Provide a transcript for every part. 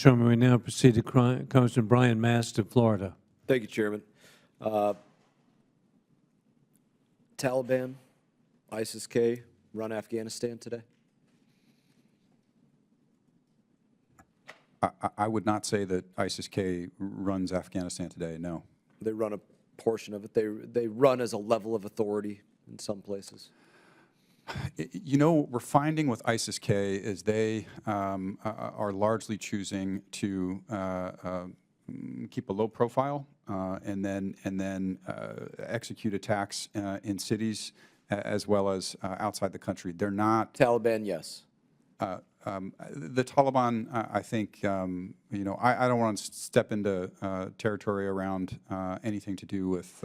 Chairman, we now proceed to Congressman Brian Mast of Florida. Thank you, Chairman. Taliban, ISIS-K run Afghanistan today? I would not say that ISIS-K runs Afghanistan today, no. They run a portion of it. They run as a level of authority in some places. You know, what we're finding with ISIS-K is they are largely choosing to keep a low profile and then execute attacks in cities as well as outside the country. They're not Taliban, yes. The Taliban, I think, you know, I don't want to step into territory around anything to do with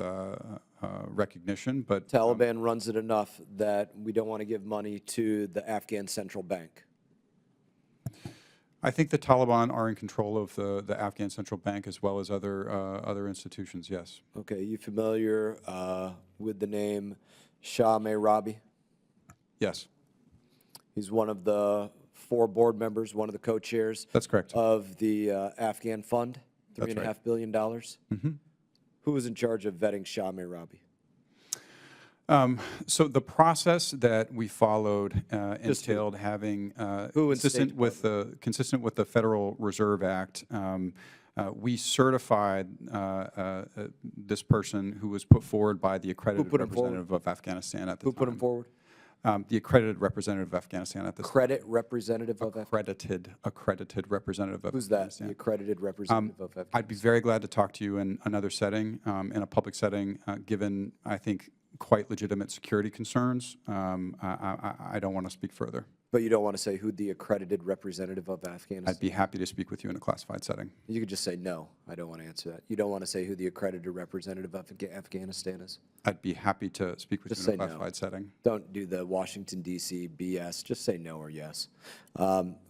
recognition, but Taliban runs it enough that we don't want to give money to the Afghan central bank. I think the Taliban are in control of the Afghan central bank as well as other institutions, yes. Okay, you familiar with the name Shah Rabi? Yes. He's one of the 4 board members, one of the co-chairs. That's correct. Of the Afghan fund, That's right. $3.5 billion. Mm-hmm. Who was in charge of vetting Shah Rabi? So the process that we followed entailed having consistent with the Federal Reserve Act. We certified this person who was put forward by the accredited representative of Afghanistan at the time. Who put him forward? The accredited representative of Afghanistan at the time. Credit representative of Afghanistan? Accredited representative of Who's that, Afghanistan. the accredited representative of Afghanistan? I'd be very glad to talk to you in another setting, in a public setting, given, I think, quite legitimate security concerns. I don't want to speak further. But you don't want to say who the accredited representative of Afghanistan? I'd be happy to speak with you in a classified setting. You could just say no. I don't want to answer that. You don't want to say who the accredited representative of Afghanistan is? I'd be happy to speak with Just you in a say classified setting. Don't do the Washington, D.C. BS. Just say no or yes.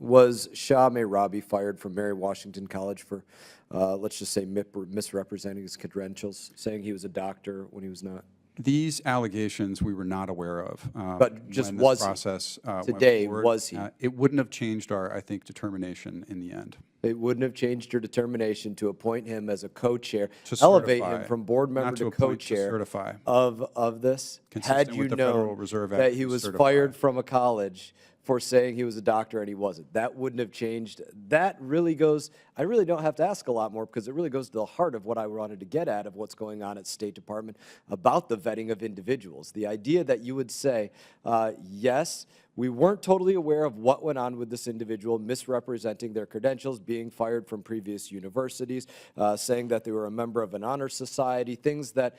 Was Shah Rabi fired from Mary Washington College for, let's just say, misrepresenting his credentials, saying he was a doctor when he was not? These allegations we were not aware of. But just when this was process went today, forward. was he? It wouldn't have changed our, I think, determination in the end. It wouldn't have changed your determination to appoint him as a co-chair, To elevate certify, him from board member not to to appoint, to co-chair certify. of this, Consistent had you with the Federal known Reserve Act, that he to was certify. fired from a college for saying he was a doctor and he wasn't. That wouldn't have changed. That really goes, I really don't have to ask a lot more because it really goes to the heart of what I wanted to get at of what's going on at State Department about the vetting of individuals. The idea that you would say, yes, we weren't totally aware of what went on with this individual, misrepresenting their credentials, being fired from previous universities, saying that they were a member of an honor society, things that,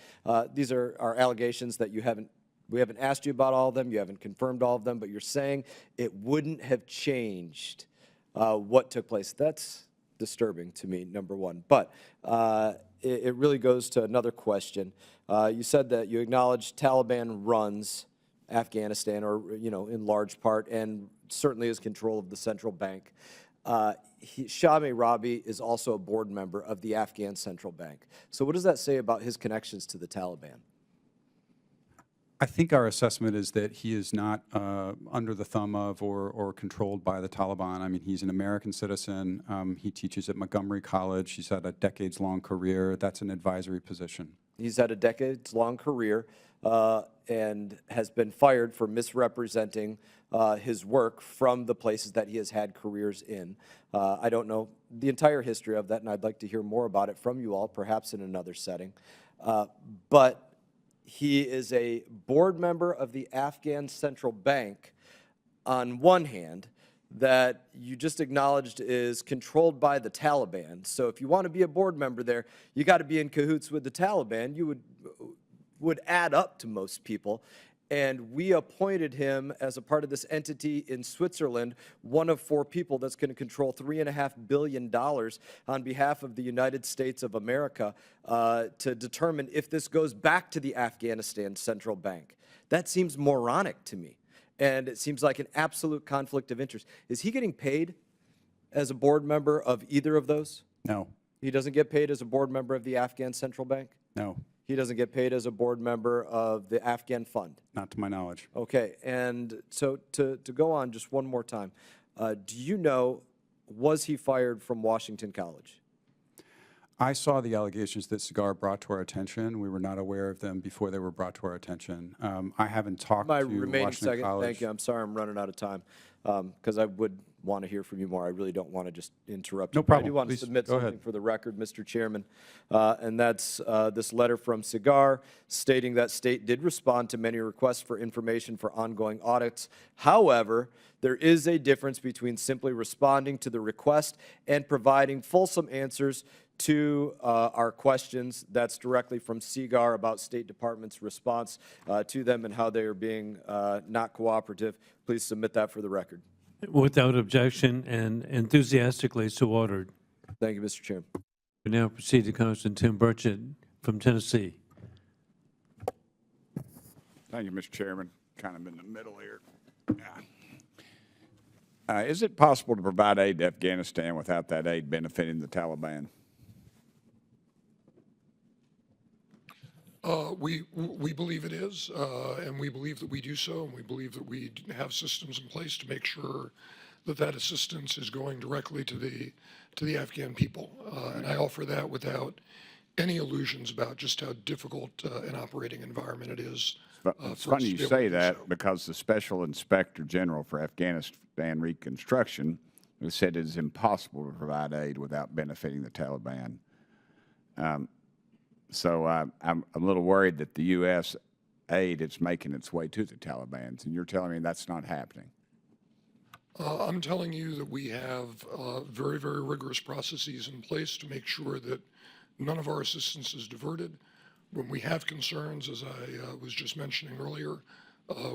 these are allegations that we haven't asked you about all of them, you haven't confirmed all of them, but you're saying it wouldn't have changed what took place. That's disturbing to me, number one. But it really goes to another question. You said that you acknowledge Taliban runs Afghanistan, or, you know, in large part, and certainly is control of the central bank. Shah Rabi is also a board member of the Afghan central bank. So what does that say about his connections to the Taliban? I think our assessment is that he is not under the thumb of or controlled by the Taliban. I mean, he's an American citizen. He teaches at Montgomery College. He's had a decades-long career. That's an advisory position. He's had a decades-long career and has been fired for misrepresenting his work from the places that he has had careers in. I don't know the entire history of that, and I'd like to hear more about it from you all, perhaps in another setting. But he is a board member of the Afghan Central Bank, on one hand, that you just acknowledged is controlled by the Taliban. So if you want to be a board member there, you got to be in cahoots with the Taliban. You would add up to most people. And we appointed him as a part of this entity in Switzerland, one of 4 people that's going to control $3.5 billion on behalf of the United States of America to determine if this goes back to the Afghanistan Central Bank. That seems moronic to me, and it seems like an absolute conflict of interest. Is he getting paid as a board member of either of those? No. He doesn't get paid as a board member of the Afghan Central Bank? No. He doesn't get paid as a board member of the Afghan Fund? Not to my knowledge. Okay, and so to go on just one more time, do you know was he fired from Washington College? I saw the allegations that Cigar brought to our attention. We were not aware of them before they were brought to our attention. I haven't talked My to remaining Washington second, College. thank you. I'm sorry I'm running out of time because I would want to hear from you more. I really don't want to just interrupt No you. But I do problem. want to Please, submit go something ahead. for the record, Mr. Chairman, and that's this letter from Cigar stating that state did respond to many requests for information for ongoing audits. However, there is a difference between simply responding to the request and providing fulsome answers to our questions. That's directly from Cigar about State Department's response to them and how they are being not cooperative. Please submit that for the record. Without objection and enthusiastically so ordered. Thank you, Mr. Chairman. We now proceed to Congressman Tim Burchett from Tennessee. Thank you, Mr. Chairman. Kind of in the middle here. Is it possible to provide aid to Afghanistan without that aid benefiting the Taliban? We believe it is, and we believe that we do so, and we believe that we have systems in place to make sure that that assistance is going directly to the Afghan people. And I offer that without any illusions about just how difficult an operating environment it is. It's for us funny to be you able to say do that so. because the Special Inspector General for Afghanistan Reconstruction has said it is impossible to provide aid without benefiting the Taliban. So I'm a little worried that the U.S. aid is making its way to the Taliban, and you're telling me that's not happening. I'm telling you that we have very, very rigorous processes in place to make sure that none of our assistance is diverted. When we have concerns, as I was just mentioning earlier,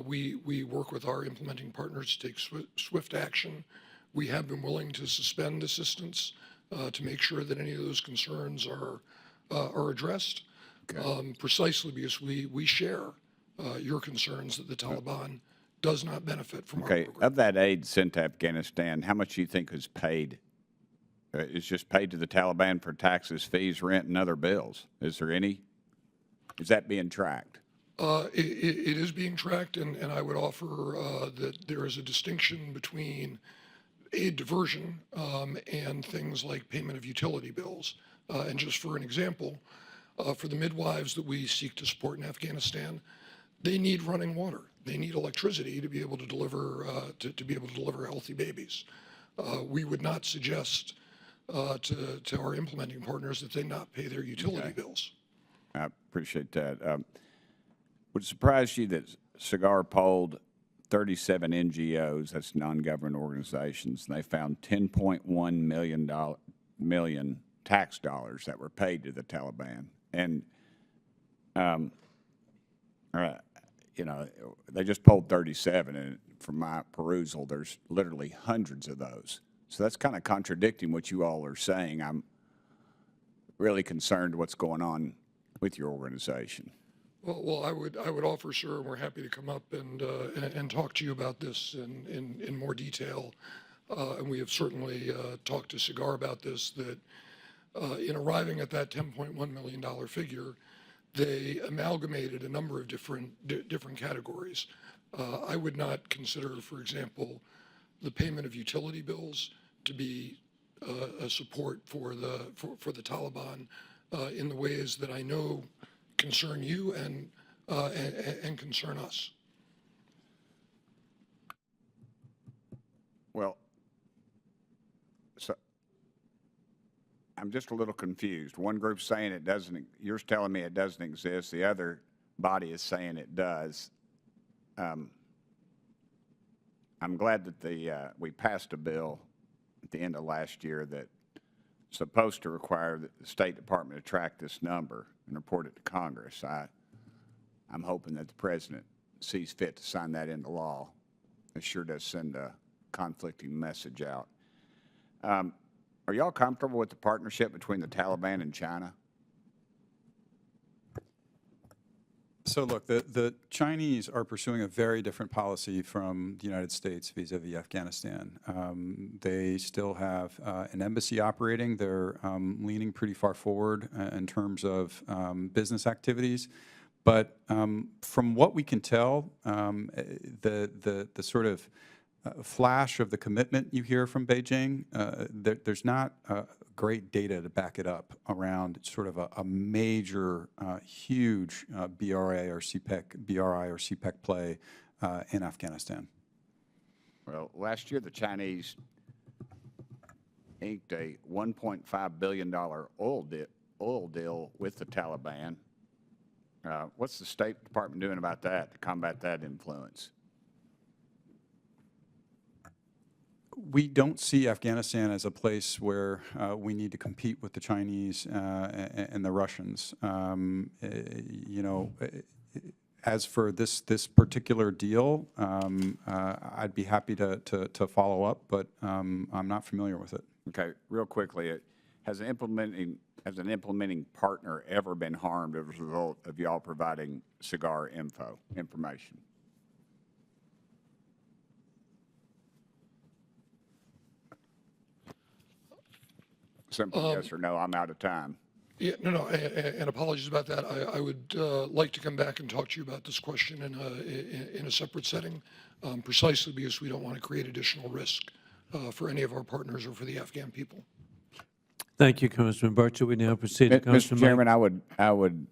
we work with our implementing partners to take swift action. We have been willing to suspend assistance to make sure that any of those concerns are addressed, precisely because we share your concerns that the Taliban does not benefit from our Okay, program. of that aid sent to Afghanistan, how much do you think is paid? Is just paid to the Taliban for taxes, fees, rent, and other bills? Is there any? Is that being tracked? It is being tracked, and I would offer that there is a distinction between aid diversion and things like payment of utility bills. And just for an example, for the midwives that we seek to support in Afghanistan, they need running water. They need electricity to be able to deliver healthy babies. We would not suggest to our implementing partners that they not pay their utility bills. I appreciate that. Would it surprise you that Cigar polled 37 NGOs, that's non-government organizations, and they found $10.1 million tax dollars that were paid to the Taliban? And, you know, they just polled 37, and from my perusal, there's literally hundreds of those. So that's kind of contradicting what you all are saying. I'm really concerned what's going on with your organization. Well, I would offer, sir, and we're happy to come up and talk to you about this in more detail. And we have certainly talked to Cigar about this, that in arriving at that $10.1 million figure, they amalgamated a number of different categories. I would not consider, for example, the payment of utility bills to be a support for the Taliban in the ways that I know concern you and concern us. Well, so I'm just a little confused. One group's saying it doesn't, you're telling me it doesn't exist. The other body is saying it does. I'm glad that we passed a bill at the end of last year that's supposed to require the State Department to track this number and report it to Congress. I'm hoping that the President sees fit to sign that into law. It sure does send a conflicting message out. Are y'all comfortable with the partnership between the Taliban and China? So look, the Chinese are pursuing a very different policy from the United States vis-a-vis Afghanistan. They still have an embassy operating. They're leaning pretty far forward in terms of business activities. But from what we can tell, the sort of flash of the commitment you hear from Beijing, there's not great data to back it up around sort of a major, huge BRI or CPEC play in Afghanistan. Well, last year the Chinese inked a $1.5 billion oil deal with the Taliban. What's the State Department doing about that to combat that influence? We don't see Afghanistan as a place where we need to compete with the Chinese and the Russians. You know, as for this particular deal, I'd be happy to follow up, but I'm not familiar with it. Okay, real quickly, has an implementing partner ever been harmed as a result of y'all providing cigar information? Simple yes or no. I'm out of time. Yeah, no, and apologies about that. I would like to come back and talk to you about this question in a separate setting, precisely because we don't want to create additional risk for any of our partners or for the Afghan people. Thank you, Congressman Burchett. We now proceed to Mr. Congressman Chairman, I would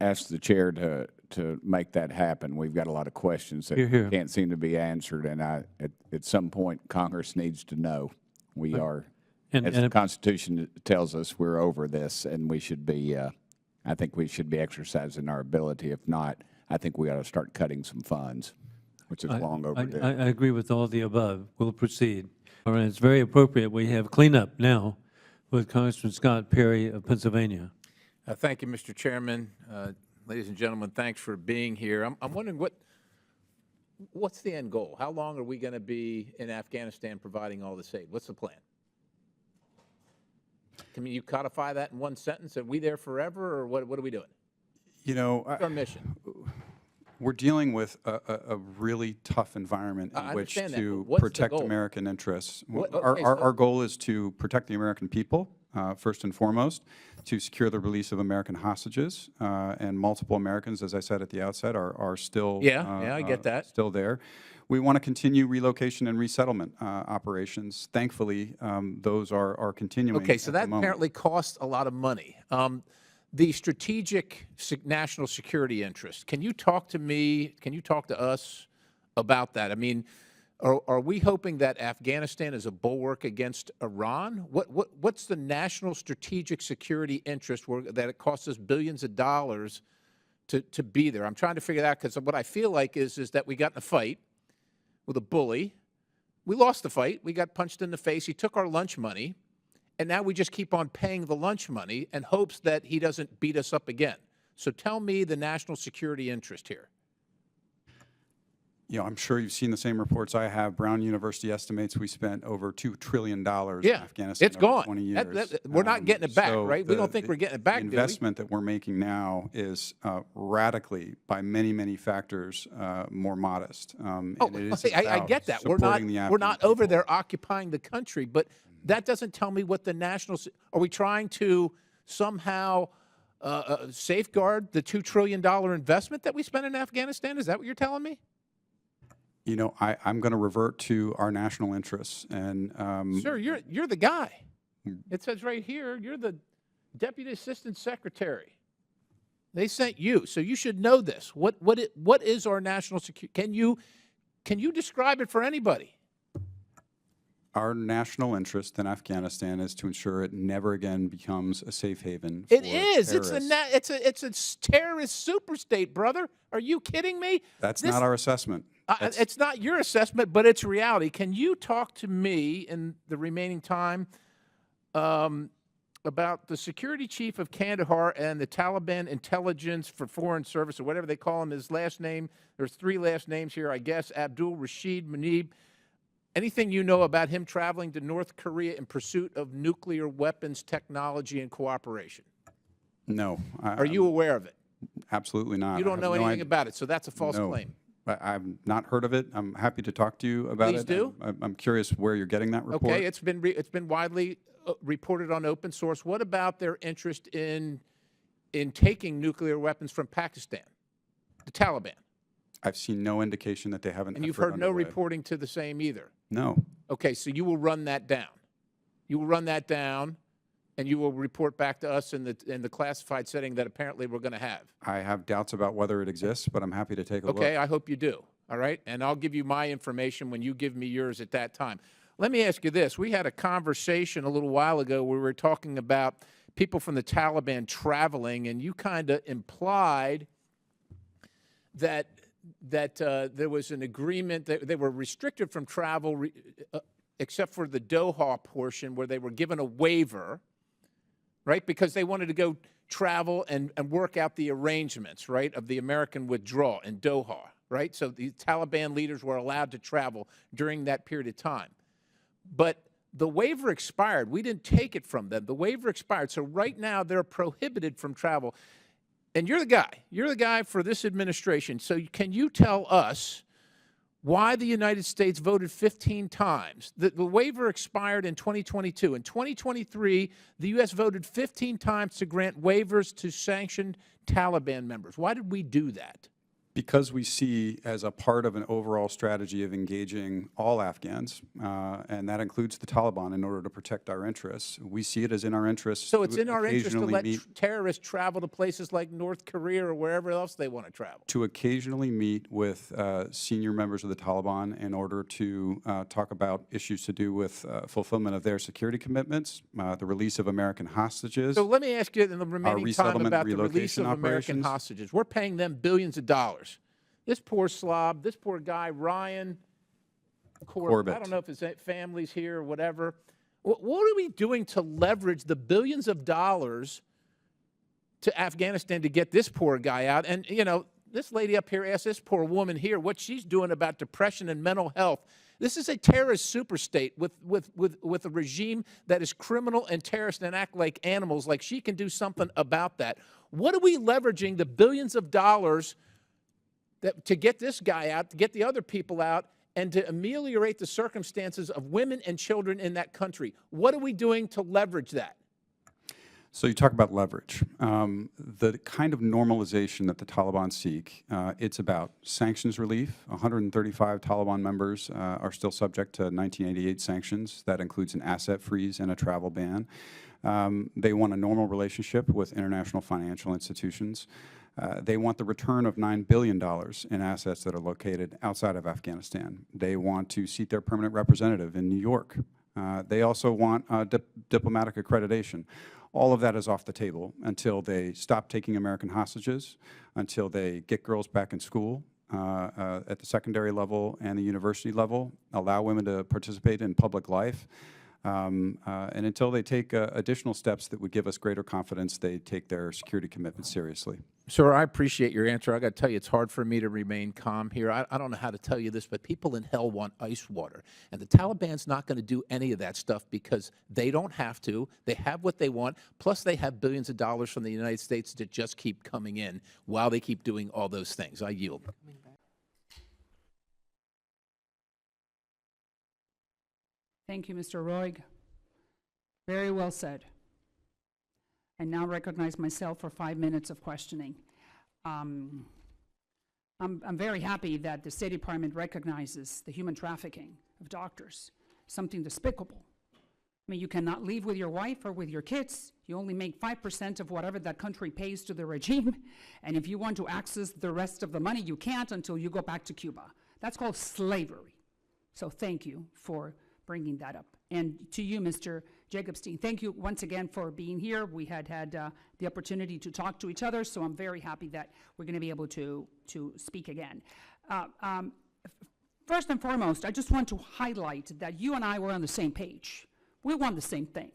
ask the chair to make that happen. We've got a lot of questions that Hear, hear. can't seem to be answered, and at some point Congress needs to know. We are. And- As and the if- Constitution tells us, we're over this, and we should be, I think we should be exercising our ability. If not, I think we ought to start cutting some funds, which is long overdue. I agree with all the above. We'll proceed. All right, it's very appropriate. We have cleanup now with Congressman Scott Perry of Pennsylvania. Thank you, Mr. Chairman. Ladies and gentlemen, thanks for being here. I'm wondering what's the end goal? How long are we going to be in Afghanistan providing all this aid? What's the plan? Can you codify that in one sentence? Are we there forever, or what are we doing? You know, What's our mission? we're dealing with a really tough environment I in which understand that, to but what's the protect goal? American interests. Okay, Our goal is to protect the American people, first and foremost, to secure the release of American hostages, and multiple Americans, as I said at the outset, are still I get that. still there. We want to continue relocation and resettlement operations. Thankfully, those are continuing. Okay, so at the that moment. apparently costs a lot of money. The strategic national security interest, can you talk to me, can you talk to us about that? I mean, are we hoping that Afghanistan is a bulwark against Iran? What's the national strategic security interest that it costs us billions of dollars to be there? I'm trying to figure that out, because what I feel like is that we got in a fight with a bully. We lost the fight. We got punched in the face. He took our lunch money, and now we just keep on paying the lunch money in hopes that he doesn't beat us up again. So tell me the national security interest here. You know, I'm sure you've seen the same reports I have. Brown University estimates we spent over $2 trillion in Yeah, Afghanistan it's over gone. 20 years. We're not getting it back, so right? We don't think we're getting it back, The do we? investment that we're making now is radically, by many, many factors, more modest. Oh, and it is I about get that. We're supporting the not Afghan over people. there occupying the country, but that doesn't tell me what the national. Are we trying to somehow safeguard the $2 trillion investment that we spent in Afghanistan? Is that what you're telling me? You know, I'm going to revert to our national interests. And Sir, you're the guy. It says right here, you're the Deputy Assistant Secretary. They sent you, so you should know this. What is our national security? Can you describe it for anybody? our national interest in Afghanistan is to ensure it never again becomes a safe haven for It is. terrorists. It's a terrorist superstate, brother. Are you kidding me? That's This- not our assessment. It's not your assessment, but it's reality. Can you talk to me in the remaining time about the security chief of Kandahar and the Taliban Intelligence for Foreign Service, or whatever they call him, his last name? There's 3 last names here, I guess. Abdul Rashid Manib. Anything you know about him traveling to North Korea in pursuit of nuclear weapons technology and cooperation? No. Are you aware of it? Absolutely not. You don't know anything about it, so that's a false No. claim. I've not heard of it. I'm happy to talk to you about Please it. do. I'm curious where you're getting that report. Okay, it's been widely reported on open source. What about their interest in taking nuclear weapons from Pakistan, the Taliban? I've seen no indication that they have an And you've effort heard no underway. reporting to the same either. No. Okay, so you will run that down. You will run that down, and you will report back to us in the classified setting that apparently we're going to have. I have doubts about whether it exists, but I'm happy to take a look. Okay, I hope you do, all right? And I'll give you my information when you give me yours at that time. Let me ask you this. We had a conversation a little while ago where we were talking about people from the Taliban traveling, and you kind of implied that there was an agreement that they were restricted from travel except for the Doha portion where they were given a waiver, right, because they wanted to go travel and work out the arrangements, right, of the American withdrawal in Doha, right? So the Taliban leaders were allowed to travel during that period of time. But the waiver expired. We didn't take it from them. The waiver expired. So right now they're prohibited from travel. And you're the guy. You're the guy for this administration. So can you tell us why the United States voted 15 times? The waiver expired in 2022. In 2023, the U.S. voted 15 times to grant waivers to sanctioned Taliban members. Why did we do that? Because we see as a part of an overall strategy of engaging all Afghans, and that includes the Taliban, in order to protect our interests. We see it as in our interests. So it's in our interest to occasionally let terrorists travel to places like North Korea or wherever else they want to travel. To occasionally meet with senior members of the Taliban in order to talk about issues to do with fulfillment of their security commitments, the release of American hostages. So let me ask you in the remaining time resettlement about the release relocation of American operations. hostages. We're paying them billions of dollars. This poor slob, this poor guy, Ryan Corbett. I don't know if his family's here or whatever. What are we doing to leverage the billions of dollars to Afghanistan to get this poor guy out? And, you know, this lady up here asked this poor woman here what she's doing about depression and mental health. This is a terrorist superstate with a regime that is criminal and terrorist and act like animals, like she can do something about that. What are we leveraging the billions of dollars to get this guy out, to get the other people out, and to ameliorate the circumstances of women and children in that country? What are we doing to leverage that? So you talk about leverage. The kind of normalization that the Taliban seek, it's about sanctions relief. 135 Taliban members are still subject to 1988 sanctions. That includes an asset freeze and a travel ban. They want a normal relationship with international financial institutions. They want the return of $9 billion in assets that are located outside of Afghanistan. They want to seat their permanent representative in New York. They also want diplomatic accreditation. All of that is off the table until they stop taking American hostages, until they get girls back in school at the secondary level and the university level, allow women to participate in public life, and until they take additional steps that would give us greater confidence they take their security commitments seriously. Sir, I appreciate your answer. I got to tell you, it's hard for me to remain calm here. I don't know how to tell you this, but people in hell want ice water. And the Taliban's not going to do any of that stuff because they don't have to. They have what they want. Plus, they have billions of dollars from the United States that just keep coming in while they keep doing all those things. I yield. Thank you, Mr. Roig. Very well said. I now recognize myself for 5 minutes of questioning. I'm very happy that the State Department recognizes the human trafficking of doctors, something despicable. I mean, you cannot leave with your wife or with your kids. You only make 5% of whatever that country pays to the regime. And if you want to access the rest of the money, you can't until you go back to Cuba. That's called slavery. So thank you for bringing that up. And to you, Mr. Jacobstein, thank you once again for being here. We had the opportunity to talk to each other, so I'm very happy that we're going to be able to speak again. First and foremost, I just want to highlight that you and I were on the same page. We want the same thing.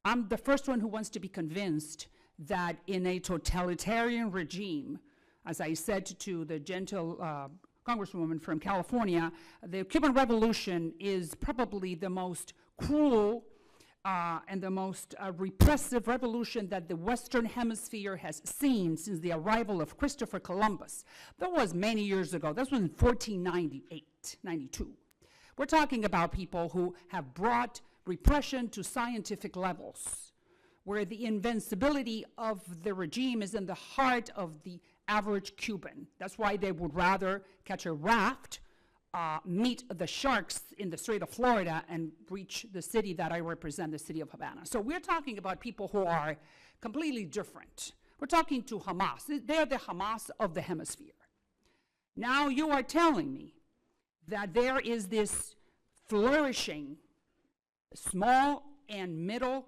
I'm the first one who wants to be convinced that in a totalitarian regime, as I said to the gentle Congresswoman from California, the Cuban Revolution is probably the most cruel and the most repressive revolution that the Western Hemisphere has seen since the arrival of Christopher Columbus. That was many years ago. That was in 1498, 92. We're talking about people who have brought repression to scientific levels, where the invincibility of the regime is in the heart of the average Cuban. That's why they would rather catch a raft meet the sharks in the Strait of Florida and reach the city that I represent, the city of Havana. So we're talking about people who are completely different. We're talking to Hamas. They're the Hamas of the hemisphere. Now you are telling me that there is this flourishing small and middle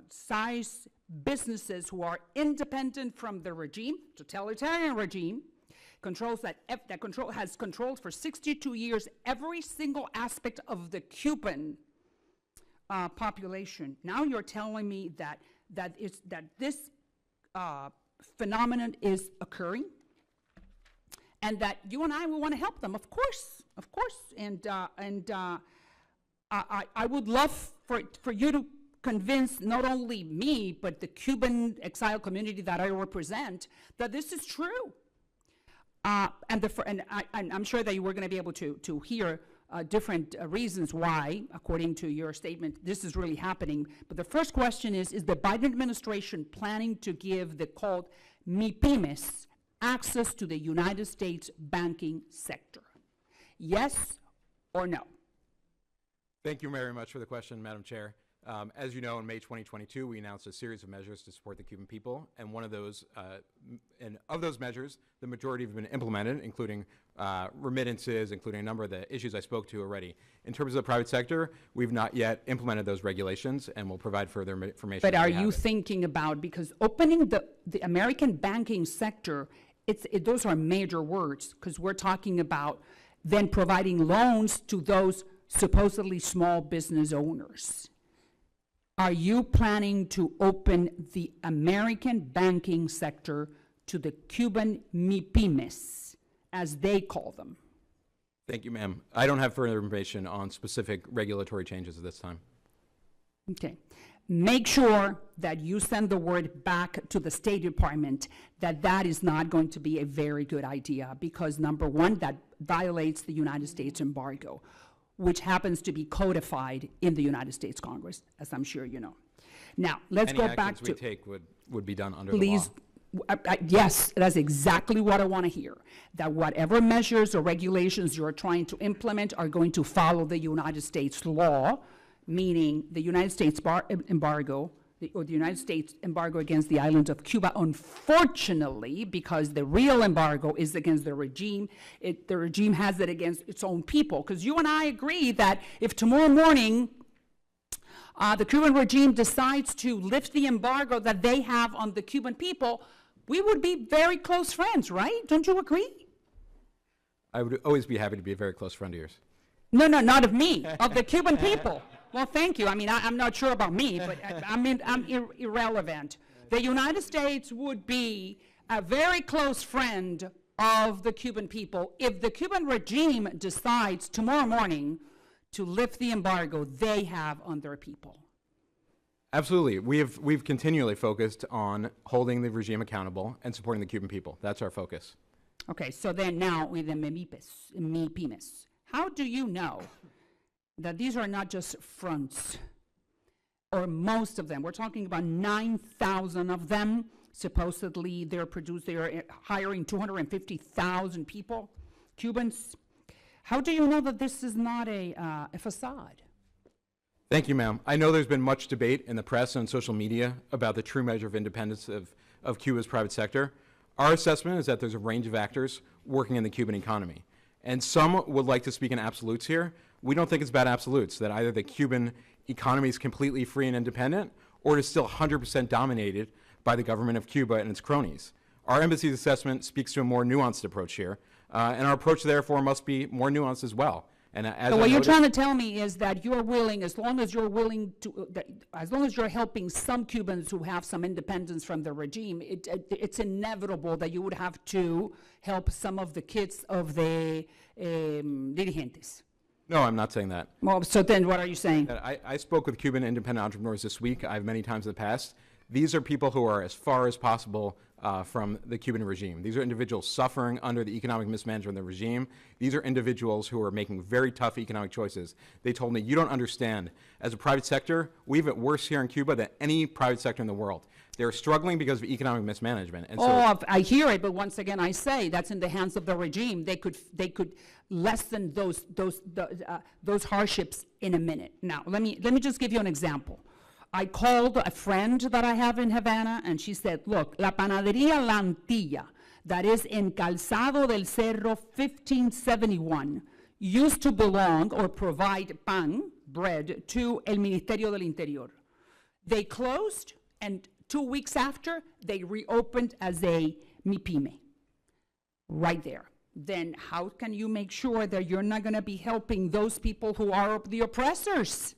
size businesses who are independent from the regime, totalitarian regime, has controlled for 62 years every single aspect of the Cuban population. Now you're telling me that this phenomenon is occurring, and that you and I will want to help them, of course, and I would love for you to convince not only me, but the Cuban exile community that I represent, that this is true. And I'm sure that you were going to be able to hear different reasons why, according to your statement, this is really happening. But the first question is the Biden administration planning to give the called MIPYMES access to the United States banking sector? Yes or no? Thank you very much for the question, Madam Chair. As you know, in May 2022, we announced a series of measures to support the Cuban people, and one of those, measures, the majority have been implemented, including remittances, including a number of the issues I spoke to already. In terms of the private sector, we've not yet implemented those regulations, and we'll provide further information. But are you thinking about, because opening the American banking sector, those are major words, because we're talking about then providing loans to those supposedly small business owners. Are you planning to open the American banking sector to the Cuban MIPYMES, as they call them? Thank you, ma'am. I don't have further information on specific regulatory changes at this time. Okay. Make sure that you send the word back to the State Department that is not going to be a very good idea, because number one, that violates the United States embargo, which happens to be codified in the United States Congress, as I'm sure you know. Now, let's go back to— Any actions we take would be done under the law. Please, yes, that's exactly what I want to hear, that whatever measures or regulations you're trying to implement are going to follow the United States law, meaning the United States embargo, or the United States embargo against the island of Cuba, unfortunately, because the real embargo is against the regime. The regime has it against its own people. Because you and I agree that if tomorrow morning the Cuban regime decides to lift the embargo that they have on the Cuban people, we would be very close friends, right? Don't you agree? I would always be happy to be a very close friend of yours. No, not of me, of the Cuban people. Well, thank you. I mean, I'm not sure about me, but I'm irrelevant. The United States would be a very close friend of the Cuban people if the Cuban regime decides tomorrow morning to lift the embargo they have on their people. Absolutely. We've continually focused on holding the regime accountable and supporting the Cuban people. That's our focus. Okay, so then now with the MIPYMES, how do you know that these are not just fronts, or most of them? We're talking about 9,000 of them. Supposedly they are hiring 250,000 people, Cubans. How do you know that this is not a facade? Thank you, ma'am. I know there's been much debate in the press and social media about the true measure of independence of Cuba's private sector. Our assessment is that there's a range of actors working in the Cuban economy. And some would like to speak in absolutes here. We don't think it's about absolutes, that either the Cuban economy is completely free and independent, or it is still 100% dominated by the government of Cuba and its cronies. Our embassy's assessment speaks to a more nuanced approach here, and our approach, therefore, must be more nuanced as well. And as So what you're trying to tell me is that you're willing, as long as you're helping some Cubans who have some independence from the regime, it's inevitable that you would have to help some of the kids of the dirigentes. No, I'm not saying that. Well, so then what are you saying? I spoke with Cuban independent entrepreneurs this week. I have many times in the past. These are people who are as far as possible from the Cuban regime. These are individuals suffering under the economic mismanagement of the regime. These are individuals who are making very tough economic choices. They told me, you don't understand. As a private sector, we have it worse here in Cuba than any private sector in the world. They're struggling because of economic mismanagement. And so Oh, I hear it, but once again, I say that's in the hands of the regime. They could lessen those hardships in a minute. Now, let me just give you an example. I called a friend that I have in Havana, and she said, look, La Panadería La Antilla, that is in Calzado del Cerro 1571, used to belong or provide pan, bread, to El Ministerio del Interior. They closed, and 2 weeks after, they reopened as a MIPYME, right there. Then how can you make sure that you're not going to be helping those people who are the oppressors?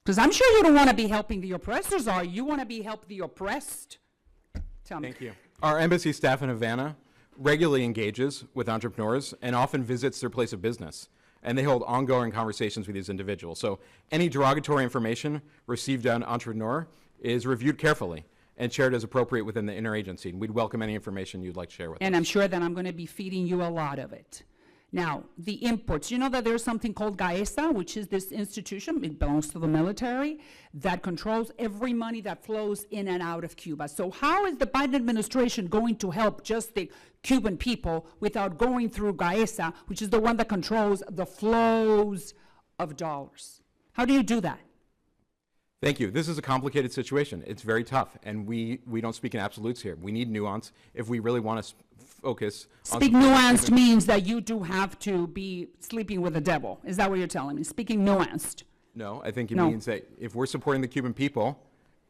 Because I'm sure you don't want to be helping the oppressors, or you want to be help the oppressed. Tell me. Thank you. Our embassy staff in Havana regularly engages with entrepreneurs and often visits their place of business. And they hold ongoing conversations with these individuals. So any derogatory information received on an entrepreneur is reviewed carefully and shared as appropriate within the interagency. And we'd welcome any information you'd like to share with us. And I'm sure that I'm going to be feeding you a lot of it. Now, the imports, you know that there's something called GAESA, which is this institution, it belongs to the military, that controls every money that flows in and out of Cuba. So how is the Biden administration going to help just the Cuban people without going through GAESA, which is the one that controls the flows of dollars? How do you do that? Thank you. This is a complicated situation. It's very tough, and we don't speak in absolutes here. We need nuance if we really want to focus on... Speak nuanced means that you do have to be sleeping with the devil. Is that what you're telling me? Speaking nuanced. No, I think it No. means that if we're supporting the Cuban people,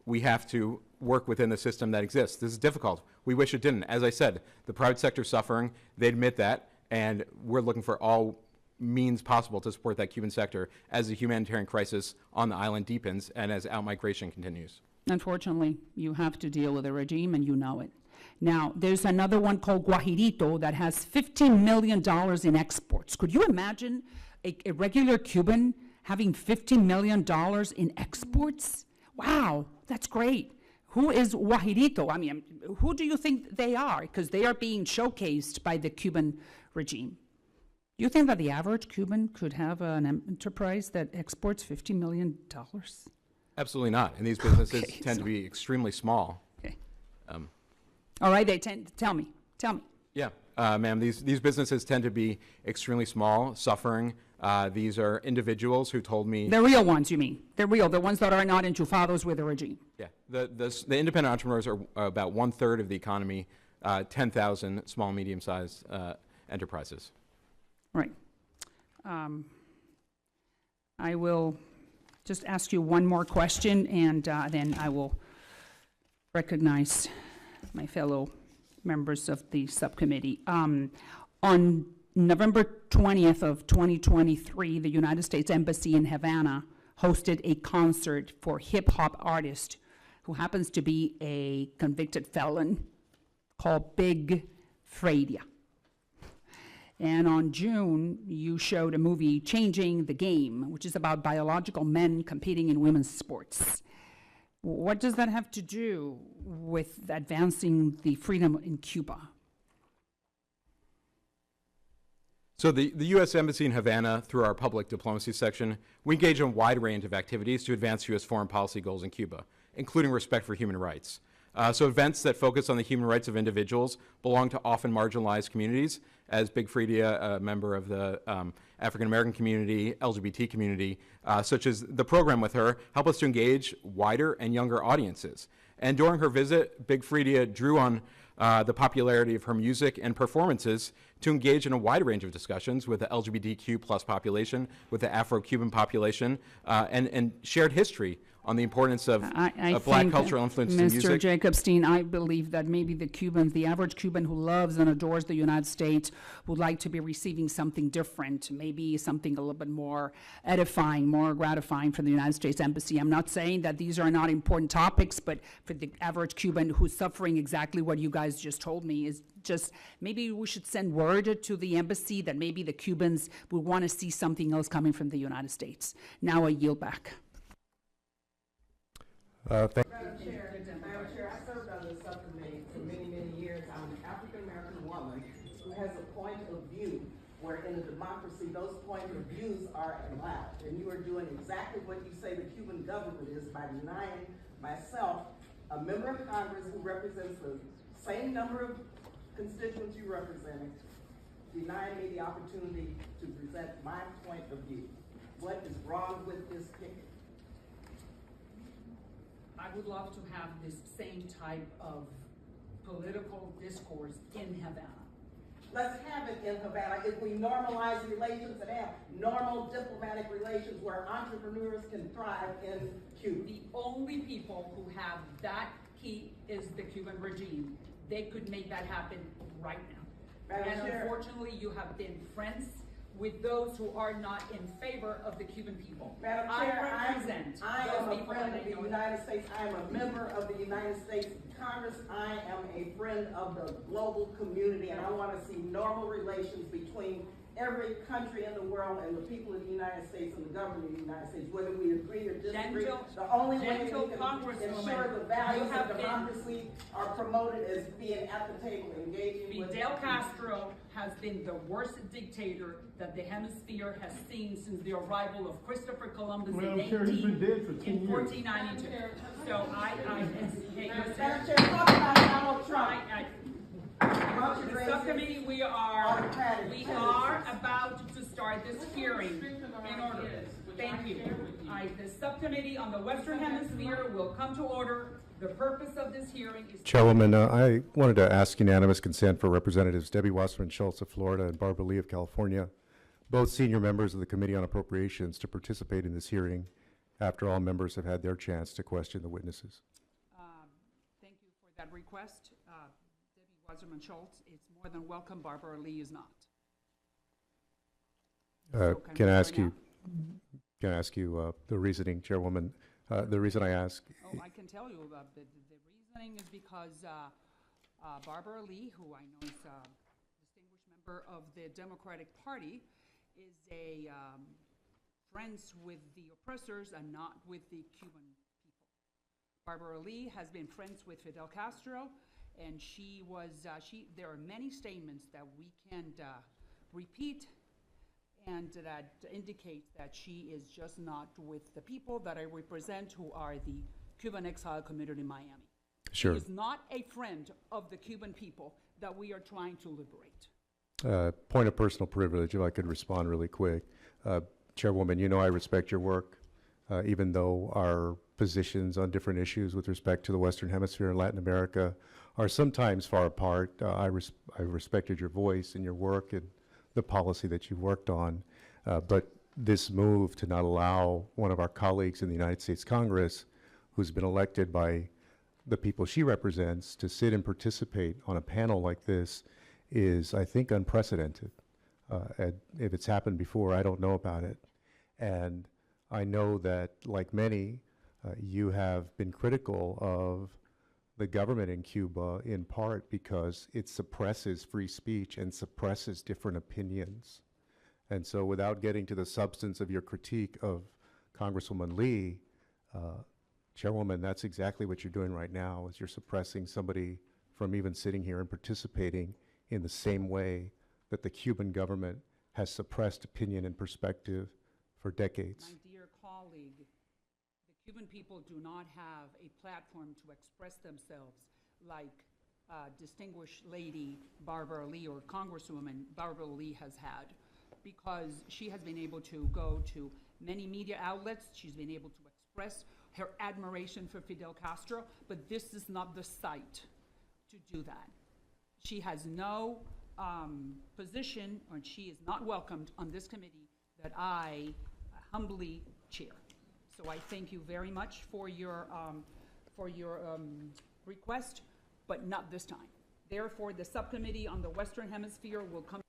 we have to work within the system that exists. This is difficult. We wish it didn't. As I said, the private sector is suffering. They admit that, and we're looking for all means possible to support that Cuban sector as the humanitarian crisis on the island deepens and as outmigration continues. Unfortunately, you have to deal with a regime, and you know it. Now, there's another one called Guajirito that has $15 million in exports. Could you imagine a regular Cuban having $15 million in exports? Wow, that's great. Who is Guajirito? I mean, who do you think they are? Because they are being showcased by the Cuban regime. Do you think that the average Cuban could have an enterprise that exports $50 million? Absolutely not. And these businesses Okay, tend to be extremely small. Okay. All right, they tend, tell me. Yeah, ma'am, these businesses tend to be extremely small, suffering. These are individuals who told me... The real ones, you mean? The real, the ones that are not enchufados with the regime. Yeah, the independent entrepreneurs are about 1/3 of the economy, 10,000 small, medium-sized enterprises. Right. I will just ask you one more question, and then I will recognize my fellow members of the subcommittee. On November 20th of 2023, the United States Embassy in Havana hosted a concert for hip-hop artist who happens to be a convicted felon called Big Fredia. And on June, you showed a movie, Changing the Game, which is about biological men competing in women's sports. What does that have to do with advancing the freedom in Cuba? So the U.S. Embassy in Havana, through our public diplomacy section, we engage in a wide range of activities to advance U.S. foreign policy goals in Cuba, including respect for human rights. So events that focus on the human rights of individuals belong to often marginalized communities, as Big Fredia, a member of the African-American community, LGBT community, such as the program with her, help us to engage wider and younger audiences. And during her visit, Big Fredia drew on the popularity of her music and performances to engage in a wide range of discussions with the LGBTQ plus population, with the Afro-Cuban population, and shared history on the importance of black cultural influence in music. Mr. Jacobstein, I believe that maybe the Cubans, the average Cuban who loves and adores the United States, would like to be receiving something different, maybe something a little bit more edifying, more gratifying from the United States Embassy. I'm not saying that these are not important topics, but for the average Cuban who's suffering exactly what you guys just told me is just, maybe we should send word to the embassy that maybe the Cubans would want to see something else coming from the United States. Now I yield back. Madam Chair, I served on the subcommittee for many, many years. I'm an African-American woman who has a point of view where in a democracy, those points of views are allowed. And you are doing exactly what you say the Cuban government is by denying myself a member of Congress who represents the same number of constituents you represent, denying me the opportunity to present my point of view. What is wrong with this ticket? I would love to have this same type of political discourse in Havana. Let's have it in Havana. If we normalize relations and have normal diplomatic relations where entrepreneurs can thrive in Cuba. The only people who have that key is the Cuban regime. They could make that happen right now. Madam And Chair. unfortunately, you have been friends with those who are not in favor of the Cuban people. Madam I Chair, represent I those am a people, friend and of I the know it. United States. I am a member of the United States Congress. I am a friend of the global community, and I want to see normal relations between every country in the world and the people of the United States and the government of the United States, whether we agree or disagree. The only way we Gentle can Congresswoman, ensure the values you have of been- democracy are promoted is being at the table, engaging with. Fidel Castro has been the worst dictator that the hemisphere has seen since the arrival of Christopher Columbus Madam in Chair, he's been dead for 10 in years. 1492. So hey, Madam listen, Chair, talk about Donald Trump. The subcommittee, we are about to start this hearing in order. Thank you. The subcommittee on the Western Hemisphere will come to order. The purpose of this hearing is. Chairwoman, I wanted to ask unanimous consent for Representatives Debbie Wasserman Schultz of Florida and Barbara Lee of California, both senior members of the Committee on Appropriations, to participate in this hearing after all members have had their chance to question the witnesses. Thank you for that request. Debbie Wasserman Schultz is more than welcome. Barbara Lee is not. So Can I we ask go you, the reasoning, Chairwoman? The reason I ask, Oh, I can tell you about the reasoning is because Barbara Lee, who I know is a distinguished member of the Democratic Party, is a friends with the oppressors and not with the Cuban people. Barbara Lee has been friends with Fidel Castro, and she was, there are many statements that we can't repeat, and that indicates that she is just not with the people that I represent, who are the Cuban exile community in Miami. Sure. She is not a friend of the Cuban people that we are trying to liberate. Point of personal privilege, if I could respond really quick. Chairwoman, you know I respect your work, even though our positions on different issues with respect to the Western Hemisphere and Latin America are sometimes far apart. I respected your voice and your work and the policy that you worked on, but this move to not allow one of our colleagues in the United States Congress, who's been elected by the people she represents, to sit and participate on a panel like this is, I think, unprecedented. And if it's happened before, I don't know about it. And I know that, like many, you have been critical of the government in Cuba in part because it suppresses free speech and suppresses different opinions. And so without getting to the substance of your critique of Congresswoman Lee, Chairwoman, that's exactly what you're doing right now, is you're suppressing somebody from even sitting here and participating in the same way that the Cuban government has suppressed opinion and perspective for decades. My dear colleague, the Cuban people do not have a platform to express themselves like distinguished lady Barbara Lee or Congresswoman Barbara Lee has had, because she has been able to go to many media outlets. She's been able to express her admiration for Fidel Castro, but this is not the site to do that. She has no position, or she is not welcomed on this committee that I humbly chair. So I thank you very much for your request, but not this time. Therefore, the subcommittee on the Western Hemisphere will come.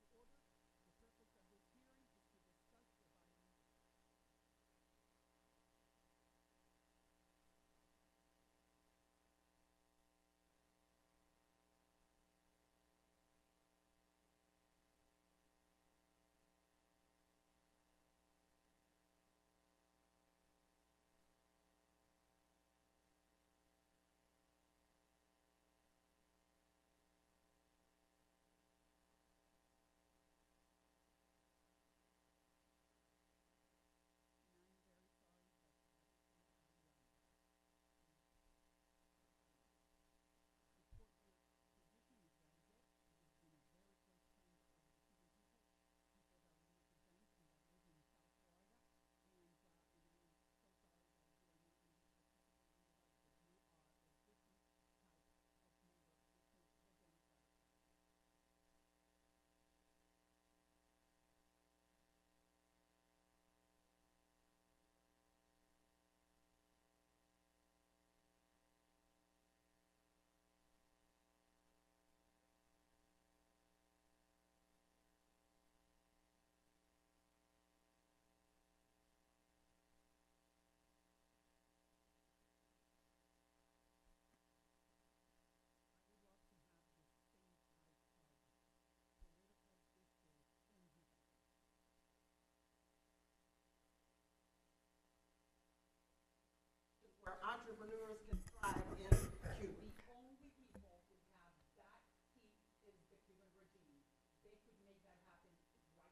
entrepreneurs can thrive in Cuba. The only people who have that heat is the Cuban regime. They could make that happen right now.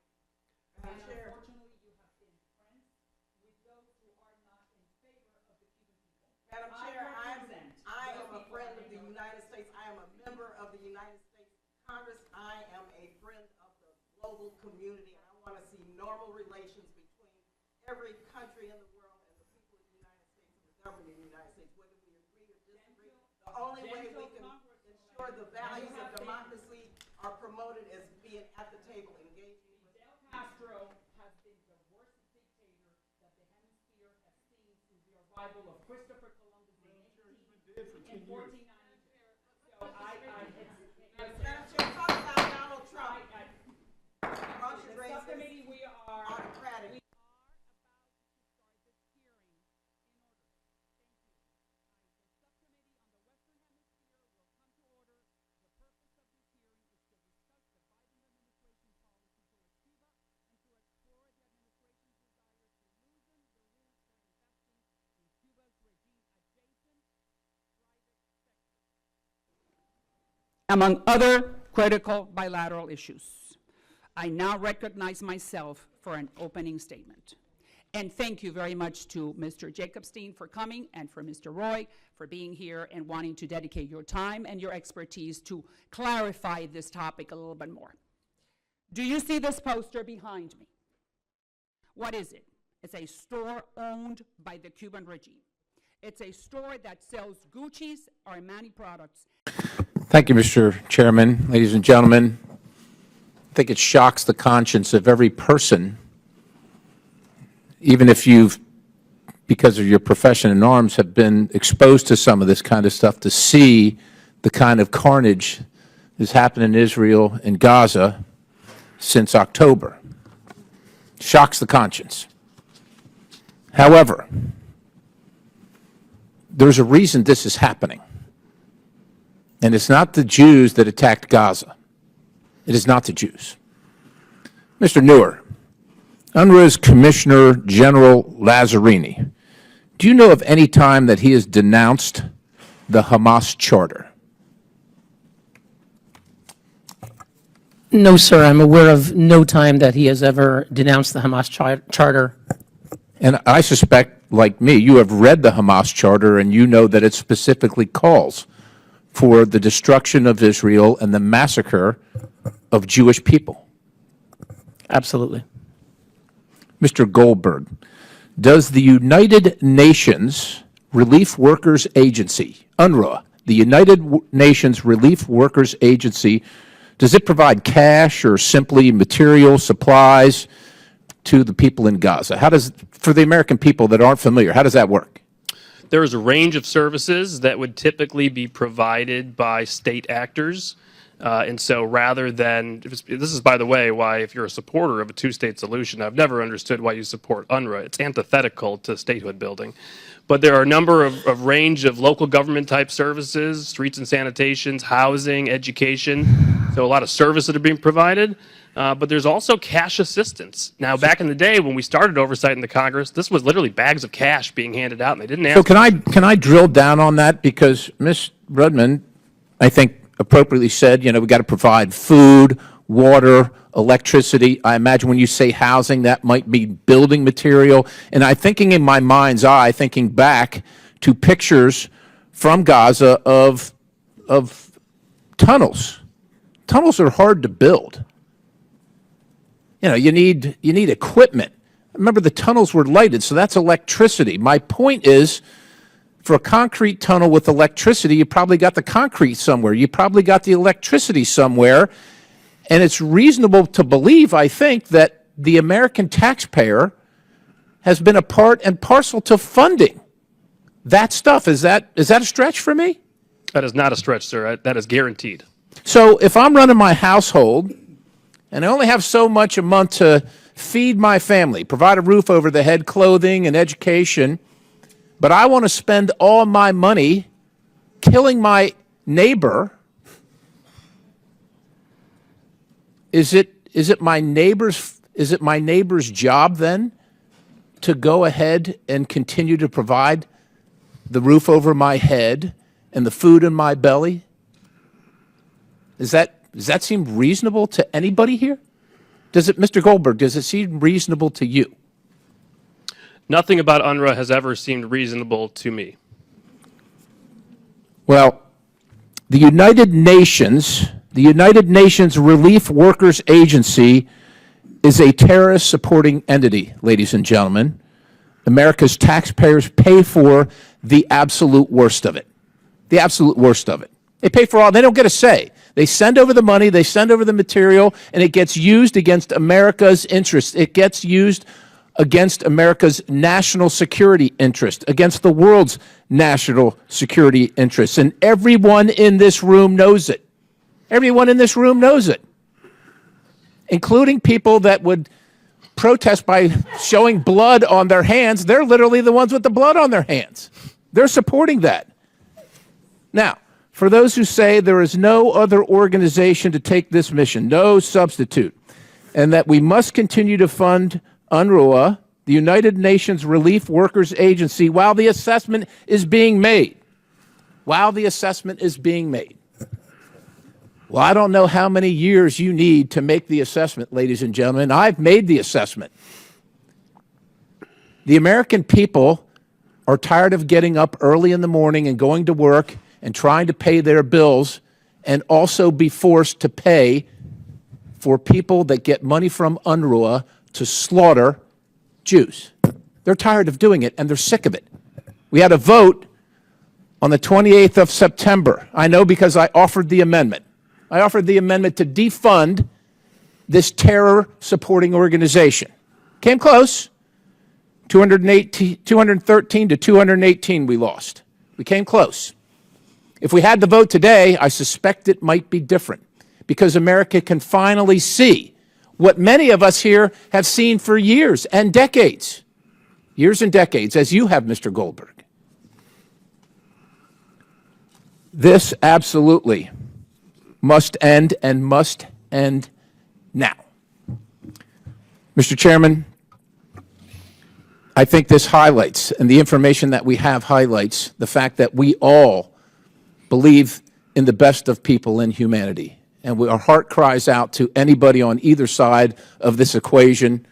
And unfortunately, you have been friends with those who are not in favor of the Cuban people. Madam Chair, I am a friend of the United States. I am a member of the United States Congress. I am a friend of the global community, and I want to see normal relations between every country in the world and the people of the United States and the government of the United States, whether we agree or disagree. The only way we can ensure the values of democracy are promoted is being at the table, engaging with Castro has been the worst dictator that the Hemisphere has seen since the arrival of Christopher Columbus in 1492. So Madam Chair, talk about Donald Trump. The subcommittee, we are autocratic. among other critical bilateral issues. I now recognize myself for an opening statement. And thank you very much to Mr. Jacobstein for coming and for Mr. Roy for being here and wanting to dedicate your time and your expertise to clarify this topic a little bit more. Do you see this poster behind me? What is it? It's a store owned by the Cuban regime. It's a store that sells Gucci's or Armani products. Thank you, Mr. Chairman. Ladies and gentlemen, I think it shocks the conscience of every person, even if you've, because of your profession in arms, have been exposed to some of this kind of stuff, to see the kind of carnage that's happened in Israel and Gaza since October. Shocks the conscience. However, there's a reason this is happening. And it's not the Jews that attacked Gaza. It is not the Jews. Mr. Neuer, UNRWA's Commissioner General Lazzarini, do you know of any time that he has denounced the Hamas charter? No, sir. I'm aware of no time that he has ever denounced the Hamas charter. And I suspect, like me, you have read the Hamas charter and you know that it specifically calls for the destruction of Israel and the massacre of Jewish people. Absolutely. Mr. Goldberg, does the United Nations Relief Workers Agency, UNRWA, the United Nations Relief Workers Agency, does it provide cash or simply material supplies to the people in Gaza? How does, for the American people that aren't familiar, how does that work? There is a range of services that would typically be provided by state actors. And so rather than, this is, by the way, why if you're a supporter of a two-state solution, I've never understood why you support UNRWA. It's antithetical to statehood building. But there are a number of range of local government type services, streets and sanitations, housing, education. So a lot of services that are being provided. But there's also cash assistance. Now, back in the day when we started Oversight in the Congress, this was literally bags of cash being handed out, and they didn't ask. So can I drill down on that? Because Ms. Rudman, I think, appropriately said, you know, we've got to provide food, water, electricity. I imagine when you say housing, that might be building material. And I'm thinking in my mind's eye, thinking back to pictures from Gaza of tunnels. Tunnels are hard to build. You know, you need equipment. Remember, the tunnels were lighted, so that's electricity. My point is, for a concrete tunnel with electricity, you probably got the concrete somewhere. You probably got the electricity somewhere. And it's reasonable to believe, I think, that the American taxpayer has been a part and parcel to funding that stuff. Is that a stretch for me? That is not a stretch, sir. That is guaranteed. So if I'm running my household and I only have so much a month to feed my family, provide a roof over the head, clothing, and education, but I want to spend all my money killing my neighbor, is it my neighbor's job then to go ahead and continue to provide the roof over my head, and the food in my belly? Does that seem reasonable to anybody here? Does it, Mr. Goldberg, does it seem reasonable to you? Nothing about UNRWA has ever seemed reasonable to me. Well, the United Nations Relief Workers Agency is a terrorist-supporting entity, ladies and gentlemen. America's taxpayers pay for the absolute worst of it. The absolute worst of it. They pay for all. They don't get a say. They send over the money, they send over the material, and it gets used against America's interests. It gets used against America's national security interest, against the world's national security interests. And everyone in this room knows it. Everyone in this room knows it, including people that would protest by showing blood on their hands. They're literally the ones with the blood on their hands. They're supporting that. Now, for those who say there is no other organization to take this mission, no substitute, and that we must continue to fund UNRWA, the United Nations Relief Workers Agency, while the assessment is being made. While the assessment is being made. Well, I don't know how many years you need to make the assessment, ladies and gentlemen. I've made the assessment. The American people are tired of getting up early in the morning and going to work and trying to pay their bills and also be forced to pay for people that get money from UNRWA to slaughter Jews. They're tired of doing it, and they're sick of it. We had a vote on the 28th of September. I know because I offered the amendment. I offered the amendment to defund this terror-supporting organization. Came close. 213 to 218 we lost. We came close. If we had the vote today, I suspect it might be different because America can finally see what many of us here have seen for years and decades. Years and decades, as you have, Mr. Goldberg. This absolutely must end and must end now. Mr. Chairman, I think this highlights, and the information that we have highlights, the fact that we all believe in the best of people in humanity. And our heart cries out to anybody on either side of this equation,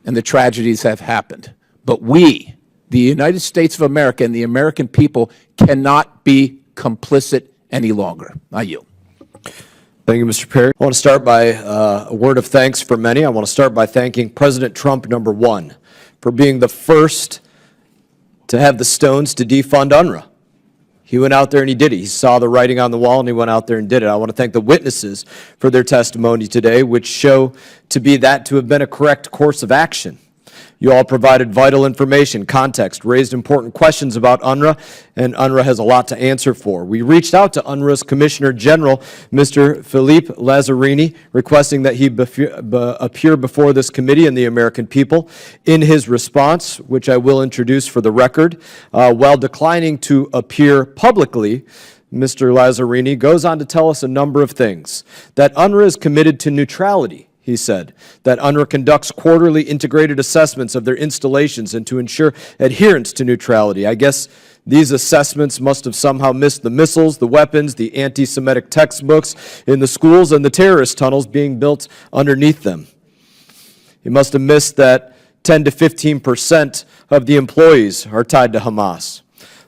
and the tragedies have happened. But we, the United States of America and the American people, cannot be complicit any longer. I yield. Thank you, Mr. Perry. I want to start by a word of thanks for many. I want to start by thanking President Trump, #1, for being the first to have the stones to defund UNRWA. He went out there and he did it. He saw the writing on the wall and he went out there and did it. I want to thank the witnesses for their testimony today, which show to have been a correct course of action. You all provided vital information, context, raised important questions about UNRWA, and UNRWA has a lot to answer for. We reached out to UNRWA's Commissioner General, Mr. Philippe Lazzarini, requesting that he appear before this committee and the American people. In his response, which I will introduce for the record, while declining to appear publicly, Mr. Lazzarini goes on to tell us a number of things. That UNRWA is committed to neutrality. He said that UNRWA conducts quarterly integrated assessments of their installations and to ensure adherence to neutrality. I guess these assessments must have somehow missed the missiles, the weapons, the anti-Semitic textbooks in the schools, and the terrorist tunnels being built underneath them. He must have missed that 10 to 15% of the employees are tied to Hamas.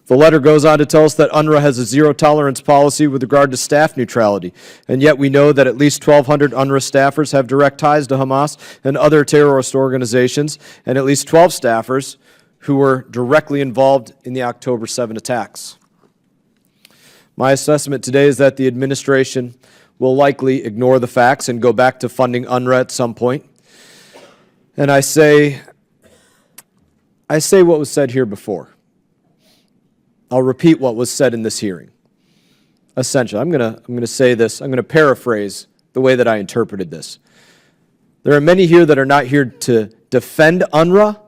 The letter goes on to tell us that UNRWA has a zero-tolerance policy with regard to staff neutrality, and yet we know that at least 1,200 UNRWA staffers have direct ties to Hamas and other terrorist organizations, and at least 12 staffers who were directly involved in the October 7 attacks. My assessment today is that the administration will likely ignore the facts and go back to funding UNRWA at some point. And I say what was said here before. I'll repeat what was said in this hearing. Essentially, I'm going to say this. I'm going to paraphrase the way that I interpreted this. There are many here that are not here to defend UNRWA,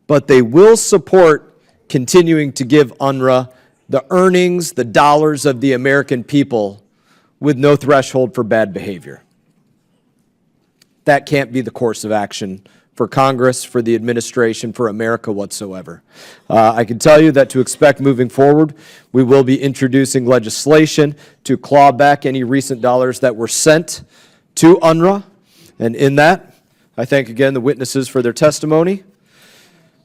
but they will support continuing to give UNRWA the earnings, the dollars of the American people with no threshold for bad behavior. That can't be the course of action for Congress, for the administration, for America whatsoever. I can tell you that to expect moving forward, we will be introducing legislation to claw back any recent dollars that were sent to UNRWA. And in that, I thank again the witnesses for their testimony.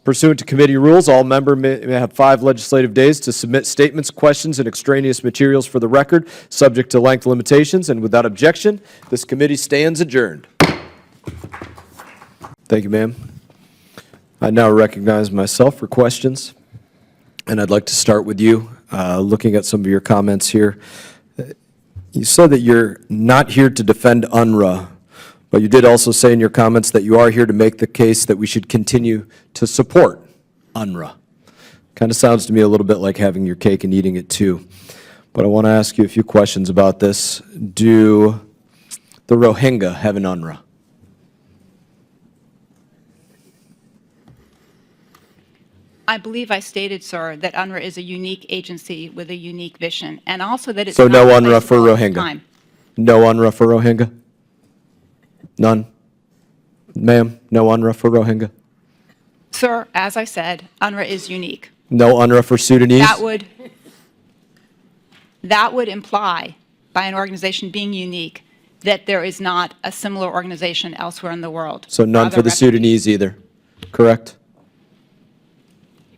Pursuant to committee rules, all members may have 5 legislative days to submit statements, questions, and extraneous materials for the record, subject to length limitations, and without objection, this committee stands adjourned. Thank you, ma'am. I now recognize myself for questions, and I'd like to start with you, looking at some of your comments here. You said that you're not here to defend UNRWA, but you did also say in your comments that you are here to make the case that we should continue to support UNRWA. Kind of sounds to me a little bit like having your cake and eating it too. But I want to ask you a few questions about this. Do the Rohingya have an UNRWA? I believe I stated, sir, that UNRWA is a unique agency with a unique vision, and also that it's So no not UNRWA for replaceable at this Rohingya? time. No UNRWA for Rohingya? None? Ma'am, no UNRWA for Rohingya? Sir, as I said, UNRWA is unique. No UNRWA for Sudanese? That would imply, by an organization being unique, that there is not a similar organization elsewhere in the world. So none for the Sudanese either, correct?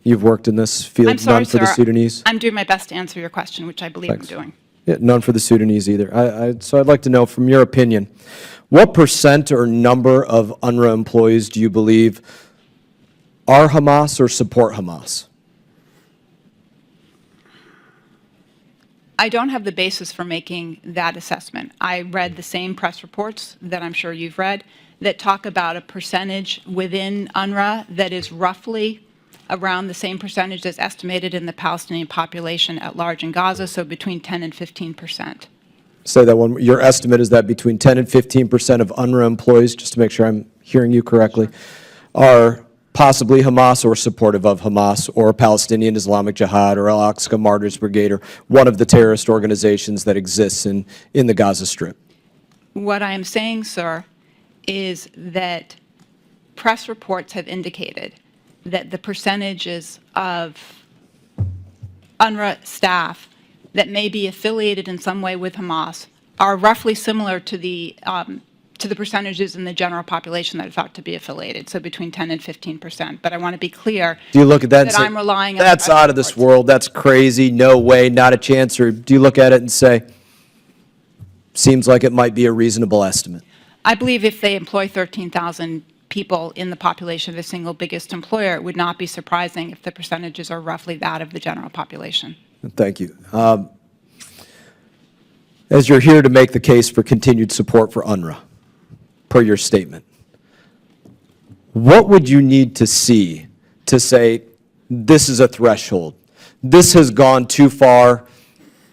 You've worked in this field, I'm sorry, none for the sir. Sudanese? I'm doing my best to answer your question, which I believe Thanks. I'm doing. Yeah, none for the Sudanese either. So I'd like to know, from your opinion, what % or number of UNRWA employees do you believe are Hamas or support Hamas? I don't have the basis for making that assessment. I read the same press reports that I'm sure you've read that talk about a percentage within UNRWA that is roughly around the same percentage as estimated in the Palestinian population at large in Gaza, so between 10 and 15%. Say that one. Your estimate is that between 10 and 15% of UNRWA employees, just to make sure I'm hearing you correctly, are possibly Hamas or supportive of Hamas or Palestinian Islamic Jihad or Al-Aqsa Martyrs Brigade or one of the terrorist organizations that exists in the Gaza Strip. What I am saying, sir, is that press reports have indicated that the percentages of UNRWA staff that may be affiliated in some way with Hamas are roughly similar to the percentages in the general population that are thought to be affiliated, so between 10 and 15%. But I want to be clear Do you look at that and that say, I'm relying on that's press out of this reports. world, that's crazy, no way, not a chance? Or do you look at it and say, seems like it might be a reasonable estimate? I believe if they employ 13,000 people in the population of the single biggest employer, it would not be surprising if the percentages are roughly that of the general population. Thank you. As you're here to make the case for continued support for UNRWA, per your statement, what would you need to see to say, this is a threshold, this has gone too far,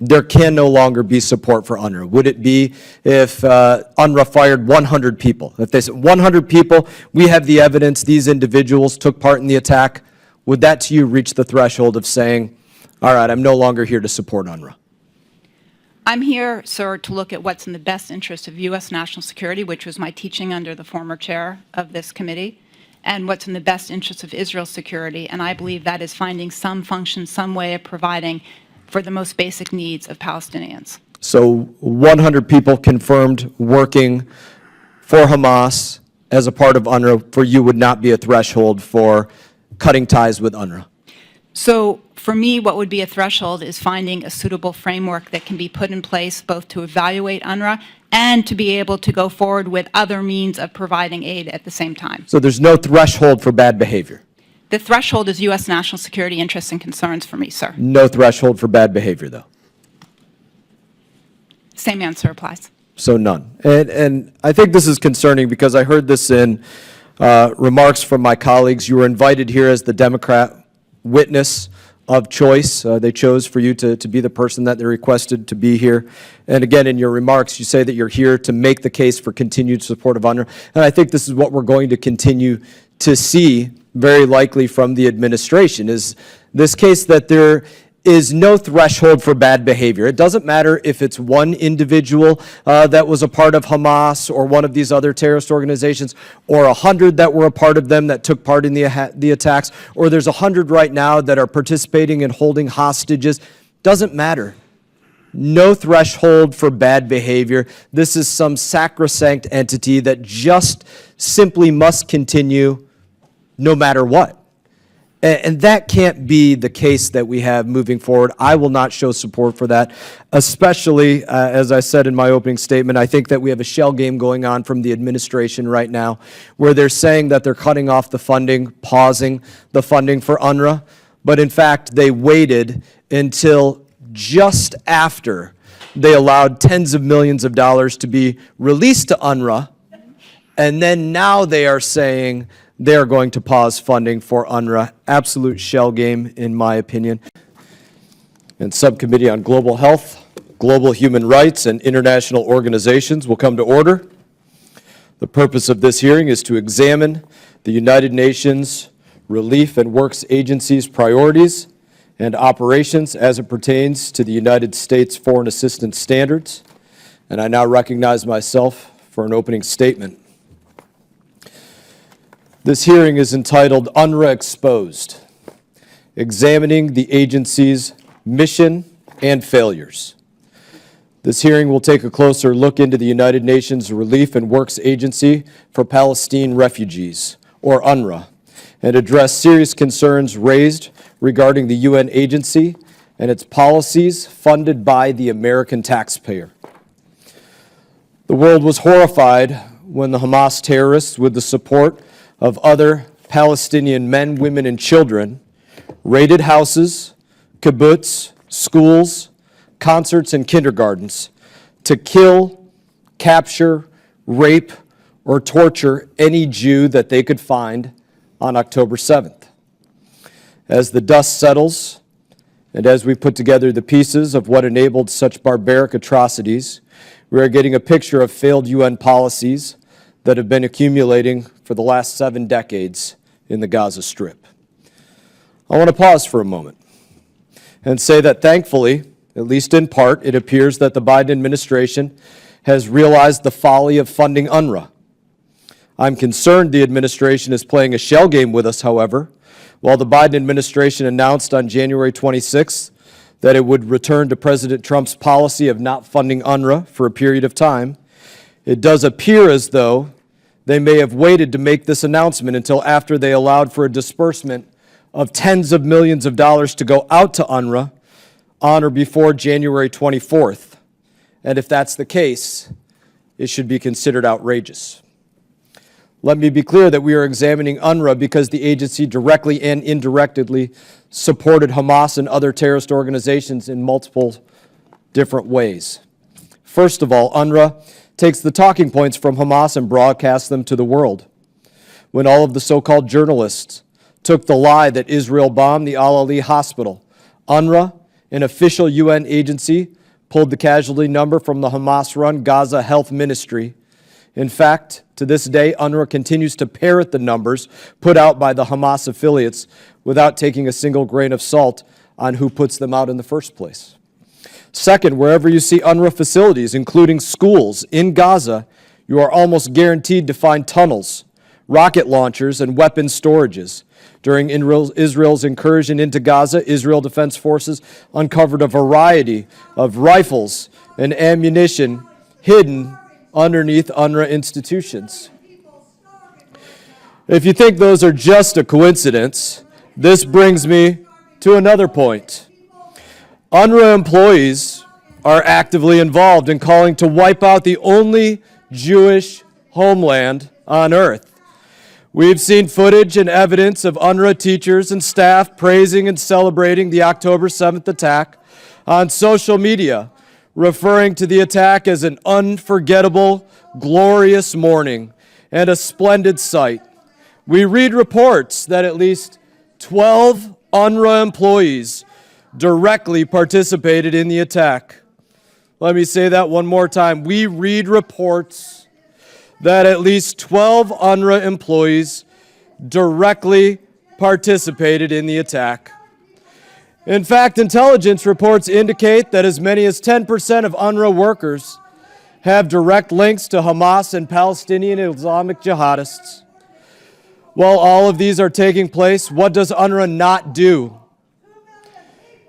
there can no longer be support for UNRWA? Would it be if UNRWA fired 100 people? If they said 100 people, we have the evidence these individuals took part in the attack, would that to you reach the threshold of saying, all right, I'm no longer here to support UNRWA? I'm here, sir, to look at what's in the best interest of U.S. national security, which was my teaching under the former chair of this committee, and what's in the best interest of Israel's security. And I believe that is finding some function, some way of providing for the most basic needs of Palestinians. So 100 people confirmed working for Hamas as a part of UNRWA for you would not be a threshold for cutting ties with UNRWA? So for me, what would be a threshold is finding a suitable framework that can be put in place both to evaluate UNRWA and to be able to go forward with other means of providing aid at the same time. So there's no threshold for bad behavior? The threshold is U.S. national security interests and concerns for me, sir. No threshold for bad behavior, though? Same answer applies. So none. And I think this is concerning because I heard this in remarks from my colleagues. You were invited here as the Democrat witness of choice. They chose for you to be the person that they requested to be here. And again, in your remarks, you say that you're here to make the case for continued support of UNRWA. And I think this is what we're going to continue to see, very likely from the administration, is this case that there is no threshold for bad behavior. It doesn't matter if it's one individual that was a part of Hamas or one of these other terrorist organizations, or 100 that were a part of them that took part in the attacks, or there's 100 right now that are participating in holding hostages. Doesn't matter. No threshold for bad behavior. This is some sacrosanct entity that just simply must continue no matter what. And that can't be the case that we have moving forward. I will not show support for that, especially, as I said in my opening statement, I think that we have a shell game going on from the administration right now, where they're saying that they're cutting off the funding, pausing the funding for UNRWA, but in fact, they waited until just after they allowed tens of millions of dollars to be released to UNRWA, and then now they are saying they're going to pause funding for UNRWA. Absolute shell game, in my opinion. And Subcommittee on Global Health, Global Human Rights, and International Organizations will come to order. The purpose of this hearing is to examine the United Nations Relief and Works Agency's priorities and operations as it pertains to the United States Foreign Assistance Standards. And I now recognize myself for an opening statement. This hearing is entitled UNRWA Exposed, Examining the Agency's Mission and Failures. This hearing will take a closer look into the United Nations Relief and Works Agency for Palestine Refugees, or UNRWA, and address serious concerns raised regarding the UN agency and its policies funded by the American taxpayer. The world was horrified when the Hamas terrorists, with the support of other Palestinian men, women, and children, raided houses, kibbutz, schools, concerts, and kindergartens to kill, capture, rape, or torture any Jew that they could find on October 7th. As the dust settles, and as we put together the pieces of what enabled such barbaric atrocities, we are getting a picture of failed UN policies that have been accumulating for the last 7 decades in the Gaza Strip. I want to pause for a moment and say that thankfully, at least in part, it appears that the Biden administration has realized the folly of funding UNRWA. I'm concerned the administration is playing a shell game with us, however. While the Biden administration announced on January 26th that it would return to President Trump's policy of not funding UNRWA for a period of time, it does appear as though they may have waited to make this announcement until after they allowed for a disbursement of tens of millions of dollars to go out to UNRWA on or before January 24th. And if that's the case, it should be considered outrageous. Let me be clear that we are examining UNRWA because the agency directly and indirectly supported Hamas and other terrorist organizations in multiple different ways. First of all, UNRWA takes the talking points from Hamas and broadcasts them to the world. When all of the so-called journalists took the lie that Israel bombed the Al-Ali hospital, UNRWA, an official UN agency, pulled the casualty number from the Hamas-run Gaza Health Ministry. In fact, to this day, UNRWA continues to parrot the numbers put out by the Hamas affiliates without taking a single grain of salt on who puts them out in the first place. Second, wherever you see UNRWA facilities, including schools in Gaza, you are almost guaranteed to find tunnels, rocket launchers, and weapon storages. During Israel's incursion into Gaza, Israel Defense Forces uncovered a variety of rifles and ammunition hidden underneath UNRWA institutions. If you think those are just a coincidence, this brings me to another point. UNRWA employees are actively involved in calling to wipe out the only Jewish homeland on earth. We've seen footage and evidence of UNRWA teachers and staff praising and celebrating the October 7th attack on social media, referring to the attack as an unforgettable, glorious morning and a splendid sight. We read reports that at least 12 UNRWA employees directly participated in the attack. Let me say that one more time. We read reports that at least 12 UNRWA employees directly participated in the attack. In fact, intelligence reports indicate that as many as 10% of UNRWA workers have direct links to Hamas and Palestinian Islamic jihadists. While all of these are taking place, what does UNRWA not do?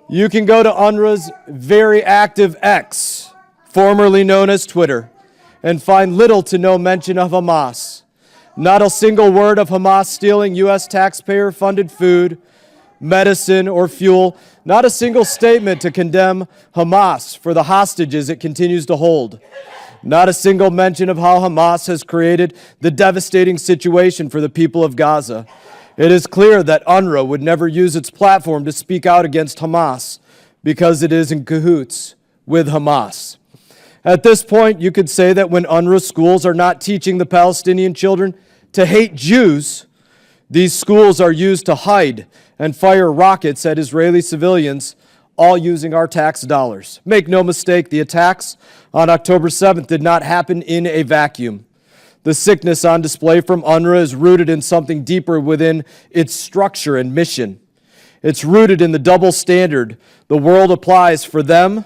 You can go to UNRWA's very active X, formerly known as Twitter, and find little to no mention of Hamas. Not a single word of Hamas stealing U.S. taxpayer-funded food, medicine, or fuel. Not a single statement to condemn Hamas for the hostages it continues to hold. Not a single mention of how Hamas has created the devastating situation for the people of Gaza. It is clear that UNRWA would never use its platform to speak out against Hamas because it is in cahoots with Hamas. At this point, you could say that when UNRWA schools are not teaching the Palestinian children to hate Jews, these schools are used to hide and fire rockets at Israeli civilians, all using our tax dollars. Make no mistake, the attacks on October 7th did not happen in a vacuum. The sickness on display from UNRWA is rooted in something deeper within its structure and mission. It's rooted in the double standard the world applies for them,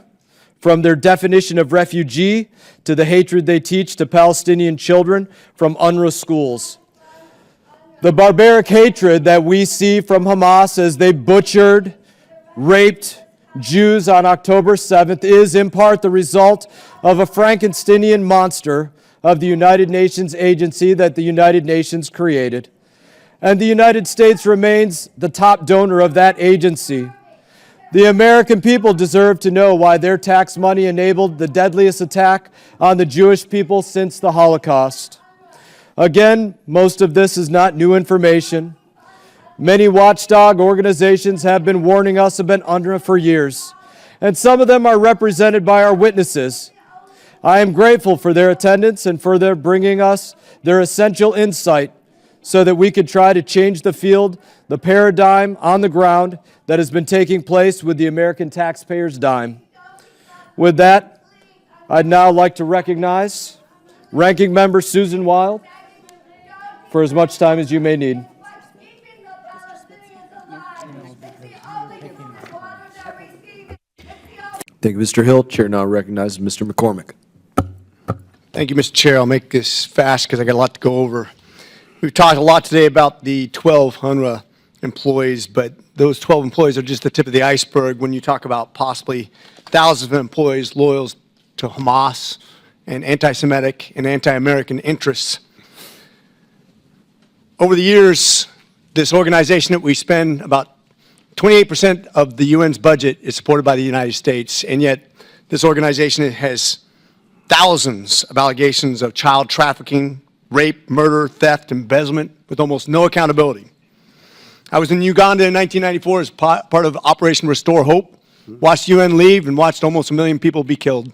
from their definition of refugee to the hatred they teach to Palestinian children from UNRWA schools. The barbaric hatred that we see from Hamas as they butchered, raped Jews on October 7th is in part the result of a Frankensteinian monster of the United Nations agency that the United Nations created. And the United States remains the top donor of that agency. The American people deserve to know why their tax money enabled the deadliest attack on the Jewish people since the Holocaust. Again, most of this is not new information. Many watchdog organizations have been warning us about UNRWA for years, and some of them are represented by our witnesses. I am grateful for their attendance and for their bringing us their essential insight so that we could try to change the field, the paradigm on the ground that has been taking place with the American taxpayer's dime. With that, I'd now like to recognize Ranking Member Susan Wild for as much time as you may need. Thank you, Mr. Hill. Chair now recognizes Mr. McCormick. Thank you, Mr. Chair. I'll make this fast because I got a lot to go over. We've talked a lot today about the 12 UNRWA employees, but those 12 employees are just the tip of the iceberg when you talk about possibly thousands of employees loyal to Hamas and anti-Semitic and anti-American interests. Over the years, this organization that we spend about 28% of the UN's budget is supported by the United States, and yet this organization has thousands of allegations of child trafficking, rape, murder, theft, embezzlement, with almost no accountability. I was in Uganda in 1994 as part of Operation Restore Hope, watched UN leave and watched almost 1 million people be killed.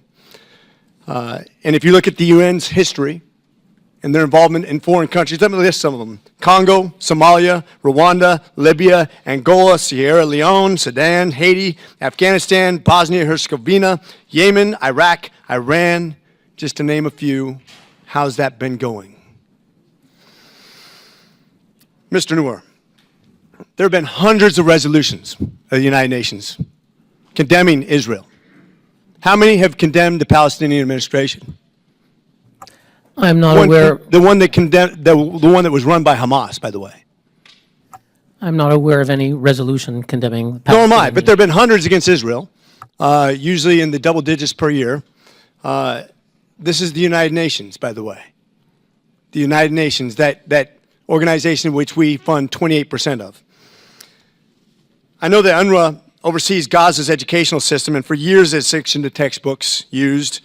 And if you look at the UN's history and their involvement in foreign countries, let me list some of them. Congo, Somalia, Rwanda, Libya, Angola, Sierra Leone, Sudan, Haiti, Afghanistan, Bosnia-Herzegovina, Yemen, Iraq, Iran, just to name a few. How's that been going? Mr. Noor, there have been hundreds of resolutions of the United Nations condemning Israel. How many have condemned the Palestinian administration? I'm not aware. The one that condemned, the one that was run by Hamas, by the way. I'm not aware of any resolution condemning. Nor am I, but there have been hundreds against Israel, usually in the double digits per year. This is the United Nations, by the way. The United Nations, that organization which we fund 28% of. I know that UNRWA oversees Gaza's educational system, and for years it's sectioned the textbooks used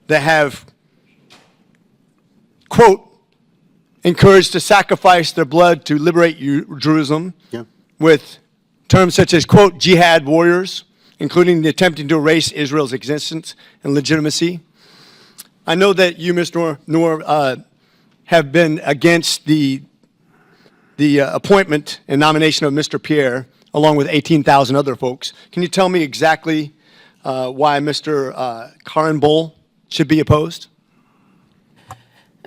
that have, quote, encouraged to sacrifice their blood to liberate Jerusalem, with terms such as, quote, jihad warriors, including the attempting to erase Israel's existence and legitimacy. I know that you, Mr. Noor, have been against the appointment and nomination of Mr. Pierre, along with 18,000 other folks. Can you tell me exactly why Mr. Karenbol should be opposed?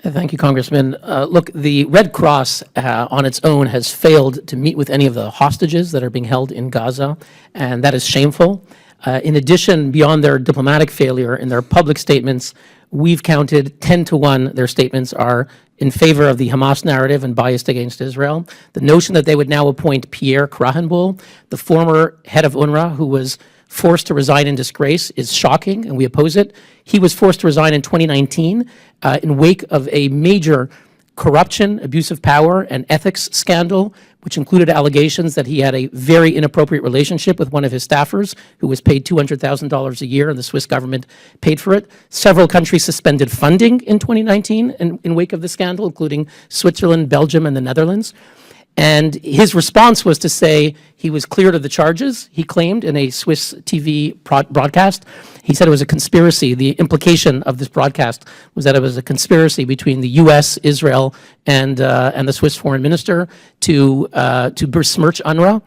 Thank you, Congressman. Look, the Red Cross on its own has failed to meet with any of the hostages that are being held in Gaza, and that is shameful. In addition, beyond their diplomatic failure, in their public statements, we've counted 10-1 their statements are in favor of the Hamas narrative and biased against Israel. The notion that they would now appoint Pierre Krahenbuhl, the former head of UNRWA, who was forced to resign in disgrace, is shocking, and we oppose it. He was forced to resign in 2019 in wake of a major corruption, abuse of power, and ethics scandal, which included allegations that he had a very inappropriate relationship with one of his staffers who was paid $200,000 a year, and the Swiss government paid for it. Several countries suspended funding in 2019 in wake of the scandal, including Switzerland, Belgium, and the Netherlands. And his response was to say he was cleared of the charges, he claimed in a Swiss TV broadcast. He said it was a conspiracy. The implication of this broadcast was that it was a conspiracy between the U.S., Israel, and the Swiss foreign minister to besmirch UNRWA.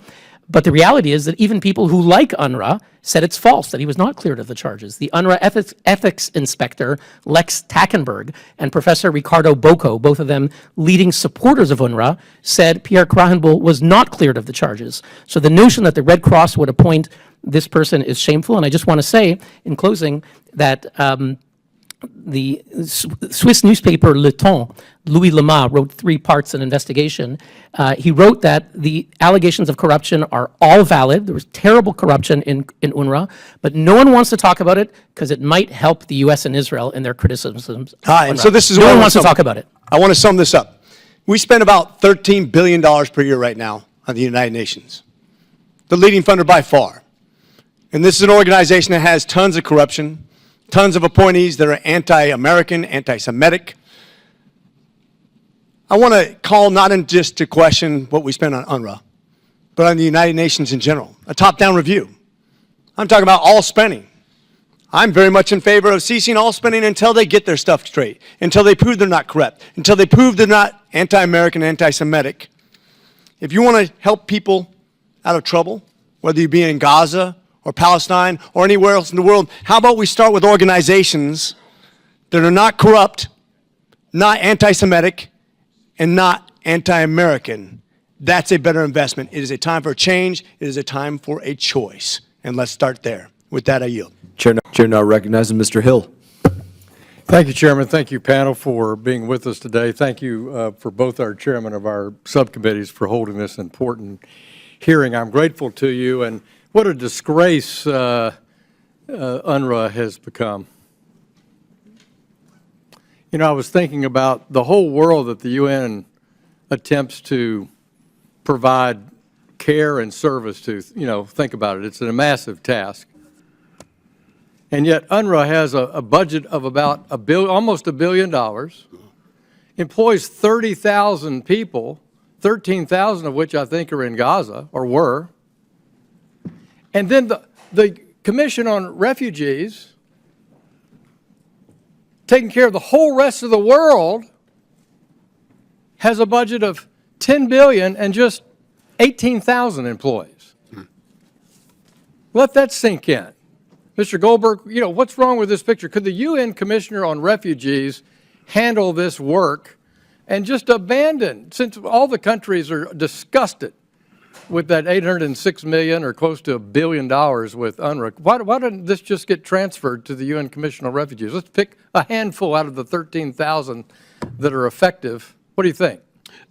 But the reality is that even people who like UNRWA said it's false, that he was not cleared of the charges. The UNRWA ethics inspector, Lex Tackenberg, and Professor Ricardo Bocco, both of them leading supporters of UNRWA, said Pierre Krahenbuhl was not cleared of the charges. So the notion that the Red Cross would appoint this person is shameful. And I just want to say, in closing, that the Swiss newspaper Le Temps, Louis Lama, wrote 3 parts an investigation. He wrote that the allegations of corruption are all valid. There was terrible corruption in UNRWA, but no one wants to talk about it because it might help the U.S. and Israel in their criticisms. And so this is no what one I wants to wanna talk about it. I want to sum this up. We spend about $13 billion per year right now on the United Nations, the leading funder by far. And this is an organization that has tons of corruption, tons of appointees that are anti-American, anti-Semitic. I want to call not in just to question what we spend on UNRWA, but on the United Nations in general, a top-down review. I'm talking about all spending. I'm very much in favor of ceasing all spending until they get their stuff straight, until they prove they're not corrupt, until they prove they're not anti-American, anti-Semitic. If you want to help people out of trouble, whether you be in Gaza or Palestine or anywhere else in the world, how about we start with organizations that are not corrupt, not anti-Semitic, and not anti-American? That's a better investment. It is a time for a change. It is a time for a choice. And let's start there. With that, I yield. Chair now recognizes Mr. Hill. Thank you, Chairman. Thank you, panel, for being with us today. Thank you for both our chairmen of our subcommittees for holding this important hearing. I'm grateful to you, and what a disgrace UNRWA has become. You know, I was thinking about the whole world that the UN attempts to provide care and service to. You know, think about it. It's a massive task. And yet UNRWA has a budget of about almost $1 billion, employs 30,000 people, 13,000 of which I think are in Gaza, or were. And then the Commission on Refugees, taking care of the whole rest of the world, has a budget of $10 billion and just 18,000 employees. Let that sink in. Mr. Goldberg, you know, what's wrong with this picture? Could the UN Commissioner on Refugees handle this work and just abandon, since all the countries are disgusted with that $806 million or close to $1 billion with UNRWA, why didn't this just get transferred to the UN Commission on Refugees? Let's pick a handful out of the 13,000 that are effective. What do you think?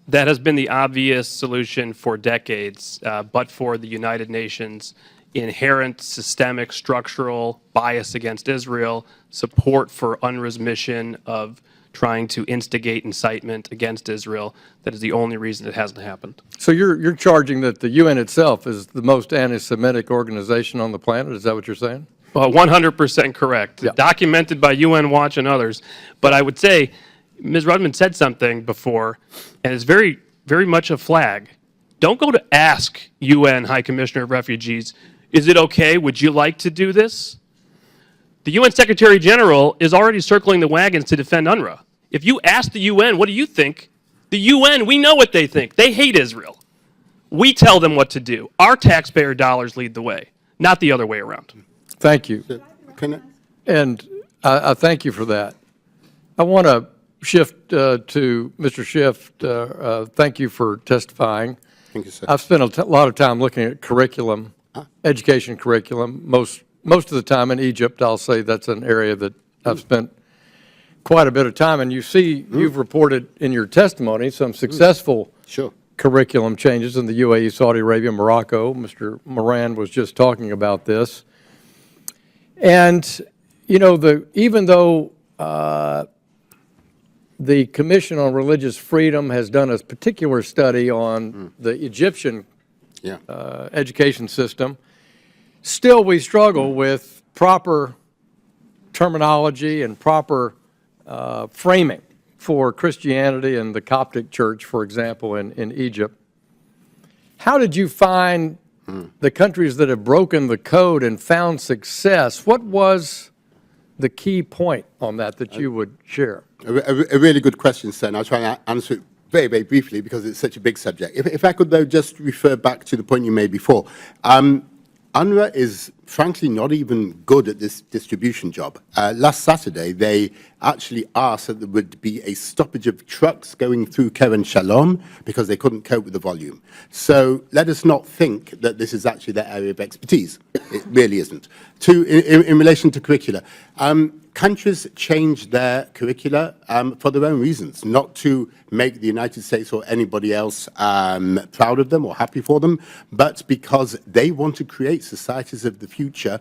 That has been the obvious solution for decades, but for the United Nations inherent systemic structural bias against Israel, support for UNRWA's mission of trying to instigate incitement against Israel. That is the only reason it hasn't happened. So you're charging that the UN itself is the most anti-Semitic organization on the planet? Is that what you're saying? Well, 100% correct. Yeah. Documented by UN Watch and others. But I would say, Ms. Rudman said something before, and it's very, very much a flag. Don't go to ask UN High Commissioner of Refugees, is it okay? Would you like to do this? The UN Secretary General is already circling the wagons to defend UNRWA. If you ask the UN, what do you think? The UN, we know what they think. They hate Israel. We tell them what to do. Our taxpayer dollars lead the way, not the other way around. Thank you. And I thank you for that. I want to shift to Mr. Schiff. Thank you for testifying. Thank you, sir. I've spent a lot of time looking at curriculum, education curriculum. Most of the time in Egypt, I'll say that's an area that I've spent quite a bit of time. And you see, you've reported in your testimony some successful curriculum changes in the UAE, Saudi Arabia, Morocco. Mr. Moran was just talking about this. And, you know, even though the Commission on Religious Freedom has done a particular study on the Egyptian education system, still we struggle with proper terminology and proper framing for Christianity and the Coptic Church, for example, in Egypt. How did you find the countries that have broken the code and found success? What was the key point on that you would share? A really good question, sir, and I'll try and answer it very, very briefly because it's such a big subject. If I could, though, just refer back to the point you made before. UNRWA is frankly not even good at this distribution job. Last Saturday, they actually asked that there would be a stoppage of trucks going through Kerem Shalom because they couldn't cope with the volume. So let us not think that this is actually their area of expertise. It really isn't. In relation to curricula, countries change their curricula for their own reasons, not to make the United States or anybody else proud of them or happy for them, but because they want to create societies of the future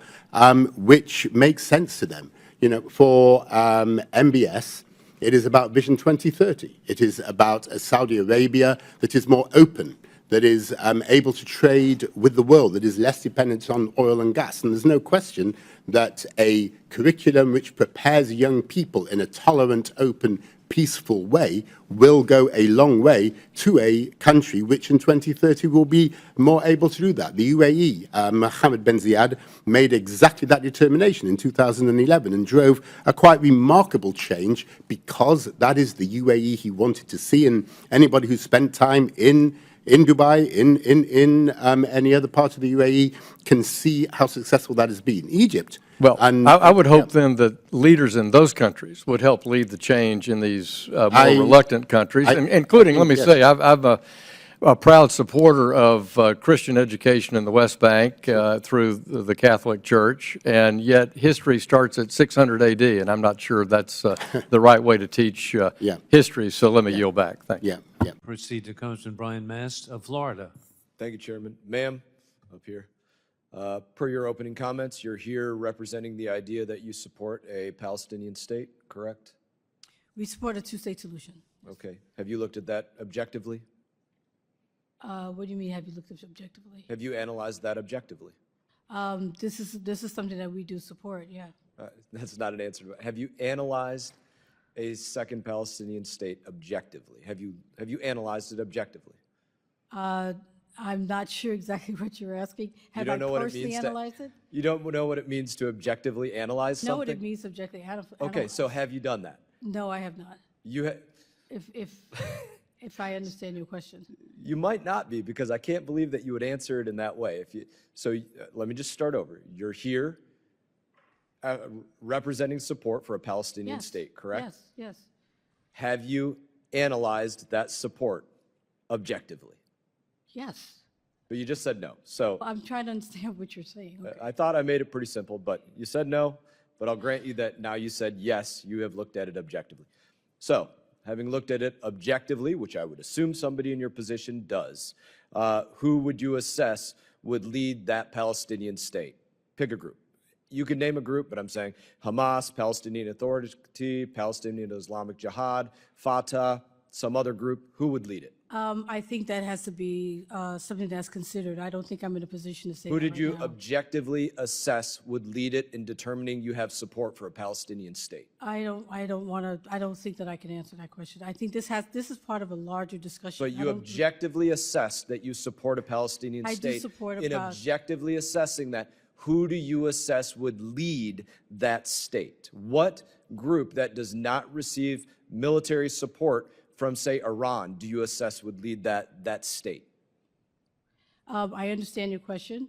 which make sense to them. You know, for MBS, it is about Vision 2030. It is about a Saudi Arabia that is more open, that is able to trade with the world, that is less dependent on oil and gas. And there's no question that a curriculum which prepares young people in a tolerant, open, peaceful way will go a long way to a country which in 2030 will be more able to do that. The UAE, Mohammed bin Zayed, made exactly that determination in 2011 and drove a quite remarkable change because that is the UAE he wanted to see. And anybody who spent time in Dubai, in any other part of the UAE, can see how successful that has been. Egypt. Well, I would hope then that leaders in those countries would help lead the change in these more reluctant countries, including, let me say, I'm a proud supporter of Christian education in the West Bank through the Catholic Church, and yet history starts at 600 AD, and I'm not sure that's the right way to teach history, so let me yield back. Thank you. Proceed to Congressman Brian Mast of Florida. Thank you, Chairman. Ma'am, up here. Per your opening comments, you're here representing the idea that you support a Palestinian state, correct? We support a two-state solution. Okay. Have you looked at that objectively? What do you mean, have you looked at it objectively? Have you analyzed that objectively? This is something that we do support, yeah. That's not an answer. Have you analyzed a second Palestinian state objectively? Have you analyzed it objectively? I'm not sure exactly what you're asking. Have I personally analyzed it? You don't know what it means to objectively analyze something? Know what it means objectively. Okay, so have you done that? No, I have not. You if I understand your question. You might not be, because I can't believe that you would answer it in that way. Let me just start over. You're here representing support for a Palestinian state, correct? Yes, yes. Have you analyzed that support objectively? Yes. But you just said no. So I'm trying to understand what you're saying. Okay. I thought I made it pretty simple, but you said no. But I'll grant you that now you said yes, you have looked at it objectively. So, having looked at it objectively, which I would assume somebody in your position does, who would you assess would lead that Palestinian state? Pick a group. You can name a group, but I'm saying Hamas, Palestinian Authority, Palestinian Islamic Jihad, Fatah, some other group. Who would lead it? I think that has to be something that's considered. I don't think I'm in a position to say Who that did right you now. objectively assess would lead it in determining you have support for a Palestinian state? I don't think that I can answer that question. I think this is part of a larger discussion. But you objectively assess that you support a Palestinian I state. do support in objectively assessing that, who do you assess would lead that state? What group that does not receive military support from, say, Iran, do you assess would lead that state? I understand your question,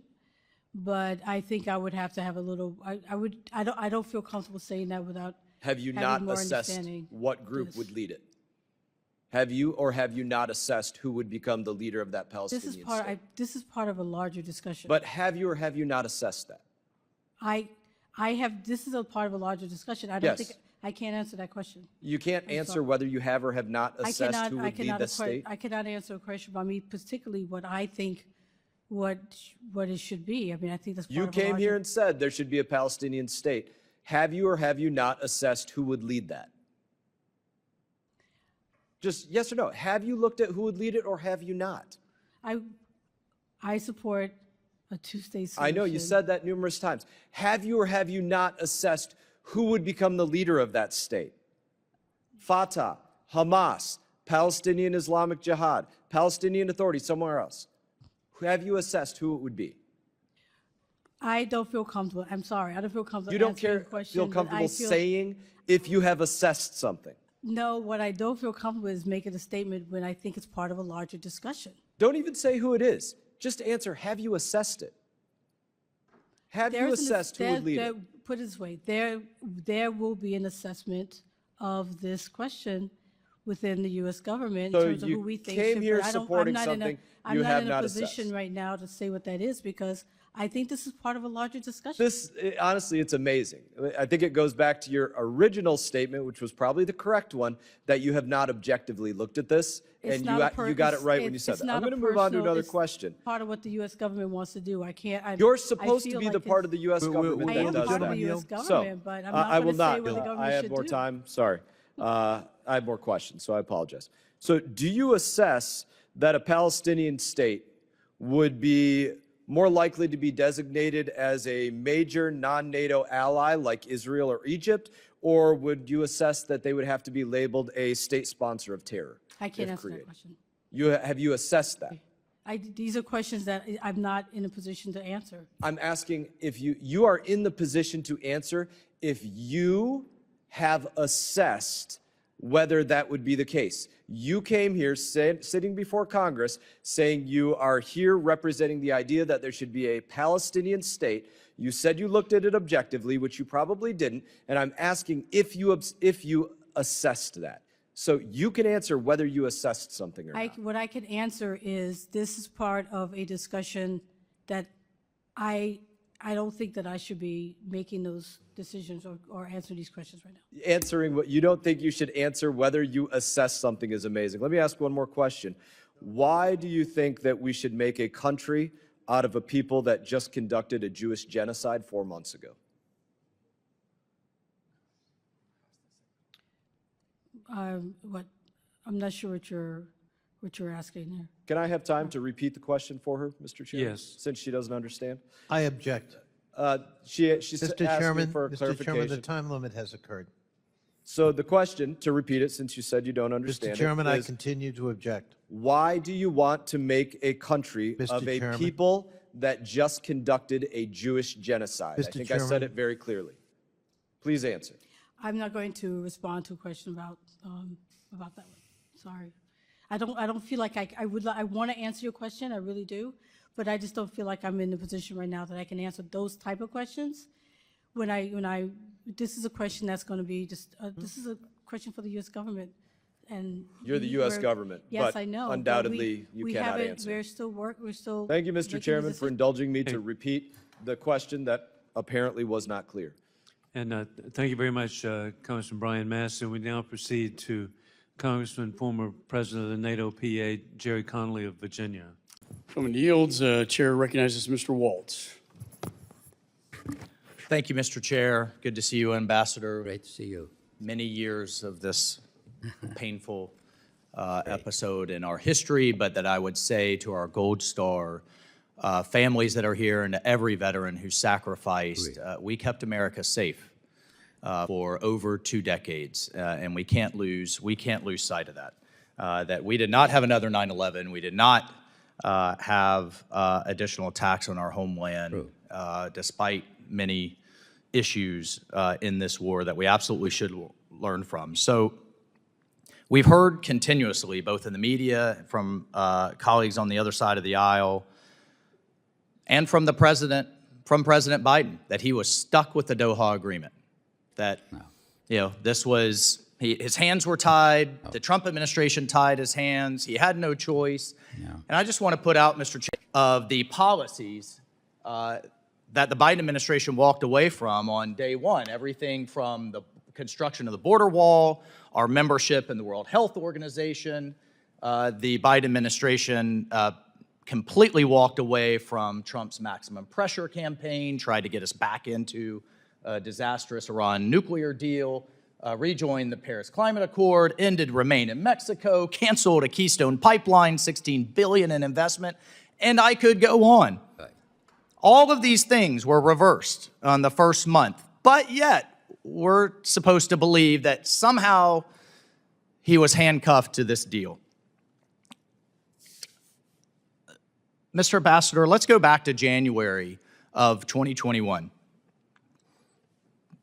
but I think I would have to have a little. I don't feel comfortable saying that without Have you having not more assessed understanding. what group Yes. would lead it? Have you or have you not assessed who would become the leader of that This Palestinian is part, state? this is part of a larger discussion. But have you or have you not assessed that? I have, this is a part of a larger discussion. I Yes. don't think, I can't answer that question. You can't I'm answer sorry. whether you have or have not I assessed cannot, who I would lead cannot, the state? I cannot answer a question about me, particularly what I think, what it should be. I mean, I think that's part You of a came here larger- and said there should be a Palestinian state. Have you or have you not assessed who would lead that? Just yes or no. Have you looked at who would lead it or have you not? I support a two-state solution. I know you said that numerous times. Have you or have you not assessed who would become the leader of that state? Fatah, Hamas, Palestinian Islamic Jihad, Palestinian Authority, somewhere else. Have you assessed who it would be? I don't feel comfortable. I'm sorry. I don't feel comfortable You don't answering care, the question. feel but comfortable I feel- saying if you have assessed something. No, what I don't feel comfortable is making a statement when I think it's part of a larger discussion. Don't even say who it is. Just answer, have you assessed it? Have you There's an- assessed who would lead there- it? Put it this way, there will be an assessment of this question within the U.S. government in So terms of you who we think came should. here but supporting something I'm you not have in a not position assessed. right now to say what that is because I think this is part of a larger discussion. Honestly, it's amazing. I think it goes back to your original statement, which was probably the correct one, that you have not objectively looked at this, It's and not you got it right when you it's said that. not I'm a going to move on to personal- another it's question. Part of what the U.S. government wants to do. I can't. You're I supposed to feel be like the part of the U.S. Wait, government I that am does part that. of the U.S. So, government, but I'm not I will going to say not. what the I government have should more do. time. Sorry. I have more questions, so I apologize. So do you assess that a Palestinian state would be more likely to be designated as a major non-NATO ally like Israel or Egypt, or would you assess that they would have to be labeled a state sponsor of terror? I can't if answer created? that question. Have you assessed that? These are questions that I'm not in a position to answer. I'm asking if you are in the position to answer if you have assessed whether that would be the case. You came here sitting before Congress saying you are here representing the idea that there should be a Palestinian state. You said you looked at it objectively, which you probably didn't, and I'm asking if you assessed that. So you can answer whether you assessed something or not. What I can answer is this is part of a discussion that I don't think that I should be making those decisions or answer these questions right now. Answering what you don't think you should answer whether you assess something is amazing. Let me ask one more question. Why do you think that we should make a country out of a people that just conducted a Jewish genocide 4 months ago? I'm not sure what you're asking here. Can I have time to repeat the question for her, Mr. Chairman? Yes. Since she doesn't understand. I object. She Mr. asked Chairman, me for a Mr. Chairman, the clarification. time limit has occurred. So the question, to repeat it, since you said you don't understand Mr. Chairman, I is continue to object. why do you want to make a country Mr. of a Chairman. people that just conducted a Jewish genocide? I Mr. think I said Chairman. it very clearly. Please answer. I'm not going to respond to a question about that one. Sorry. I don't feel like I want to answer your question, I really do, but I just don't feel like I'm in a position right now that I can answer those type of questions. This is a question that's going to be just, this is a question for the U.S. government, and. You're the U.S. government, Yes, but I know. but undoubtedly you we cannot haven't- answer. We're still. Thank you, Mr. making Chairman, the for indulging me to repeat the question that apparently was not clear. And thank you very much, Congressman Brian Mast. And we now proceed to Congressman, former President of the NATO PA, Jerry Connolly of Virginia. Gentleman yields. Chair recognizes Mr. Waltz. Thank you, Mr. Chair. Good to see you, Ambassador. Great to see you. Many years of this painful episode in our history, but that I would say to our Gold Star families that are here and to every veteran who sacrificed, we kept America safe for over 2 decades, and we can't lose sight of that. That we did not have another 9/11. We did not have additional attacks on our homeland, despite many issues in this war that we absolutely should learn from. So we've heard continuously, both in the media, from colleagues on the other side of the aisle, and from President Biden, that he was stuck with the Doha agreement, that This was, his hands were tied. The Trump administration tied his hands. He had no choice. And I just want to put out, Mr. Chair, of the policies that the Biden administration walked away from on day one, everything from the construction of the border wall, our membership in the World Health Organization. The Biden administration completely walked away from Trump's maximum pressure campaign, tried to get us back into a disastrous Iran nuclear deal, rejoined the Paris Climate Accord, ended Remain in Mexico, canceled a Keystone Pipeline, $16 billion in investment, and I could go on. All of these things were reversed on the first month, but yet we're supposed to believe that somehow he was handcuffed to this deal. Mr. Ambassador, let's go back to January of 2021.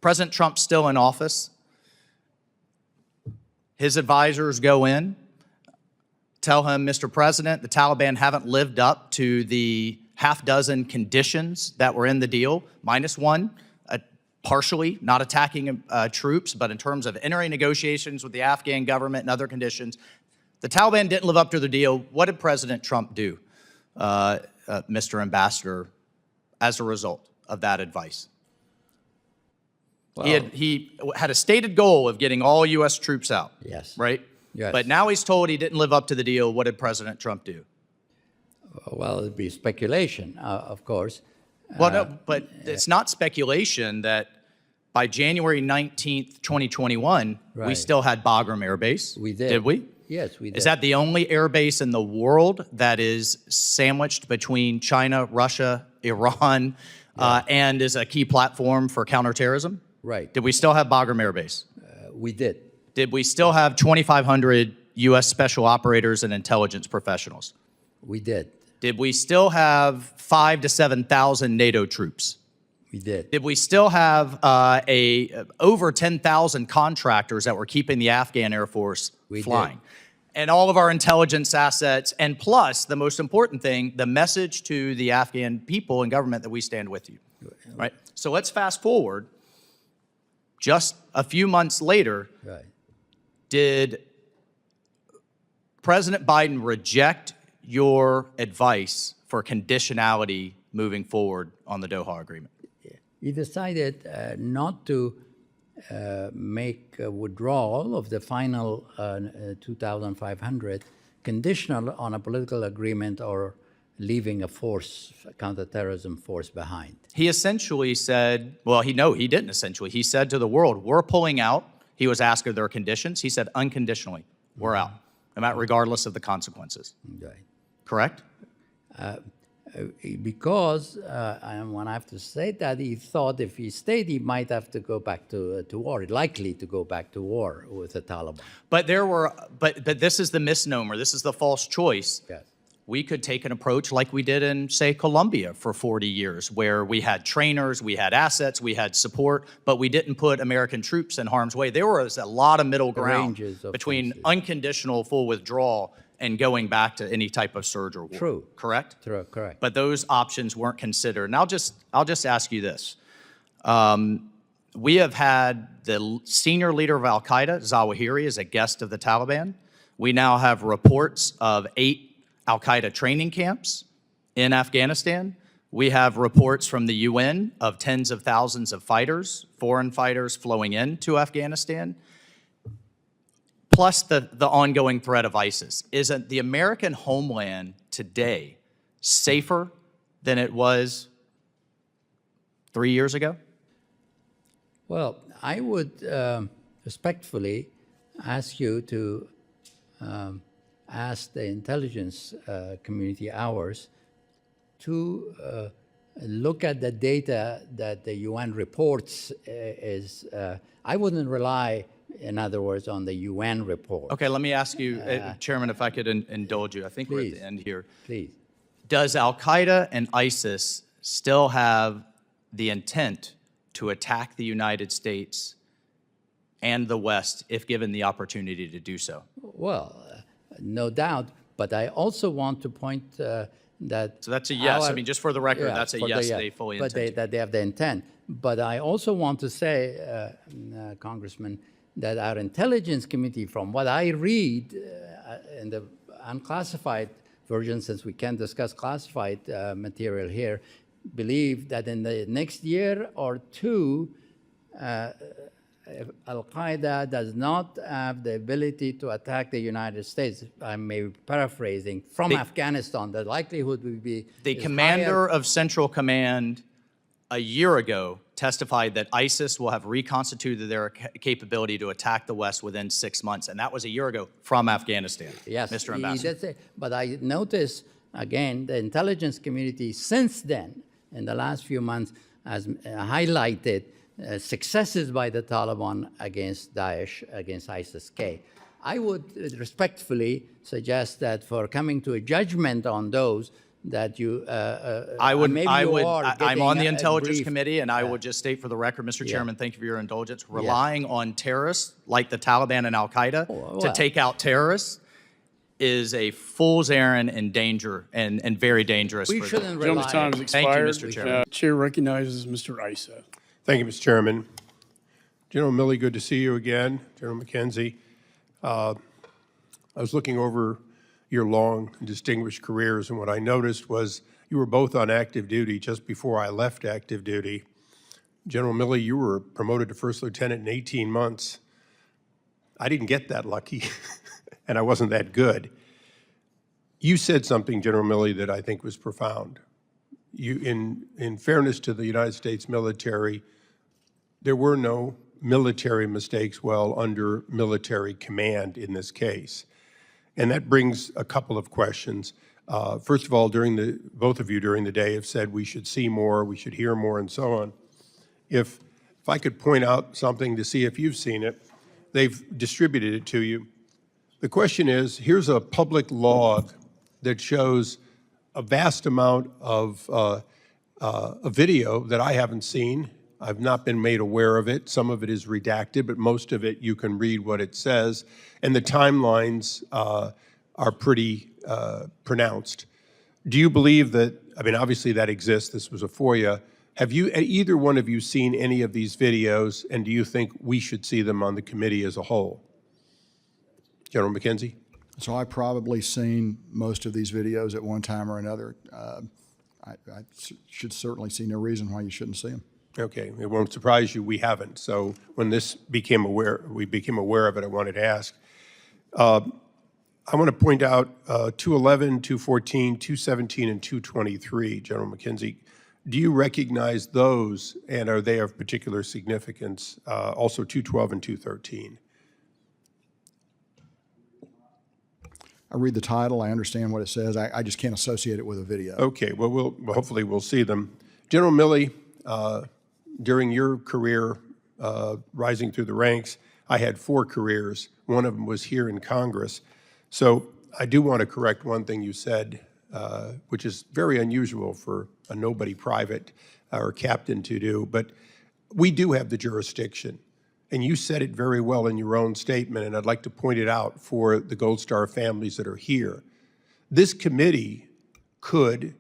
President Trump's still in office. His advisors go in, tell him, Mr. President, the Taliban haven't lived up to the half dozen conditions that were in the deal, minus one, partially not attacking troops, but in terms of entering negotiations with the Afghan government and other conditions. The Taliban didn't live up to the deal. What did President Trump do, Mr. Ambassador, as a result of that advice? Well, he had a stated goal of getting all U.S. troops out. Yes. Right? Yes. But now he's told he didn't live up to the deal. What did President Trump do? Well, it'd be speculation, of course. Well, no, but it's not speculation that by January 19th, 2021, we Right. still had Bagram Air Base. We did. Did we? Yes, we did. Is that the only air base in the world that is sandwiched between China, Russia, Iran, and is a key platform for counterterrorism? Right. Did we still have Bagram Air Base? We did. Did we still have 2,500 U.S. special operators and intelligence professionals? We did. Did we still have 5,000 to 7,000 NATO troops? We did. Did we still have over 10,000 contractors that were keeping the Afghan Air Force flying? did. And all of our intelligence assets, and plus, the most important thing, the message to the Afghan people and government that we stand with you, right? So let's fast forward. Just a few months later, Right. did President Biden reject your advice for conditionality moving forward on the Doha agreement? He decided not to make a withdrawal of the final 2,500 conditional on a political agreement or leaving a force, a counterterrorism force behind. He essentially said, well, he didn't essentially. He said to the world, we're pulling out. He was asked of their conditions. He said, unconditionally, we're out, regardless of the consequences. Right. Correct? Because, and when I have to say that, he thought if he stayed, he might have to go back to war, likely to go back to war with the Taliban. But but this is the misnomer. This is the false choice. Yes. We could take an approach like we did in, say, Colombia for 40 years, where we had trainers, we had assets, we had support, but we didn't put American troops in harm's way. There was a lot of middle ground between unconditional full withdrawal and going back to any type of surge or war. True. Correct? True, correct. But those options weren't considered. And I'll just ask you this. We have had the senior leader of al-Qaeda, Zawahiri, as a guest of the Taliban. We now have reports of 8 al-Qaeda training camps in Afghanistan. We have reports from the UN of tens of thousands of fighters, foreign fighters flowing into Afghanistan, plus the ongoing threat of ISIS. Isn't the American homeland today safer than it was 3 years ago? Well, I would respectfully ask you to ask the intelligence community, ours, to look at the data that the UN reports I wouldn't rely, in other words, on the UN report. Okay, let me ask you, Chairman, if I could indulge you. I think we're at the end here. Please. Does al-Qaeda and ISIS still have the intent to attack the United States and the West if given the opportunity to do so? Well, no doubt, but I also want to point that... So that's a yes. I mean, just for the record, that's a yes, they fully intend to. That they have the intent. But I also want to say, Congressman, that our intelligence committee, from what I read in the unclassified version, since we can't discuss classified material here, believe that in the next year or two, if Al-Qaeda does not have the ability to attack the United States, I may be paraphrasing, from Afghanistan, the likelihood would be the commander of Central Command a year ago testified that ISIS will have reconstituted their capability to attack the West within 6 months, and that was a year ago from Afghanistan. Yes, Mr. Ambassador. That's it. But I notice, again, the intelligence community since then, in the last few months, has highlighted successes by the Taliban against Daesh, against ISIS-K. I would respectfully suggest that for coming to a judgment on those, that you, I'm on the Intelligence Committee, and I will just state for the record, Mr. Chairman, thank you for your indulgence, relying on terrorists like the Taliban and Al-Qaeda to take out terrorists is a fool's errand and danger, and very dangerous. We shouldn't rely. Gentleman's time has expired. Thank you, Mr. Chairman. Chair recognizes Mr. Issa. Thank you, Mr. Chairman. General Milley, good to see you again. General McKenzie, I was looking over your long and distinguished careers, and what I noticed was you were both on active duty just before I left active duty. General Milley, you were promoted to first lieutenant in 18 months. I didn't get that lucky, and I wasn't that good. You said something, General Milley, that I think was profound. You, in fairness to the United States military, there were no military mistakes while under military command in this case. And that brings a couple of questions. First of all, both of you during the day have said we should see more, we should hear more, and so on. If I could point out something to see if you've seen it, they've distributed it to you. The question is, here's a public log that shows a vast amount of a video that I haven't seen. I've not been made aware of it. Some of it is redacted, but most of it you can read what it says. And the timelines are pretty pronounced. Do you believe that, I mean, obviously that exists, this was a FOIA. Have you, either one of you, seen any of these videos, and do you think we should see them on the committee as a whole? General McKenzie? So I've probably seen most of these videos at one time or another. I should certainly see no reason why you shouldn't see them. Okay, it won't surprise you, we haven't. So when we became aware of it, I wanted to ask. I want to point out 211, 214, 217, and 223, General McKenzie. Do you recognize those, and are they of particular significance? Also 212 and 213. I read the title, I understand what it says, I just can't associate it with a video. Okay, well, hopefully we'll see them. General Milley, during your career rising through the ranks, I had 4 careers. One of them was here in Congress. So I do want to correct one thing you said, which is very unusual for a nobody private or captain to do, but we do have the jurisdiction. And you said it very well in your own statement, and I'd like to point it out for the Gold Star families that are here. This committee could,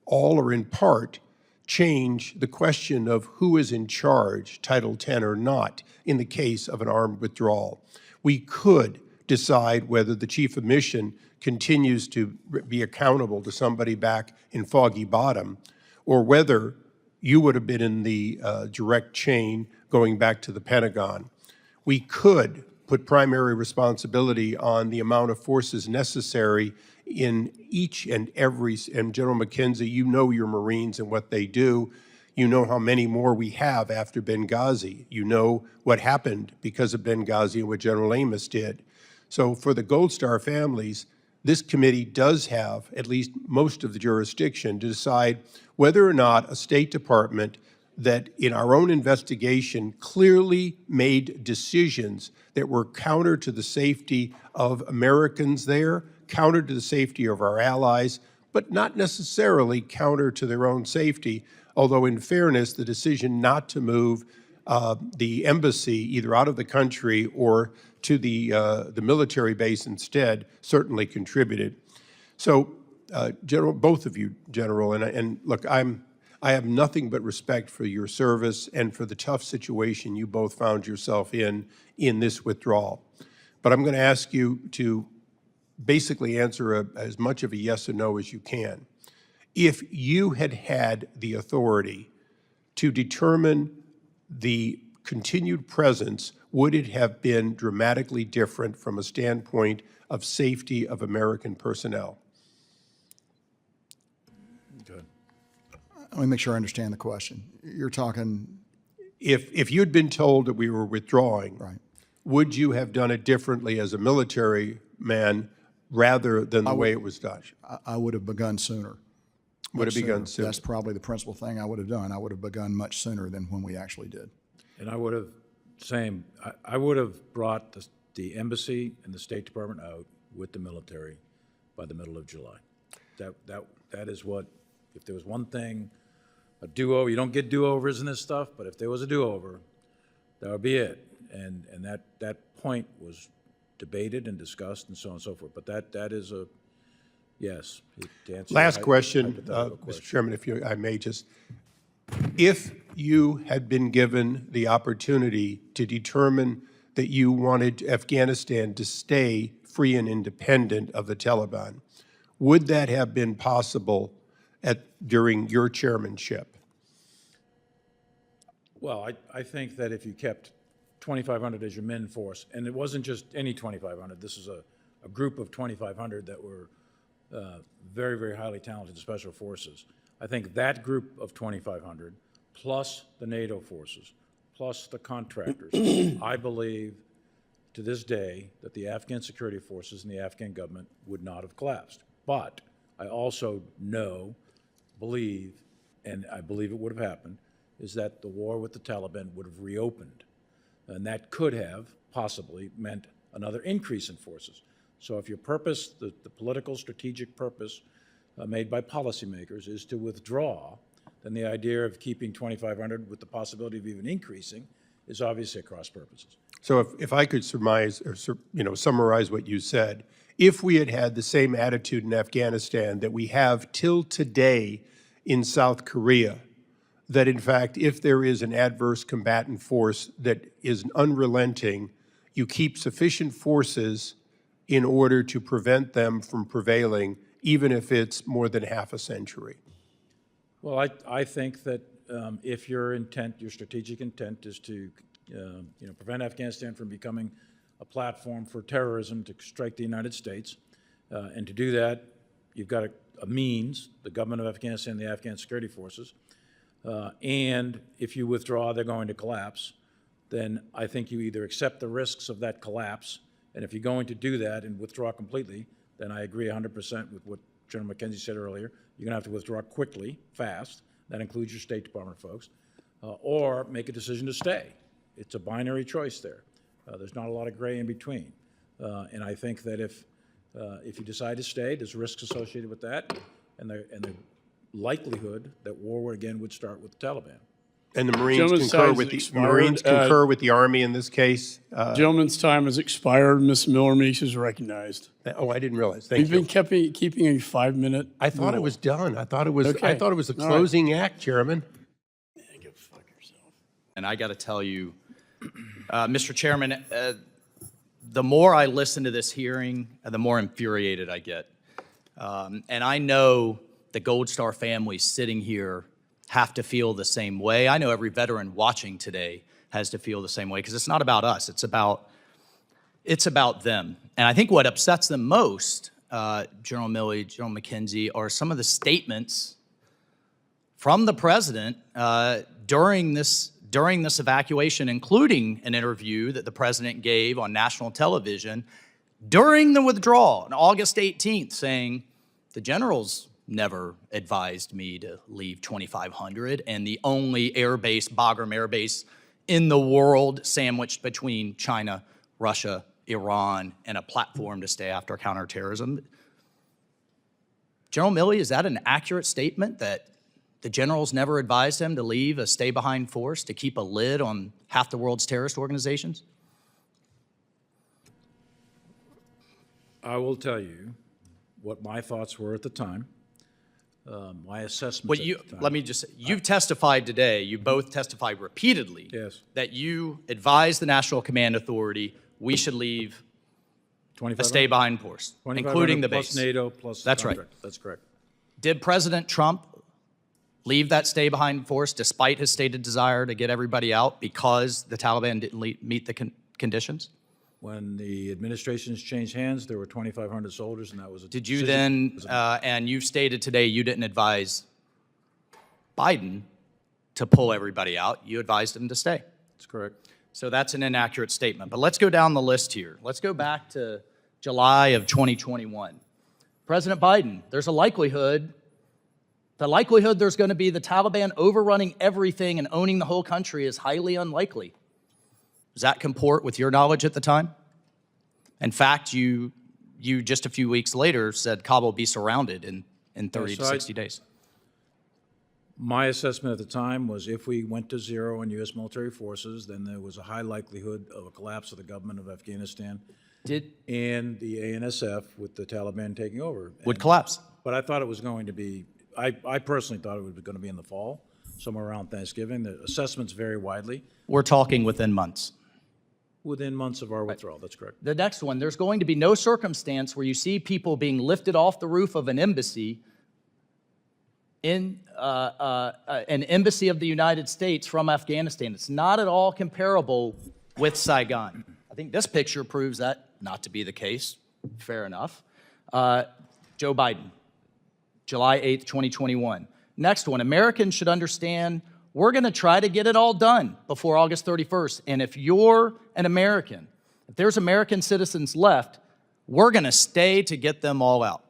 all or in part, change the question of who is in charge, Title 10 or not, in the case of an armed withdrawal. We could decide whether the chief of mission continues to be accountable to somebody back in Foggy Bottom, or whether you would have been in the direct chain going back to the Pentagon. We could put primary responsibility on the amount of forces necessary in each and every, and General McKenzie, you know your Marines and what they do. You know how many more we have after Benghazi. You know what happened because of Benghazi and what General Amos did. So for the Gold Star families, this committee does have at least most of the jurisdiction to decide whether or not a State Department that in our own investigation clearly made decisions that were counter to the safety of Americans there, counter to the safety of our allies, but not necessarily counter to their own safety, although in fairness, the decision not to move the embassy either out of the country or to the military base instead certainly contributed. So, General, both of you, General, and look, I have nothing but respect for your service and for the tough situation you both found yourself in this withdrawal. But I'm going to ask you to basically answer as much of a yes or no as you can. If you had had the authority to determine the continued presence, would it have been dramatically different from a standpoint of safety of American personnel? Good. Let me make sure I understand the question. You're talking... If you'd been told that we were withdrawing, right, would you have done it differently as a military man rather than the way it was done? I would have begun sooner. Would have begun sooner. That's probably the principal thing I would have done. I would have begun much sooner than when we actually did. And I would have, I would have brought the embassy and the State Department out with the military by the middle of July. That is what, if there was one thing, a do-over, you don't get do-overs in this stuff, but if there was a do-over, that would be it. And that point was debated and discussed and so on and so forth. But that is a, yes. To answer Last question, Mr. Chairman, if I may just, if you had been given the opportunity to determine that you wanted Afghanistan to stay free and independent of the Taliban, would that have been possible during your chairmanship? Well, I think that if you kept 2,500 as your min force, and it wasn't just any 2,500, this is a group of 2,500 that were very, very highly talented special forces. I think that group of 2,500, plus the NATO forces, plus the contractors, I believe to this day that the Afghan security forces and the Afghan government would not have collapsed. But I also believe, and I believe it would have happened, is that the war with the Taliban would have reopened. And that could have possibly meant another increase in forces. So if your purpose, the political strategic purpose made by policymakers is to withdraw, then the idea of keeping 2,500 with the possibility of even increasing is obviously at cross purposes. So if I could surmise or summarize what you said, if we had had the same attitude in Afghanistan that we have till today in South Korea, that in fact, if there is an adverse combatant force that is unrelenting, you keep sufficient forces in order to prevent them from prevailing, even if it's more than half a century. Well, I think that if your intent, your strategic intent is to prevent Afghanistan from becoming a platform for terrorism to strike the United States, and to do that, you've got a means, the government of Afghanistan, the Afghan security forces, and if you withdraw, they're going to collapse, then I think you either accept the risks of that collapse, and if you're going to do that and withdraw completely, then I agree 100% with what General McKenzie said earlier. You're going to have to withdraw quickly, fast. That includes your State Department folks, or make a decision to stay. It's a binary choice there. There's not a lot of gray in between. And I think that if you decide to stay, there's risks associated with that, and the likelihood that war again would start with the Taliban. And the Marines concur with the Army in this case. Gentleman's time has expired. Ms. Miller-Meeks is recognized. Oh, I didn't realize. Thank you. You've been keeping a 5-minute. I thought it was done. I thought it was. Okay. I thought it was a closing act, Chairman. And I got to tell you, Mr. Chairman, the more I listen to this hearing, the more infuriated I get. And I know the Gold Star families sitting here have to feel the same way. I know every veteran watching today has to feel the same way, because it's not about us, it's about them. And I think what upsets them most, General Milley, General McKenzie, are some of the statements from the president during this evacuation, including an interview that the president gave on national television during the withdrawal on August 18th, saying the generals never advised me to leave 2,500, and the only airbase, Bagram Air Base, in the world sandwiched between China, Russia, Iran, and a platform to stay after counterterrorism. General Milley, is that an accurate statement that the generals never advised him to leave a stay-behind force to keep a lid on half the world's terrorist organizations? I will tell you what my thoughts were at the time. My assessment. Well, let me just say, you've testified today, you both testified repeatedly that you advised the National Command Authority we should leave a stay-behind force, including the base. Plus NATO, plus That's contract. right. That's correct. Did President Trump leave that stay-behind force despite his stated desire to get everybody out because the Taliban didn't meet the conditions? When the administrations changed hands, there were 2,500 soldiers, and that was a Did you decision. then, and you've stated today you didn't advise Biden to pull everybody out, you advised him to stay. That's correct. So that's an inaccurate statement. But let's go down the list here. Let's go back to July of 2021. President Biden, there's a likelihood, there's going to be the Taliban overrunning everything and owning the whole country is highly unlikely. Does that comport with your knowledge at the time? In fact, you just a few weeks later said Kabul will be surrounded in 30 to 60 days. My assessment at the time was if we went to zero in U.S. military forces, then there was a high likelihood of a collapse of the government of Afghanistan and the ANSF with the Taliban taking over. Would collapse. But I thought it was going to be, I personally thought it was going to be in the fall, somewhere around Thanksgiving. The assessments vary widely. We're talking within months. Within months of our withdrawal, that's correct. The next one, there's going to be no circumstance where you see people being lifted off the roof of an embassy in an embassy of the United States from Afghanistan. It's not at all comparable with Saigon. I think this picture proves that not to be the case. Fair enough. Joe Biden, July 8th, 2021. Next one, Americans should understand we're going to try to get it all done before August 31st. And if you're an American, if there's American citizens left, we're going to stay to get them all out.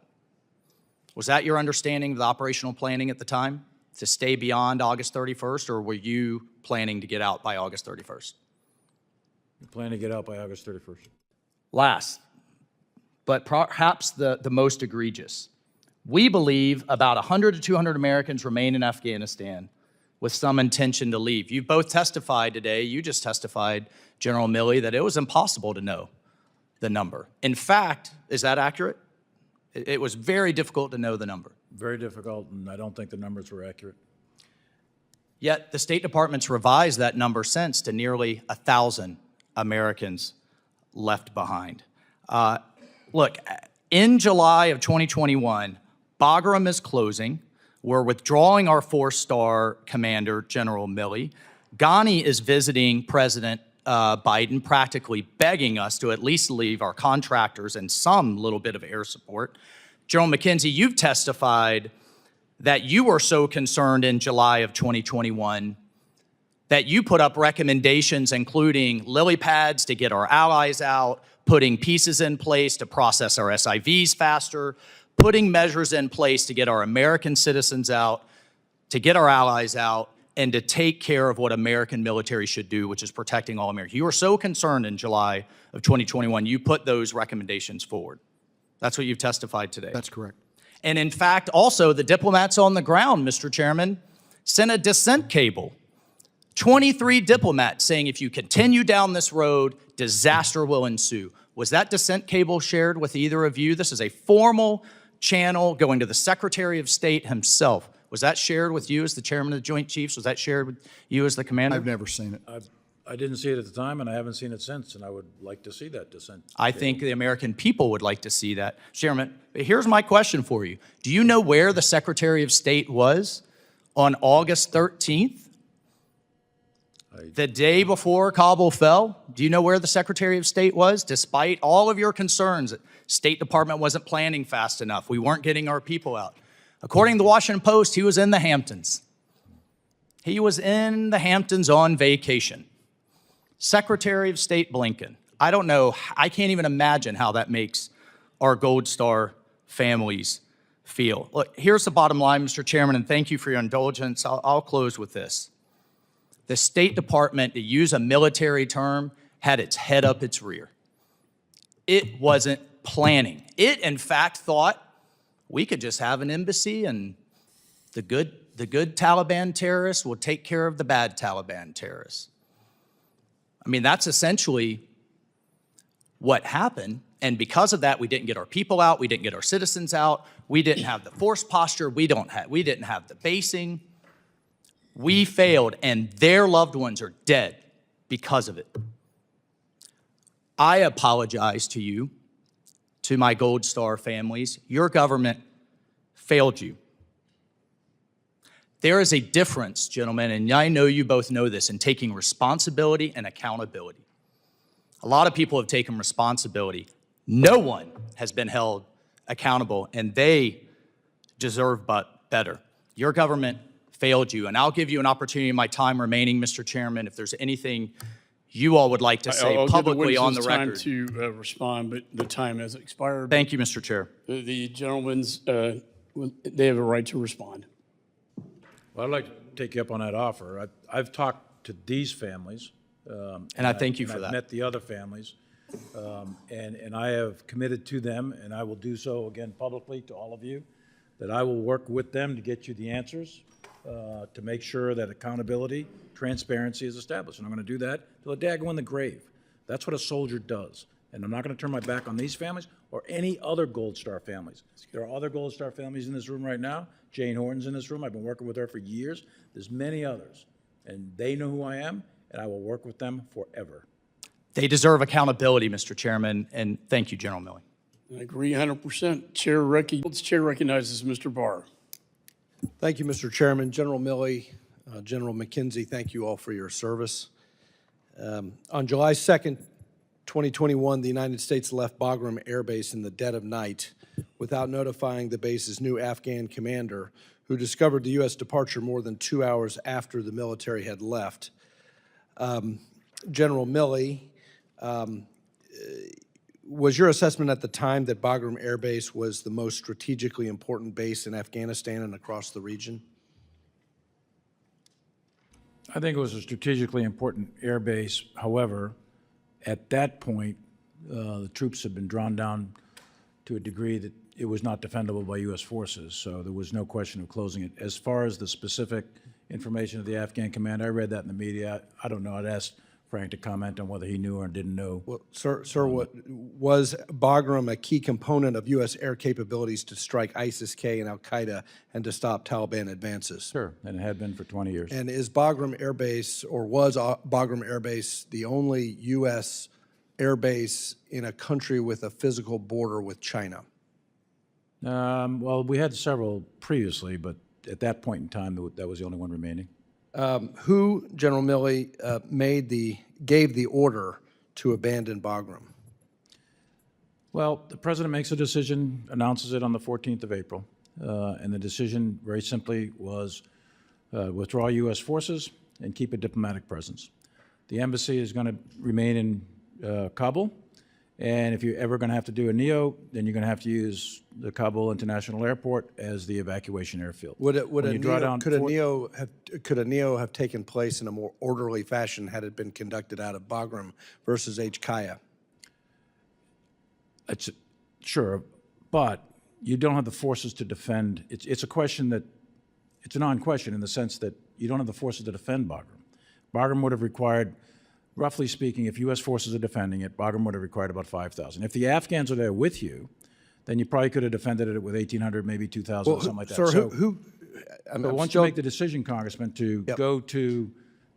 Was that your understanding of the operational planning at the time, to stay beyond August 31st, or were you planning to get out by August 31st? We plan to get out by August 31st. Last, but perhaps the most egregious. We believe about 100 to 200 Americans remain in Afghanistan with some intention to leave. You both testified today, you just testified, General Milley, that it was impossible to know the number. In fact, is that accurate? It was very difficult to know the number. Very difficult, and I don't think the numbers were accurate. Yet the State Department's revised that number since to nearly 1,000 Americans left behind. Look, in July of 2021, Bagram is closing. We're withdrawing our four-star commander, General Milley. Ghani is visiting President Biden, practically begging us to at least leave our contractors and some little bit of air support. General McKenzie, you've testified that you were so concerned in July of 2021 that you put up recommendations including lily pads to get our allies out, putting pieces in place to process our SIVs faster, putting measures in place to get our American citizens out, to get our allies out, and to take care of what American military should do, which is protecting all Americans. You were so concerned in July of 2021, you put those recommendations forward. That's what you've testified today. That's correct. And in fact, also, the diplomats on the ground, Mr. Chairman, sent a dissent cable. 23 diplomats saying if you continue down this road, disaster will ensue. Was that dissent cable shared with either of you? This is a formal channel going to the Secretary of State himself. Was that shared with you as the chairman of the Joint Chiefs? Was that shared with you as the commander? I've never seen it. I didn't see it at the time, and I haven't seen it since, and I would like to see that dissent. I think the American people would like to see that. Chairman, here's my question for you. Do you know where the Secretary of State was on August 13th? The day before Kabul fell? Do you know where the Secretary of State was? Despite all of your concerns that State Department wasn't planning fast enough, we weren't getting our people out. According to the Washington Post, he was in the Hamptons. He was in the Hamptons on vacation. Secretary of State Blinken. I don't know, I can't even imagine how that makes our Gold Star families feel. Look, here's the bottom line, Mr. Chairman, and thank you for your indulgence. I'll close with this. The State Department, to use a military term, had its head up its rear. It wasn't planning. It, in fact, thought we could just have an embassy and the good Taliban terrorists will take care of the bad Taliban terrorists. I mean, that's essentially what happened. And because of that, we didn't get our people out, we didn't get our citizens out, we didn't have the force posture, we didn't have the basing. We failed, and their loved ones are dead because of it. I apologize to you, to my Gold Star families. Your government failed you. There is a difference, gentlemen, and I know you both know this, in taking responsibility and accountability. A lot of people have taken responsibility. No one has been held accountable, and they deserve but better. Your government failed you, and I'll give you an opportunity in my time remaining, Mr. Chairman, if there's anything you all would like to say publicly on the record. I'll give the witnesses time to respond, but the time has expired. Thank you, Mr. Chair. The gentlemen's, they have a right to respond. Well, I'd like to take you up on that offer. I've talked to these families. And I thank you for I've that. met the other families, and I have committed to them, and I will do so again publicly to all of you, that I will work with them to get you the answers, to make sure that accountability, transparency is established. And I'm going to do that till the day I go in the grave. That's what a soldier does. And I'm not going to turn my back on these families or any other Gold Star families. There are other Gold Star families in this room right now. Jane Horton's in this room. I've been working with her for years. There's many others. And they know who I am, and I will work with them forever. They deserve accountability, Mr. Chairman, and thank you, General Milley. I agree 100%. Chair recognizes Mr. Barr. Thank you, Mr. Chairman. General Milley, General McKenzie, thank you all for your service. On July 2nd, 2021, the United States left Bagram Air Base in the dead of night without notifying the base's new Afghan commander, who discovered the U.S. departure more than 2 hours after the military had left. General Milley, was your assessment at the time that Bagram Air Base was the most strategically important base in Afghanistan and across the region? I think it was a strategically important air base. However, at that point, the troops had been drawn down to a degree that it was not defendable by U.S. forces, so there was no question of closing it. As far as the specific information of the Afghan command, I read that in the media. I don't know. I'd ask Frank to comment on whether he knew or didn't know. Well, sir, was Bagram a key component of U.S. air capabilities to strike ISIS-K and al-Qaeda and to stop Taliban advances? Sure, and it had been for 20 years. And is Bagram Air Base, or was Bagram Air Base, the only U.S. air base in a country with a physical border with China? Well, we had several previously, but at that point in time, that was the only one remaining. Who, General Milley, gave the order to abandon Bagram? Well, the president makes a decision, announces it on the 14th of April, and the decision very simply was withdraw U.S. forces and keep a diplomatic presence. The embassy is going to remain in Kabul, and if you're ever going to have to do a NEO, then you're going to have to use the Kabul International Airport as the evacuation airfield. Could a NEO have taken place in a more orderly fashion had it been conducted out of Bagram versus H-Kaya? Sure, but you don't have the forces to defend. It's a question that, it's a non-question in the sense that you don't have the forces to defend Bagram. Bagram would have required, roughly speaking, if U.S. forces are defending it, Bagram would have required about 5,000. If the Afghans are there with you, then you probably could have defended it with 1,800, maybe 2,000, something like that. Sir, but once you make the decision, Congressman, to go to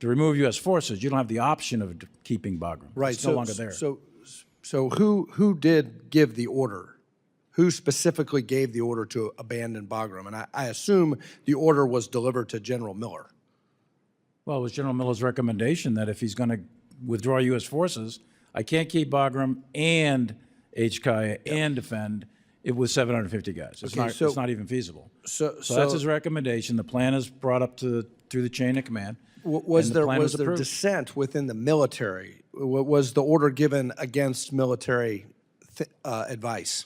remove U.S. forces, you don't have the option of keeping Bagram. Right. It's no longer there. So who did give the order? Who specifically gave the order to abandon Bagram? And I assume the order was delivered to General Miller. Well, it was General Miller's recommendation that if he's going to withdraw U.S. forces, I can't keep Bagram and H-Kaya and defend it with 750 guys. It's not even feasible. So that's his recommendation. The plan is brought up through the chain of command. Was there dissent within the military? Was the order given against military advice?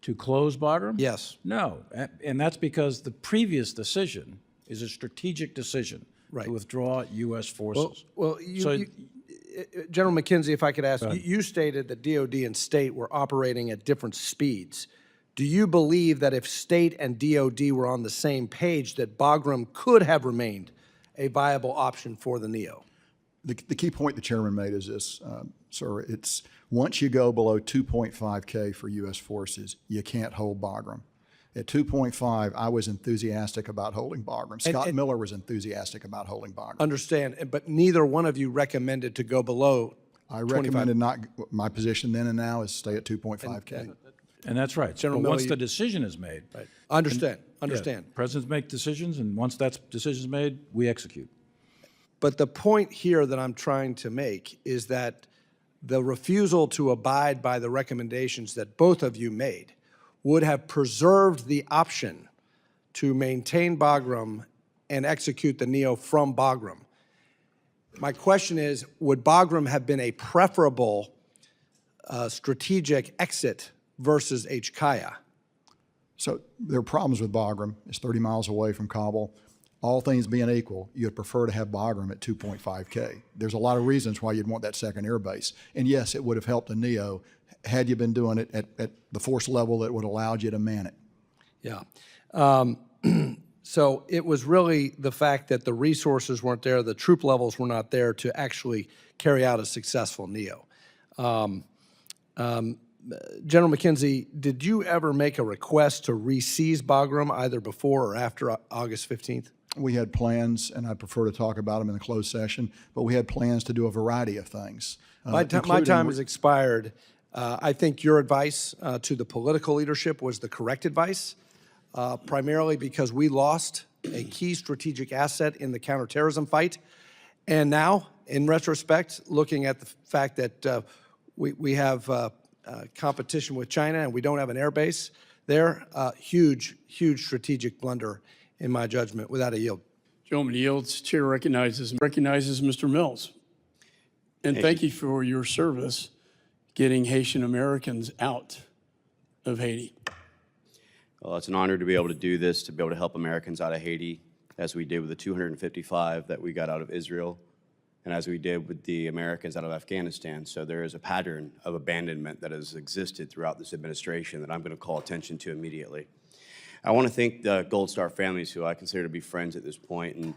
To close Bagram? Yes. No, and that's because the previous decision is a strategic decision to withdraw U.S. forces. General McKenzie, if I could ask, you stated that DOD and state were operating at different speeds. Do you believe that if state and DOD were on the same page, that Bagram could have remained a viable option for the NEO? The key point the chairman made is this. Sir, it's, once you go below 2.5K for U.S. forces, you can't hold Bagram. At 2.5, I was enthusiastic about holding Bagram. Scott Miller was enthusiastic about holding Bagram. Understand, but neither one of you recommended to go below I 25. recommended not, my position then and now is stay at 2.5K. And that's right. General But once Miller, the decision is made. Right. Understand, Yeah, understand. presidents make decisions, and once that decision is made, we execute. But the point here that I'm trying to make is that the refusal to abide by the recommendations that both of you made would have preserved the option to maintain Bagram and execute the NEO from Bagram. My question is, would Bagram have been a preferable strategic exit versus HKIA? So there are problems with Bagram. It's 30 miles away from Kabul. All things being equal, you'd prefer to have Bagram at 2.5K. There's a lot of reasons why you'd want that second air base. And yes, it would have helped the NEO had you been doing it at the force level that would allow you to man it. Yeah. So it was really the fact that the resources weren't there, the troop levels were not there to actually carry out a successful NEO. General McKenzie, did you ever make a request to re-seize Bagram either before or after August 15th? We had plans, and I'd prefer to talk about them in the closed session, but we had plans to do a variety of things. My time has expired. I think your advice to the political leadership was the correct advice, primarily because we lost a key strategic asset in the counterterrorism fight. And now, in retrospect, looking at the fact that we have competition with China and we don't have an airbase there, huge, huge strategic blunder in my judgment, without a yield. Gentleman yields. Chair recognizes Mr. Mills. And thank you for your service getting Haitian Americans out of Haiti. Well, it's an honor to be able to do this, to be able to help Americans out of Haiti, as we did with the 255 that we got out of Israel, and as we did with the Americans out of Afghanistan. So there is a pattern of abandonment that has existed throughout this administration that I'm going to call attention to immediately. I want to thank the Gold Star families, who I consider to be friends at this point and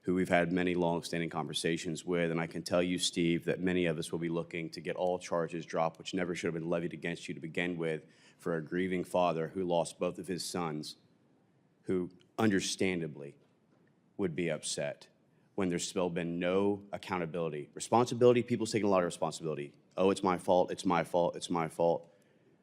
who we've had many long-standing conversations with. And I can tell you, Steve, that many of us will be looking to get all charges dropped, which never should have been levied against you to begin with, for a grieving father who lost both of his sons, who understandably would be upset when there's still been no accountability. Responsibility, people's taking a lot of responsibility. Oh, it's my fault, it's my fault, it's my fault.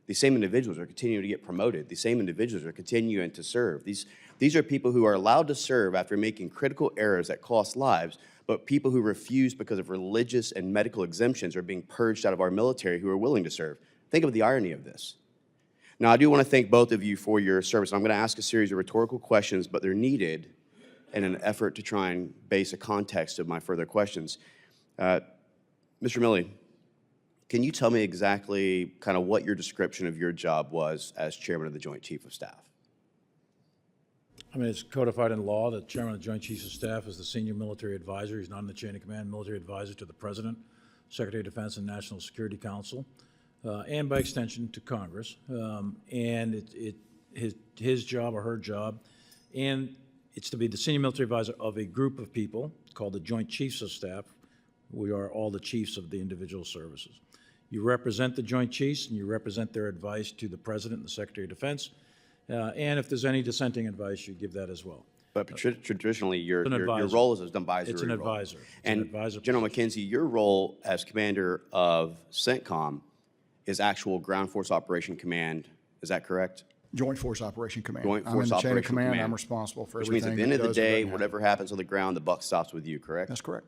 These same individuals are continuing to get promoted. These same individuals are continuing to serve. These are people who are allowed to serve after making critical errors that cost lives, but people who refuse because of religious and medical exemptions are being purged out of our military who are willing to serve. Think of the irony of this. Now, I do want to thank both of you for your service. I'm going to ask a series of rhetorical questions, but they're needed in an effort to try and base a context of my further questions. Mr. Milley, can you tell me exactly kind of what your description of your job was as chairman of the Joint Chief of Staff? I mean, it's codified in law that chairman of the Joint Chiefs of Staff is the senior military advisor. He's not in the chain of command, military advisor to the President, Secretary of Defense, and National Security Council, and by extension to Congress. And his job or her job, and it's to be the senior military advisor of a group of people called the Joint Chiefs of Staff. We are all the chiefs of the individual services. You represent the Joint Chiefs, and you represent their advice to the President and the Secretary of Defense. And if there's any dissenting advice, you give that as well. But traditionally, your role is an advisory It's an role. advisor. It's And an advisor General position. McKenzie, your role as commander of CENTCOM is actual Ground Force Operation Command. Is that correct? Joint Force Operation Command. Joint I'm Force in the chain of Operation command. Command. I'm responsible for Which everything. means at the end that of the goes with day, that. whatever happens on the ground, the buck stops with you, correct? That's correct.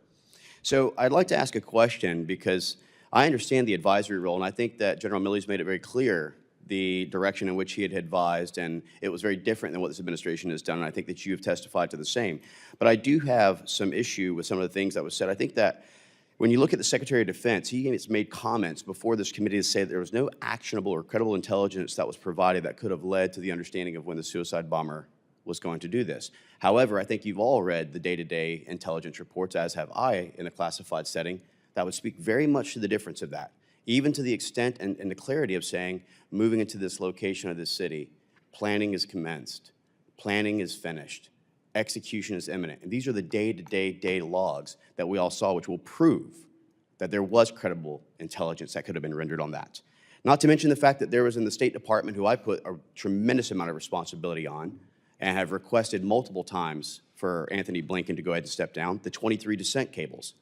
So I'd like to ask a question, because I understand the advisory role, and I think that General Milley's made it very clear the direction in which he had advised, and it was very different than what this administration has done, and I think that you have testified to the same. But I do have some issue with some of the things that was said. I think that when you look at the Secretary of Defense, he has made comments before this committee to say that there was no actionable or credible intelligence that was provided that could have led to the understanding of when the suicide bomber was going to do this. However, I think you've all read the day-to-day intelligence reports, as have I, in a classified setting, that would speak very much to the difference of that, even to the extent and the clarity of saying, moving into this location of this city, planning is commenced, planning is finished, execution is imminent. And these are the day-to-day data logs that we all saw, which will prove that there was credible intelligence that could have been rendered on that. Not to mention the fact that there was in the State Department, who I put a tremendous amount of responsibility on and have requested multiple times for Anthony Blinken to go ahead and step down, the 23 dissent cables,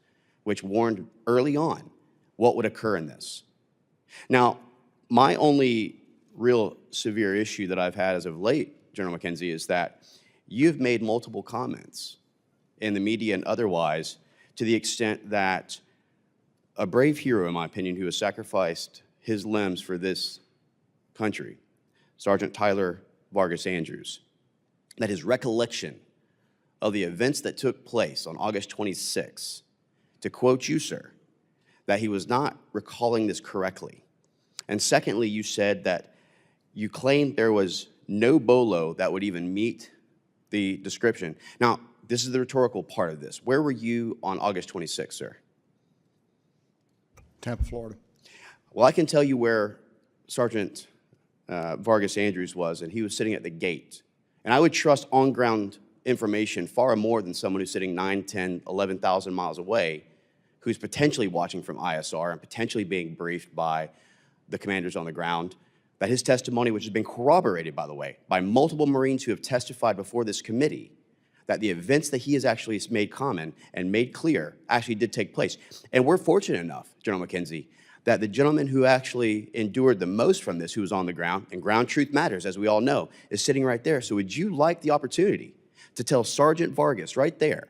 which warned early on what would occur in this. Now, my only real severe issue that I've had as of late, General McKenzie, is that you've made multiple comments in the media and otherwise to the extent that a brave hero, in my opinion, who has sacrificed his limbs for this country, Sergeant Tyler Vargas Andrews, that his recollection of the events that took place on August 26, to quote you, sir, that he was not recalling this correctly. And secondly, you said that you claimed there was no BOLO that would even meet the description. Now, this is the rhetorical part of this. Where were you on August 26, sir? Tampa, Florida. Well, I can tell you where Sergeant Vargas Andrews was, and he was sitting at the gate. And I would trust on-ground information far more than someone who's sitting 9, 10, 11,000 miles away, who's potentially watching from ISR and potentially being briefed by the commanders on the ground, that his testimony, which has been corroborated, by the way, by multiple Marines who have testified before this committee, that the events that he has actually made common and made clear actually did take place. And we're fortunate enough, General McKenzie, that the gentleman who actually endured the most from this, who was on the ground, and ground truth matters, as we all know, is sitting right there. So would you like the opportunity to tell Sergeant Vargas right there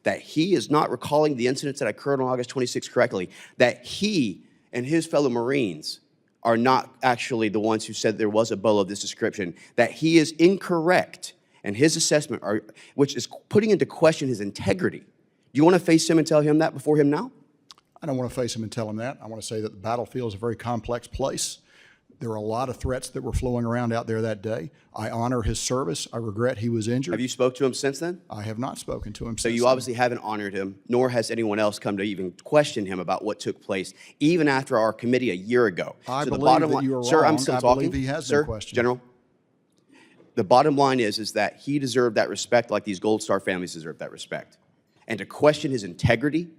that he is not recalling the incidents that occurred on August 26 correctly, that he and his fellow Marines are not actually the ones who said there was a BOLO of this description, that he is incorrect in his assessment, which is putting into question his integrity? Do you want to face him and tell him that before him now? I don't want to face him and tell him that. I want to say that the battlefield is a very complex place. There are a lot of threats that were flowing around out there that day. I honor his service. I regret he was injured. Have you spoke to him since then? I have not spoken to him So since you then. obviously haven't honored him, nor has anyone else come to even question him about what took place, even after our committee a year ago. I So the believe bottom that line, you are sir, wrong. I'm still I talking. believe he has Sir, been questioned. General, the bottom line is that he deserved that respect like these Gold Star families deserve that respect. And to question his integrity,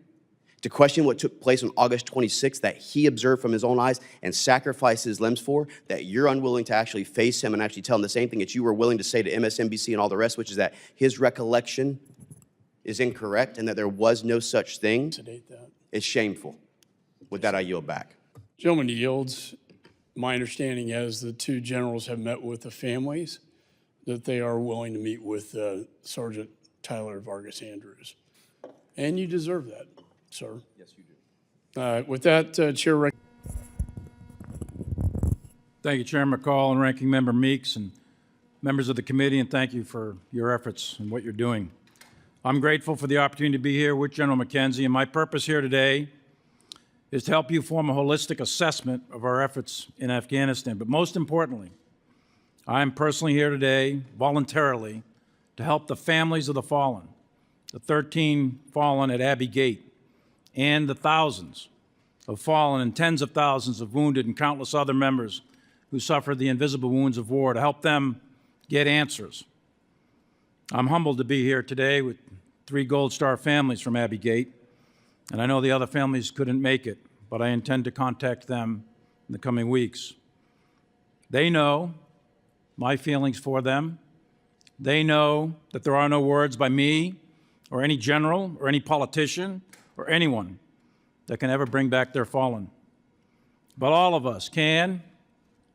to question what took place on August 26th that he observed from his own eyes and sacrificed his limbs for, that you're unwilling to actually face him and actually tell him the same thing that you were willing to say to MSNBC and all the rest, which is that his recollection is incorrect and that there was no such thing, it's shameful. With that, I yield back. Gentleman yields. My understanding is the two generals have met with the families, that they are willing to meet with Sergeant Tyler Vargas Andrews. And you deserve that, sir. Yes, you do. With that, Chair. Thank you, Chairman McCall and Ranking Member Meeks and members of the committee, and thank you for your efforts and what you're doing. I'm grateful for the opportunity to be here with General McKenzie, and my purpose here today is to help you form a holistic assessment of our efforts in Afghanistan. But most importantly, I am personally here today, voluntarily, to help the families of the fallen, the 13 fallen at Abbey Gate, and the thousands of fallen and tens of thousands of wounded and countless other members who suffered the invisible wounds of war, to help them get answers. I'm humbled to be here today with 3 Gold Star families from Abbey Gate, and I know the other families couldn't make it, but I intend to contact them in the coming weeks. They know my feelings for them. They know that there are no words by me or any general or any politician or anyone that can ever bring back their fallen. But all of us can,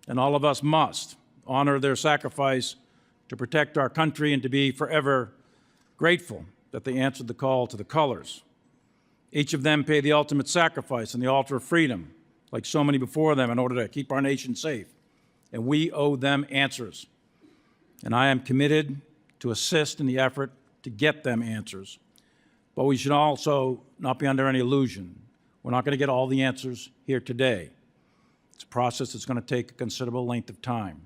and all of us must, honor their sacrifice to protect our country and to be forever grateful that they answered the call to the colors. Each of them paid the ultimate sacrifice on the altar of freedom, like so many before them, in order to keep our nation safe. And we owe them answers. And I am committed to assist in the effort to get them answers. But we should also not be under any illusion. We're not going to get all the answers here today. It's a process that's going to take a considerable length of time.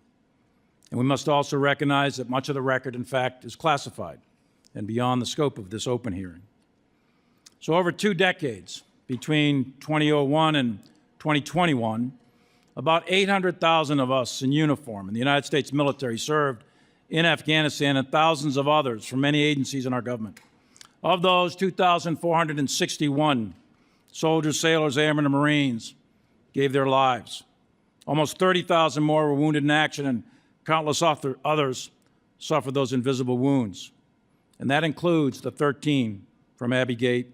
And we must also recognize that much of the record, in fact, is classified and beyond the scope of this open hearing. So over 2 decades, between 2001 and 2021, about 800,000 of us in uniform in the United States military served in Afghanistan, and thousands of others from many agencies in our government. Of those, 2,461 Soldiers, sailors, airmen, and Marines gave their lives. Almost 30,000 more were wounded in action, and countless others suffered those invisible wounds. And that includes the 13 from Abbey Gate.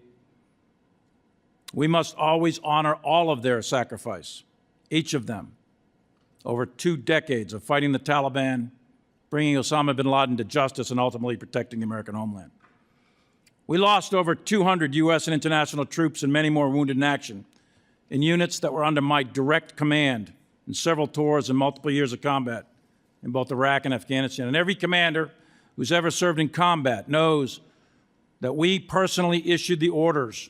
We must always honor all of their sacrifice, each of them, over 2 decades of fighting the Taliban, bringing Osama bin Laden to justice, and ultimately protecting the American homeland. We lost over 200 U.S. and international troops and many more wounded in action in units that were under my direct command in several tours and multiple years of combat in both Iraq and Afghanistan. And every commander who's ever served in combat knows that we personally issued the orders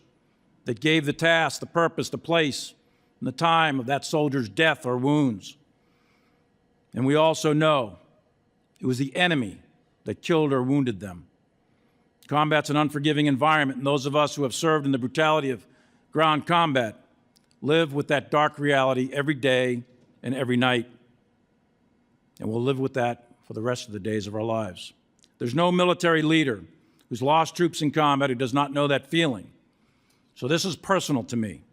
that gave the task, the purpose, the place, and the time of that soldier's death or wounds. And we also know it was the enemy that killed or wounded them. Combat's an unforgiving environment, and those of us who have served in the brutality of ground combat live with that dark reality every day and every night. And we'll live with that for the rest of the days of our lives. There's no military leader who's lost troops in combat who does not know that feeling. So this is personal to me,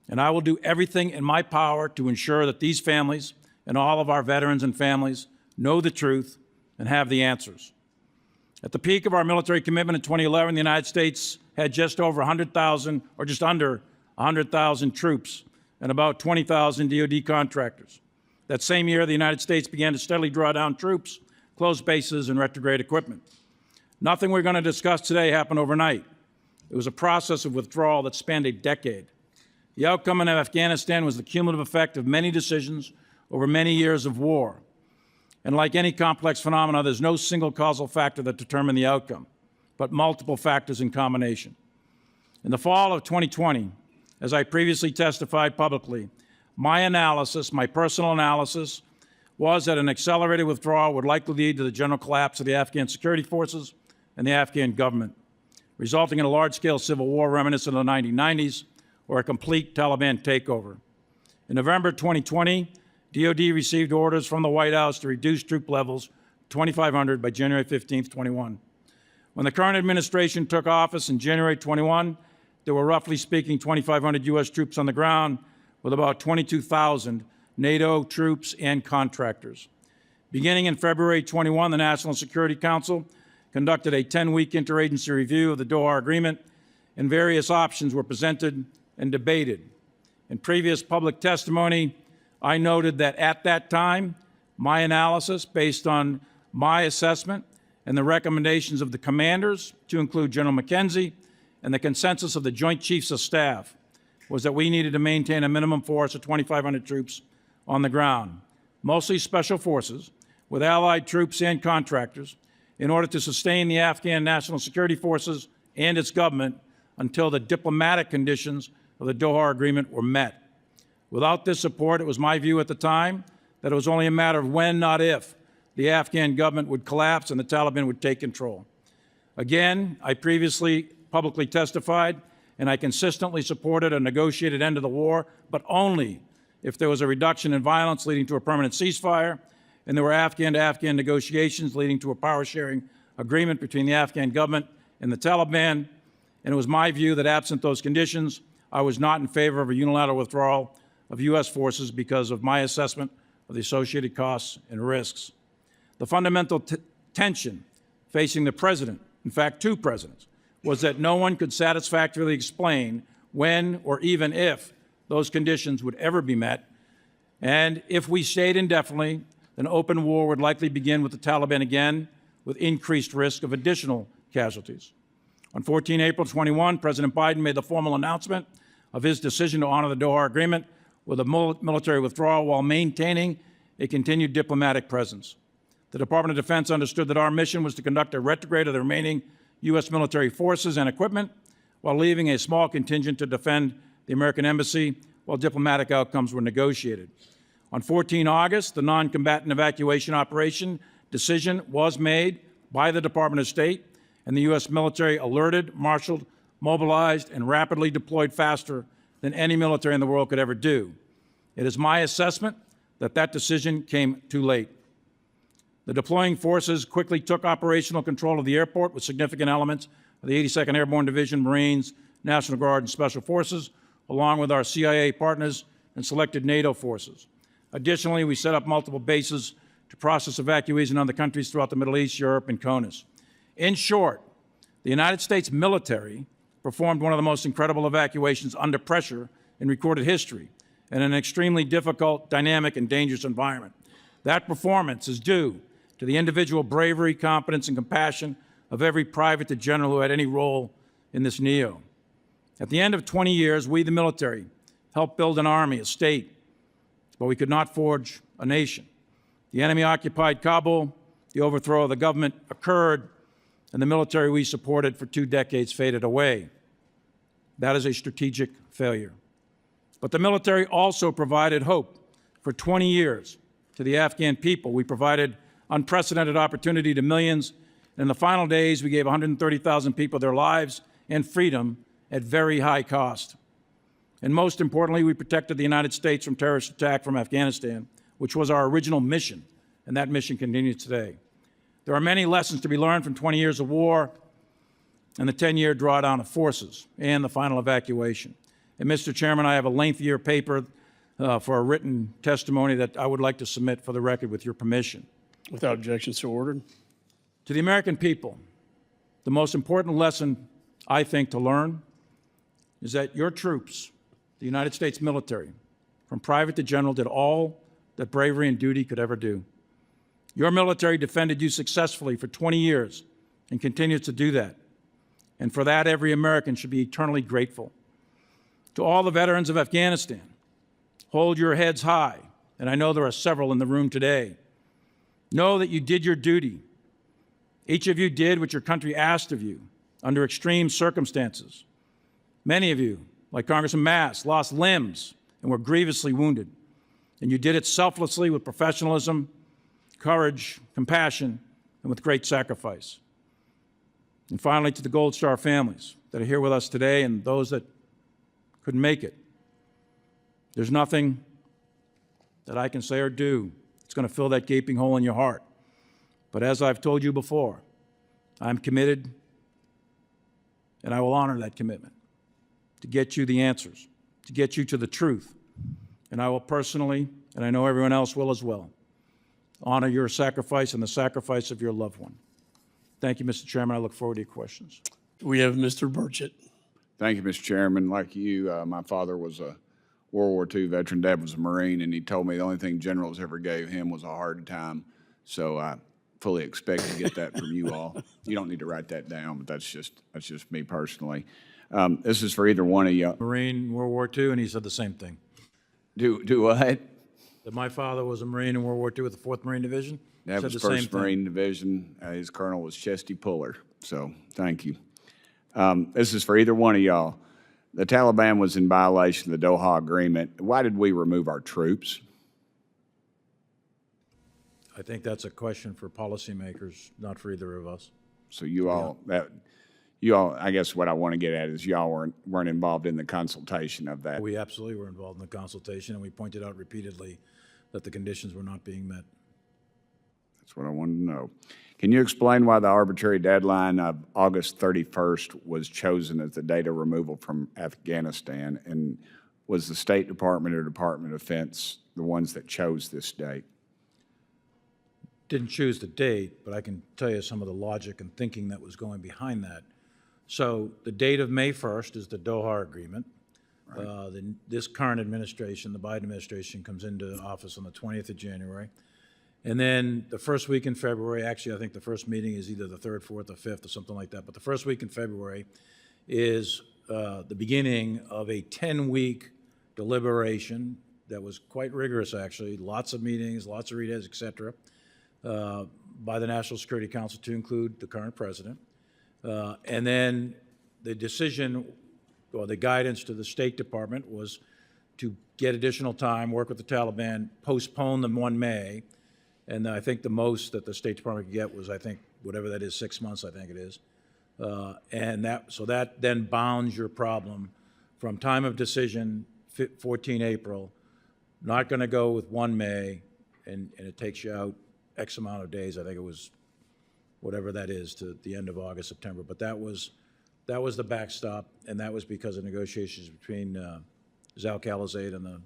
and I will do everything in my power to ensure that these families and all of our veterans and families know the truth and have the answers. At the peak of our military commitment in 2011, the United States had just over 100,000, or just under 100,000 troops and about 20,000 DoD contractors. That same year, the United States began to steadily draw down troops, close bases, and retrograde equipment. Nothing we're going to discuss today happened overnight. It was a process of withdrawal that spanned a decade. The outcome in Afghanistan was the cumulative effect of many decisions over many years of war. And like any complex phenomena, there's no single causal factor that determined the outcome, but multiple factors in combination. In the fall of 2020, as I previously testified publicly, my analysis, my personal analysis, was that an accelerated withdrawal would likely lead to the general collapse of the Afghan security forces and the Afghan government, resulting in a large-scale civil war reminiscent of the 1990s or a complete Taliban takeover. In November 2020, DoD received orders from the White House to reduce troop levels to 2,500 by January 15, 21. When the current administration took office in January 21, there were roughly speaking 2,500 U.S. troops on the ground with about 22,000 NATO troops and contractors. Beginning in February 21, the National Security Council conducted a 10-week interagency review of the Doha Agreement, and various options were presented and debated. In previous public testimony, I noted that at that time, my analysis, based on my assessment and the recommendations of the commanders, to include General McKenzie, and the consensus of the Joint Chiefs of Staff, was that we needed to maintain a minimum force of 2,500 troops on the ground, mostly special forces, with allied troops and contractors, in order to sustain the Afghan National Security Forces and its government until the diplomatic conditions of the Doha Agreement were met. Without this support, it was my view at the time that it was only a matter of when, not if, the Afghan government would collapse and the Taliban would take control. Again, I previously publicly testified, and I consistently supported a negotiated end to the war, but only if there was a reduction in violence leading to a permanent ceasefire, and there were Afghan-to-Afghan negotiations leading to a power-sharing agreement between the Afghan government and the Taliban. And it was my view that absent those conditions, I was not in favor of a unilateral withdrawal of U.S. forces because of my assessment of the associated costs and risks. The fundamental tension facing the president, in fact, 2 presidents, was that no one could satisfactorily explain when or even if those conditions would ever be met. And if we stayed indefinitely, then open war would likely begin with the Taliban again, with increased risk of additional casualties. On 14 April 21, President Biden made the formal announcement of his decision to honor the Doha Agreement with a military withdrawal while maintaining a continued diplomatic presence. The Department of Defense understood that our mission was to conduct a retrograde of the remaining U.S. military forces and equipment while leaving a small contingent to defend the American embassy while diplomatic outcomes were negotiated. On 14 August, the non-combatant evacuation operation decision was made by the Department of State, and the U.S. military alerted, marshaled, mobilized, and rapidly deployed faster than any military in the world could ever do. It is my assessment that that decision came too late. The deploying forces quickly took operational control of the airport with significant elements of the 82nd Airborne Division, Marines, National Guard, and Special Forces, along with our CIA partners and selected NATO forces. Additionally, we set up multiple bases to process evacuees in other countries throughout the Middle East, Europe, and CONUS. In short, the United States military performed one of the most incredible evacuations under pressure in recorded history in an extremely difficult, dynamic, and dangerous environment. That performance is due to the individual bravery, competence, and compassion of every private to general who had any role in this NEO. At the end of 20 years, we, the military, helped build an army, a state, but we could not forge a nation. The enemy occupied Kabul, the overthrow of the government occurred, and the military we supported for 2 decades faded away. That is a strategic failure. But the military also provided hope for 20 years to the Afghan people. We provided unprecedented opportunity to millions. In the final days, we gave 130,000 people their lives and freedom at very high cost. And most importantly, we protected the United States from terrorist attack from Afghanistan, which was our original mission, and that mission continues today. There are many lessons to be learned from 20 years of war and the 10-year drawdown of forces and the final evacuation. And Mr. Chairman, I have a lengthier paper for a written testimony that I would like to submit for the record with your permission. Without objection, so ordered. To the American people, the most important lesson, I think, to learn is that your troops, the United States military, from private to general, did all that bravery and duty could ever do. Your military defended you successfully for 20 years and continues to do that. And for that, every American should be eternally grateful. To all the veterans of Afghanistan, hold your heads high, and I know there are several in the room today. Know that you did your duty. Each of you did what your country asked of you under extreme circumstances. Many of you, like Congressman Mass, lost limbs and were grievously wounded. And you did it selflessly with professionalism, courage, compassion, and with great sacrifice. And finally, to the Gold Star families that are here with us today and those that couldn't make it, there's nothing that I can say or do that's going to fill that gaping hole in your heart. But as I've told you before, I'm committed, and I will honor that commitment to get you the answers, to get you to the truth. And I will personally, and I know everyone else will as well, honor your sacrifice and the sacrifice of your loved one. Thank you, Mr. Chairman. I look forward to your questions. We have Mr. Burchett. Thank you, Mr. Chairman. Like you, my father was a World War II veteran. Dad was a Marine, and he told me the only thing generals ever gave him was a hard time. So I fully expect to get that from you all. You don't need to write that down, but that's just me personally. This is for either one of you. Marine, World War II, and he said the same thing. Do what? That my father was a Marine in World War II with the 4th Marine Division. That said was the 1st Marine Division. His colonel was Chesty Puller. So thank you. This is for either one of y'all. The Taliban was in violation of the Doha Agreement. Why did we remove our troops? I think that's a question for policymakers, not for either of us. So you all, I guess what I want to get at is y'all weren't involved in the consultation of that. We absolutely were involved in the consultation, and we pointed out repeatedly that the conditions were not being met. That's what I wanted to know. Can you explain why the arbitrary deadline of August 31st was chosen as the date of removal from Afghanistan? And was the State Department or Department of Defense the ones that chose this date? Didn't choose the date, but I can tell you some of the logic and thinking that was going behind that. So the date of May 1st is the Doha Agreement. Right. This current administration, the Biden administration, comes into office on the 20th of January. And then the first week in February, actually I think the first meeting is either the 3rd, 4th, or 5th or something like that, but the first week in February is the beginning of a 10-week deliberation that was quite rigorous actually, lots of meetings, lots of read-heads, et cetera, by the National Security Council to include the current president. And then the decision or the guidance to the State Department was to get additional time, work with the Taliban, postpone them 1 May, and I think the most that the State Department could get was, I think, whatever that is, 6 months, I think it is. So that then bounds your problem from time of decision, 14 April, not going to go with 1 May, and it takes you out X amount of days. I think it was whatever that is to the end of August, September. But that was That was the backstop, and that was because of negotiations between Zal Khalilzade and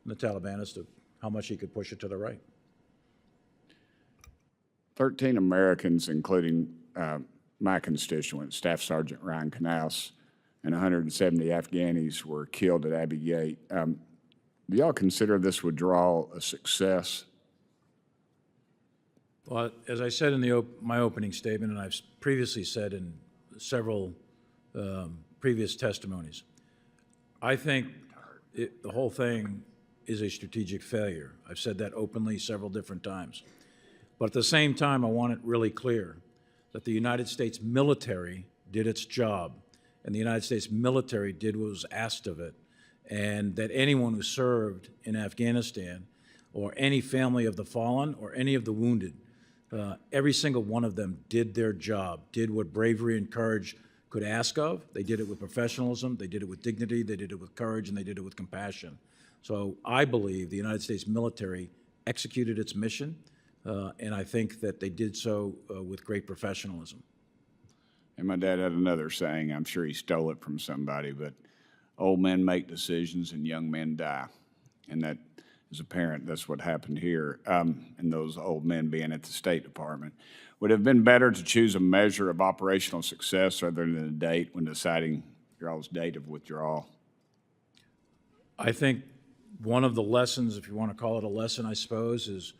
the Taliban as to how much he could push it to the right. 13 Americans, including my constituent, Staff Sergeant Ryan Knaus, and 170 Afghanis were killed at Abbey Gate. Do y'all consider this withdrawal a success? Well, as I said in my opening statement, and I've previously said in several previous testimonies, I think the whole thing is a strategic failure. I've said that openly several different times. But at the same time, I want it really clear that the United States military did its job, and the United States military did what was asked of it, and that anyone who served in Afghanistan, or any family of the fallen, or any of the wounded, every single one of them did their job, did what bravery and courage could ask of. They did it with professionalism, they did it with dignity, they did it with courage, and they did it with compassion. So I believe the United States military executed its mission, and I think that they did so with great professionalism. And my dad had another saying, I'm sure he stole it from somebody, but old men make decisions and young men die. And that, as a parent, that's what happened here, and those old men being at the State Department. Would it have been better to choose a measure of operational success rather than a date when deciding your all's date of withdrawal? I think one of the lessons, if you want to call it a lesson, I suppose, is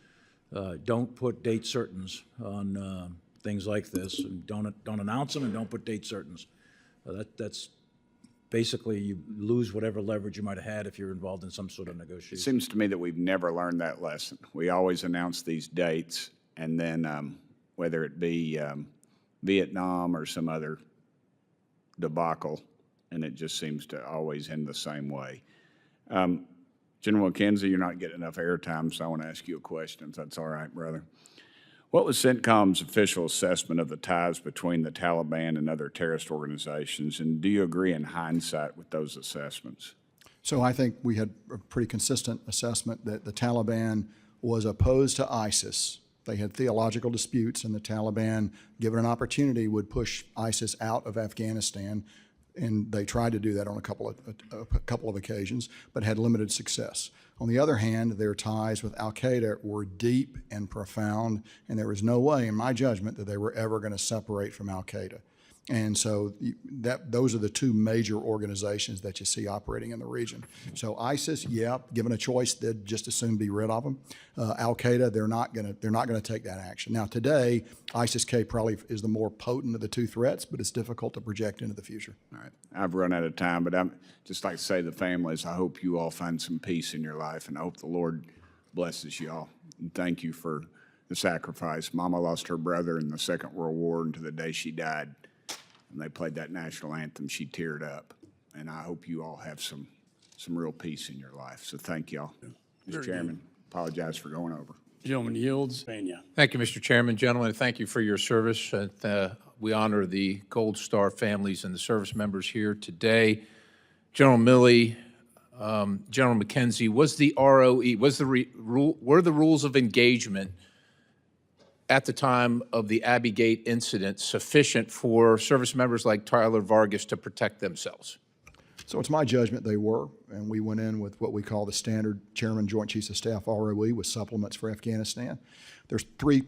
don't put date certains on things like this, and don't announce them, and don't put date certains. That's basically, you lose whatever leverage you might have had if you're involved in some sort of negotiation. It seems to me that we've never learned that lesson. We always announce these dates, and then whether it be Vietnam or some other debacle, and it just seems to always end the same way. General McKenzie, you're not getting enough airtime, so I want to ask you a question, if that's all right, brother. What was CENTCOM's official assessment of the ties between the Taliban and other terrorist organizations, and do you agree in hindsight with those assessments? So I think we had a pretty consistent assessment that the Taliban was opposed to ISIS. They had theological disputes, and the Taliban, given an opportunity, would push ISIS out of Afghanistan, and they tried to do that on a couple of occasions, but had limited success. On the other hand, their ties with al-Qaeda were deep and profound, and there was no way, in my judgment, that they were ever going to separate from al-Qaeda. And so those are the two major organizations that you see operating in the region. So ISIS, yeah, given a choice, they'd just as soon be rid of them. Al-Qaeda, they're not going to take that action. Now today, ISIS-K probably is the more potent of the two threats, but it's difficult to project into the future. All right, I've run out of time, but I'm just like to say to the families, I hope you all find some peace in your life, and I hope the Lord blesses you all. And thank you for the sacrifice. Mama lost her brother in the Second World War, and to the day she died, and they played that national anthem, she teared up. And I hope you all have some real peace in your life. So thank y'all. Mr. Chairman, apologize for going over. Gentleman yields. Pena. Thank you, Mr. Chairman. Gentlemen, thank you for your service. We honor the Gold Star families and the service members here today. General Milley, General McKenzie, was the ROE, were the rules of engagement at the time of the Abbey Gate incident sufficient for service members like Tyler Vargas to protect themselves? So it's my judgment they were, and we went in with what we call the standard Chairman Joint Chiefs of Staff ROE with supplements for Afghanistan. There's three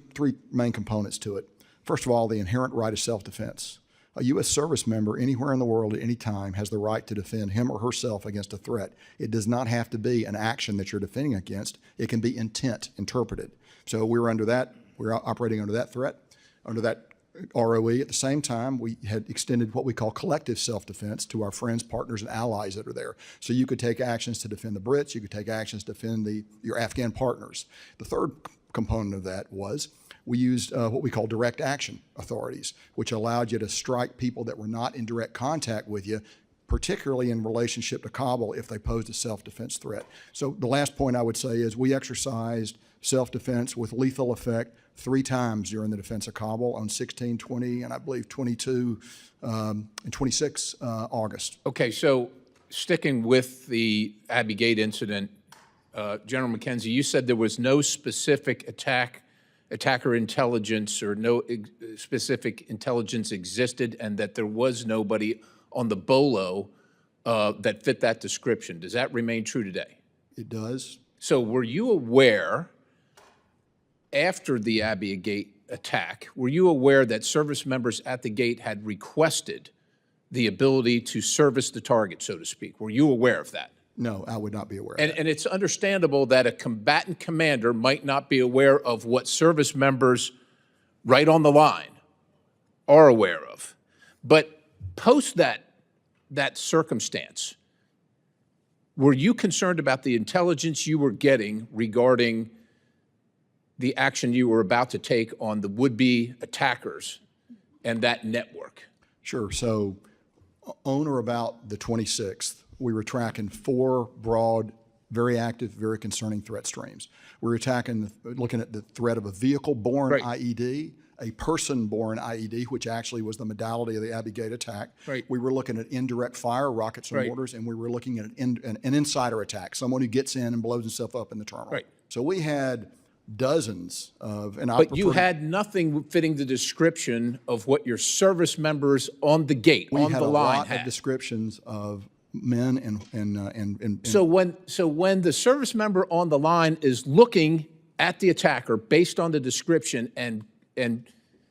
main components to it. First of all, the inherent right of self-defense. A U.S. service member anywhere in the world at any time has the right to defend him or herself against a threat. It does not have to be an action that you're defending against. It can be intent interpreted. So we're operating under that threat, under that ROE. At the same time, we had extended what we call collective self-defense to our friends, partners, and allies that are there. So you could take actions to defend the Brits, you could take actions to defend your Afghan partners. The third component of that was we used what we call direct action authorities, which allowed you to strike people that were not in direct contact with you, particularly in relationship to Kabul if they posed a self-defense threat. So the last point I would say is we exercised self-defense with lethal effect 3 times during the defense of Kabul on 16, 20, and I believe 22 and 26 August. Okay, so sticking with the Abbey Gate incident, General McKenzie, you said there was no specific attack attacker intelligence or no specific intelligence existed and that there was nobody on the bolo that fit that description. Does that remain true today? It does. So were you aware, after the Abbey Gate attack, were you aware that service members at the gate had requested the ability to service the target, so to speak? Were you aware of that? No, I would not be aware of And it's understandable that a combatant commander might not be aware of what service members right on the line are aware of. But post that circumstance, were you concerned about the intelligence you were getting regarding the action you were about to take on the would-be attackers and that network? Sure. So on or about the 26th, we were tracking 4 broad, very active, very concerning threat streams. We were looking at the threat of a vehicle-borne IED, a person-borne IED, which actually was the modality of the Abbey Gate attack. Right. We were looking at indirect fire, rockets and mortars, and we were looking at an insider attack, someone who gets in and blows himself up in the terminal. Right. So we had dozens of, and But you had nothing fitting the description of what your service members on the gate, on the line we had a lot had. of descriptions of men and So when the service member on the line is looking at the attacker based on the description and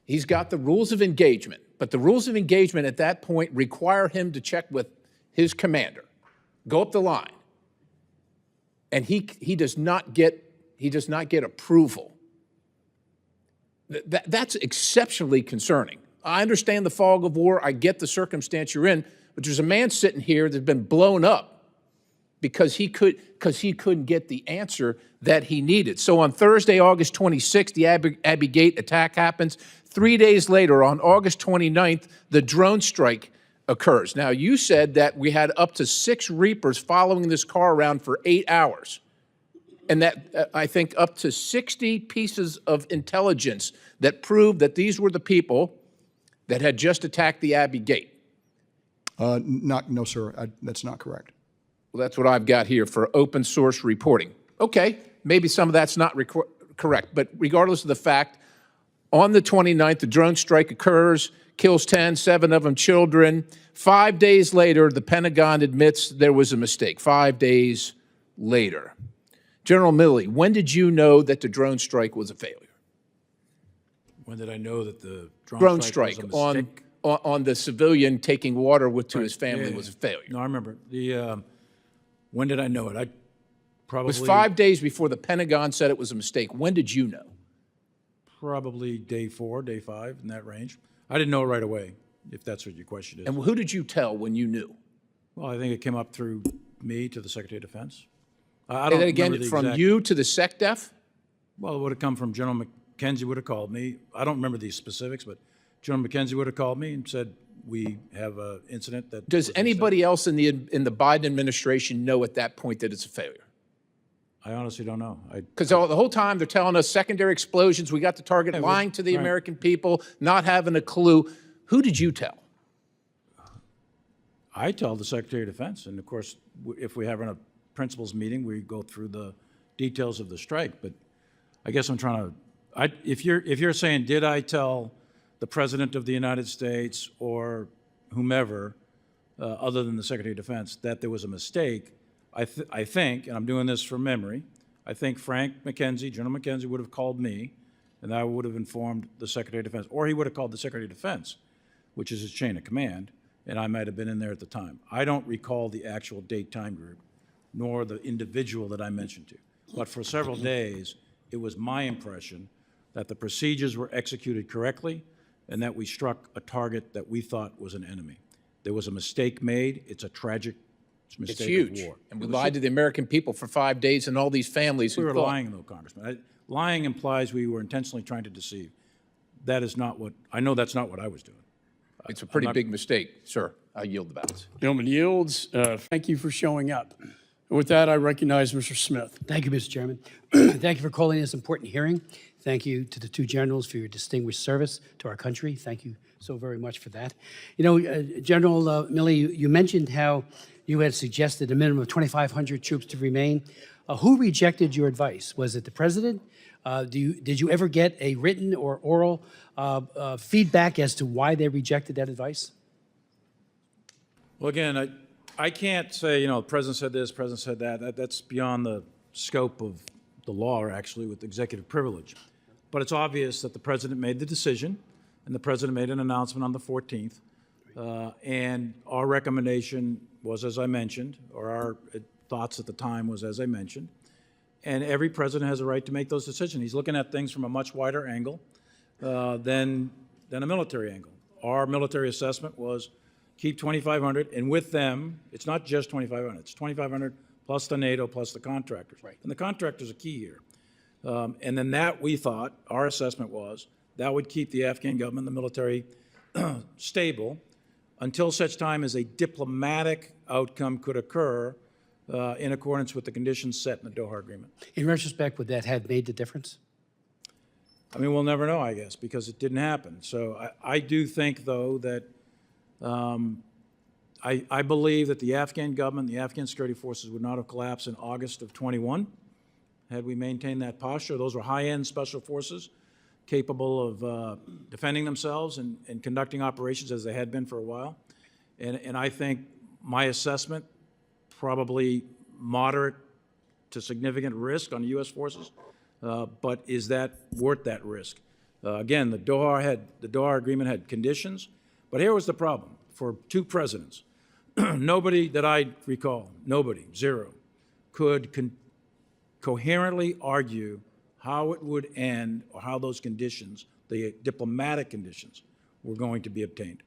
he's got the rules of engagement, but the rules of engagement at that point require him to check with his commander, go up the line, and he does not get approval. That's exceptionally concerning. I understand the fog of war. I get the circumstance you're in, but there's a man sitting here that's been blown up because he couldn't get the answer that he needed. So on Thursday, August 26th, the Abbey Gate attack happens. 3 days later, on August 29th, the drone strike occurs. Now, you said that we had up to 6 Reapers following this car around for 8 hours, and that I think up to 60 pieces of intelligence that proved that these were the people that had just attacked the Abbey Gate. No, sir, that's not correct. Well, that's what I've got here for open source reporting. Okay, maybe some of that's not correct, but regardless of the fact, on the 29th, the drone strike occurs, kills 10, 7 of them children. 5 days later, the Pentagon admits there was a mistake. 5 days later. General Milley, when did you know that the drone strike was a failure? When did I know that the Drone strike on the civilian taking water to his family was a failure. No, I remember. When did I know it? It was 5 days before the Pentagon said it was a mistake. When did you know? Probably day 4, day 5, in that range. I didn't know it right away, if that's what your question is. And who did you tell when you knew? Well, I think it came up through me to the Secretary of Defense. I don't remember the from you to the SecDef? Well, it would have come from General McKenzie would have called me. I don't remember these specifics, but General McKenzie would have called me and said, we have an incident that... Does anybody else in the Biden administration know at that point that it's a failure? I honestly don't know. Because the whole time they're telling us secondary explosions, we got the target, lying to the American people, not having a clue. Who did you tell? I tell the Secretary of Defense, and of course, if we have a principals meeting, we go through the details of the strike. But I guess I'm trying to... if you're saying, did I tell the President of the United States or whomever, other than the Secretary of Defense, that there was a mistake, I think, and I'm doing this from memory, I think Frank McKenzie, General McKenzie, would have called me, and I would have informed the Secretary of Defense, or he would have called the Secretary of Defense, which is his chain of command, and I might have been in there at the time. I don't recall the actual date time group, nor the individual that I mentioned to. But for several days, it was my impression that the procedures were executed correctly and that we struck a target that we thought was an enemy. There was a mistake made. It's a tragic mistake It's huge. of war. And we lied to the American people for 5 days and all these families who We were thought. lying, though, Congressman. Lying implies we were intentionally trying to deceive. That is not what, I know that's not what I was doing. It's a pretty big mistake, sir. I yield the balance. Gentleman yields. Thank you for showing up. With that, I recognize Mr. Smith. Thank you, Mr. Chairman. Thank you for calling this important hearing. Thank you to the two generals for your distinguished service to our country. Thank you so very much for that. You know, General Milley, you mentioned how you had suggested a minimum of 2,500 troops to remain. Who rejected your advice? Was it the president? Did you ever get a written or oral feedback as to why they rejected that advice? Well, again, I can't say, the president said this, president said that. That's beyond the scope of the law, actually, with executive privilege. But it's obvious that the president made the decision, and the president made an announcement on the 14th. And our recommendation was, as I mentioned, or our thoughts at the time was, as I mentioned. And every president has a right to make those decisions. He's looking at things from a much wider angle than a military angle. Our military assessment was keep 2,500, and with them, it's not just 2,500. It's 2,500 plus the NATO plus the contractors. Right. And the contractors are key here. And then that, we thought, our assessment was, that would keep the Afghan government and the military stable until such time as a diplomatic outcome could occur in accordance with the conditions set in the Doha Agreement. In retrospect, would that have made the difference? I mean, we'll never know, I guess, because it didn't happen. So I do think, though, that I believe that the Afghan government, the Afghan security forces would not have collapsed in August of 21 had we maintained that posture. Those were high-end special forces capable of defending themselves and conducting operations as they had been for a while. And I think my assessment, probably moderate to significant risk on the U.S. forces, but is that worth that risk? Again, the Doha Agreement had conditions, but here was the problem. For two presidents, nobody that I recall, nobody, zero, could coherently argue how it would end or how those conditions, the diplomatic conditions, were going to be obtained.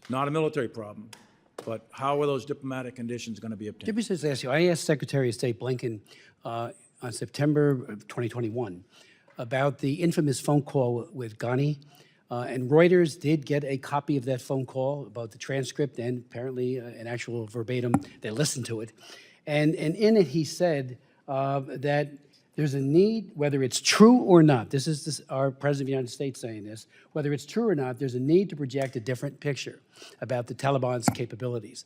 Not a military problem, but how are those diplomatic conditions going to be obtained? Let me just ask you, I asked Secretary of State Blinken on September of 2021 about the infamous phone call with Ghani, and Reuters did get a copy of that phone call, about the transcript and apparently an actual verbatim. They listened to it. And in it he said that there's a need, whether it's true or not, this is our President of the United States saying this, whether it's true or not, there's a need to project a different picture about the Taliban's capabilities.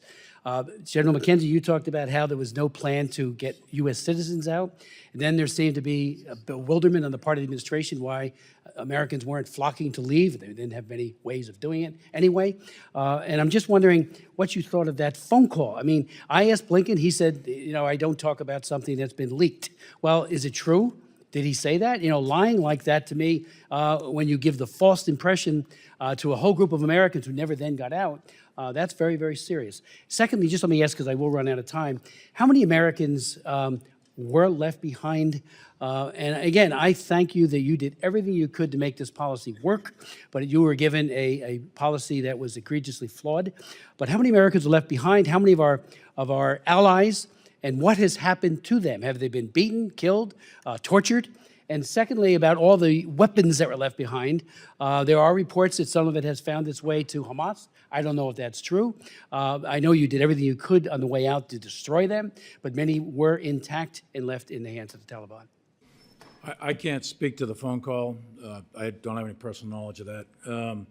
General McKenzie, you talked about how there was no plan to get U.S. citizens out. And then there seemed to be a bewilderment on the part of the administration why Americans weren't flocking to leave. They didn't have many ways of doing it anyway. And I'm just wondering what you thought of that phone call. I mean, I asked Blinken, he said, I don't talk about something that's been leaked. Well, is it true? Did he say that? Lying like that to me, when you give the false impression to a whole group of Americans who never then got out, that's very, very serious. Secondly, just let me ask, because I will run out of time, how many Americans were left behind? And again, I thank you that you did everything you could to make this policy work, but you were given a policy that was egregiously flawed. But how many Americans were left behind? How many of our allies? And what has happened to them? Have they been beaten, killed, tortured? And secondly, about all the weapons that were left behind, there are reports that some of it has found its way to Hamas. I don't know if that's true. I know you did everything you could on the way out to destroy them, but many were intact and left in the hands of the Taliban. I can't speak to the phone call. I don't have any personal knowledge of that.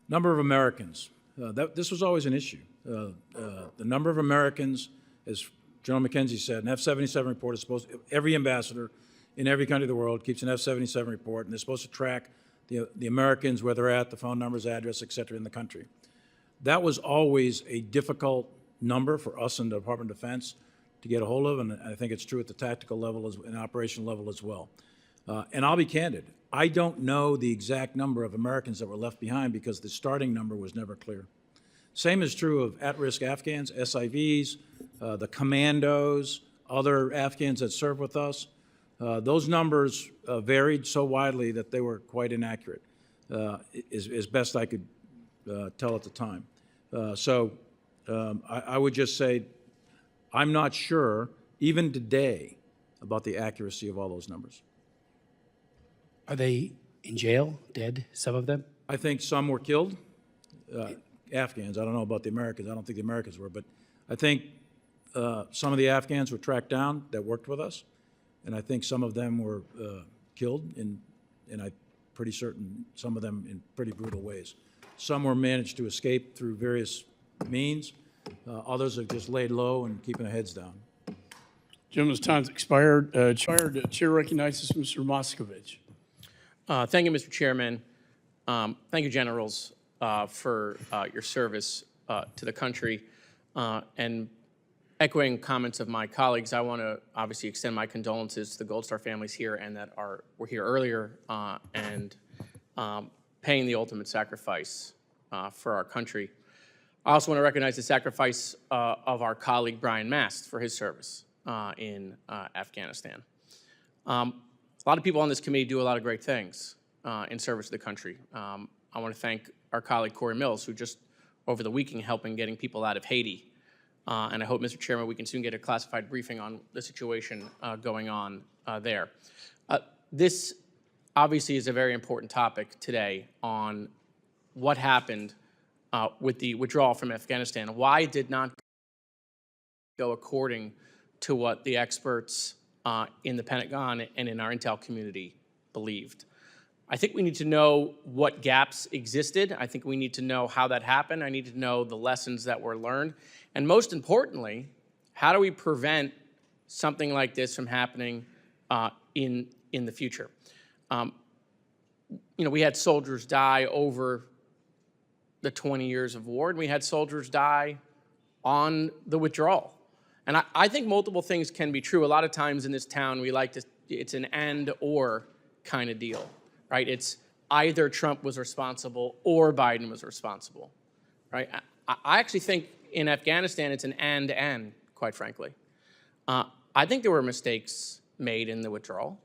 Number of Americans. This was always an issue. The number of Americans, as General McKenzie said, an F-77 report is supposed to, every ambassador in every country of the world keeps an F-77 report, and they're supposed to track the Americans, where they're at, the phone numbers, address, et cetera, in the country. That was always a difficult number for us in the Department of Defense to get a hold of, and I think it's true at the tactical level and operational level as well. And I'll be candid, I don't know the exact number of Americans that were left behind because the starting number was never clear. Same is true of at-risk Afghans, SIVs, the commandos, other Afghans that serve with us. Those numbers varied so widely that they were quite inaccurate, as best I could tell at the time. I would just say I'm not sure, even today, about the accuracy of all those numbers. Are they in jail, dead, some of them? I think some were killed. Afghans, I don't know about the Americans. I don't think the Americans were, but I think some of the Afghans were tracked down that worked with us, and I think some of them were killed, and I'm pretty certain some of them in pretty brutal ways. Some were managed to escape through various means. Others have just laid low and keeping their heads down. Gentleman's time's expired. Chair recognizes Mr. Moskovich. Thank you, Mr. Chairman. Thank you, Generals, for your service to the country. And echoing comments of my colleagues, I want to obviously extend my condolences to the Gold Star families here and that were here earlier and paying the ultimate sacrifice for our country. I also want to recognize the sacrifice of our colleague Brian Mast for his service in Afghanistan. A lot of people on this committee do a lot of great things in service to the country. I want to thank our colleague Corey Mills, who just over the weekend helping getting people out of Haiti. And I hope, Mr. Chairman, we can soon get a classified briefing on the situation going on there. This obviously is a very important topic today on what happened with the withdrawal from Afghanistan. Why did not go according to what the experts in the Pentagon and in our intel community believed? I think we need to know what gaps existed. I think we need to know how that happened. I need to know the lessons that were learned. And most importantly, how do we prevent something like this from happening in the future? We had soldiers die over the 20 years of war, and we had soldiers die on the withdrawal. And I think multiple things can be true. A lot of times in this town, we like to, it's an and or kind of deal, right? It's either Trump was responsible or Biden was responsible, right? I actually think in Afghanistan, it's an and, quite frankly. I think there were mistakes made in the withdrawal.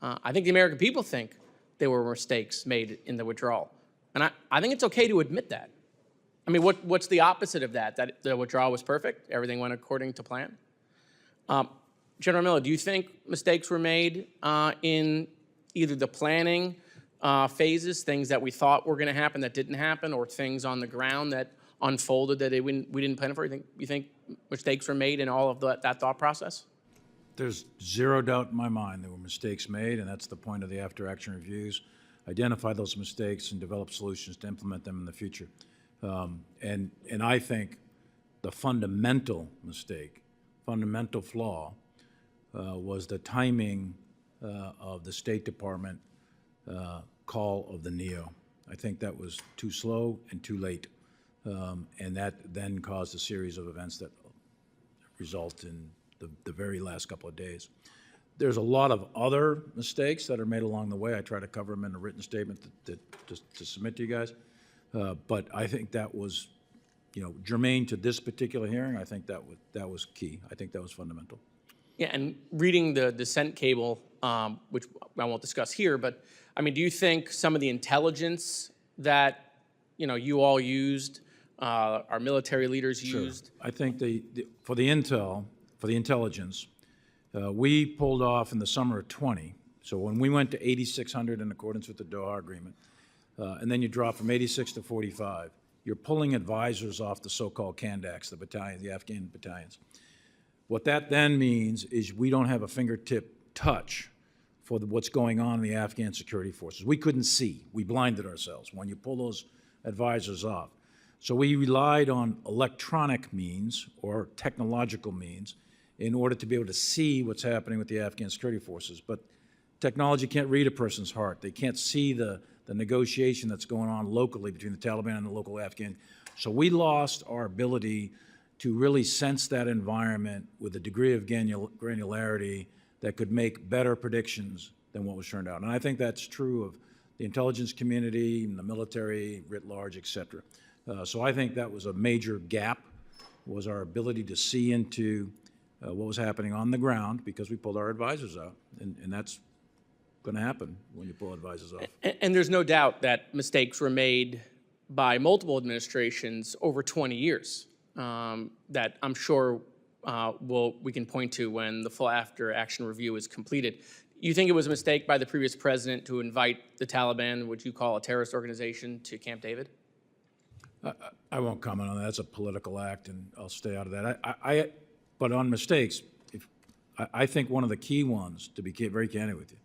I think the American people think there were mistakes made in the withdrawal. And I think it's okay to admit that. I mean, what's the opposite of that? That the withdrawal was perfect? Everything went according to plan? General Miller, do you think mistakes were made in either the planning phases, things that we thought were going to happen that didn't happen, or things on the ground that unfolded that we didn't plan for? You think mistakes were made in all of that thought process? There's zero doubt in my mind there were mistakes made, and that's the point of the after-action reviews. Identify those mistakes and develop solutions to implement them in the future. And I think the fundamental mistake, fundamental flaw, was the timing of the State Department call of the NEO. I think that was too slow and too late. And that then caused a series of events that result in the very last couple of days. There's a lot of other mistakes that are made along the way. I try to cover them in a written statement to submit to you guys. But I think that was, germane to this particular hearing. I think that was key. I think that was fundamental. Yeah, and reading the dissent cable, which I won't discuss here, but I mean, do you think some of the intelligence that you all used, our military leaders used? Sure. I think for the intelligence, we pulled off in the summer of 20. So when we went to 8,600 in accordance with the Doha Agreement, and then you drop from 86 to 45, you're pulling advisors off the so-called Kandaks, the Afghan battalions. What that then means is we don't have a fingertip touch for what's going on in the Afghan security forces. We couldn't see. We blinded ourselves when you pull those advisors off. So we relied on electronic means or technological means in order to be able to see what's happening with the Afghan security forces. But technology can't read a person's heart. They can't see the negotiation that's going on locally between the Taliban and the local Afghan. So we lost our ability to really sense that environment with a degree of granularity that could make better predictions than what was turned out. And I think that's true of the intelligence community and the military writ large, et cetera. So I think that was a major gap, was our ability to see into what was happening on the ground because we pulled our advisors out. And that's going to happen when you pull advisors off. And there's no doubt that mistakes were made by multiple administrations over 20 years that I'm sure we can point to when the full after-action review is completed. You think it was a mistake by the previous president to invite the Taliban, which you call a terrorist organization, to Camp David? I won't comment on that. That's a political act, and I'll stay out of that. But on mistakes, I think one of the key ones, to be very candid with you,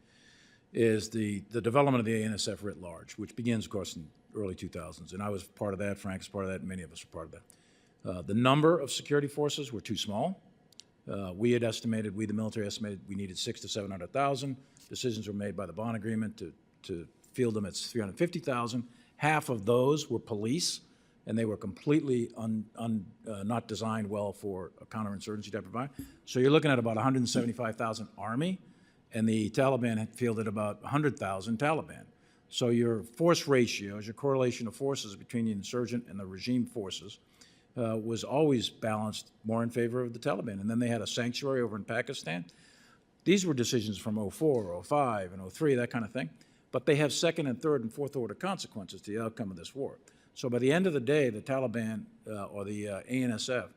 is the development of the ANSF writ large, which begins, of course, in the early 2000s. And I was part of that, Frank was part of that, and many of us were part of that. The number of security forces were too small, We had estimated, we, the military, estimated we needed 600,000 to 700,000. Decisions were made by the bond agreement to field them at 350,000. Half of those were police, and they were completely not designed well for a counterinsurgency type of environment. So you're looking at about 175,000 Army, and the Taliban had fielded about 100,000 Taliban. So your force ratios, your correlation of forces between the insurgent and the regime forces was always balanced more in favor of the Taliban. And then they had a sanctuary over in Pakistan. These were decisions from 04, 05, and 03, that kind of thing. But they have second and third and fourth order consequences to the outcome of this war. So by the end of the day, the Taliban or the ANSF,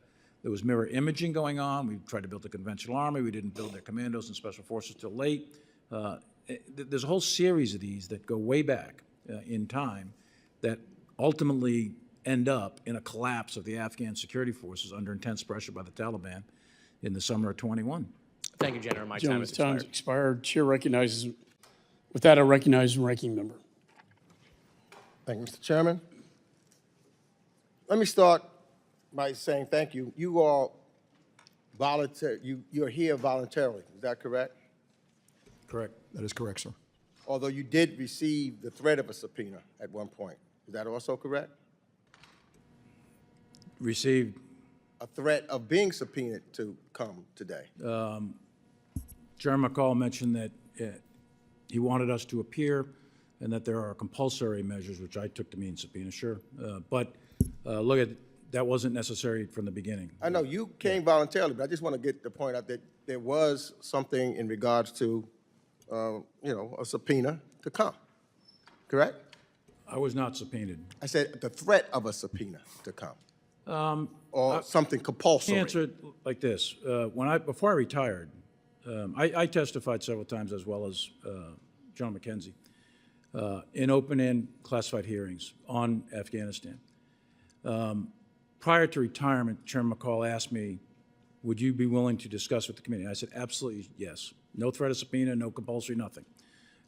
there was mirror imaging going on. We tried to build a conventional army. We didn't build their commandos and special forces till late. There's a whole series of these that go way back in time that ultimately end up in a collapse of the Afghan security forces under intense pressure by the Taliban in the summer of 21. Thank you, General. My time Gentleman's has time's expired. expired. Chair recognizes, with that, I recognize the ranking member. Thank you, Mr. Chairman. Let me start by saying thank you. You are you're here voluntarily, is that correct? Correct. That is correct, sir. Although you did receive the threat of a subpoena at one point. Is that also correct? Received a threat of being subpoenaed to come today. Chairman McCall mentioned that he wanted us to appear and that there are compulsory measures, which I took to mean subpoena, sure. But look at, that wasn't necessary from the beginning. I know you came voluntarily, but I just want to get the point out that there was something in regards to, you know, a subpoena to come, correct? I was not subpoenaed. I said the threat of a subpoena to come. Or something compulsory. Answer it like this. Before I retired, I testified several times as well as John McKenzie in open and classified hearings on Afghanistan. Prior to retirement, Chairman McCall asked me, would you be willing to discuss with the committee? I said, absolutely yes. No threat of subpoena, no compulsory, nothing.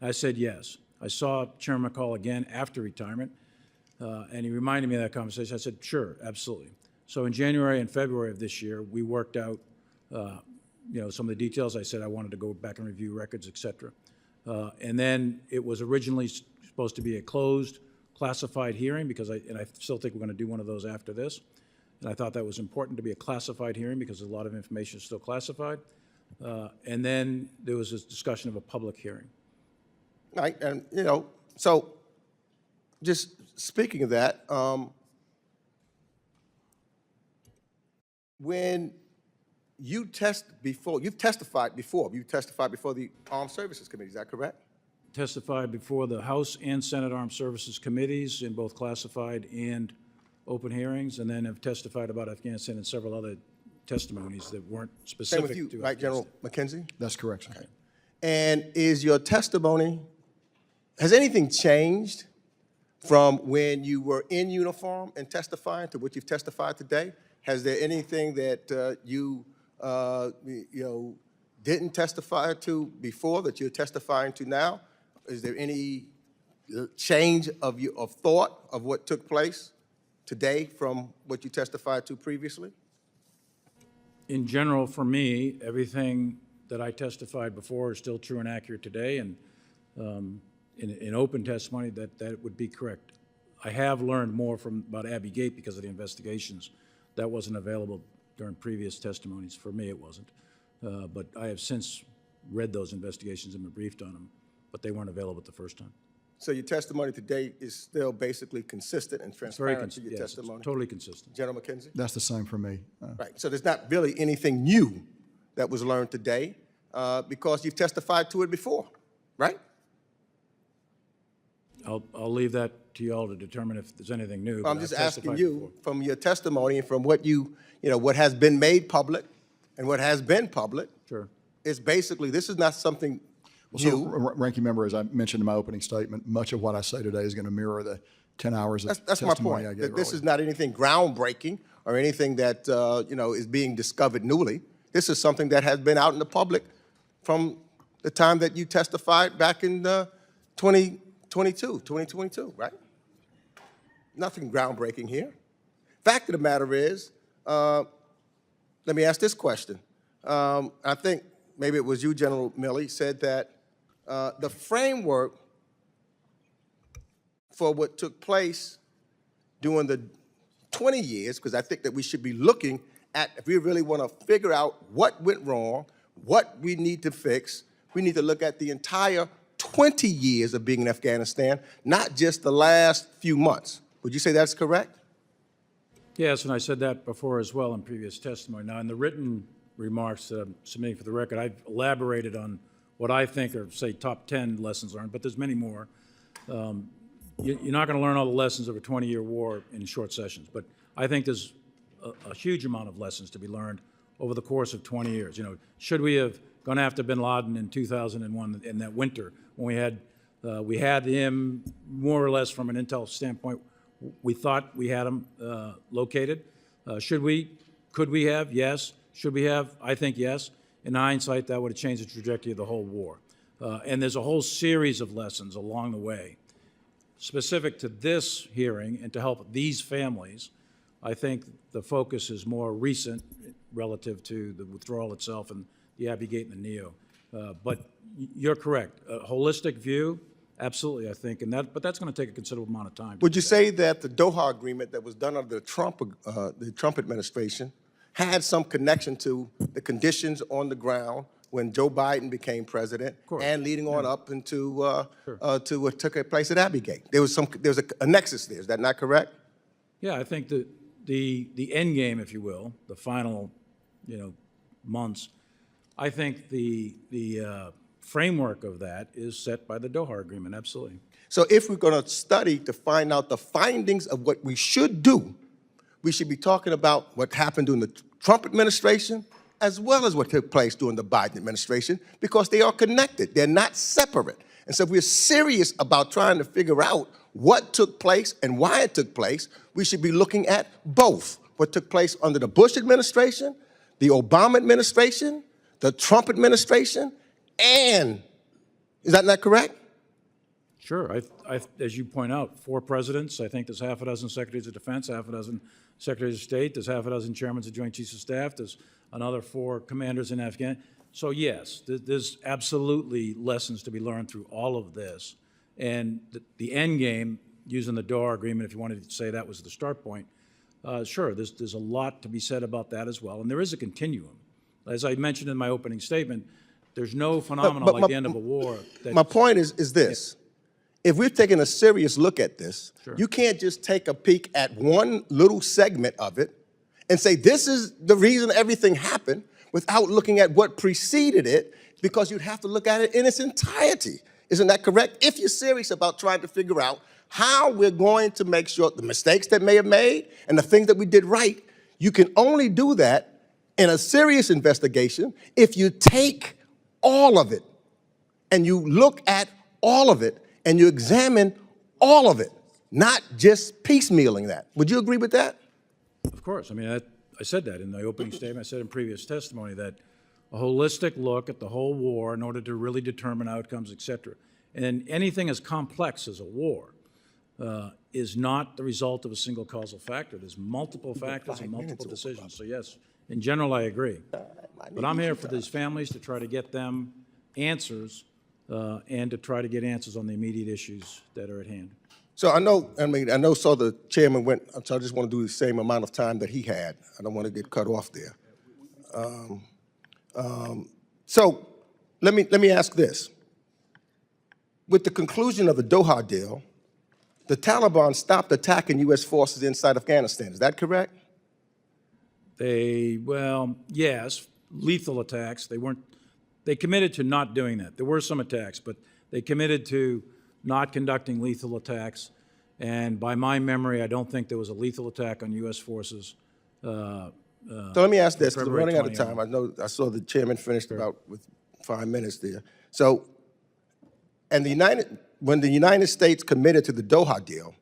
I said yes. I saw Chairman McCall again after retirement, and he reminded me of that conversation. I said, sure, absolutely. So in January and February of this year, we worked out you know, some of the details. I said I wanted to go back and review records, et cetera. And then it was originally supposed to be a closed, classified hearing, because I still think we're going to do one of those after this. And I thought that was important to be a classified hearing because a lot of information is still classified. And then there was this discussion of a public hearing. Right, and you know, so just speaking of that, when you you've testified before the Armed Services Committee, is that correct? Testified before the House and Senate Armed Services Committees in both classified and open hearings, and then have testified about Afghanistan and several other testimonies that weren't specific Same with you, to right, General Afghanistan. McKenzie? That's correct, sir. Okay. And is your testimony, has anything changed from when you were in uniform and testifying to what you've testified today? Has there anything that you know, didn't testify to before that you're testifying to now? Is there any change of thought of what took place today from what you testified to previously? In general, for me, everything that I testified before is still true and accurate today, and in open testimony, that would be correct. I have learned more about Abbey Gate because of the investigations. That wasn't available during previous testimonies. For me, it wasn't. But I have since read those investigations and been briefed on them, but they weren't available the first time. So your testimony today is still basically consistent and transparent to your testimony? It's totally consistent. General McKenzie? That's the same for me. Right, so there's not really anything new that was learned today because you've testified to it before, right? I'll leave that to you all to determine if there's anything new. I'm but just I've asking testified you, before. from your testimony and from what you know, what has been made public and what has been public, Sure. it's basically, this is not something Well, so, new. Ranking Member, as I mentioned in my opening statement, much of what I say today is going to mirror the 10 hours of That's my testimony I point, gave that this earlier. is not anything groundbreaking or anything that, you know, is being discovered newly. This is something that has been out in the public from the time that you testified back in 2022, right? Nothing groundbreaking here. Fact of the matter is, let me ask this question. I think maybe it was you, General Milley, said that the framework for what took place during the 20 years, because I think that we should be looking at, if we really want to figure out what went wrong, what we need to fix, we need to look at the entire 20 years of being in Afghanistan, not just the last few months. Would you say that's correct? Yes, and I said that before as well in previous testimony. Now, in the written remarks that I'm submitting for the record, I've elaborated on what I think are, say, top 10 lessons learned, but there's many more. You're not going to learn all the lessons of a 20-year war in short sessions, but I think there's a huge amount of lessons to be learned over the course of 20 years. You know, should we have gone after bin Laden in 2001 in that winter when we had him more or less from an intel standpoint? We thought we had him located. Should we? Could we have? Yes. Should we have? I think yes. In hindsight, that would have changed the trajectory of the whole war. And there's a whole series of lessons along the way. Specific to this hearing and to help these families, I think the focus is more recent relative to the withdrawal itself and the Abbey Gate and the NEO. But you're correct. A holistic view, absolutely, I think, but that's going to take a considerable amount of time. Would you say that the Doha agreement that was done under the Trump administration had some connection to the conditions on the ground when Joe Biden became president and leading on up into to what took place at Abbey Gate? There was a nexus there. Is that not correct? Yeah, I think that the end game, if you will, the final, months, I think the framework of that is set by the Doha agreement, absolutely. So if we're going to study to find out the findings of what we should do, we should be talking about what happened during the Trump administration as well as what took place during the Biden administration, because they are connected. They're not separate. And so if we're serious about trying to figure out what took place and why it took place, we should be looking at both what took place under the Bush administration, the Obama administration, the Trump administration, and is that not correct? Sure. As you point out, 4 presidents. I think there's half a dozen secretaries of defense, half a dozen secretaries of state. There's half a dozen chairmen of Joint Chiefs of Staff. There's another 4 commanders in Afghanistan. So yes, there's absolutely lessons to be learned through all of this. And the end game, using the Doha agreement, if you wanted to say that was the start point, sure, there's a lot to be said about that as well. And there is a continuum. As I mentioned in my opening statement, there's no phenomenon like the end of a war. My point is this. If we're taking a serious look at this, you can't just take a peek at one little segment of it and say this is the reason everything happened without looking at what preceded it, because you'd have to look at it in its entirety. Isn't that correct? If you're serious about trying to figure out how we're going to make sure the mistakes that may have made and the things that we did right, you can only do that in a serious investigation if you take all of it and you look at all of it and you examine all of it, not just piecemealing that. Would you agree with that? Of course. I mean, I said that in the opening statement. I said in previous testimony that a holistic look at the whole war in order to really determine outcomes, et cetera. And anything as complex as a war is not the result of a single causal factor. There's multiple factors and multiple decisions. So yes, in general, I agree. But I'm here for these families to try to get them answers and to try to get answers on the immediate issues that are at hand. So I know the chairman went, so I just want to do the same amount of time that he had. I don't want to get cut off there. So let me ask this. With the conclusion of the Doha deal, the Taliban stopped attacking U.S. forces inside Afghanistan. Is that correct? Well, yes, lethal attacks. They committed to not doing that. There were some attacks, but they committed to not conducting lethal attacks. And by my memory, I don't think there was a lethal attack on U.S. forces. So let me ask this, because we're running out of 21. time. I saw the chairman finished about with 5 minutes there. So, and when the United States committed to the Doha deal,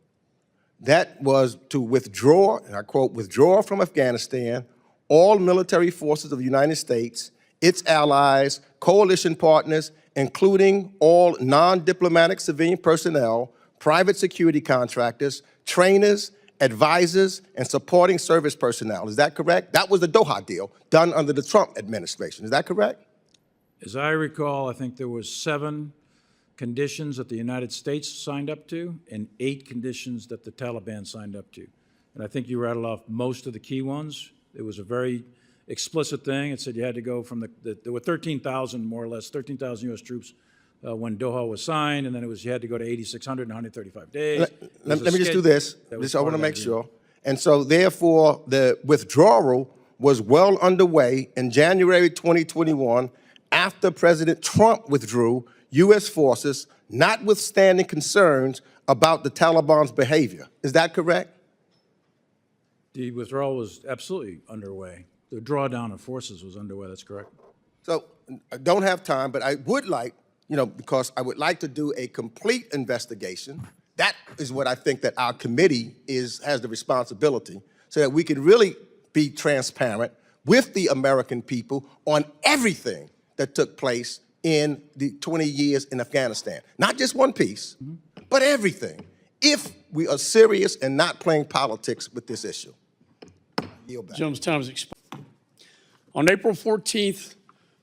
that was to withdraw, and I quote, withdraw from Afghanistan all military forces of the United States, its allies, coalition partners, including all non-diplomatic civilian personnel, private security contractors, trainers, advisors, and supporting service personnel. Is that correct? That was the Doha deal done under the Trump administration. Is that correct? As I recall, I think there was 7 conditions that the United States signed up to and 8 conditions that the Taliban signed up to. And I think you rattled off most of the key ones. It was a very explicit thing. It said you had to go from there were 13,000, more or less, 13,000 U.S. troops when Doha was signed, and then you had to go to 8,600 in 135 days. Let me just do this. I want to make sure. And so therefore, the withdrawal was well underway in January 2021 after President Trump withdrew U.S. forces, notwithstanding concerns about the Taliban's behavior. Is that correct? The withdrawal was absolutely underway. The drawdown of forces was underway. That's correct. So I don't have time, but I would like, because I would like to do a complete investigation. That is what I think that our committee has the responsibility, so that we can really be transparent with the American people on everything that took place in the 20 years in Afghanistan. Not just one piece, but everything, if we are serious and not playing politics with this issue. Gentleman's time is expired. On April 14th,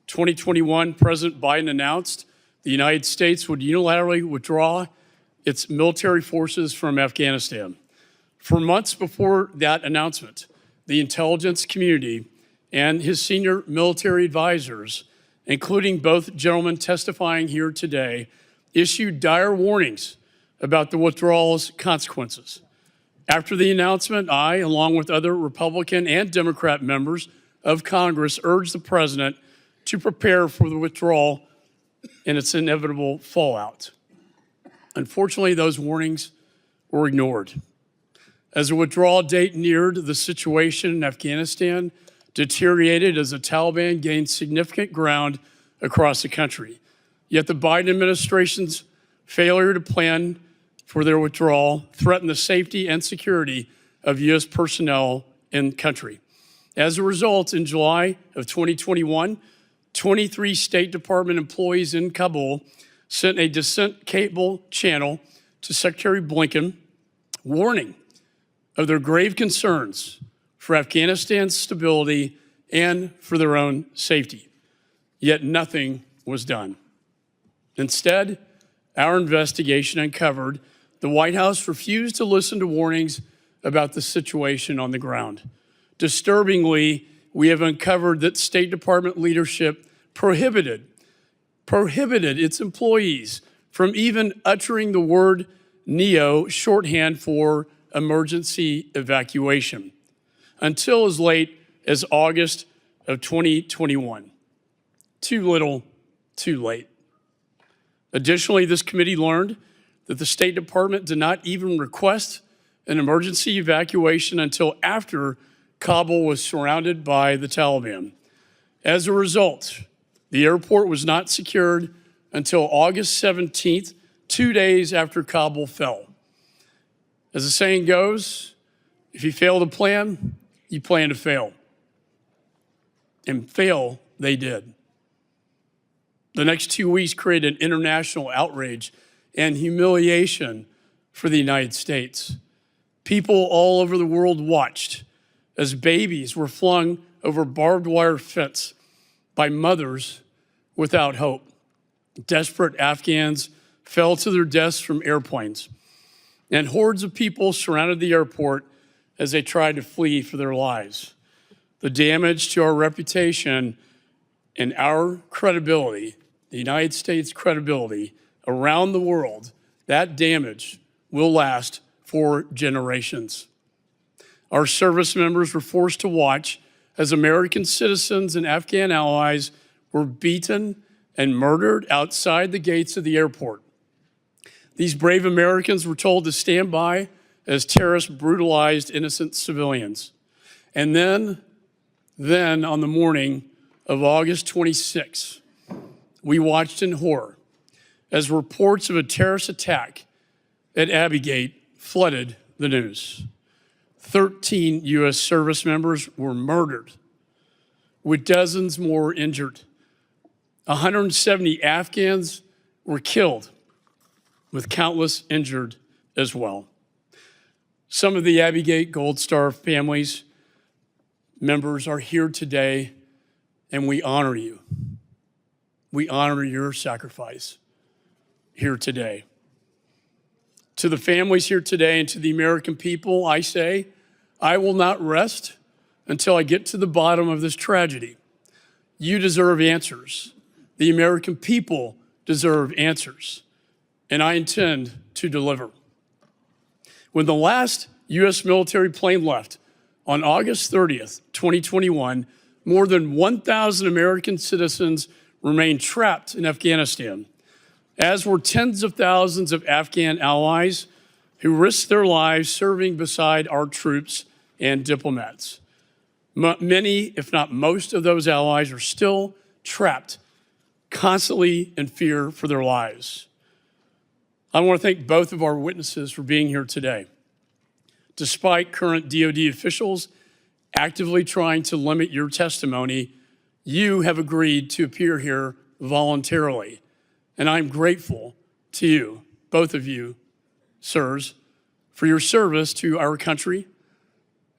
2021, President Biden announced the United States would unilaterally withdraw its military forces from Afghanistan. For months before that announcement, the intelligence community and his senior military advisors, including both gentlemen testifying here today, issued dire warnings about the withdrawal's consequences. After the announcement, I, along with other Republican and Democrat members of Congress, urged the president to prepare for the withdrawal and its inevitable fallout. Unfortunately, those warnings were ignored. As the withdrawal date neared, the situation in Afghanistan deteriorated as the Taliban gained significant ground across the country. Yet the Biden administration's failure to plan for their withdrawal threatened the safety and security of U.S. personnel in the country. As a result, in July of 2021, 23 State Department employees in Kabul sent a dissent cable channel to Secretary Blinken warning of their grave concerns for Afghanistan's stability and for their own safety. Yet nothing was done. Instead, our investigation uncovered the White House refused to listen to warnings about the situation on the ground. Disturbingly, we have uncovered that State Department leadership prohibited its employees from even uttering the word NEO, shorthand for emergency evacuation, until as late as August of 2021. Too little, too late. Additionally, this committee learned that the State Department did not even request an emergency evacuation until after Kabul was surrounded by the Taliban. As a result, the airport was not secured until August 17th, 2 days after Kabul fell. As the saying goes, if you fail to plan, you plan to fail. And fail they did. The next 2 weeks created international outrage and humiliation for the United States. People all over the world watched as babies were flung over barbed wire fence by mothers without hope. Desperate Afghans fell to their deaths from airplanes, and hordes of people surrounded the airport as they tried to flee for their lives. The damage to our reputation and our credibility, the United States credibility around the world, that damage will last for generations. Our service members were forced to watch as American citizens and Afghan allies were beaten and murdered outside the gates of the airport. These brave Americans were told to stand by as terrorists brutalized innocent civilians. And then on the morning of August 26, we watched in horror as reports of a terrorist attack at Abbey Gate flooded the news. 13 U.S. service members were murdered, with dozens more injured. 170 Afghans were killed, with countless injured as well. Some of the Abbey Gold Star families members are here today, and we honor you. We honor your sacrifice here today. To the families here today and to the American people, I say, I will not rest until I get to the bottom of this tragedy. You deserve answers. The American people deserve answers, and I intend to deliver. When the last U.S. military plane left on August 30th, 2021, more than 1,000 American citizens remained trapped in Afghanistan, as were tens of thousands of Afghan allies who risked their lives serving beside our troops and diplomats. Many, if not most, of those allies are still trapped, constantly in fear for their lives. I want to thank both of our witnesses for being here today. Despite current DoD officials actively trying to limit your testimony, you have agreed to appear here voluntarily. And I'm grateful to you, both of you, sirs, for your service to our country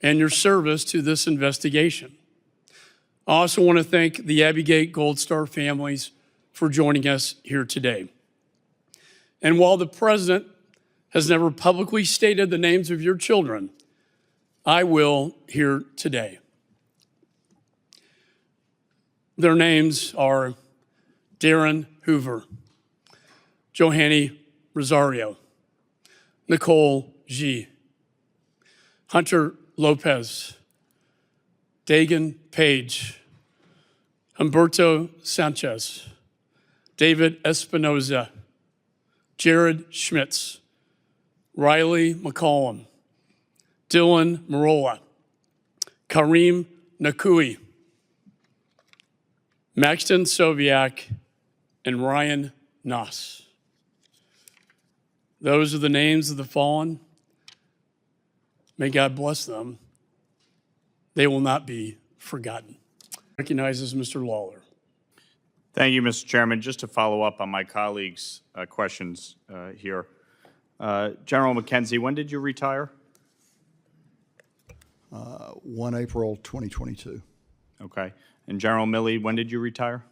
and your service to this investigation. I also want to thank the Abbey Gold Star families for joining us here today. And while the President has never publicly stated the names of your children, I will here today. Their names are Darren Hoover, Johanny Rosario, Nicole G., Hunter Lopez, Dagan Page, Humberto Sanchez, David Espinoza, Jared Schmitz, Riley McCollum, Dylan Marola, Kareem Nakui, Maxton Soviak, and Ryan Noss. Those are the names of the fallen. May God bless them. They will not be forgotten. Recognizes Mr. Lawler. Thank you, Mr. Chairman. Just to follow up on my colleagues' questions here. General McKenzie, when did you retire? 1 April 2022. Okay. And General Milley, when did you retire?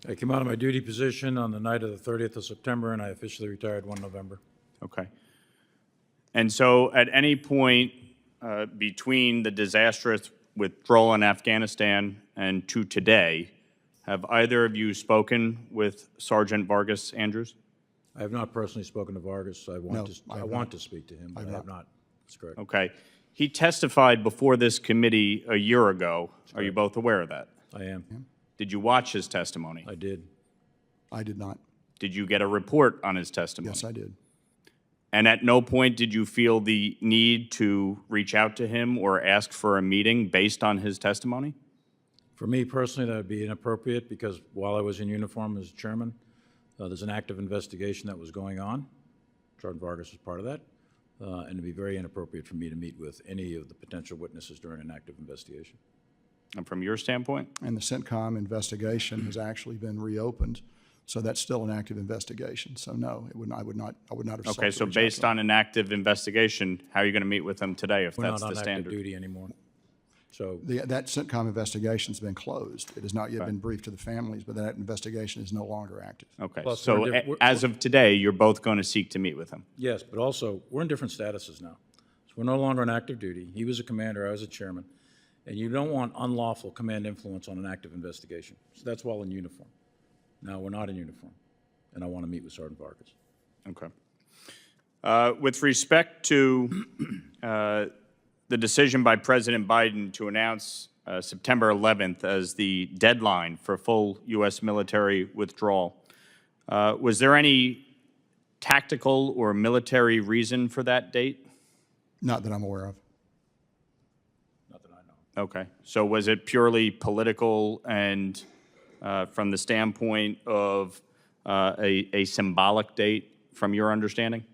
I came out of my duty position on the night of the 30th of September, and I officially retired 1 November. Okay. And so at any point between the disastrous withdrawal in Afghanistan and to today, have either of you spoken with Sergeant Vargas Andrews? I have not personally spoken to Vargas. I want to speak to him, but I have not. That's correct. Okay. He testified before this committee a year ago. Are you both aware of that? I am. Did you watch his testimony? I did. I did not. Did you get a report on his testimony? Yes, I did. And at no point did you feel the need to reach out to him or ask for a meeting based on his testimony? For me personally, that would be inappropriate because while I was in uniform as chairman, there's an active investigation that was going on. Sergeant Vargas was part of that. And it'd be very inappropriate for me to meet with any of the potential witnesses during an active investigation. And from your standpoint? And the CENTCOM investigation has actually been reopened, so that's still an active investigation. So no, it would not, I would not have. sought Okay, to so reach out based to him. on an active investigation, how are you going to meet with him today if We're that's not the on standard? active duty anymore. So That CENTCOM investigation's been closed. It has not yet been briefed to the families, but that investigation is no longer active. Okay, Plus, so as of today, you're both going to seek to meet with him? yes, but also we're in different statuses now. So we're no longer on active duty. He was a commander, I was a chairman. And you don't want unlawful command influence on an active investigation. So that's while in uniform. Now we're not in uniform, and I want to meet with Sergeant Vargas. Okay. With respect to the decision by President Biden to announce September 11th as the deadline for full U.S. military withdrawal, was there any tactical or military reason for that date? Not that I'm aware of. Not that I know. Okay. So was it purely political and from the standpoint of a symbolic date from your understanding?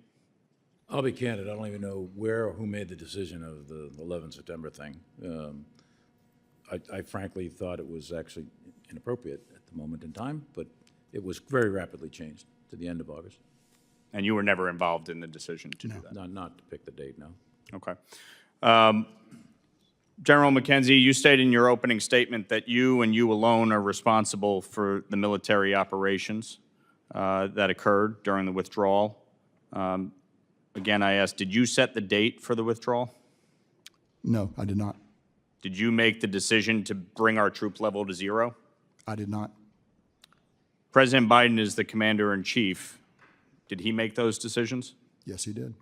I'll be candid. I don't even know where or who made the decision of the 11 September thing. I frankly thought it was actually inappropriate at the moment in time, but it was very rapidly changed to the end of August. And you were never involved in the decision to do that? Not to pick the date, no. Okay. General McKenzie, you stated in your opening statement that you and you alone are responsible for the military operations that occurred during the withdrawal. Again, I asked, did you set the date for the withdrawal? No, I did not. Did you make the decision to bring our troop level to 0? I did not. President Biden is the commander-in-chief. Did he make those decisions? Yes, he did.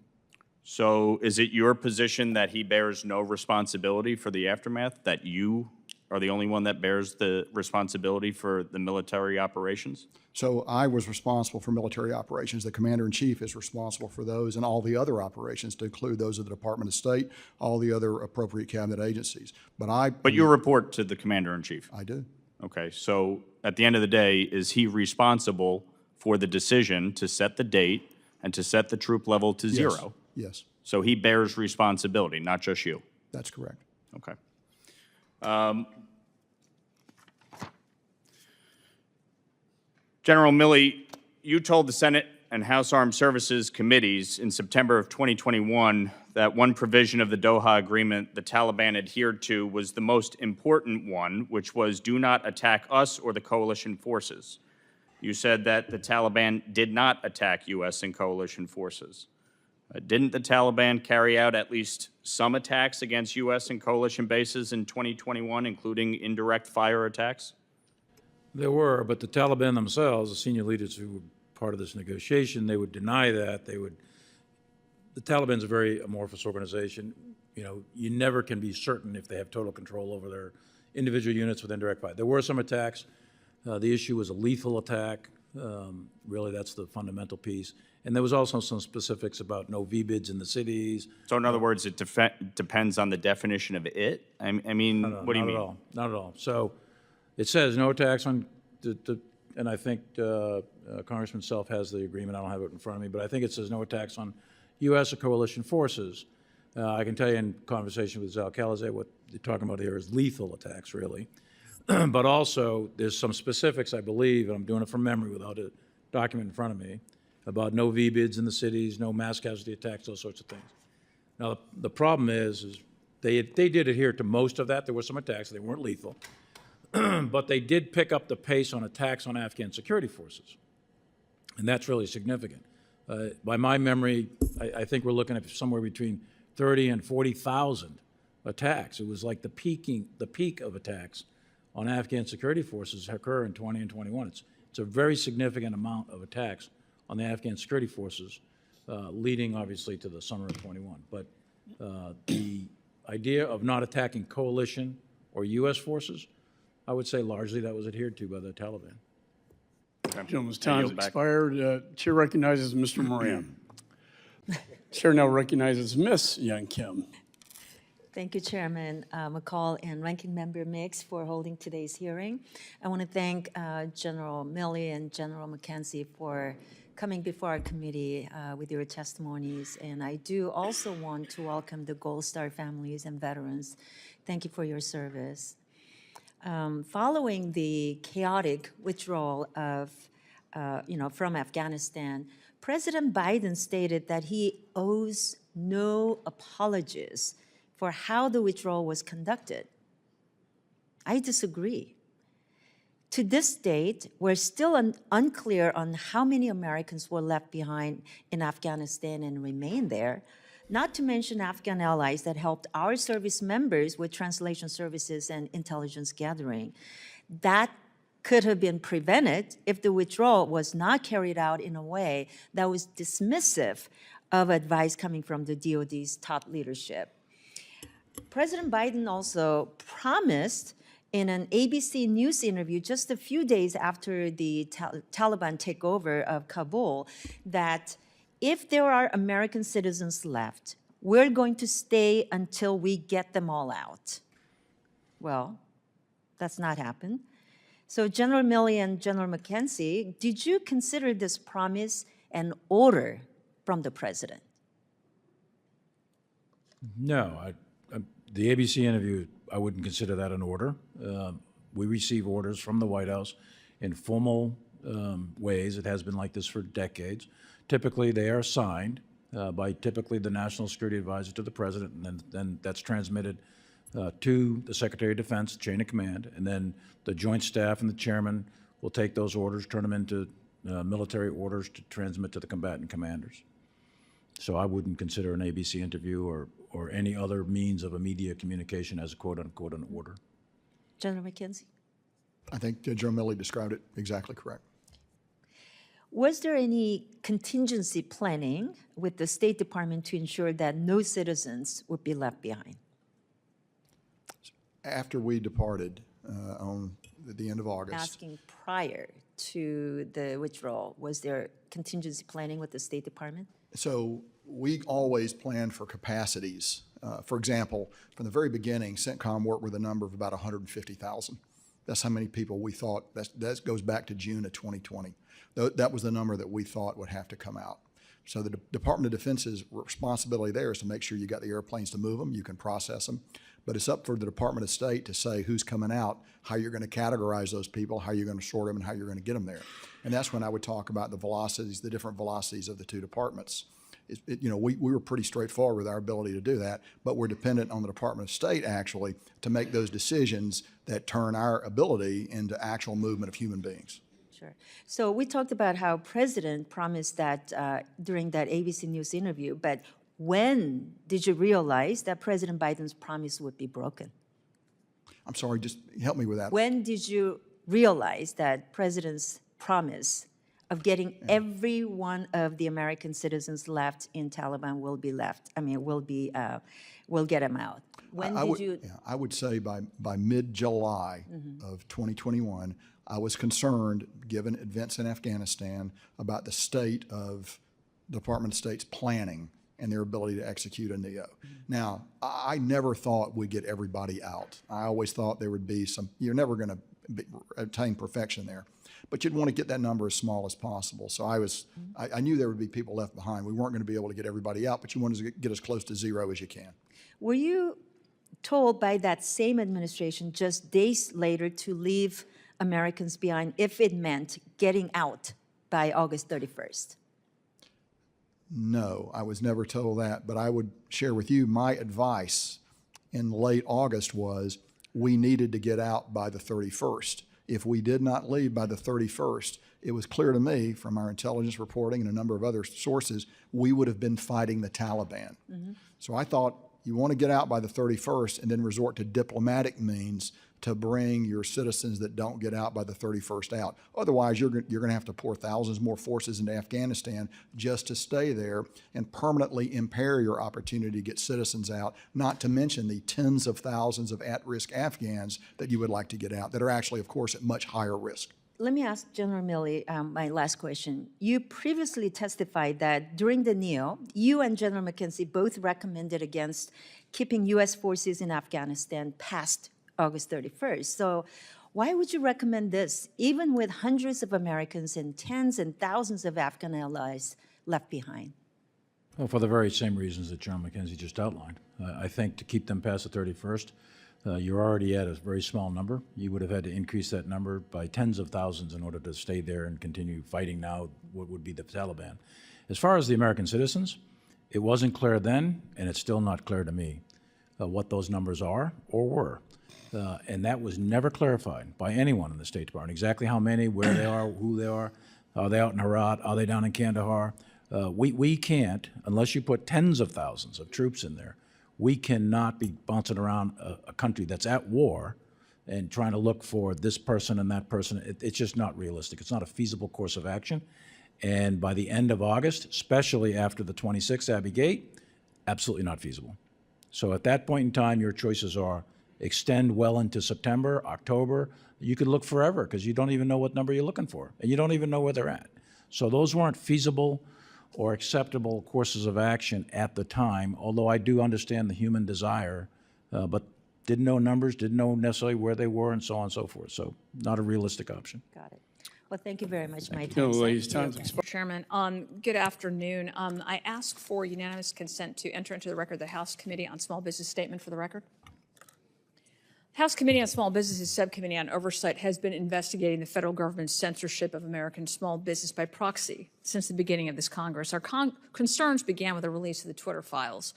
So is it your position that he bears no responsibility for the aftermath, that you are the only one that bears the responsibility for the military operations? So I was responsible for military operations. The commander-in-chief is responsible for those and all the other operations, to include those of the Department of State, all the other appropriate cabinet agencies. But you report to the commander-in-chief? I do. Okay, so at the end of the day, is he responsible for the decision to set the date and to set the troop level to 0? Yes. So he bears responsibility, not just you? That's correct. Okay. General Milley, you told the Senate and House Armed Services Committees in September of 2021 that one provision of the Doha Agreement the Taliban adhered to was the most important one, which was do not attack us or the coalition forces. You said that the Taliban did not attack U.S. and coalition forces. Didn't the Taliban carry out at least some attacks against U.S. and coalition bases in 2021, including indirect fire attacks? There were, but the Taliban themselves, the senior leaders who were part of this negotiation, they would deny that. The Taliban's a very amorphous organization. You know, you never can be certain if they have total control over their individual units with indirect fire. There were some attacks. The issue was a lethal attack. Really, that's the fundamental piece. And there was also some specifics about no VBIDs in the cities. So in other words, it depends on the definition of it? I mean, what do you mean? Not at all. Not at all. So it says no attacks on, and I think Congressman Self has the agreement. I don't have it in front of me, but I think it says no attacks on U.S. or coalition forces. I can tell you in conversation with Zal Khalilzad, what they're talking about here is lethal attacks, really. But also, there's some specifics, I believe, and I'm doing it from memory without a document in front of me, about no VBIDs in the cities, no mass casualty attacks, those sorts of things. Now, the problem is they did adhere to most of that. There were some attacks. They weren't lethal. But they did pick up the pace on attacks on Afghan security forces. And that's really significant. By my memory, I think we're looking at somewhere between 30 and 40,000 attacks. It was like the peak of attacks on Afghan security forces occur in 20 and 21. It's a very significant amount of attacks on the Afghan security forces, leading obviously to the summer of 21. But the idea of not attacking coalition or U.S. forces, I would say largely that was adhered to by the Taliban. Gentleman's time expired. Chair recognizes Mr. Moran. Chair now recognizes Ms. Young Kim. Thank you, Chairman McCall and Ranking Member Mix for holding today's hearing. I want to thank General Milley and General McKenzie for coming before our committee with your testimonies. And I do also want to welcome the Gold Star families and veterans. Thank you for your service. Following the chaotic withdrawal of, from Afghanistan, President Biden stated that he owes no apologies for how the withdrawal was conducted. I disagree. To this date, we're still unclear on how many Americans were left behind in Afghanistan and remain there, not to mention Afghan allies that helped our service members with translation services and intelligence gathering. That could have been prevented if the withdrawal was not carried out in a way that was dismissive of advice coming from the DoD's top leadership. President Biden also promised in an ABC News interview just a few days after the Taliban takeover of Kabul that if there are American citizens left, we're going to stay until we get them all out. Well, that's not happened. So General Milley and General McKenzie, did you consider this promise an order from the president? No, the ABC interview, I wouldn't consider that an order. We receive orders from the White House in formal ways. It has been like this for decades Typically, they are signed by typically the National Security Advisor to the President, and then that's transmitted to the Secretary of Defense, chain of command, and then the Joint Staff and the Chairman will take those orders, turn them into military orders to transmit to the combatant commanders. So I wouldn't consider an ABC interview or any other means of immediate communication as a quote-unquote an order. General McKenzie? I think General Milley described it exactly correct. Was there any contingency planning with the State Department to ensure that no citizens would be left behind? After we departed on the end of August. Asking prior to the withdrawal, was there contingency planning with the State Department? So we always plan for capacities. For example, from the very beginning, CENTCOM worked with a number of about 150,000. That's how many people we thought, that goes back to June of 2020. That was the number that we thought would have to come out. So the Department of Defense's responsibility there is to make sure you got the airplanes to move them, you can process them, but it's up for the Department of State to say who's coming out, how you're going to categorize those people, how you're going to sort them, and how you're going to get them there. And that's when I would talk about the velocities, the different velocities of the two departments. We were pretty straightforward with our ability to do that, but we're dependent on the Department of State actually to make those decisions that turn our ability into actual movement of human beings. Sure. So we talked about how President promised that during that ABC News interview, but when did you realize that President Biden's promise would be broken? I'm sorry, just help me with that. When did you realize that President's promise of getting every one of the American citizens left in Taliban will be left? I mean, will get them out. When did you? Yeah, I would say by mid-July of 2021, I was concerned, given events in Afghanistan, about the state of the Department of State's planning and their ability to execute a NEO. Now, I never thought we'd get everybody out. I always thought there would be some, you're never going to attain perfection there, but you'd want to get that number as small as possible. So I knew there would be people left behind. We weren't going to be able to get everybody out, but you wanted to get as close to zero as you can. Were you told by that same administration just days later to leave Americans behind if it meant getting out by August 31st? No, I was never told that, but I would share with you my advice in late August was we needed to get out by the 31st. If we did not leave by the 31st, it was clear to me from our intelligence reporting and a number of other sources, we would have been fighting the Taliban. So I thought you want to get out by the 31st and then resort to diplomatic means to bring your citizens that don't get out by the 31st out. Otherwise, you're going to have to pour thousands more forces into Afghanistan just to stay there and permanently impair your opportunity to get citizens out, not to mention the tens of thousands of at-risk Afghans that you would like to get out that are actually, of course, at much higher risk. Let me ask General Milley my last question. You previously testified that during the NEO, you and General McKenzie both recommended against keeping U.S. forces in Afghanistan past August 31st. So why would you recommend this, even with hundreds of Americans and tens and thousands of Afghan allies left behind? Well, for the very same reasons that John McKenzie just outlined. I think to keep them past the 31st, you're already at a very small number. You would have had to increase that number by tens of thousands in order to stay there and continue fighting now what would be the Taliban. As far as the American citizens, it wasn't clear then, and it's still not clear to me what those numbers are or were. And that was never clarified by anyone in the State Department, exactly how many, where they are, who they are they out in Herat, are they down in Kandahar? We can't, unless you put tens of thousands of troops in there, we cannot be bouncing around a country that's at war and trying to look for this person and that person. It's just not realistic. It's not a feasible course of action. And by the end of August, especially after the 26th Abbey Gate, absolutely not feasible. So at that point in time, your choices are extend well into September, October. You could look forever because you don't even know what number you're looking for, and you don't even know where they're at. So those weren't feasible or acceptable courses of action at the time, although I do understand the human desire, but didn't know numbers, didn't know necessarily where they were, and so on and so forth. So not a realistic option. Got it. Well, thank you very much. My Mr. Chairman, good afternoon. I ask for unanimous consent to enter into the record the House Committee on Small Business Statement for the record. House Committee on Small Businesses Subcommittee on Oversight has been investigating the federal government's censorship of American small business by proxy since the beginning of this Congress. Our concerns began with the release of the Twitter files,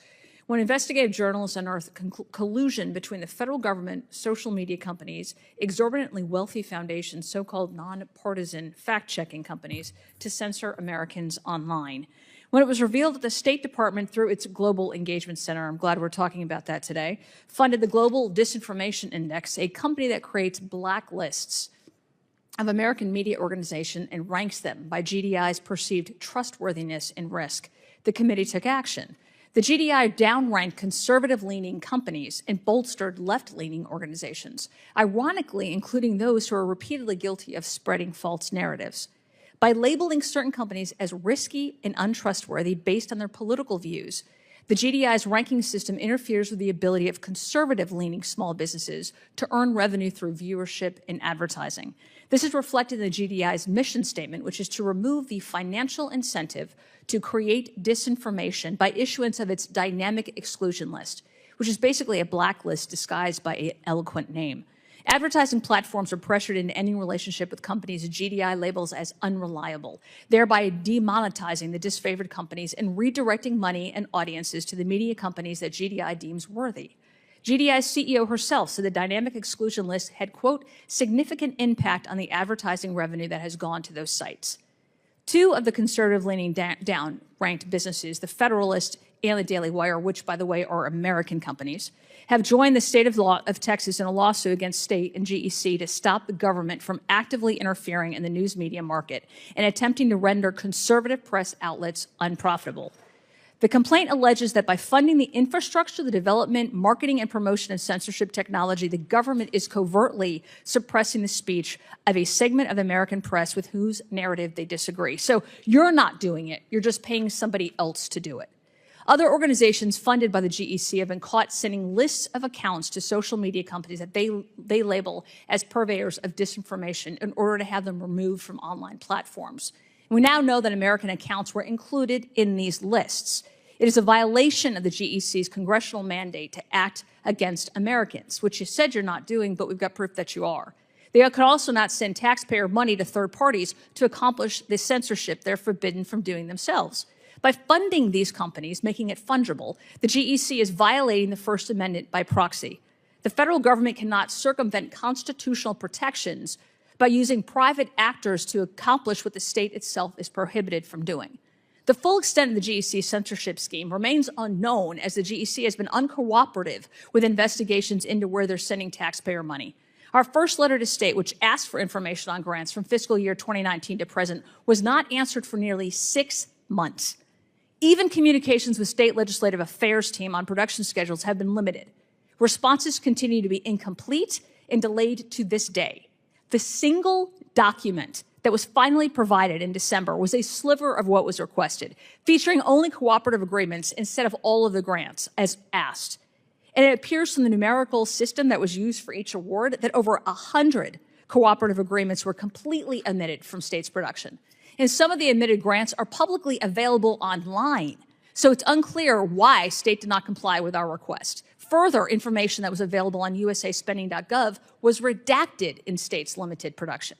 when investigative journalists unearthed collusion between the federal government, social media companies, exorbitantly wealthy foundations, so-called nonpartisan fact-checking companies, to censor Americans online. When it was revealed that the State Department, through its Global Engagement Center, I'm glad we're talking about that today, funded the Global Disinformation Index, a company that creates blacklists of American media organizations and ranks them by GDI's perceived trustworthiness and risk, the committee took action. The GDI downranked conservative-leaning companies and bolstered left-leaning organizations, ironically including those who are repeatedly guilty of spreading false narratives. By labeling certain companies as risky and untrustworthy based on their political views, the GDI's ranking system interferes with the ability of conservative-leaning small businesses to earn revenue through viewership and advertising. This is reflected in the GDI's mission statement, which is to remove the financial incentive to create disinformation by issuance of its dynamic exclusion list, which is basically a blacklist disguised by an eloquent name. Advertising platforms are pressured into ending relationship with companies GDI labels as unreliable, thereby demonetizing the disfavored companies and redirecting money and audiences to the media companies that GDI deems worthy. GDI's CEO herself said the dynamic exclusion list had, quote, significant impact on the advertising revenue that has gone to those sites. Two of the conservative-leaning down-ranked businesses, the Federalist and the Daily Wire, which, by the way, are American companies, have joined the state of Texas in a lawsuit against state and GEC to stop the government from actively interfering in the news media market and attempting to render conservative press outlets unprofitable. The complaint alleges that by funding the infrastructure, the development, marketing, and promotion of censorship technology, the government is covertly suppressing the speech of a segment of the American press with whose narrative they disagree. So you're not doing it. You're just paying somebody else to do it. Other organizations funded by the GEC have been caught sending lists of accounts to social media companies that they label as purveyors of disinformation in order to have them removed from online platforms. We now know that American accounts were included in these lists. It is a violation of the GEC's congressional mandate to act against Americans, which you said you're not doing, but we've got proof that you are. They could also not send taxpayer money to third parties to accomplish the censorship they're forbidden from doing themselves. By funding these companies, making it fungible, the GEC is violating the First Amendment by proxy. The federal government cannot circumvent constitutional protections by using private actors to accomplish what the state itself is prohibited from doing. The full extent of the GEC censorship scheme remains unknown, as the GEC has been uncooperative with investigations into where they're sending taxpayer money. Our first letter to state, which asked for information on grants from fiscal year 2019 to present, was not answered for nearly 6 months. Even communications with state legislative affairs team on production schedules have been limited. Responses continue to be incomplete and delayed to this day. The single document that was finally provided in December was a sliver of what was requested, featuring only cooperative agreements instead of all of the grants as asked. And it appears from the numerical system that was used for each award that over 100 cooperative agreements were completely omitted from states' production. And some of the omitted grants are publicly available online, so it's unclear why state did not comply with our request. Further information that was available on usaspending.gov was redacted in states' limited production.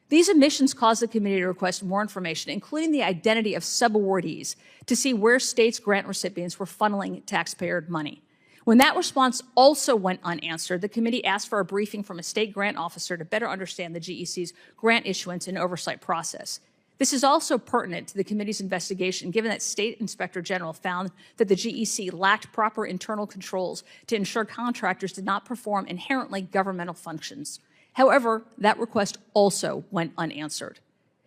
These omissions caused the committee to request more information, including the identity of subawardees, to see where states' grant recipients were funneling taxpayer money. When that response also went unanswered, the committee asked for a briefing from a state grant officer to better understand the GEC's grant issuance and oversight process. This is also pertinent to the committee's investigation, given that State Inspector General found that the GEC lacked proper internal controls to ensure contractors did not perform inherently governmental functions. However, that request also went unanswered.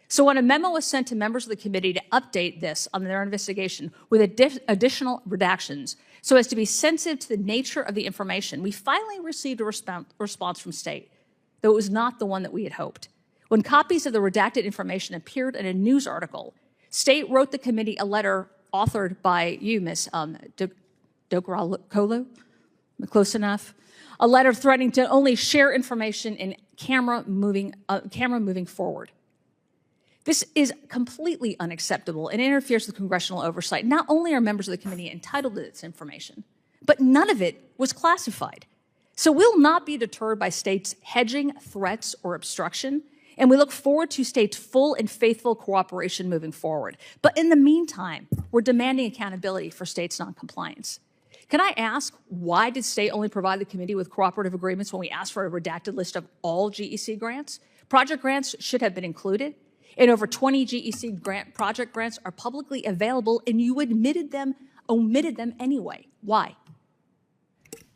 So when a memo was sent to members of the committee to update this on their investigation with additional redactions so as to be sensitive to the nature of the information, we finally received a response from State, though it was not the one that we had hoped. When copies of the redacted information appeared in a news article, State wrote the committee a letter authored by you, Ms. Dokolo, close enough, a letter threatening to only share information in camera moving forward. This is completely unacceptable and interferes with congressional oversight. Not only are members of the committee entitled to this information, but none of it was classified. So we'll not be deterred by states hedging, threats, or obstruction, and we look forward to states' full and faithful cooperation moving forward. But in the meantime, we're demanding accountability for states' noncompliance. Can I ask, why did state only provide the committee with cooperative agreements when we asked for a redacted list of all GEC grants? Project grants should have been included, and over 20 GEC project grants are publicly available, and you omitted them anyway. Why?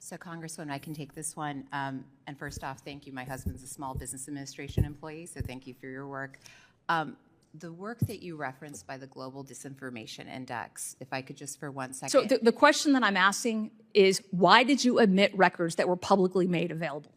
So, Congresswoman, I can take this one. And first off, thank you. My husband's a Small Business Administration employee, so thank you for your work. The work that you referenced by the Global Disinformation Index, if I could just for 1 second. So the question that I'm asking is, why did you omit records that were publicly made available?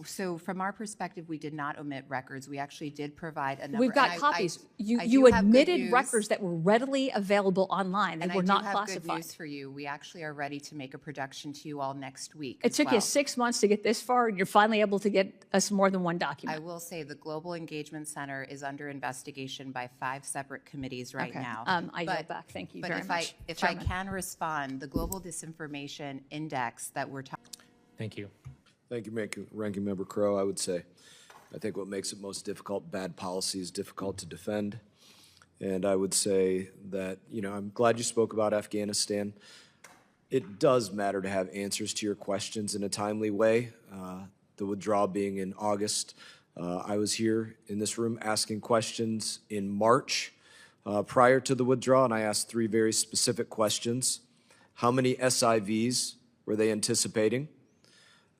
So from our perspective, we did not omit records. We actually did provide a number. We've got copies. You admitted records that were readily available online. They were not classified. Good news for you. We actually are ready to make a production to you all next week. It took you 6 months to get this far, and you're finally able to get us more than one document. I will say the Global Engagement Center is under investigation by 5 separate committees right now. I yield back. Thank you very much. But if I can respond, the Global Disinformation Index that we're talking. Thank you. Thank you, Ranking Member Crow. I would say, I think what makes it most difficult, bad policy is difficult to defend. And I would say that, I'm glad you spoke about Afghanistan. It does matter to have answers to your questions in a timely way. The withdrawal being in August, I was here in this room asking questions in March prior to the withdrawal, and I asked 3 very specific questions. How many SIVs were they anticipating?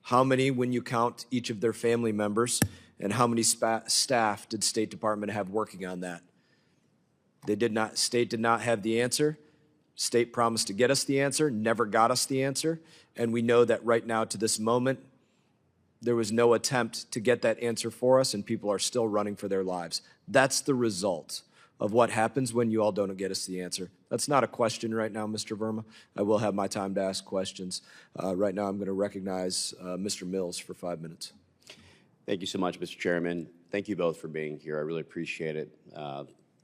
How many when you count each of their family members, and how many staff did State Department have working on that? State did not have the answer. State promised to get us the answer, never got us the answer, and we know that right now to this moment, there was no attempt to get that answer for us, and people are still running for their lives. That's the result of what happens when you all don't get us the answer. That's not a question right now, Mr. Verma. I will have my time to ask questions. Right now, I'm going to recognize Mr. Mills for 5 minutes. Thank you so much, Mr. Chairman. Thank you both for being here. I really appreciate it.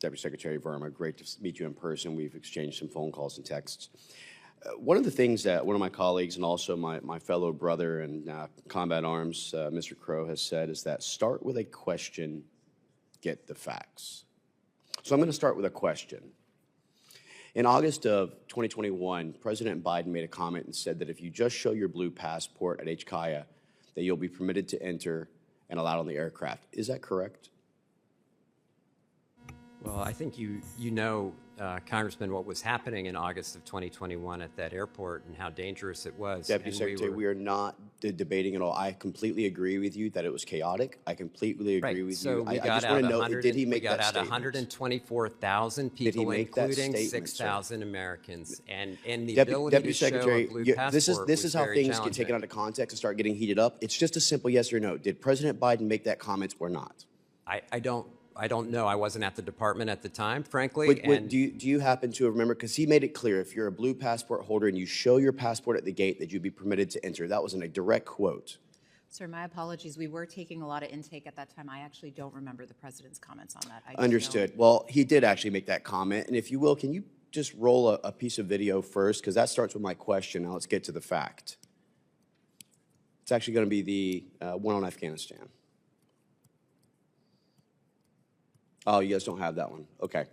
Deputy Secretary Verma, great to meet you in person. We've exchanged some phone calls and texts. One of the things that one of my colleagues and also my fellow brother in Combat Arms, Mr. Crow, has said is that start with a question, get the facts. So I'm going to start with a question. In August of 2021, President Biden made a comment and said that if you just show your blue passport at HKIA, that you'll be permitted to enter and allowed on the aircraft. Is that correct? Well, I think you know, Congressman, what was happening in August of 2021 at that airport and how dangerous it was. Deputy Secretary, we are not debating at all. I completely agree with you that it was chaotic. I completely agree with you. I just want to know, did he make that statement? We got out 124,000 people, including 6,000 Americans, and the ability Deputy to Secretary, show a blue passport this is how things get challenging. taken out of context and start getting heated up. It's just a simple yes or no. Did President Biden make that comment or not? I don't know. I wasn't at the department at the time, frankly. Do you happen to remember? Because he made it clear, if you're a blue passport holder and you show your passport at the gate, that you'd be permitted to enter. That was in a direct quote. Sir, my apologies. We were taking a lot of intake at that time. I actually don't remember the president's comments on that. Understood. Well, he did actually make that comment. And if you will, can you just roll a piece of video first? Because that starts with my question. Now let's get to the fact. It's actually going to be the one on Afghanistan. Oh, you guys don't have that one. Okay.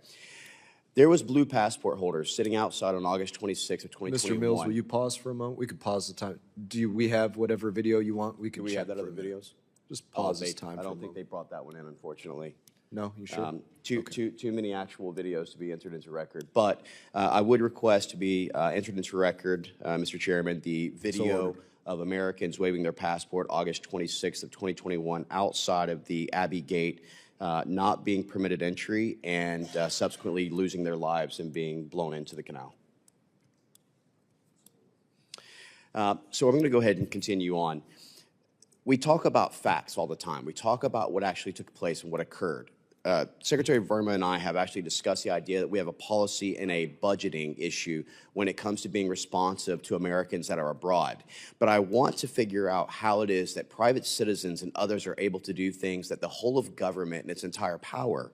There was blue passport holders sitting outside on August 26th of 2021. Mr. Mills, will you pause for a moment? We could pause the time. We have whatever video you want? We Do we have that other videos? Just pause this time. I don't think they brought that one in, unfortunately. No, you sure? Too many actual videos to be entered into record. But I would request to be entered into record, Mr. Chairman, the video of Americans waving their passport August 26th of 2021 outside of the Abbey Gate, not being permitted entry, and subsequently losing their lives and being blown into the canal. So I'm going to go ahead and continue on. We talk about facts all the time. We talk about what actually took place and what occurred. Secretary Verma and I have actually discussed the idea that we have a policy and a budgeting issue when it comes to being responsive to Americans that are abroad. But I want to figure out how it is that private citizens and others are able to do things that the whole of government and its entire power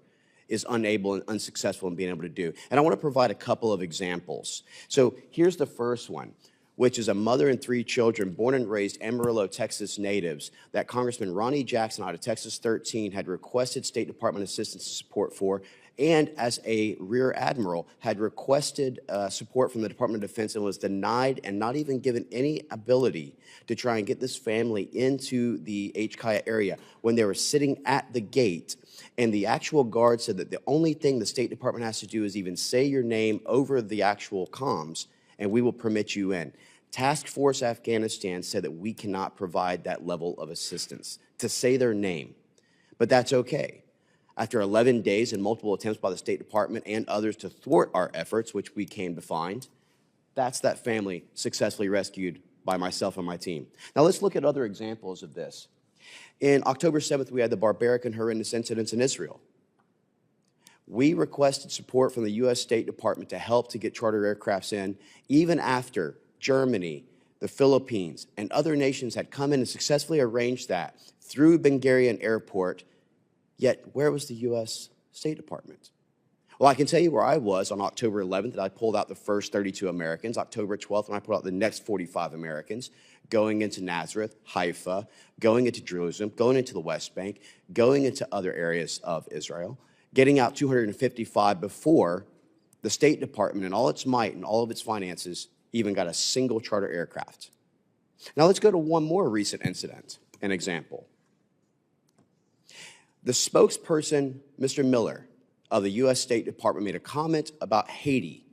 is unable and unsuccessful in being able to do. And I want to provide a couple of examples. So here's the first one. which is a mother and 3 children born and raised Amarillo, Texas natives that Congressman Ronnie Jackson out of Texas 13 had requested State Department assistance and support for, and as a Rear Admiral had requested support from the Department of Defense and was denied and not even given any ability to try and get this family into the HKIA area when they were sitting at the gate. And the actual guard said that the only thing the State Department has to do is even say your name over the actual comms, and we will permit you in. Task Force Afghanistan said that we cannot provide that level of assistance, to say their name. But that's okay. After 11 days and multiple attempts by the State Department and others to thwart our efforts, which we came to find, that's that family successfully rescued by myself and my team. Now let's look at other examples of this. In October 7th, we had the barbaric and horrendous incidents in Israel. We requested support from the U.S. State Department to help to get charter aircrafts in, even after Germany, the Philippines, and other nations had come in and successfully arranged that through Ben Gurion Airport. Yet, where was the U.S. State Department? Well, I can tell you where I was on October 11th, that I pulled out the first 32 Americans, October 12th, and I pulled out the next 45 Americans, going into Nazareth, Haifa, going into Jerusalem, going into the West Bank, going into other areas of Israel, getting out 255 before the State Department and all its might and all of its finances even got a single charter aircraft. Now let's go to one more recent incident, an example. The spokesperson, Mr. Miller, of the U.S. State Department made a comment about Haiti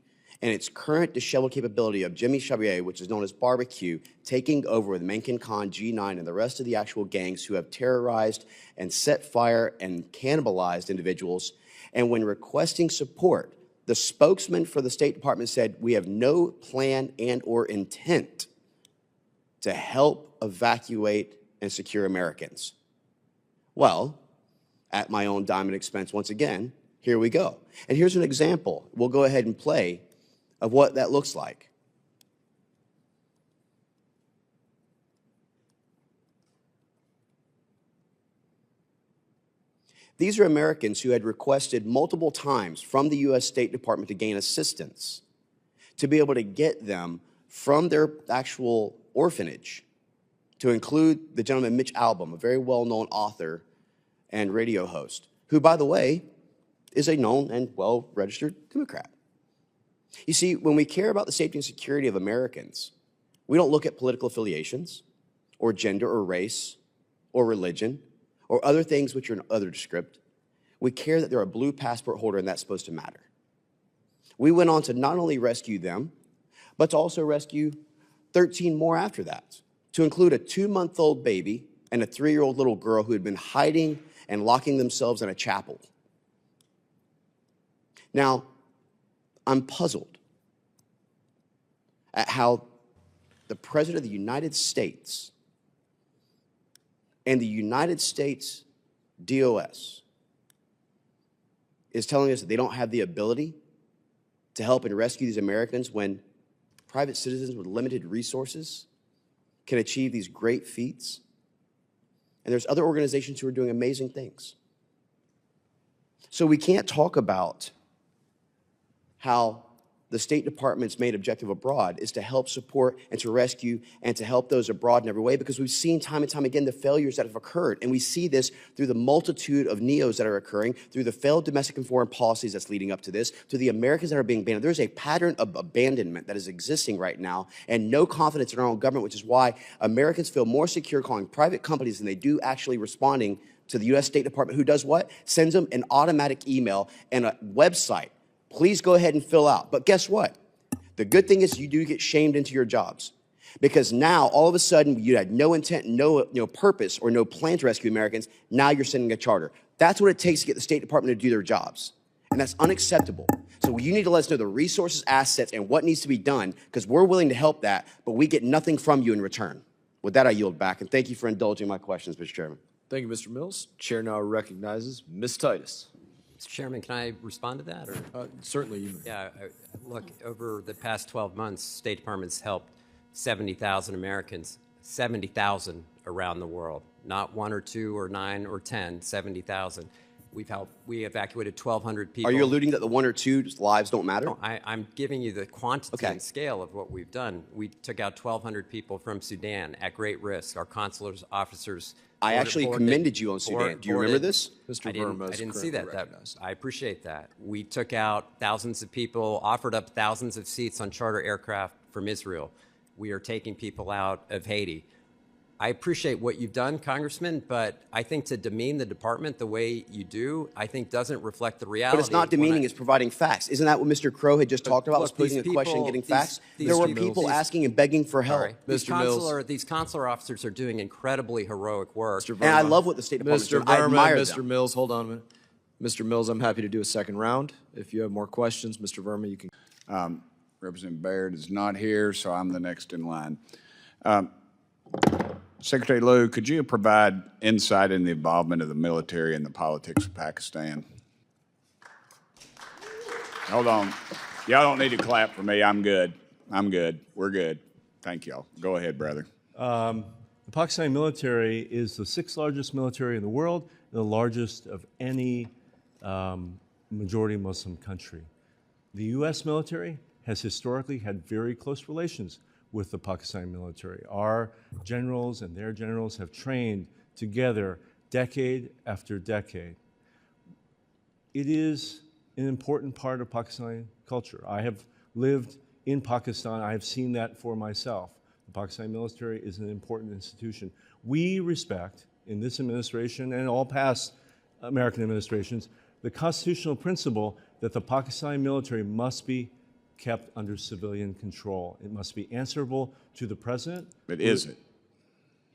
and its current disheveled capability of Jimmy Chabrier, which is known as barbecue, taking over with Mencken Khan, G9, and the rest of the actual gangs who have terrorized and set fire and cannibalized individuals. And when requesting support, the spokesman for the State Department said, we have no plan and or intent to help evacuate and secure Americans. Well, at my own dime and expense, once again, here we go. And here's an example. We'll go ahead and play of what that looks like. These are Americans who had requested multiple times from the U.S. State Department to gain assistance to be able to get them from their actual orphanage, to include the gentleman Mitch Albom, a very well-known author and radio host, who, by the way, is a known and well-registered Democrat. You see, when we care about the safety and security of Americans, we don't look at political affiliations or gender or race or religion or other things which are in other script. We care that they're a blue passport holder, and that's supposed to matter. We went on to not only rescue them, but to also rescue 13 more after that, to include a 2-month-old baby and a 3-year-old little girl who had been hiding and locking themselves in a chapel. Now, I'm puzzled at how the President of the United States and the United States DOS is telling us that they don't have the ability to help and rescue these Americans when private citizens with limited resources can achieve these great feats. And there's other organizations who are doing amazing things. So we can't talk about how the State Department's main objective abroad is to help support and to rescue and to help those abroad in every way, because we've seen time and time again the failures that have occurred. And we see this through the multitude of NEOs that are occurring, through the failed domestic and foreign policies that's leading up to this, to the Americans that are being banned. There's a pattern of abandonment that is existing right now and no confidence in our own government, which is why Americans feel more secure calling private companies than they do actually responding to the U.S. State Department, who does what? Sends them an automatic email and a website. Please go ahead and fill out. But guess what? The good thing is you do get shamed into your jobs, because now all of a sudden you had no intent, no purpose, or no plan to rescue Americans. Now you're sending a charter. That's what it takes to get the State Department to do their jobs. And that's unacceptable. So you need to let us know the resources, assets, and what needs to be done, because we're willing to help that, but we get nothing from you in return. With that, I yield back, and thank you for indulging my questions, Mr. Chairman. Thank you, Mr. Mills. Chair now recognizes Ms. Titus. Mr. Chairman, can I respond to that? Or? Certainly, you may. Yeah, look, over the past 12 months, State Department's helped 70,000 Americans, 70,000 around the world, not 1 or 2 or 9 or 10, 70,000. We evacuated 1,200 people. Are you alluding that the 1 or 2 lives don't matter? No, I'm giving you the quantity and scale of what we've done. We took out 1,200 people from Sudan at great risk. Our consular officers. I actually commended you on Sudan. Do you remember this? I didn't see that. I appreciate that. We took out thousands of people, offered up thousands of seats on charter aircraft from Israel. We are taking people out of Haiti. I appreciate what you've done, Congressman, but I think to demean the department the way you do, I think doesn't reflect the reality. But it's not demeaning, it's providing facts. Isn't that what Mr. Crow had just talked about, was posing a question and getting facts? There were people asking and begging for help. These consular officers are doing incredibly heroic work. Mr. And I love what the State Department's doing. I admire them. Mr. Mills, hold on a minute. Mr. Mills, I'm happy to do a second round. If you have more questions, Mr. Verma, you can. Representative Baird is not here, so I'm the next in line. Secretary Lew, could you provide insight in the involvement of the military in the politics of Pakistan? Hold on. Y'all don't need to clap for me. I'm good. I'm good. We're good. Thank y'all. Go ahead, brother. The Pakistani military is the 6th largest military in the world, the largest of any majority Muslim country. The U.S. military has historically had very close relations with the Pakistani military. Our generals and their generals have trained together decade after decade. It is an important part of Pakistani culture. I have lived in Pakistan. I have seen that for myself. The Pakistani military is an important institution. We respect, in this administration and all past American administrations, the constitutional principle that the Pakistani military must be kept under civilian control. It must be answerable to the president. But is it?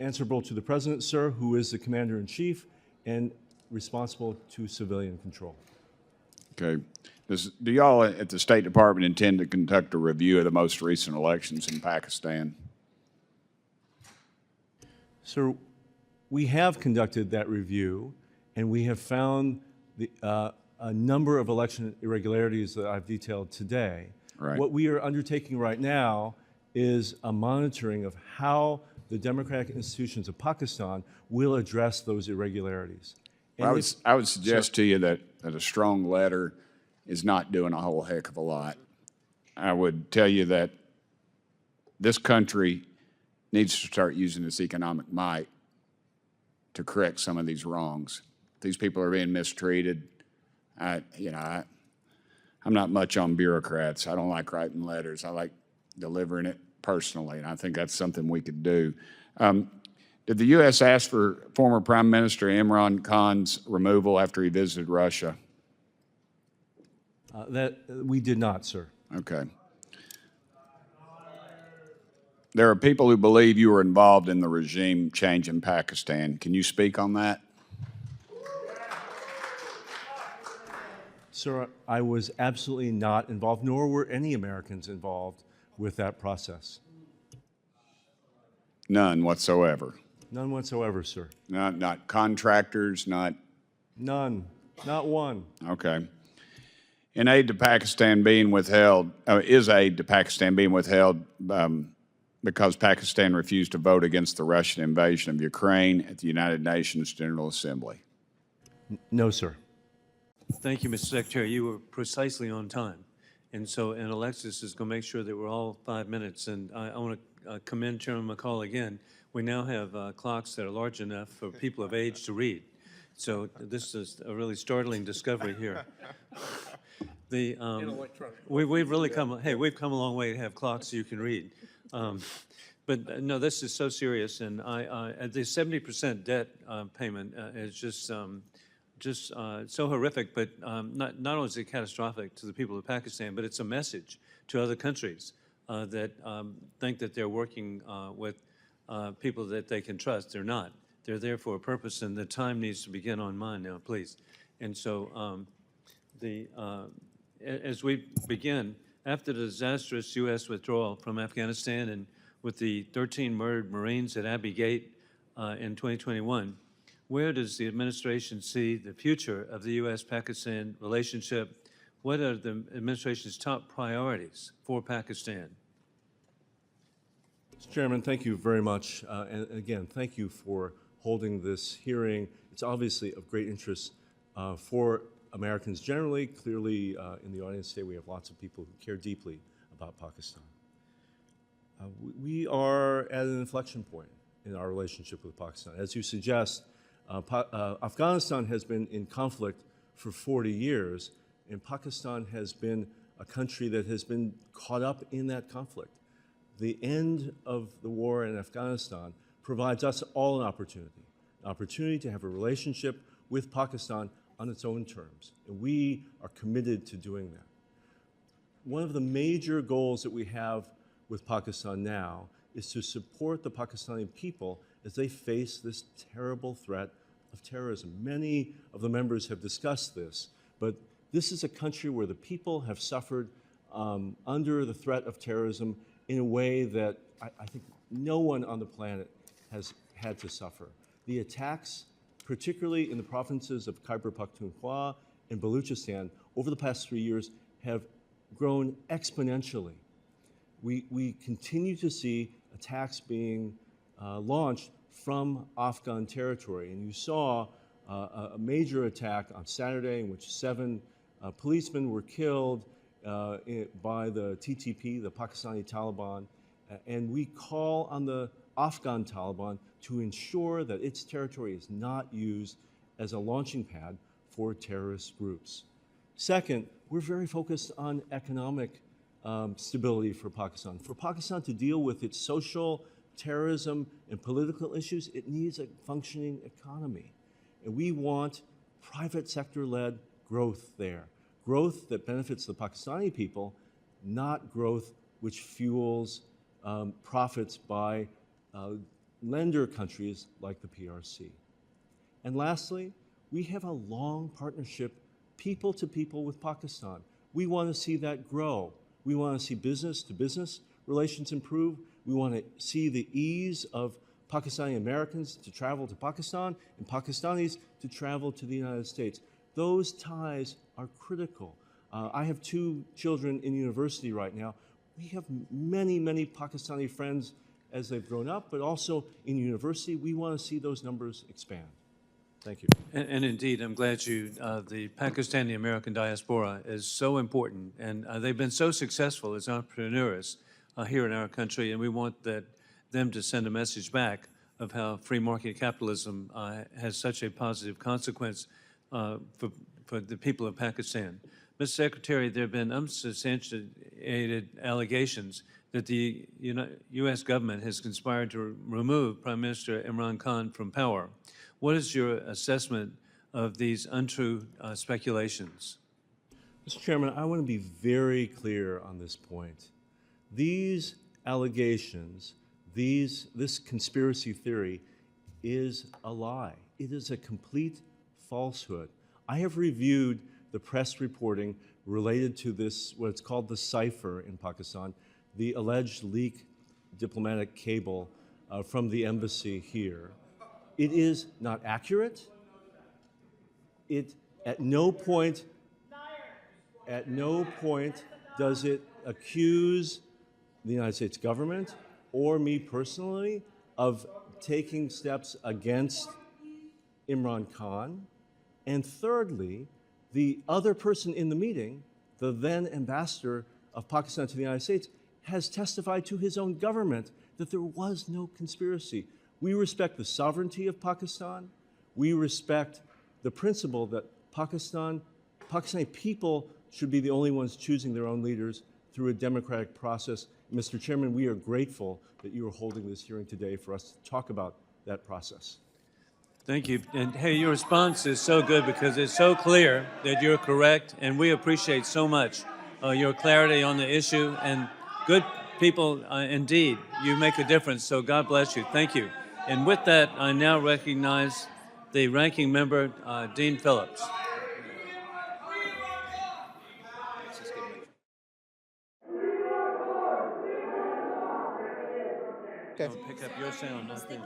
Answerable to the president, sir, who is the commander-in-chief, and responsible to civilian control. Okay. Do y'all at the State Department intend to conduct a review of the most recent elections in Pakistan? Sir, we have conducted that review, and we have found a number of election irregularities that I've detailed today. Right. What we are undertaking right now is a monitoring of how the democratic institutions of Pakistan will address those irregularities. Well, I would suggest to you that a strong letter is not doing a whole heck of a lot. I would tell you that this country needs to start using its economic might to correct some of these wrongs. These people are being mistreated. I'm not much on bureaucrats. I don't like writing letters. I like delivering it personally, and I think that's something we could do. Did the U.S. ask for former Prime Minister Imran Khan's removal after he visited Russia? That we did not, sir. Okay. There are people who believe you were involved in the regime change in Pakistan. Can you speak on that? Sir, I was absolutely not involved, nor were any Americans involved with that process. None whatsoever? None whatsoever, sir. Not contractors, not? None, not one. Okay. In aid to Pakistan being withheld, is aid to Pakistan being withheld because Pakistan refused to vote against the Russian invasion of Ukraine at the United Nations General Assembly? No, sir. Thank you, Mr. Secretary. You were precisely on time. And Alexis is going to make sure that we're all 5 minutes. And I want to commend Chairman McCall again. We now have clocks that are large enough for people of age to read. So this is a really startling discovery here. We've really come, hey, we've come a long way to have clocks you can read. But no, this is so serious. And the 70% debt payment is just so horrific, but not only is it catastrophic to the people of Pakistan, but it's a message to other countries that think that they're working with people that they can trust. They're not. They're there for a purpose, and the time needs to begin on mine now, please. And so as we begin, after the disastrous U.S. withdrawal from Afghanistan and with the 13 murdered Marines at Abbey Gate in 2021, where does the administration see the future of the U.S.-Pakistan relationship? What are the administration's top priorities for Pakistan? Mr. Chairman, thank you very much. And again, thank you for holding this hearing. It's obviously of great interest for Americans generally. Clearly, in the audience today, we have lots of people who care deeply about Pakistan. We are at an inflection point in our relationship with Pakistan. As you suggest, Afghanistan has been in conflict for 40 years, and Pakistan has been a country that has been caught up in that conflict. The end of the war in Afghanistan provides us all an opportunity to have a relationship with Pakistan on its own terms, and we are committed to doing that. One of the major goals that we have with Pakistan now is to support the Pakistani people as they face this terrible threat of terrorism. Many of the members have discussed this, but this is a country where the people have suffered under the threat of terrorism in a way that I think no one on the planet has had to suffer. The attacks, particularly in the provinces of Khyber Pakhtunkhwa and Baluchistan, over the past 3 years have grown exponentially. We continue to see attacks being launched from Afghan territory. And you saw a major attack on Saturday in which 7 policemen were killed by the TTP, the Pakistani Taliban. And we call on the Afghan Taliban to ensure that its territory is not used as a launching pad for terrorist groups. Second, we're very focused on economic stability for Pakistan. For Pakistan to deal with its social, terrorism, and political issues, it needs a functioning economy. And we want private sector-led growth there. Growth that benefits the Pakistani people, not growth which fuels profits by lender countries like the PRC. And lastly, we have a long partnership, people to people, with Pakistan. We want to see that grow. We want to see business-to-business relations improve. We want to see the ease of Pakistani Americans to travel to Pakistan and Pakistanis to travel to the United States. Those ties are critical. I have 2 children in university right now. We have many, many Pakistani friends as they've grown up, but also in university. We want to see those numbers expand. Thank you. And indeed, I'm glad the Pakistani American diaspora is so important, and they've been so successful as entrepreneurs here in our country, and we want them to send a message back of how free market capitalism has such a positive consequence for the people of Pakistan. Mr. Secretary, there have been unsubstantiated allegations that the U.S. government has conspired to remove Prime Minister Imran Khan from power. What is your assessment of these untrue speculations? Mr. Chairman, I want to be very clear on this point. These allegations, this conspiracy theory is a lie. It is a complete falsehood. I have reviewed the press reporting related to this, what's called the cipher in Pakistan, the alleged leak diplomatic cable from the embassy here. It is not accurate. It at no point does it accuse the United States government or me personally of taking steps against Imran Khan. And thirdly, the other person in the meeting, the then ambassador of Pakistan to the United States, has testified to his own government that there was no conspiracy. We respect the sovereignty of Pakistan. We respect the principle that Pakistani people should be the only ones choosing their own leaders through a democratic process. Mr. Chairman, we are grateful that you are holding this hearing today for us to talk about that process. Thank you. And hey, your response is so good because it's so clear that you're correct, and we appreciate so much your clarity on the issue. And good people, indeed, you make a difference, so God bless you. Thank you. And with that, I now recognize the ranking member, Dean Phillips. Okay. Don't pick up your sound, not theirs.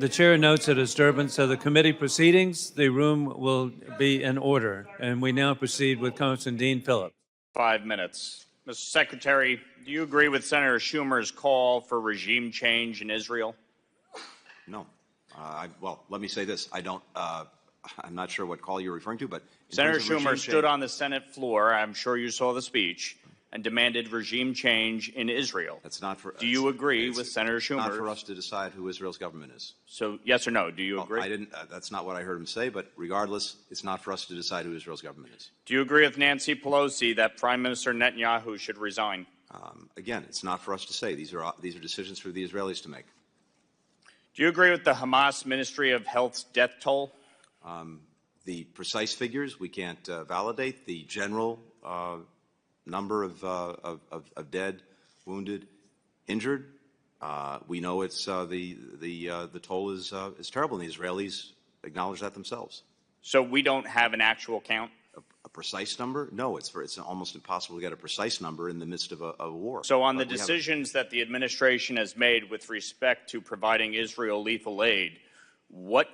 The chair notes a disturbance of the committee proceedings. The room will be in order. And we now proceed with Congressman Dean Phillips. 5 minutes. Mr. Secretary, do you agree with Senator Schumer's call for regime change in Israel? No. Well, let me say this. I'm not sure what call you're referring to, but Senator Schumer stood on the Senate floor, I'm sure you saw the speech, and demanded regime change in Israel. That's not for. Do you agree with Senator Schumer? Not for us to decide who Israel's government is. So, yes or no? Do you agree? I didn't. That's not what I heard him say. But regardless, it's not for us to decide who Israel's government is. Do you agree with Nancy Pelosi that Prime Minister Netanyahu should resign? Again, it's not for us to say. These are decisions for the Israelis to make. Do you agree with the Hamas Ministry of Health's death toll? The precise figures we can't validate. The general number of dead, wounded, injured. We know it's the toll is terrible, and the Israelis acknowledge that themselves. So we don't have an actual count? A precise number? No, it's almost impossible to get a precise number in the midst of a war. So on the decisions that the administration has made with respect to providing Israel lethal aid, what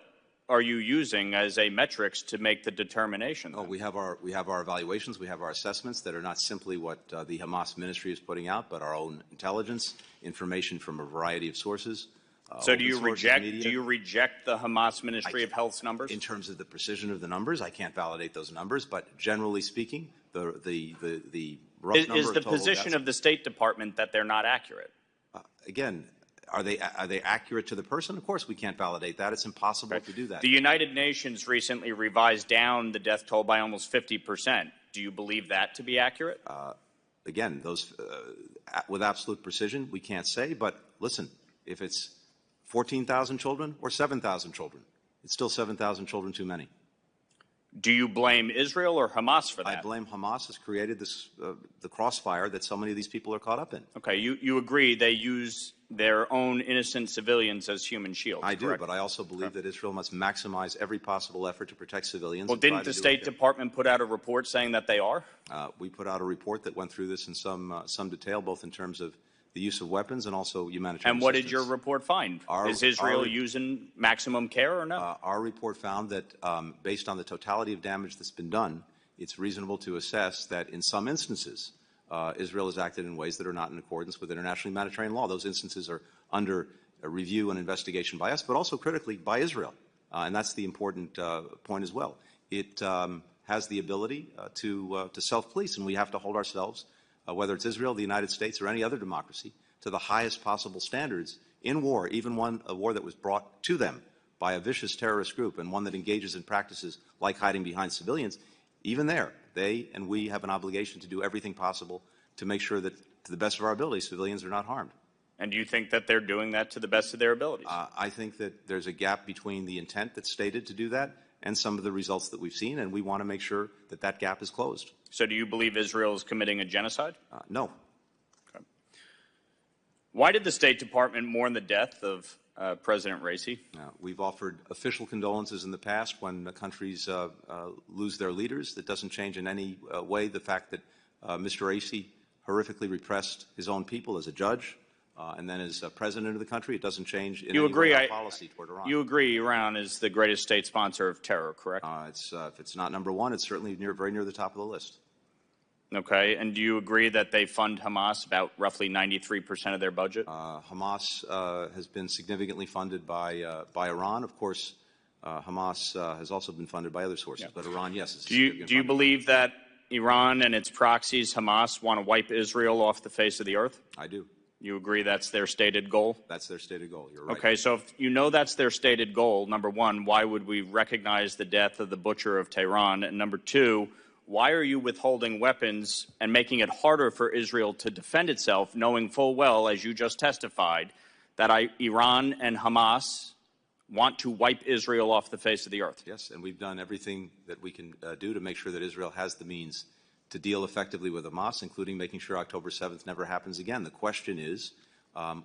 are you using as a metrics to make the determination? Oh, we have our evaluations, we have our assessments that are not simply what the Hamas ministry is putting out, but our own intelligence, information from a variety of sources. So do you reject the Hamas Ministry of Health's numbers? In terms of the precision of the numbers, I can't validate those numbers, but generally speaking, the rough number is the position of the State Department that they're not accurate? Again, are they accurate to the person? Of course, we can't validate that. It's impossible to do that. The United Nations recently revised down the death toll by almost 50%. Do you believe that to be accurate? Again, those with absolute precision, we can't say. But listen, if it's 14,000 children or 7,000 children, it's still 7,000 children too many. Do you blame Israel or Hamas for that? I blame Hamas has created this the crossfire that so many of these people are caught up in. Okay, you agree they use their own innocent civilians as human shields, I do, correct? but I also believe that Israel must maximize every possible effort to protect civilians. Well, didn't the State Department put out a report saying that they are? We put out a report that went through this in some detail, both in terms of the use of weapons and also humanitarian And what assistance. did your report find? Is Israel using maximum care or no? Our report found that based on the totality of damage that's been done, it's reasonable to assess that in some instances, Israel has acted in ways that are not in accordance with international humanitarian law. Those instances are under a review and investigation by us, but also critically by Israel. And that's the important point as well. It has the ability to self-police, and we have to hold ourselves, whether it's Israel, the United States, or any other democracy, to the highest possible standards in war, even a war that was brought to them by a vicious terrorist group and one that engages in practices like hiding behind civilians. Even there, they and we have an obligation to do everything possible to make sure that, to the best of our ability, civilians are not harmed. And do you think that they're doing that to the best of their abilities? I think that there's a gap between the intent that's stated to do that and some of the results that we've seen, and we want to make sure that that gap is closed. So do you believe Israel is committing a genocide? No. Okay. Why did the State Department mourn the death of President Raisi? We've offered official condolences in the past when the countries lose their leaders. That doesn't change in any way the fact that Mr. Raisi horrifically repressed his own people as a judge and then as president of the country. It doesn't change in any way our policy toward Iran. You agree Iran is the greatest state sponsor of terror, correct? If it's not number one, it's certainly very near the top of the list. Okay, and do you agree that they fund Hamas about roughly 93% of their budget? Hamas has been significantly funded by Iran. Of course, Hamas has also been funded by other sources, but Iran, yes. Do you believe that Iran and its proxies, Hamas, want to wipe Israel off the face of the earth? I do. You agree that's their stated goal? That's their stated goal. You're right. Okay, so if you know that's their stated goal, number one, why would we recognize the death of the butcher of Tehran? And number two, why are you withholding weapons and making it harder for Israel to defend itself, knowing full well, as you just testified, that Iran and Hamas want to wipe Israel off the face of the earth? Yes, and we've done everything that we can do to make sure that Israel has the means to deal effectively with Hamas, including making sure October 7th never happens again. The question is,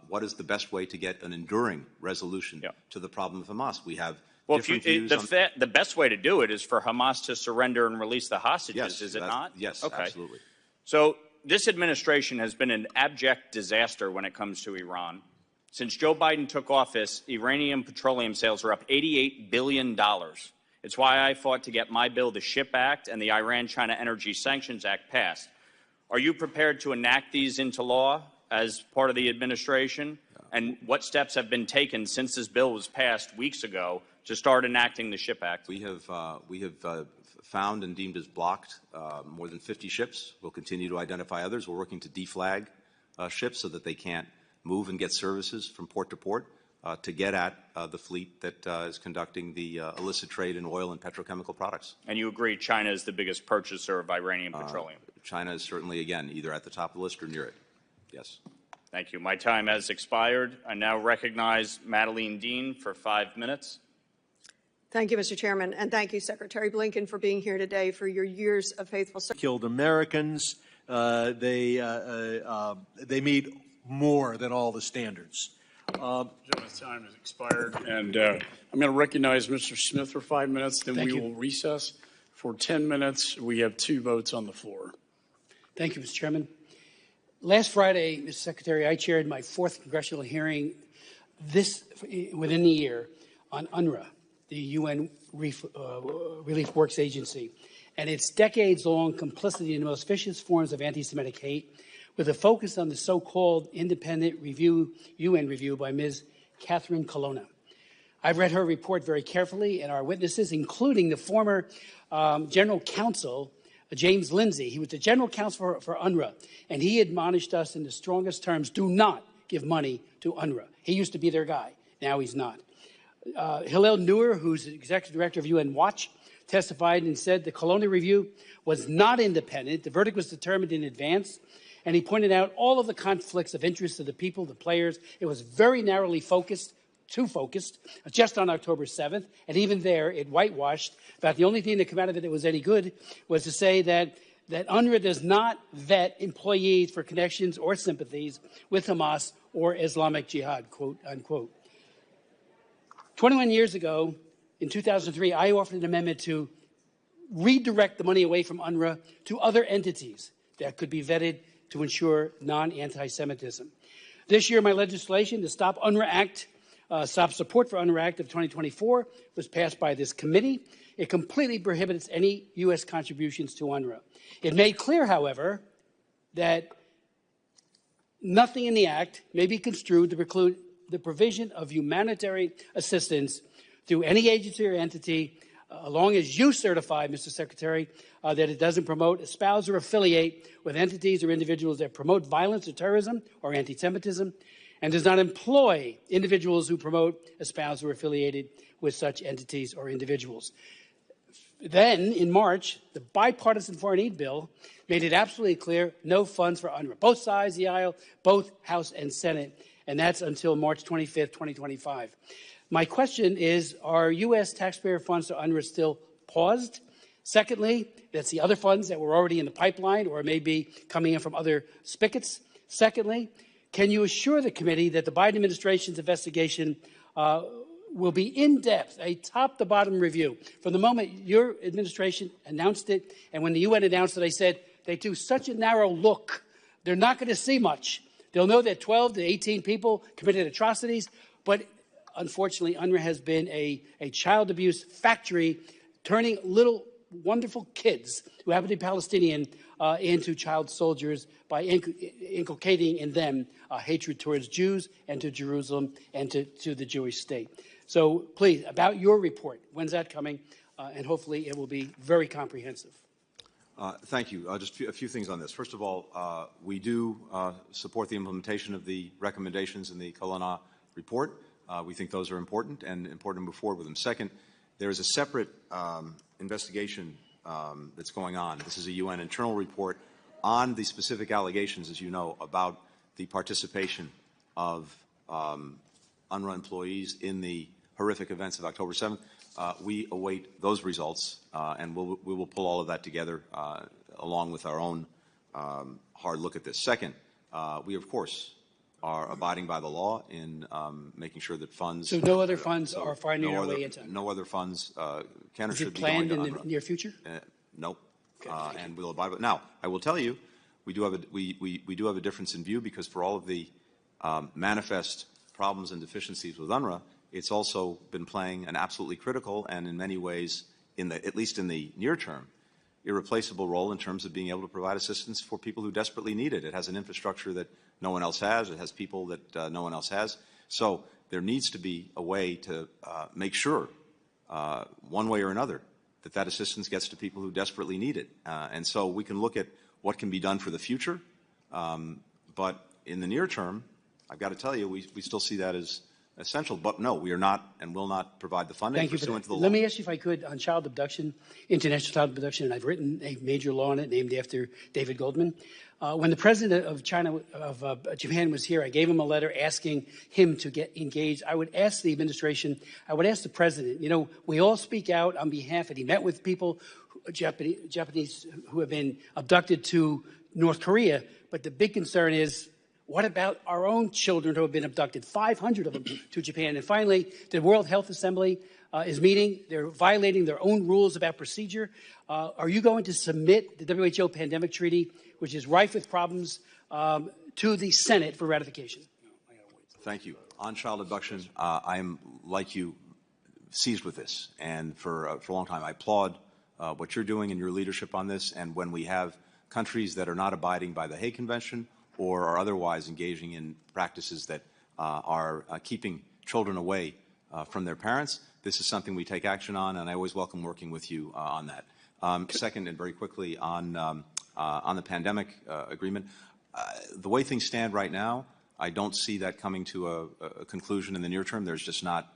what is the best way to get an enduring resolution to the problem of Hamas? We have different views on the best way to do it is for Hamas to surrender and release the hostages, Yes, is it not? Yes, okay. Absolutely. So this administration has been an abject disaster when it comes to Iran. Since Joe Biden took office, Iranian petroleum sales are up $88 billion. It's why I fought to get my bill, the SHIP Act, and the Iran-China Energy Sanctions Act passed. Are you prepared to enact these into law as part of the administration? And what steps have been taken since this bill was passed weeks ago to start enacting the SHIP Act? We have found and deemed as blocked more than 50 ships. We'll continue to identify others. We're working to deflag ships so that they can't move and get services from port to port to get at the fleet that is conducting the illicit trade in oil and petrochemical products. And you agree China is the biggest purchaser of Iranian petroleum? China is certainly, again, either at the top of the list or near it. Yes. Thank you. My time has expired. I now recognize Madeleine Dean for 5 minutes. Thank you, Mr. Chairman, and thank you, Secretary Blinken, for being here today, for your years of faithful service. Killed Americans. They meet more than all the standards. Gentleman's time has expired, and I'm going to recognize Mr. Smith for 5 minutes. Then we will recess for 10 minutes. We have 2 votes on the floor. Thank you, Mr. Chairman. Last Friday, Mr. Secretary, I chaired my 4th congressional hearing within the year on UNRWA, the UN Relief Works Agency, and its decades-long complicity in the most vicious forms of anti-Semitic hate, with a focus on the so-called independent UN review by Ms. Catherine Colonna. I've read her report very carefully, and our witnesses, including the former General Counsel, James Lindsay. He was the General Counsel for UNRWA, and he admonished us in the strongest terms, do not give money to UNRWA. He used to be their guy. Now he's not. Hillel Neuer, who's the Executive Director of UN Watch, testified and said the Colonna review was not independent. The verdict was determined in advance. And he pointed out all of the conflicts of interest of the people, the players. It was very narrowly focused, too focused, just on October 7th. And even there, it whitewashed. In fact, the only thing that came out of it that was any good was to say that UNRWA does not vet employees for connections or sympathies with Hamas or Islamic Jihad, quote, unquote. 21 years ago, in 2003, I offered an amendment to redirect the money away from UNRWA to other entities that could be vetted to ensure non-anti-Semitism. This year, my legislation, the Stop Support for UNRWA Act of 2024, was passed by this committee. It completely prohibits any U.S. contributions to UNRWA. It made clear, however, that nothing in the act may be construed to preclude the provision of humanitarian assistance through any agency or entity, long as you certify, Mr. Secretary, that it doesn't promote, espouse, or affiliate with entities or individuals that promote violence or terrorism or anti-Semitism, and does not employ individuals who promote, espouse, or affiliated with such entities or individuals. Then, in March, the bipartisan foreign aid bill made it absolutely clear no funds for UNRWA. Both sides of the aisle, both House and Senate, and that's until March 25th, 2025. My question is, are U.S. taxpayer funds to UNRWA still paused? Secondly, that's the other funds that were already in the pipeline or may be coming in from other spigots. Secondly, can you assure the committee that the Biden administration's investigation will be in-depth, a top-to-bottom review? From the moment your administration announced it and when the UN announced it, I said they do such a narrow look, they're not going to see much. They'll know that 12 to 18 people committed atrocities, but unfortunately, UNRWA has been a child abuse factory, turning little wonderful kids who happen to be Palestinian into child soldiers by inculcating in them hatred towards Jews and to Jerusalem and to the Jewish state. So please, about your report, when's that coming? And hopefully it will be very comprehensive. Thank you. Just a few things on this. First of all, we do support the implementation of the recommendations in the Colonna report. We think those are important and important to move forward with them. Second, there is a separate investigation that's going on. This is a UN internal report on the specific allegations, as you know, about the participation of UNRWA employees in the horrific events of October 7th. We await those results, and we will pull all of that together along with our own hard look at this. Second, we, of course, are abiding by the law in making sure that funds... So no other funds are finding their way into... No other funds can or Is should it be going planned to in UNRWA. the near future? No. And we'll abide by it. Now, I will tell you, we do have a difference in view because for all of the manifest problems and deficiencies with UNRWA, it's also been playing an absolutely critical and in many ways, at least in the near term, irreplaceable role in terms of being able to provide assistance for people who desperately need it. It has an infrastructure that no one else has. It has people that no one else has. So there needs to be a way to make sure, one way or another, that assistance gets to people who desperately need it. And so we can look at what can be done for the future. But in the near term, I've got to tell you, we still see that as essential. But no, we are not and will not provide the funding Thank you for pursuant that. to the law. Let me ask you if I could on child abduction, international child abduction, and I've written a major law on it named after David Goldman. When the president of Japan was here, I gave him a letter asking him to get engaged. I would ask the administration, I would ask the president, you know, we all speak out on behalf, and he met with people, Japanese who have been abducted to North Korea, but the big concern is, what about our own children who have been abducted, 500 of them to Japan? And finally, the World Health Assembly is meeting. They're violating their own rules about procedure. Are you going to submit the WHO Pandemic Treaty, which is rife with problems, to the Senate for ratification? Thank you. On child abduction, I am, like you, seized with this. And for a long time, I applaud what you're doing and your leadership on this. And when we have countries that are not abiding by the Hague Convention or are otherwise engaging in practices that are keeping children away from their parents, this is something we take action on, and I always welcome working with you on that. Second, and very quickly, on the pandemic agreement, the way things stand right now, I don't see that coming to a conclusion in the near term. There's just not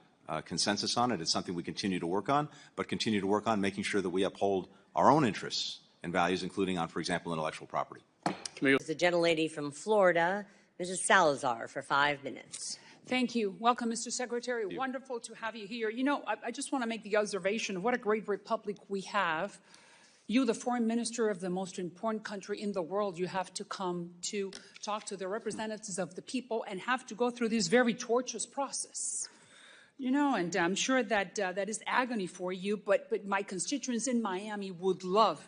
consensus on it. It's something we continue to work on, but continue to work on making sure that we uphold our own interests and values, including on, for example, intellectual property. The gentlelady from Florida, Mrs. Salazar, for 5 minutes. Thank you. Welcome, Mr. Secretary. Wonderful to have you here. You know, I just want to make the observation of what a great republic we have. You, the foreign minister of the most important country in the world, you have to come to talk to the representatives of the people and have to go through this very tortuous process. You know, and I'm sure that that is agony for you, but my constituents in Miami would love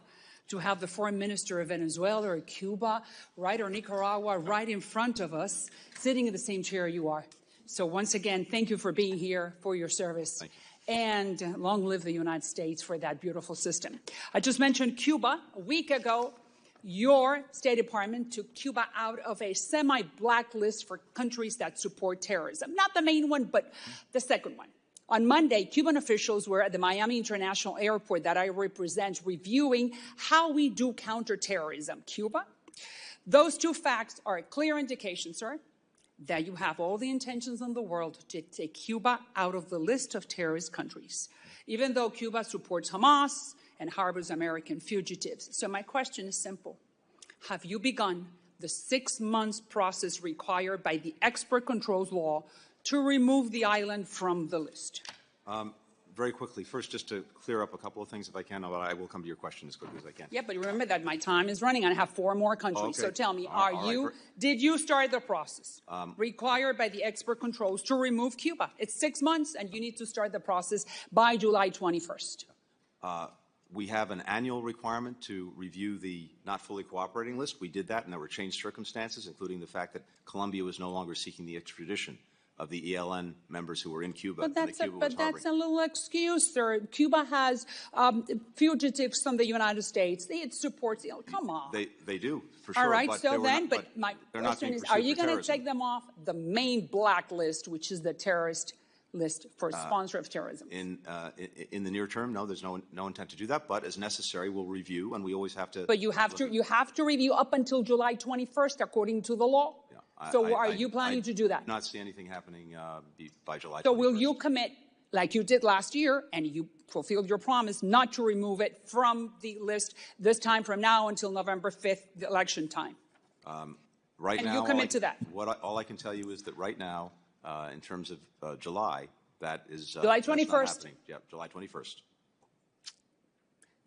to have the foreign minister of Venezuela or Cuba, right, or Nicaragua right in front of us, sitting in the same chair you are. So once again, thank you for being here, for your service. And long live the United States for that beautiful system. I just mentioned Cuba. A week ago, your State Department took Cuba out of a semi-black list for countries that support terrorism. Not the main one, but the second one. On Monday, Cuban officials were at the Miami International Airport that I represent reviewing how we do counterterrorism. Cuba, those two facts are a clear indication, sir, that you have all the intentions in the world to take Cuba out of the list of terrorist countries, even though Cuba supports Hamas and harbors American fugitives. So my question is simple. Have you begun the 6 months process required by the export controls law to remove the island from the list? Very quickly, first, just to clear up a couple of things, if I can, but I will come to your question as quickly as I can. Yeah, but remember that my time is running and I have 4 more countries. Okay. So tell me, did you start the process required by the export controls to remove Cuba? It's 6 months and you need to start the process by July 21st. We have an annual requirement to review the not fully cooperating list. We did that, and there were changed circumstances, including the fact that Colombia was no longer seeking the extradition of the ELN members who were in Cuba. But that's a little excuse, sir. Cuba has fugitives from the United States. It supports, come on. They do, for sure. All right, but so then, but my question is, are you going to terrorism. take them off the main blacklist, which is the terrorist list for sponsor of terrorism? In the near term, no, there's no intent to do that. But as necessary, we'll review, and we always have to. But you have to review up until July 21st, according to the law. So are you planning to do that? I do not see anything happening by July 21st. So will you commit, like you did last year, and you fulfilled your promise not to remove it from the list this time from now until November 5th, the election time? Right now, and you commit to that? All I can tell you is that right now, in terms of July, that is July 21st. That's not happening. Yeah, July 21st.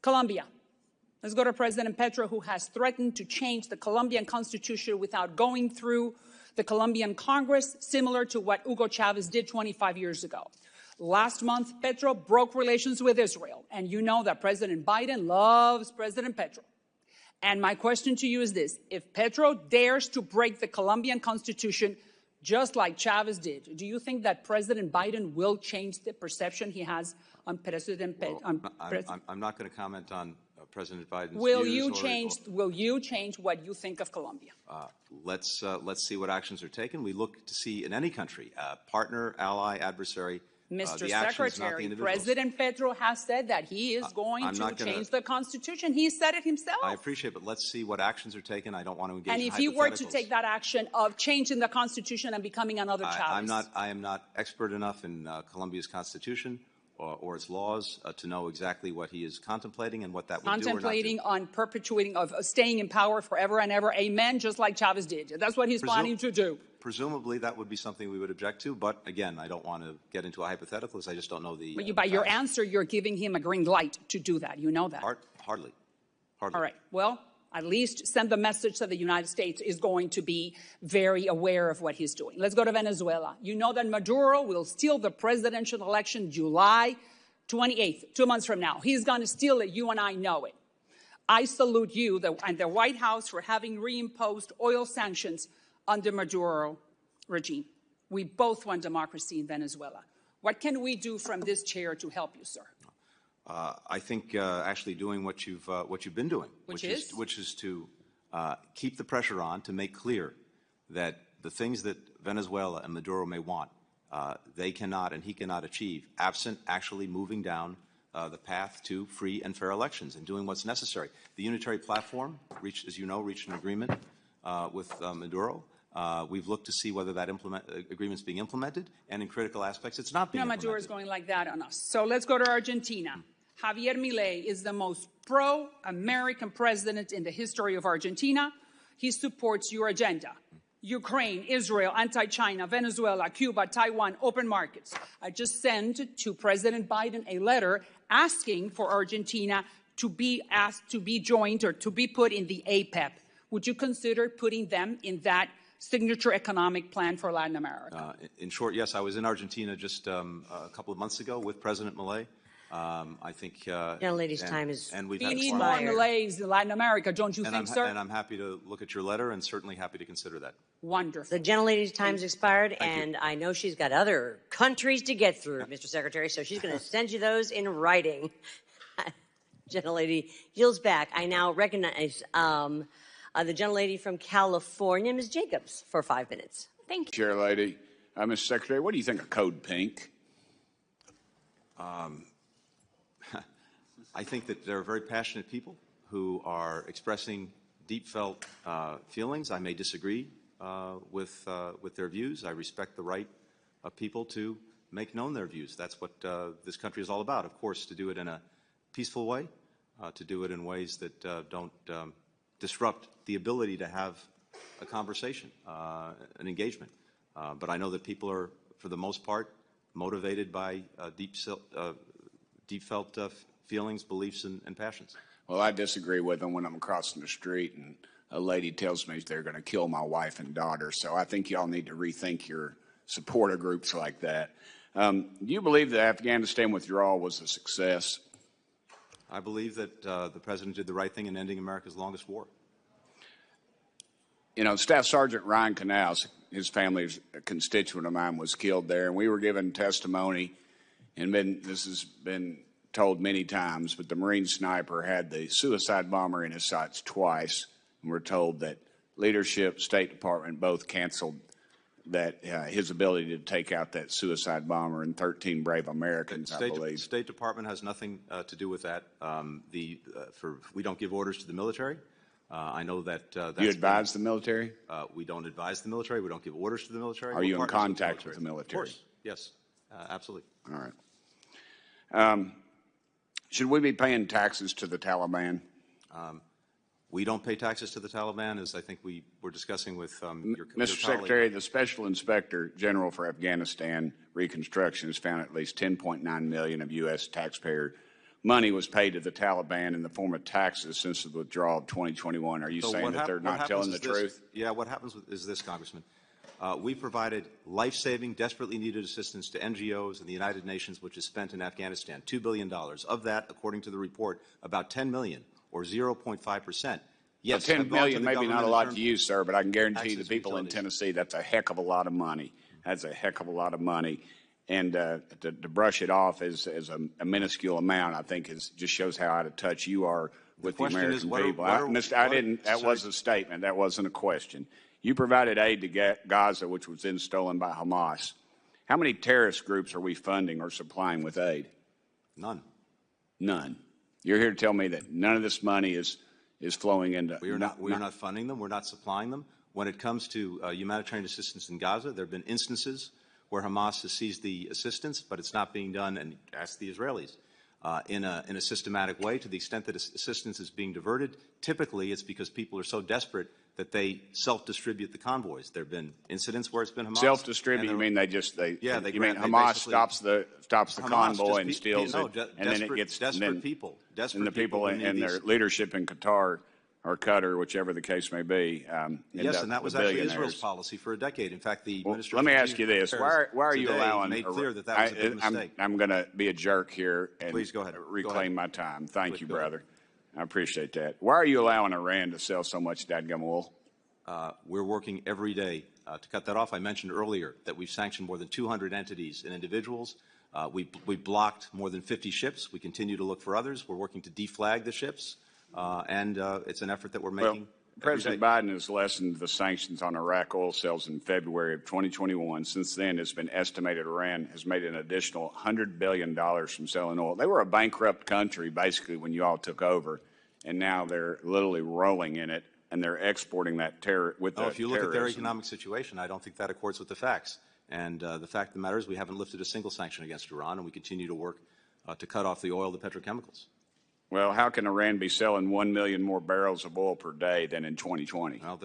Colombia. Let's go to President Petro, who has threatened to change the Colombian constitution without going through the Colombian Congress, similar to what Hugo Chavez did 25 years ago. Last month, Petro broke relations with Israel, and you know that President Biden loves President Petro. And my question to you is this. If Petro dares to break the Colombian constitution, just like Chavez did, do you think that President Biden will change the perception he has on President I'm not going to comment on President Biden's Will views you change what you think of Colombia? Let's see what actions are taken. We look to see in any country, partner, ally, adversary, Mr. the actions, not the Secretary, individuals. President Petro has said that he is going to change the Constitution. He said it himself. I appreciate it, but let's see what actions are taken. I don't want to engage And in if he were to hypotheticals. take that action of changing the Constitution and becoming another Chavez. I am not expert enough in Colombia's Constitution or its laws to know exactly what he is contemplating and what that would do or not do. Contemplating on perpetuating, of staying in power forever and ever. Amen, just like Chavez did. That's what he's planning to do. Presumably, that would be something we would object to. But again, I don't want to get into a hypothetical because I just don't know the. But by your answer, you're giving him a green light to do that. You know that. Hardly. All right. Well, at least send the message that the United States is going to be very aware of what he's doing. Let's go to Venezuela. You know that Maduro will steal the presidential election July 28th, 2 months from now. He's going to steal it. You and I know it. I salute you and the White House for having reimposed oil sanctions under Maduro regime. We both want democracy in Venezuela. What can we do from this chair to help you, sir? I think actually doing what you've been doing, which is to keep the pressure on to make clear that the things that Venezuela and Maduro may want, they cannot and he cannot achieve absent actually moving down the path to free and fair elections and doing what's necessary. The unitary platform, as you know, reached an agreement with Maduro. We've looked to see whether that agreement's being implemented, and in critical aspects, it's not being implemented. Maduro is going like that on us. So let's go to Argentina. Javier Milei is the most pro-American president in the history of Argentina. He supports your agenda. Ukraine, Israel, anti-China, Venezuela, Cuba, Taiwan, open markets. I just sent to President Biden a letter asking for Argentina to be asked to be joined or to be put in the APEP. Would you consider putting them in that signature economic plan for Latin America? In short, yes. I was in Argentina just a couple of months ago with President Milei. I think. Lady's time is. And we've we had need more Malays in Latin America, don't you think, sir? And I'm happy to look at your letter and certainly happy to consider that. Wonderful. The gentlelady's time's expired, and I know she's got other countries to get through, Mr. Secretary, so she's going to send you those in writing. Gentlelady yields back. I now recognize the gentlelady from California, Ms. Jacobs, for 5 minutes. Thank you. Chair Lady. Mr. Secretary, what do you think of Code Pink? I think that there are very passionate people who are expressing deep felt feelings. I may disagree with their views. I respect the right of people to make known their views. That's what this country is all about. Of course, to do it in a peaceful way, to do it in ways that don't disrupt the ability to have a conversation, an engagement. But I know that people are, for the most part, motivated by deep felt feelings, beliefs, and passions. Well, I disagree with them when I'm crossing the street and a lady tells me they're going to kill my wife and daughter. So I think y'all need to rethink your supporter groups like that. Do you believe the Afghanistan withdrawal was a success? I believe that the president did the right thing in ending America's longest war. You know, Staff Sergeant Ryan Canals, his family's a constituent of mine, was killed there, and we were given testimony, and this has been told many times, but the Marine sniper had the suicide bomber in his sights twice, and we're told that leadership, State Department, both canceled that his ability to take out that suicide bomber and 13 brave Americans, I believe. State Department has nothing to do with that. We don't give orders to the military. I know that. You advise the military? We don't advise the military. We don't give orders to the military. Are you in contact with the military? Of course, yes, absolutely. All right. Should we be paying taxes to the Taliban? We don't pay taxes to the Taliban, as I think we were discussing with your Mr. Secretary, the Special Inspector General for Afghanistan Reconstruction has found at least $10.9 million of U.S. taxpayer money was paid to the Taliban in the form of taxes since the withdrawal of 2021. Are you saying that they're not telling the truth? Yeah, what happens is this, Congressman. We provided life-saving, desperately needed assistance to NGOs and the United Nations, which is spent in Afghanistan, $2 billion. Of that, according to the report, about $10 million, or 0.5%, Yes, Well, have 10 gone to million, the maybe government not a in lot terms to you, sir, but I can guarantee the access people in utilities. Tennessee, that's a heck of a lot of money. That's a heck of a lot of money. And to brush it off as a minuscule amount, I think just shows how out of touch you are with the question is, American people. what That was a statement. That wasn't a question. You provided aid to Gaza, which was then stolen by Hamas. How many terrorist groups are we funding or supplying with aid? None. None. You're here to tell me that none of this money is flowing into. We are not funding them. We're not supplying them. When it comes to humanitarian assistance in Gaza, there have been instances where Hamas has seized the assistance, but it's not being done, and ask the Israelis, in a systematic way. To the extent that assistance is being diverted, typically it's because people are so desperate that they self-distribute the convoys. There have been incidents where it's been Hamas. Self-distribute? You mean you mean Hamas stops the convoy and steals it, and then it gets desperate people. And the people and their leadership in Qatar or Qatar, whichever the case may be. Yes, and that was actually Israel's policy for a decade. In fact, the Minister let me ask you this: Why are you allowing? Made clear that was a big mistake. I'm going to be a jerk here and Please go ahead. reclaim my time. Thank you, brother. I appreciate that. Why are you allowing Iran to sell so much dadgum oil? We're working every day to cut that off. I mentioned earlier that we've sanctioned more than 200 entities and individuals. We blocked more than 50 ships. We continue to look for others. We're working to deflag the ships, and it's an effort that we're making. President Biden has lessened the sanctions on Iraq oil sales in February of 2021. Since then, it's been estimated Iran has made an additional $100 billion from selling oil. They were a bankrupt country, basically, when you all took over, and now they're literally rolling in it, and they're exporting that terror with the if you look at their terrorism. economic situation, I don't think that accords with the facts. And the fact of the matter is we haven't lifted a single sanction against Iran, and we continue to work to cut off the oil, the petrochemicals. Well, how can Iran be selling 1 million more barrels of oil per day than in 2020? Well,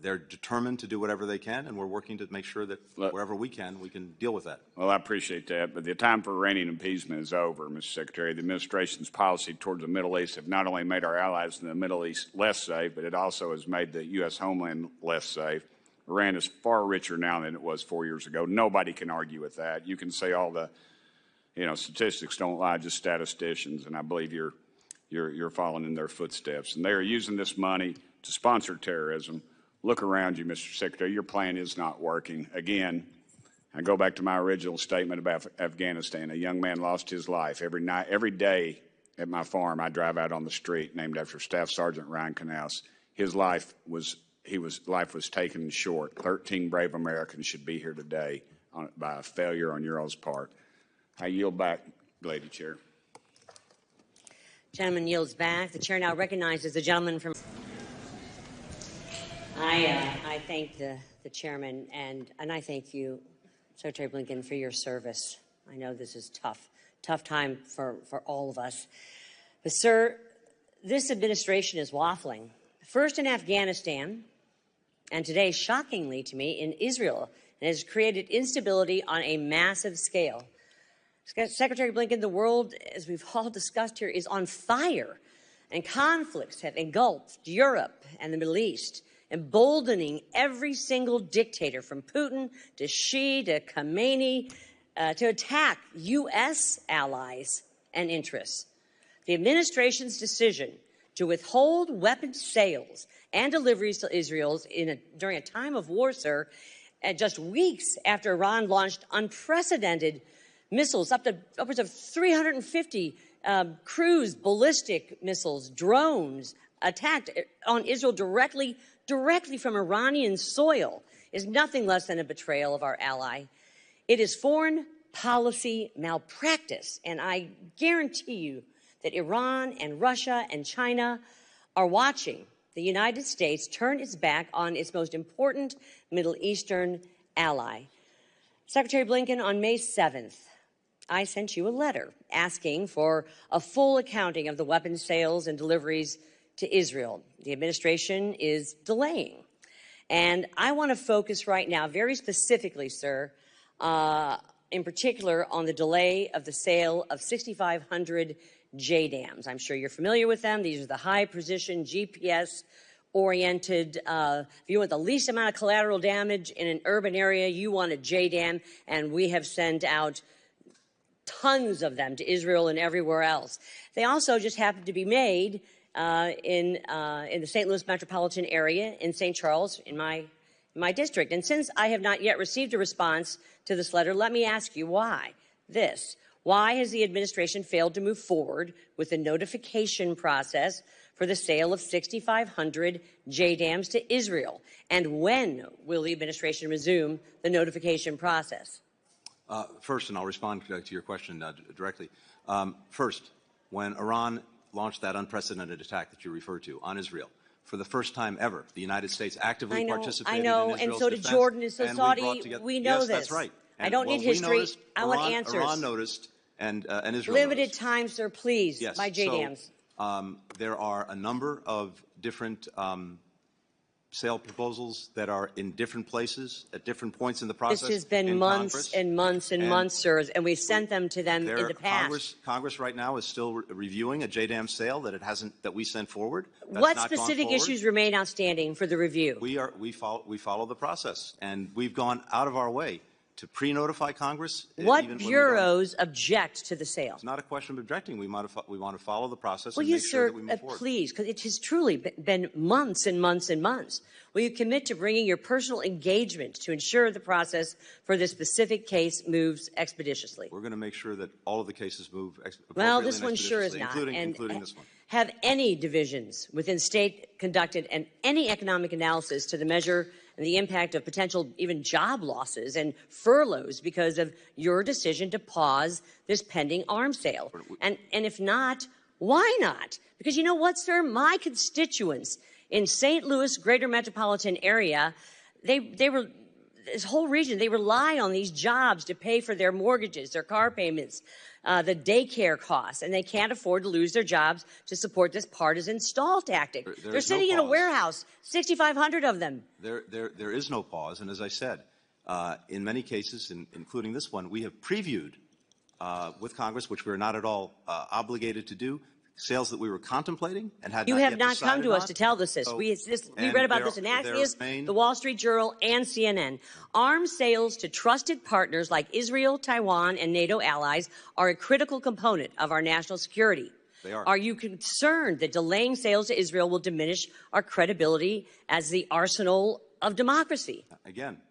they're determined to do whatever they can, and we're working to make sure that wherever we can deal with that. Well, I appreciate that, but the time for Iranian appeasement is over, Mr. Secretary. The administration's policy towards the Middle East have not only made our allies in the Middle East less safe, but it also has made the U.S. homeland less safe. Iran is far richer now than it was 4 years ago. Nobody can argue with that. You can say all the statistics don't lie, just statisticians, and I believe you're following in their footsteps. And they are using this money to sponsor terrorism. Look around you, Mr. Secretary. Your plan is not working. Again, I go back to my original statement about Afghanistan. A young man lost his life. Every day at my farm, I drive out on the street named after Staff Sergeant Ryan Canals. His life was taken short. 13 brave Americans should be here today by a failure on your all's part. I yield back, Lady Chair. Gentleman yields back. The chair now recognizes the gentleman from. I thank the chairman, and I thank you, Secretary Blinken, for your service. I know this is tough time for all of us. But, sir, this administration is waffling. First in Afghanistan, and today, shockingly to me, in Israel, and has created instability on a massive scale. Secretary Blinken, the world, as we've all discussed here, is on fire, and conflicts have engulfed Europe and the Middle East, emboldening every single dictator from Putin to Xi to Khamenei to attack U.S. allies and interests. The administration's decision to withhold weapons sales and deliveries to Israel during a time of war, sir, and just weeks after Iran launched unprecedented missiles, upwards of 350 cruise ballistic missiles, drones attacked on Israel directly from Iranian soil, is nothing less than a betrayal of our ally. It is foreign policy malpractice, and I guarantee you that Iran and Russia and China are watching the United States turn its back on its most important Middle Eastern ally. Secretary Blinken, on May 7th, I sent you a letter asking for a full accounting of the weapons sales and deliveries to Israel. The administration is delaying. And I want to focus right now very specifically, sir, in particular on the delay of the sale of 6,500 JDAMs. I'm sure you're familiar with them. These are the high-precision, GPS-oriented. If you want the least amount of collateral damage in an urban area, you want a JDAM, and we have sent out tons of them to Israel and everywhere else. They also just happen to be made in the St. Louis metropolitan area in St. Charles, in my district. And since I have not yet received a response to this letter, let me ask you why. Why has the administration failed to move forward with the notification process for the sale of 6,500 JDAMs to Israel? And when will the administration resume the notification process? First, and I'll respond to your question directly. First, when Iran launched that unprecedented attack that you referred to on Israel, for the first time ever, the United States actively participated in Israel's and so did defense, Jordan and so Saudi. We know yes, this. that's right. I don't need history. I want answers. Iran noticed, and Israel Limited noticed. time, sir, please. Yes. My JDAMs. So, there are a number of different sale proposals that are in different places at different points in the process. This has been months and months and months, sir, and we sent them to them in the past. Congress right now is still reviewing a JDAM sale that we sent forward. What specific issues remain outstanding for the review? We follow the process, and we've gone out of our way to pre-notify Congress. What bureaus object to the sale? It's not a question of objecting. We want to follow the process Will and you, make sure sir, that we move forward. please, because it has truly been months and months and months. Will you commit to bringing your personal engagement to ensure the process for this specific case moves expeditiously? We're going to make sure that all of the cases move appropriately. Well, this and one sure is not. including this one. Have any divisions within state conducted and any economic analysis to the measure and the impact of potential even job losses and furloughs because of your decision to pause this pending arms sale? And if not, why not? Because you know what, sir? My constituents in St. Louis greater metropolitan area, they were this whole region, they rely on these jobs to pay for their mortgages, their car payments, the daycare costs, and they can't afford to lose their jobs to support this partisan stall tactic. They're sitting in a warehouse, 6,500 of them. There is no pause, and as I said, in many cases, including this one, we have previewed with Congress, which we're not at all obligated to do, sales that we were contemplating and had You not have yet not come decided to us on. to tell us this. So- We and read about there- this in there Axios, remain- the Wall Street Journal, and CNN. Arms sales to trusted partners like Israel, Taiwan, and NATO allies are a critical component of our national security. They are. Are you concerned that delaying sales to Israel will diminish our credibility as the arsenal of democracy? Again,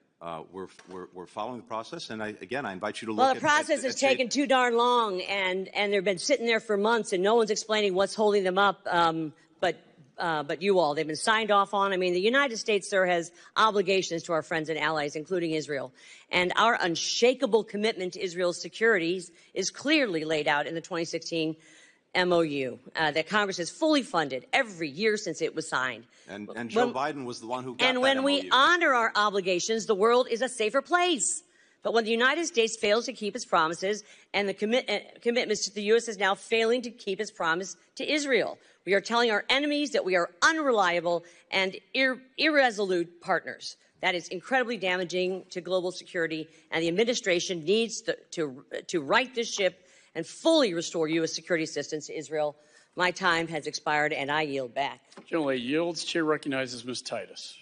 we're following the process, and I invite you to look Well, at the process has taken too darn long, and they've been sitting there for months, and no one's explaining what's holding them up. But you all, they've been signed off on. I mean, the United States, sir, has obligations to our friends and allies, including Israel, and our unshakable commitment to Israel's security is clearly laid out in the 2016 MOU that Congress has fully funded every year since it was signed. And Joe Biden was the one who got And that when MOU. we honor our obligations, the world is a safer place. But when the United States fails to keep its promises, and the commitments to the U.S. is now failing to keep its promise to Israel, we are telling our enemies that we are unreliable and irresolute partners. That is incredibly damaging to global security, and the administration needs to right this ship and fully restore U.S. security assistance to Israel. My time has expired, and I yield back. General yields. Chair recognizes Ms. Titus.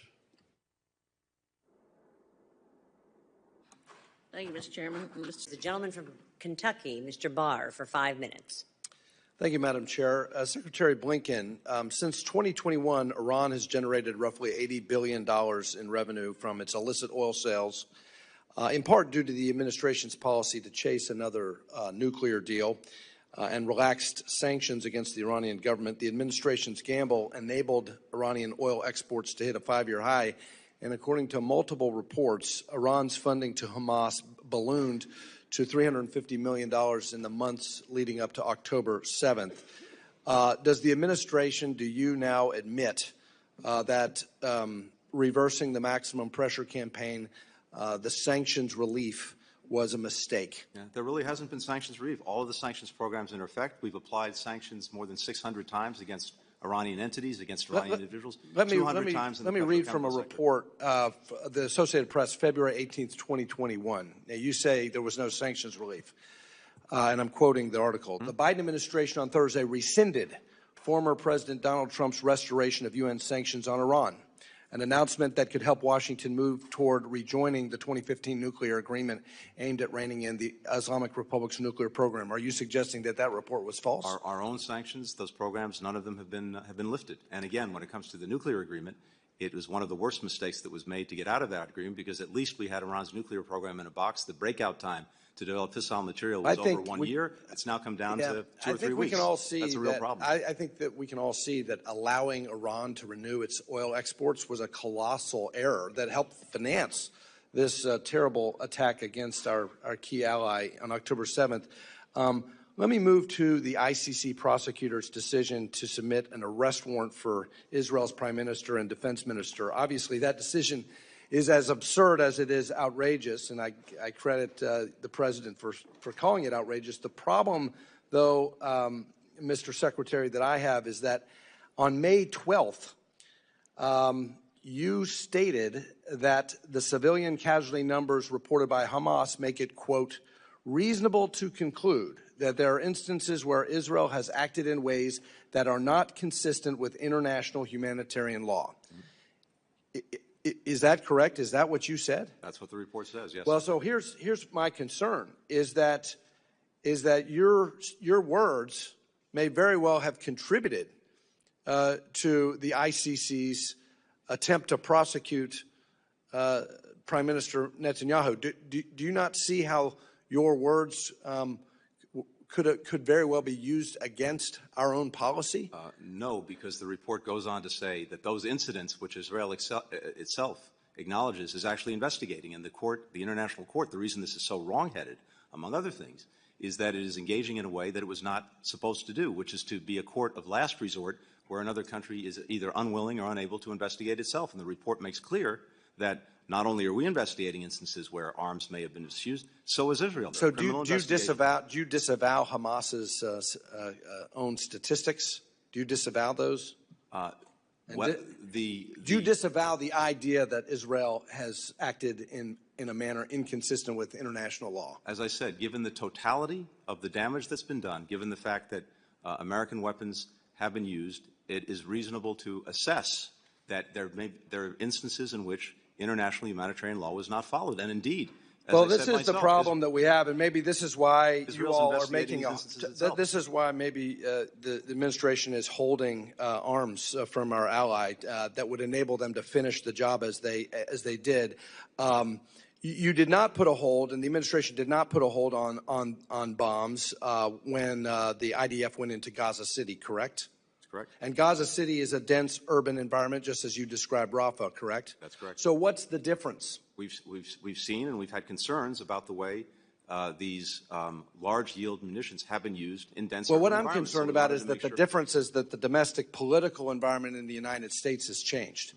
Thank you, Mr. Chairman. The gentleman from Kentucky, Mr. Barr, for 5 minutes. Thank you, Madam Chair. Secretary Blinken, since 2021, Iran has generated roughly $80 billion in revenue from its illicit oil sales, in part due to the administration's policy to chase another nuclear deal and relaxed sanctions against the Iranian government. The administration's gamble enabled Iranian oil exports to hit a 5-year high. And according to multiple reports, Iran's funding to Hamas ballooned to $350 million in the months leading up to October 7th. Does the administration, do you now admit that reversing the maximum pressure campaign, the sanctions relief, was a mistake? Yeah, there really hasn't been sanctions relief. All of the sanctions programs in effect. We've applied sanctions more than 600 times against Iranian entities, against Iranian individuals. Let me read from a report, the Associated Press, February 18th, 2021. Now, you say there was no sanctions relief, and I'm quoting the article. The Biden administration on Thursday rescinded former President Donald Trump's restoration of UN sanctions on Iran. an announcement that could help Washington move toward rejoining the 2015 nuclear agreement aimed at reining in the Islamic Republic's nuclear program. Are you suggesting that that report was false? Our own sanctions, those programs, none of them have been lifted. And again, when it comes to the nuclear agreement, it was one of the worst mistakes that was made to get out of that agreement, because at least we had Iran's nuclear program in a box. The breakout time to develop fissile material was over 1 year. It's now come down to 2 or 3 weeks. I think we can all see that's a real problem. I think that we can all see that allowing Iran to renew its oil exports was a colossal error that helped finance this terrible attack against our key ally on October 7th. Let me move to the ICC prosecutor's decision to submit an arrest warrant for Israel's prime minister and defense minister. Obviously, that decision is as absurd as it is outrageous, and I credit the president for calling it outrageous. The problem, though, Mr. Secretary, that I have is that on May 12th, you stated that the civilian casualty numbers reported by Hamas make it, quote, reasonable to conclude that there are instances where Israel has acted in ways that are not consistent with international humanitarian law. Is that correct? Is that what you said? That's what the report says, yes. Well, so here's my concern, is that your words may very well have contributed to the ICC's attempt to prosecute Prime Minister Netanyahu. Do you not see how your words could very well be used against our own policy? No, because the report goes on to say that those incidents, which Israel itself acknowledges, is actually investigating. And the court, the international court, the reason this is so wrongheaded, among other things, is that it is engaging in a way that it was not supposed to do, which is to be a court of last resort where another country is either unwilling or unable to investigate itself. And the report makes clear that not only are we investigating instances where arms may have been misused, so is Israel. So do you disavow Hamas's own statistics? Do you disavow those? Do you disavow the idea that Israel has acted in a manner inconsistent with international law? As I said, given the totality of the damage that's been done, given the fact that American weapons have been used, it is reasonable to assess that there are instances in which international humanitarian law was not followed. And indeed, well, this is the problem that we have, and maybe this is why you all are making this is why maybe the administration is holding arms from our ally that would enable them to finish the job as they did. You did not put a hold, and the administration did not put a hold on bombs when the IDF went into Gaza City, correct? Correct. And Gaza City is a dense urban environment, just as you described Rafah, correct? That's correct. So what's the difference? We've seen and we've had concerns about the way these large yield munitions have been used in dense urban environments. Well, what I'm concerned about is that the difference is that the domestic political environment in the United States has changed.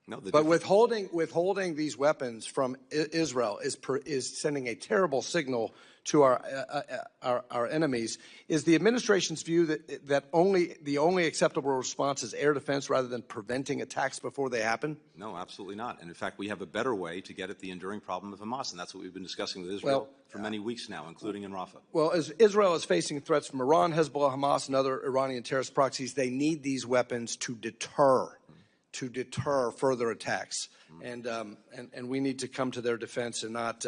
No, but withholding these weapons from Israel is sending a terrible signal to our enemies. Is the administration's view that the only acceptable response is air defense rather than preventing attacks before they happen? No, absolutely not. And in fact, we have a better way to get at the enduring problem of Hamas, and that's what we've been discussing with Israel for many weeks now, including in Rafah. Well, as Israel is facing threats from Iran, Hezbollah, Hamas, and other Iranian terrorist proxies, they need these weapons to deter further attacks, and we need to come to their defense and not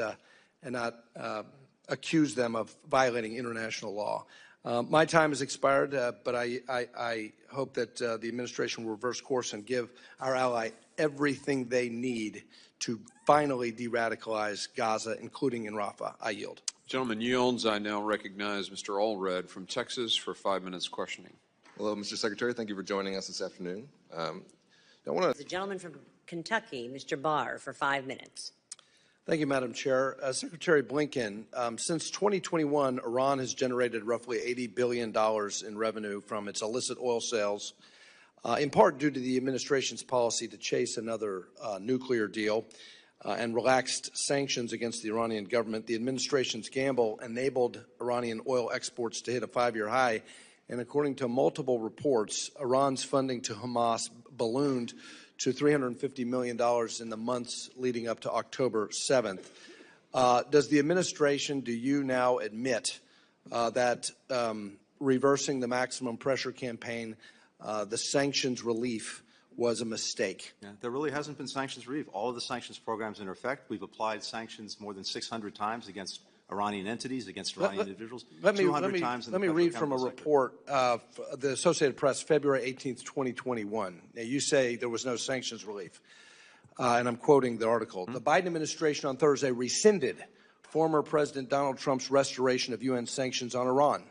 accuse them of violating international law. My time has expired, but I hope that the administration will reverse course and give our ally everything they need to finally de-radicalize Gaza, including in Rafah. I yield. Gentleman yields. I now recognize Mr. Allred from Texas for 5 minutes questioning. Hello, Mr. Secretary. Thank you for joining us this afternoon. The gentleman from Kentucky, Mr. Barr, for 5 minutes. Thank you, Madam Chair. Secretary Blinken, since 2021, Iran has generated roughly $80 billion in revenue from its illicit oil sales, in part due to the administration's policy to chase another nuclear deal and relaxed sanctions against the Iranian government. The administration's gamble enabled Iranian oil exports to hit a 5-year high, and according to multiple reports, Iran's funding to Hamas ballooned to $350 million in the months leading up to October 7th. Does the administration, do you now admit that reversing the maximum pressure campaign, the sanctions relief, was a mistake. Yeah, there really hasn't been sanctions relief. All of the sanctions programs in effect, we've applied sanctions more than 600 times against Iranian entities, against Iranian individuals, 200 times in the let me read from a petrochemical sector. report of the Associated Press, February 18th, 2021. Now, you say there was no sanctions relief, and I'm quoting the article. The Biden administration on Thursday rescinded former President Donald Trump's restoration of UN sanctions on Iran,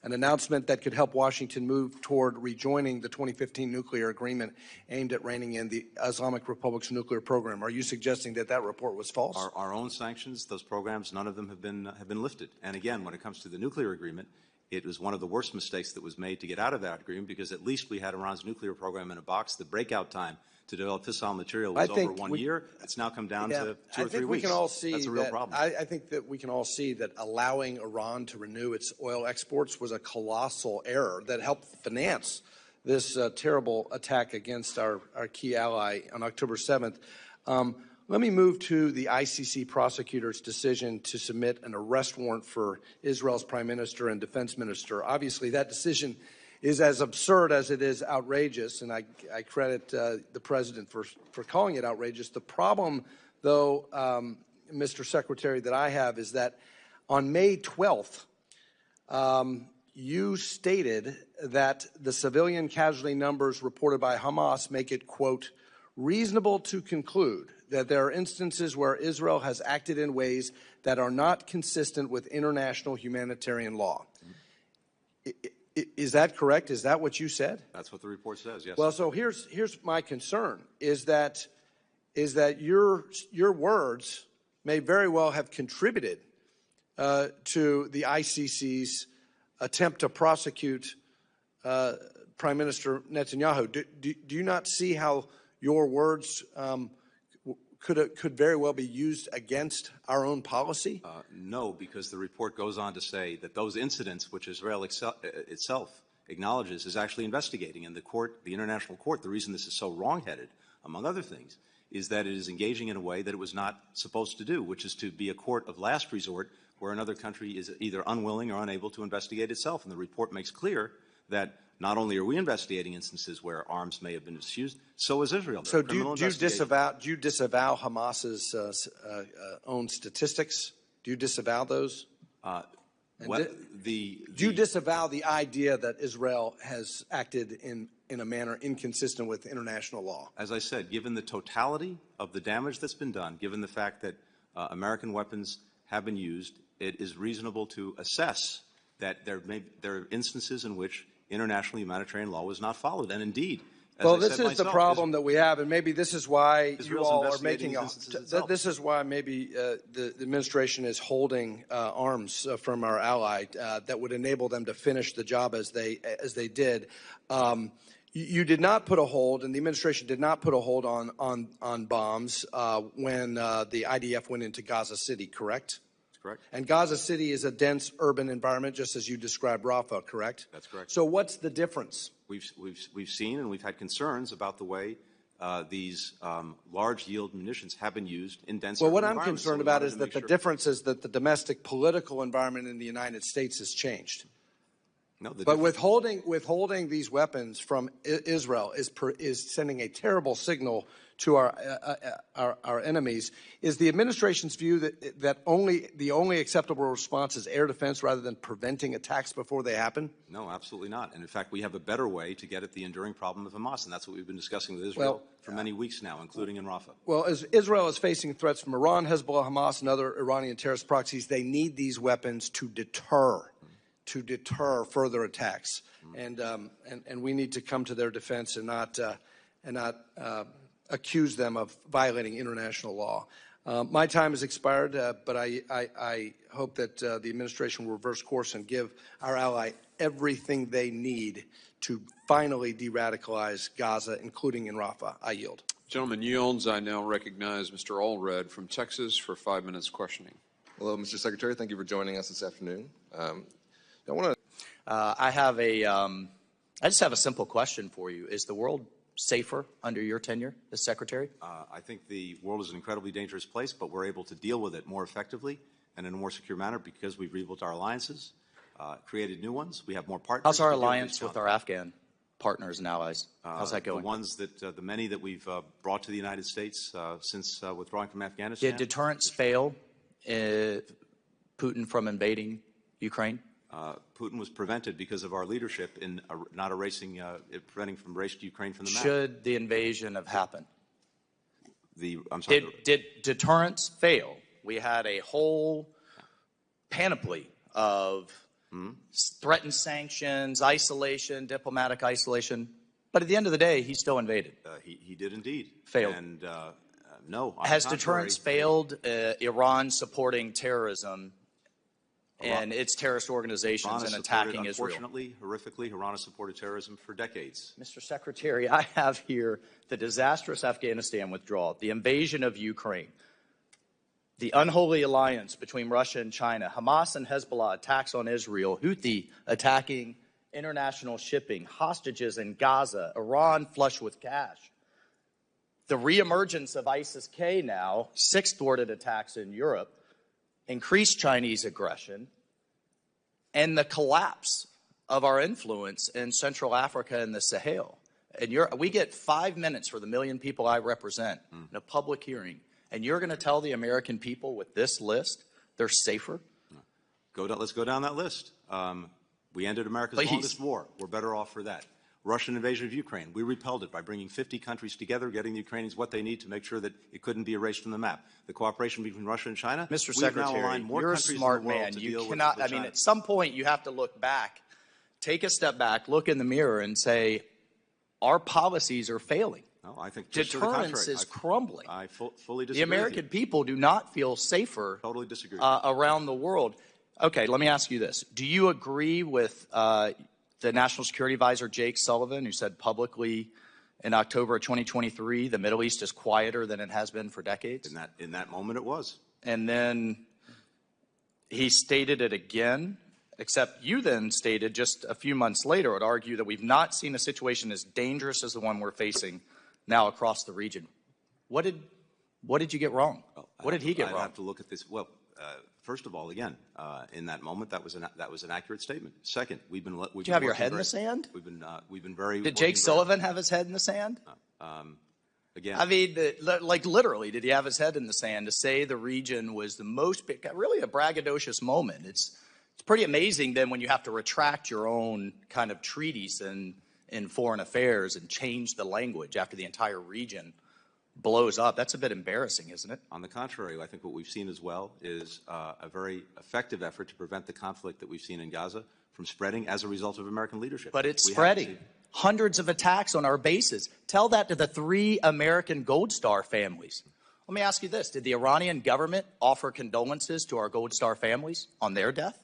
an announcement that could help Washington move toward rejoining the 2015 nuclear agreement aimed at reining in the Islamic Republic's nuclear program. Are you suggesting that that report was false? Our own sanctions, those programs, none of them have been lifted. And again, when it comes to the nuclear agreement, it was one of the worst mistakes that was made to get out of that agreement, because at least we had Iran's nuclear program in a box. The breakout time to develop fissile material was over 1 year. It's now come down to 2 or 3 weeks. I think we can all see that's a real that, problem. I think that we can all see that allowing Iran to renew its oil exports was a colossal error that helped finance this terrible attack against our key ally on October 7th. Let me move to the ICC prosecutor's decision to submit an arrest warrant for Israel's prime minister and defense minister. Obviously, that decision is as absurd as it is outrageous, and I credit the president for calling it outrageous. The problem, though, Mr. Secretary, that I have is that on May 12th, you stated that the civilian casualty numbers reported by Hamas make it, quote, reasonable to conclude that there are instances where Israel has acted in ways that are not consistent with international humanitarian law. Is that correct? Is that what you said? That's what the report says, yes. Well, so here's my concern, is that your words may very well have contributed to the ICC's attempt to prosecute Prime Minister Netanyahu. Do you not see how your words could very well be used against our own policy? No, because the report goes on to say that those incidents, which Israel itself acknowledges, is actually investigating. And the court, the international court, the reason this is so wrongheaded, among other things, is that it is engaging in a way that it was not supposed to do, which is to be a court of last resort where another country is either unwilling or unable to investigate itself. And the report makes clear that not only are we investigating instances where arms may have been misused, so is Israel. So do you disavow Hamas's own statistics? Do you disavow those? Do you disavow the idea that Israel has acted in a manner inconsistent with international law? As I said, given the totality of the damage that's been done, given the fact that American weapons have been used, it is reasonable to assess that there are instances in which international humanitarian law was not followed. And indeed, well, this is the problem that we have, and maybe this is why you all are making this is why maybe the administration is holding arms from our ally that would enable them to finish the job as they did. You did not put a hold, and the administration did not put a hold on bombs when the IDF went into Gaza City, correct? Correct. And Gaza City is a dense urban environment, just as you described Rafah, correct? That's correct. So what's the difference? We've seen and we've had concerns about the way these large yield munitions have been used in dense urban Well, what I'm environments. concerned about is that the difference is that the domestic political environment in the United States has changed. No, but withholding these weapons from Israel is sending a terrible signal to our enemies. Is the administration's view that the only acceptable response is air defense rather than preventing attacks before they happen? No, absolutely not. And in fact, we have a better way to get at the enduring problem of Hamas, and that's what we've been discussing with Israel for many weeks now, including in Rafah. Well, as Israel is facing threats from Iran, Hezbollah, Hamas, and other Iranian terrorist proxies, they need these weapons to deter further attacks, and we need to come to their defense and not accuse them of violating international law. My time has expired, but I hope that the administration will reverse course and give our ally everything they need to finally de-radicalize Gaza, including in Rafah. I yield. Gentleman yields. I now recognize Mr. Allred from Texas for 5 minutes questioning. Hello, Mr. Secretary. Thank you for joining us this afternoon. I just have a simple question for you. Is the world safer under your tenure as Secretary? I think the world is an incredibly dangerous place, but we're able to deal with it more effectively and in a more secure manner because we've rebuilt our alliances, created new ones. We have more partners. How's our alliance with our Afghan partners and allies? How's that going? The ones that, the many that we've brought to the United States since withdrawing from Afghanistan. Did deterrence fail Putin from invading Ukraine? Putin was prevented because of our leadership in not erasing, preventing from erasing Ukraine from the map. Should the invasion have happened? I'm sorry. Did deterrence fail? We had a whole panoply of threatened sanctions, isolation, diplomatic isolation. But at the end of the day, he still invaded. He did indeed. Failed. And no. Has deterrence failed Iran supporting terrorism and its terrorist organizations and attacking Israel? Unfortunately, horrifically, Iran has supported terrorism for decades. Mr. Secretary, I have here the disastrous Afghanistan withdrawal, the invasion of Ukraine, the unholy alliance between Russia and China, Hamas and Hezbollah attacks on Israel, Houthi attacking international shipping, hostages in Gaza, Iran flush with cash, the reemergence of ISIS-K now, 6 thwarted attacks in Europe, increased Chinese aggression, and the collapse of our influence in Central Africa and the Sahel. And we get 5 minutes for the million people I represent in a public hearing, and you're going to tell the American people with this list they're safer? Let's go down that list. We ended America's longest war. We're better off for that. Russian invasion of Ukraine. We repelled it by bringing 50 countries together, getting the Ukrainians what they need to make sure that it couldn't be erased from the map. The cooperation between Russia and China. Mr. Secretary, you're a smart man. You cannot, I mean, at some point you have to look back, take a step back, look in the mirror and say, our policies are failing. No, I think deterrence is crumbling. I fully disagree. The American people do not feel safer around the world. Okay, let me ask you this. Do you agree with the National Security Advisor, Jake Sullivan, who said publicly in October of 2023, the Middle East is quieter than it has been for decades? In that moment, it was. And then he stated it again, except you then stated just a few months later, would argue that we've not seen a situation as dangerous as the one we're facing now across the region. What did you get wrong? What did he get wrong? I have to look at this. Well, first of all, again, in that moment, that was an accurate statement. Second, we've been. Did you have your head in the sand? We've been very. Did Jake Sullivan have his head in the sand? Again, I mean, like literally, did he have his head in the sand to say the region was the most, really a braggadocious moment? It's pretty amazing then when you have to retract your own kind of treaties in foreign affairs and change the language after the entire region blows up. That's a bit embarrassing, isn't it? On the contrary, I think what we've seen as well is a very effective effort to prevent the conflict that we've seen in Gaza from spreading as a result of American leadership. But it's spreading. Hundreds of attacks on our bases. Tell that to the 3 American Gold Star families. Let me ask you this. Did the Iranian government offer condolences to our Gold Star families on their death?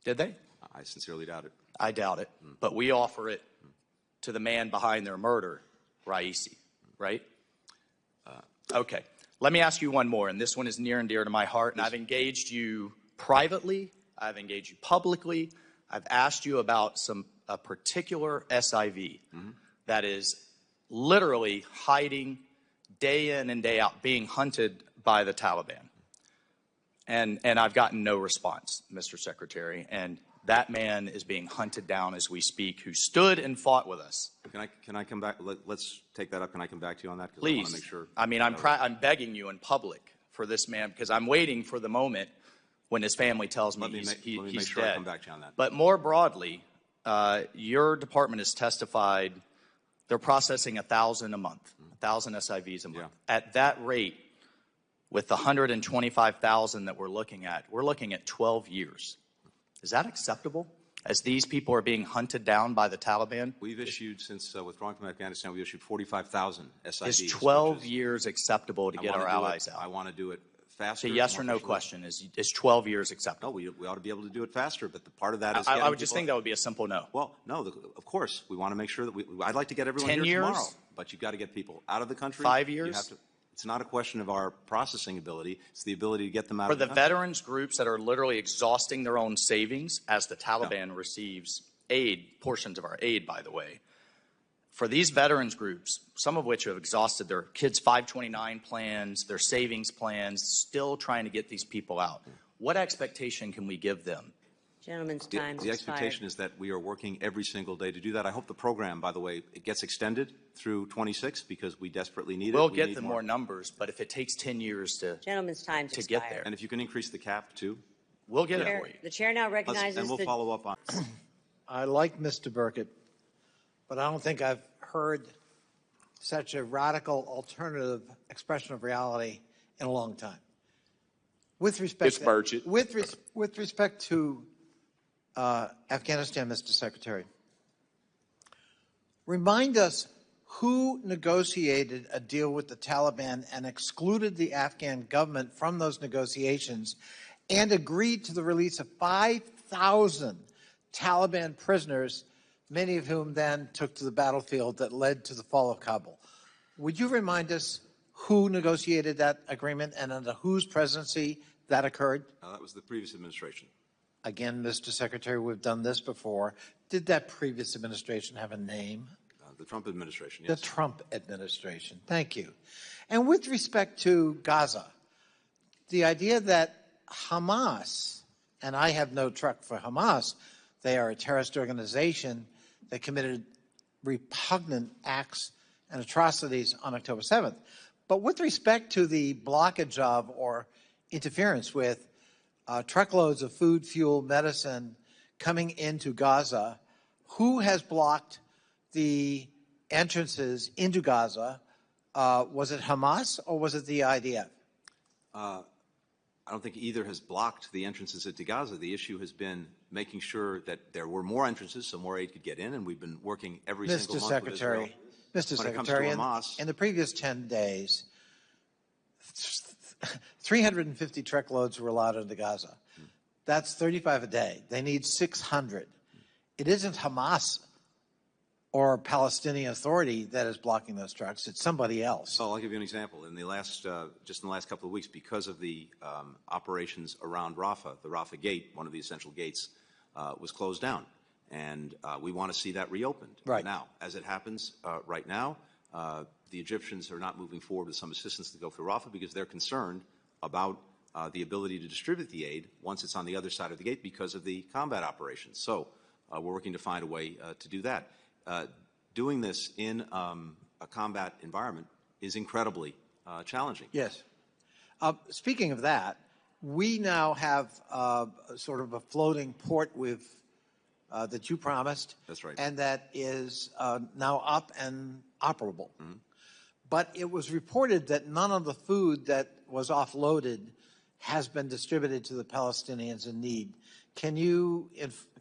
Did they? I sincerely doubt it. I doubt it. But we offer it to the man behind their murder, Raisi, right? Okay. Let me ask you one more, and this one is near and dear to my heart, and I've engaged you privately. I've engaged you publicly. I've asked you about a particular SIV that is literally hiding day in and day out, being hunted by the Taliban. And I've gotten no response, Mr. Secretary. And that man is being hunted down as we speak, who stood and fought with us. Can I come back? Let's take that up. Can I come back to you on that? Please. I want to make sure. I mean, I'm begging you in public for this man, because I'm waiting for the moment when his family tells me he's Let me make dead. sure I come back to you on that. But more broadly, your department has testified they're processing 1,000 a month, 1,000 SIVs a month. Yeah. At that rate, with the 125,000 that we're looking at 12 years. Is that acceptable? As these people are being hunted down by the Taliban? We've issued, since withdrawing from Afghanistan, we've issued 45,000 SIVs. Is 12 years acceptable to get our allies out? I want to do it faster. It's a yes or no question. Is 12 years acceptable? No, we ought to be able to do it faster, but the part of that is I would just think that would be a simple no. Well, no, of course. We want to make sure that I'd like to get everyone 10 here years? tomorrow, but you've got to get people out of the country. 5 years? It's not a question of our processing ability. It's the ability to get them out For of the country. veterans groups that are literally exhausting their own savings as the Taliban receives aid, portions of our aid, by the way, for these veterans groups, some of which have exhausted their kids' 529 plans, their savings plans, still trying to get these people out, what expectation can we give them Gentleman's time The expectation is that we are working every single day to do that. I hope the program, by the way, it gets extended through 26 because we desperately need it. We'll We get need the more numbers, but if it takes 10 years to Gentleman's time's get expired. there, And if you can increase the cap too. we'll get it Chair- for you. The chair now recognizes And we'll the follow up on I like Mr. Burkett, but I don't think I've heard such a radical alternative expression of reality in a long time. With respect, It's Burchett. With respect to Afghanistan, Mr. Secretary, remind us who negotiated a deal with the Taliban and excluded the Afghan government from those negotiations and agreed to the release of 5,000 Taliban prisoners, many of whom then took to the battlefield that led to the fall of Kabul. Would you remind us who negotiated that agreement and under whose presidency that occurred? that was the previous administration. Again, Mr. Secretary, we've done this before. Did that previous administration have a name? The Trump administration, yes. The Trump administration. Thank you. And with respect to Gaza, the idea that Hamas, and I have no truck for Hamas, they are a terrorist organization that committed repugnant acts and atrocities on October 7th. But with respect to the blockage of or interference with truckloads of food, fuel, medicine coming into Gaza, who has blocked the entrances into Gaza? Was it Hamas or was it the IDF? I don't think either has blocked the entrances into Gaza. The issue has been making sure that there were more entrances so more aid could get in, and we've been working every single month with Israel. Mr. When it comes to Secretary, Hamas, in the previous 10 days, 350 truckloads were allowed into Gaza. That's 35 a day. They need 600. It isn't Hamas or Palestinian Authority that is blocking those trucks. It's somebody else. I'll give you an example. In the last, just in the last couple of weeks, because of the operations around Rafah, the Rafah gate, one of the essential gates, was closed down. And we want to see that reopened. Right. Now, as it happens right now, the Egyptians are not moving forward with some assistance to go through Rafah because they're concerned about the ability to distribute the aid once it's on the other side of the gate because of the combat operations. So we're working to find a way to do that. Doing this in a combat environment is incredibly challenging. Yes. Speaking of that, we now have sort of a floating port that you promised. That's right. And that is now up and operable. But it was reported that none of the food that was offloaded has been distributed to the Palestinians in need. Can you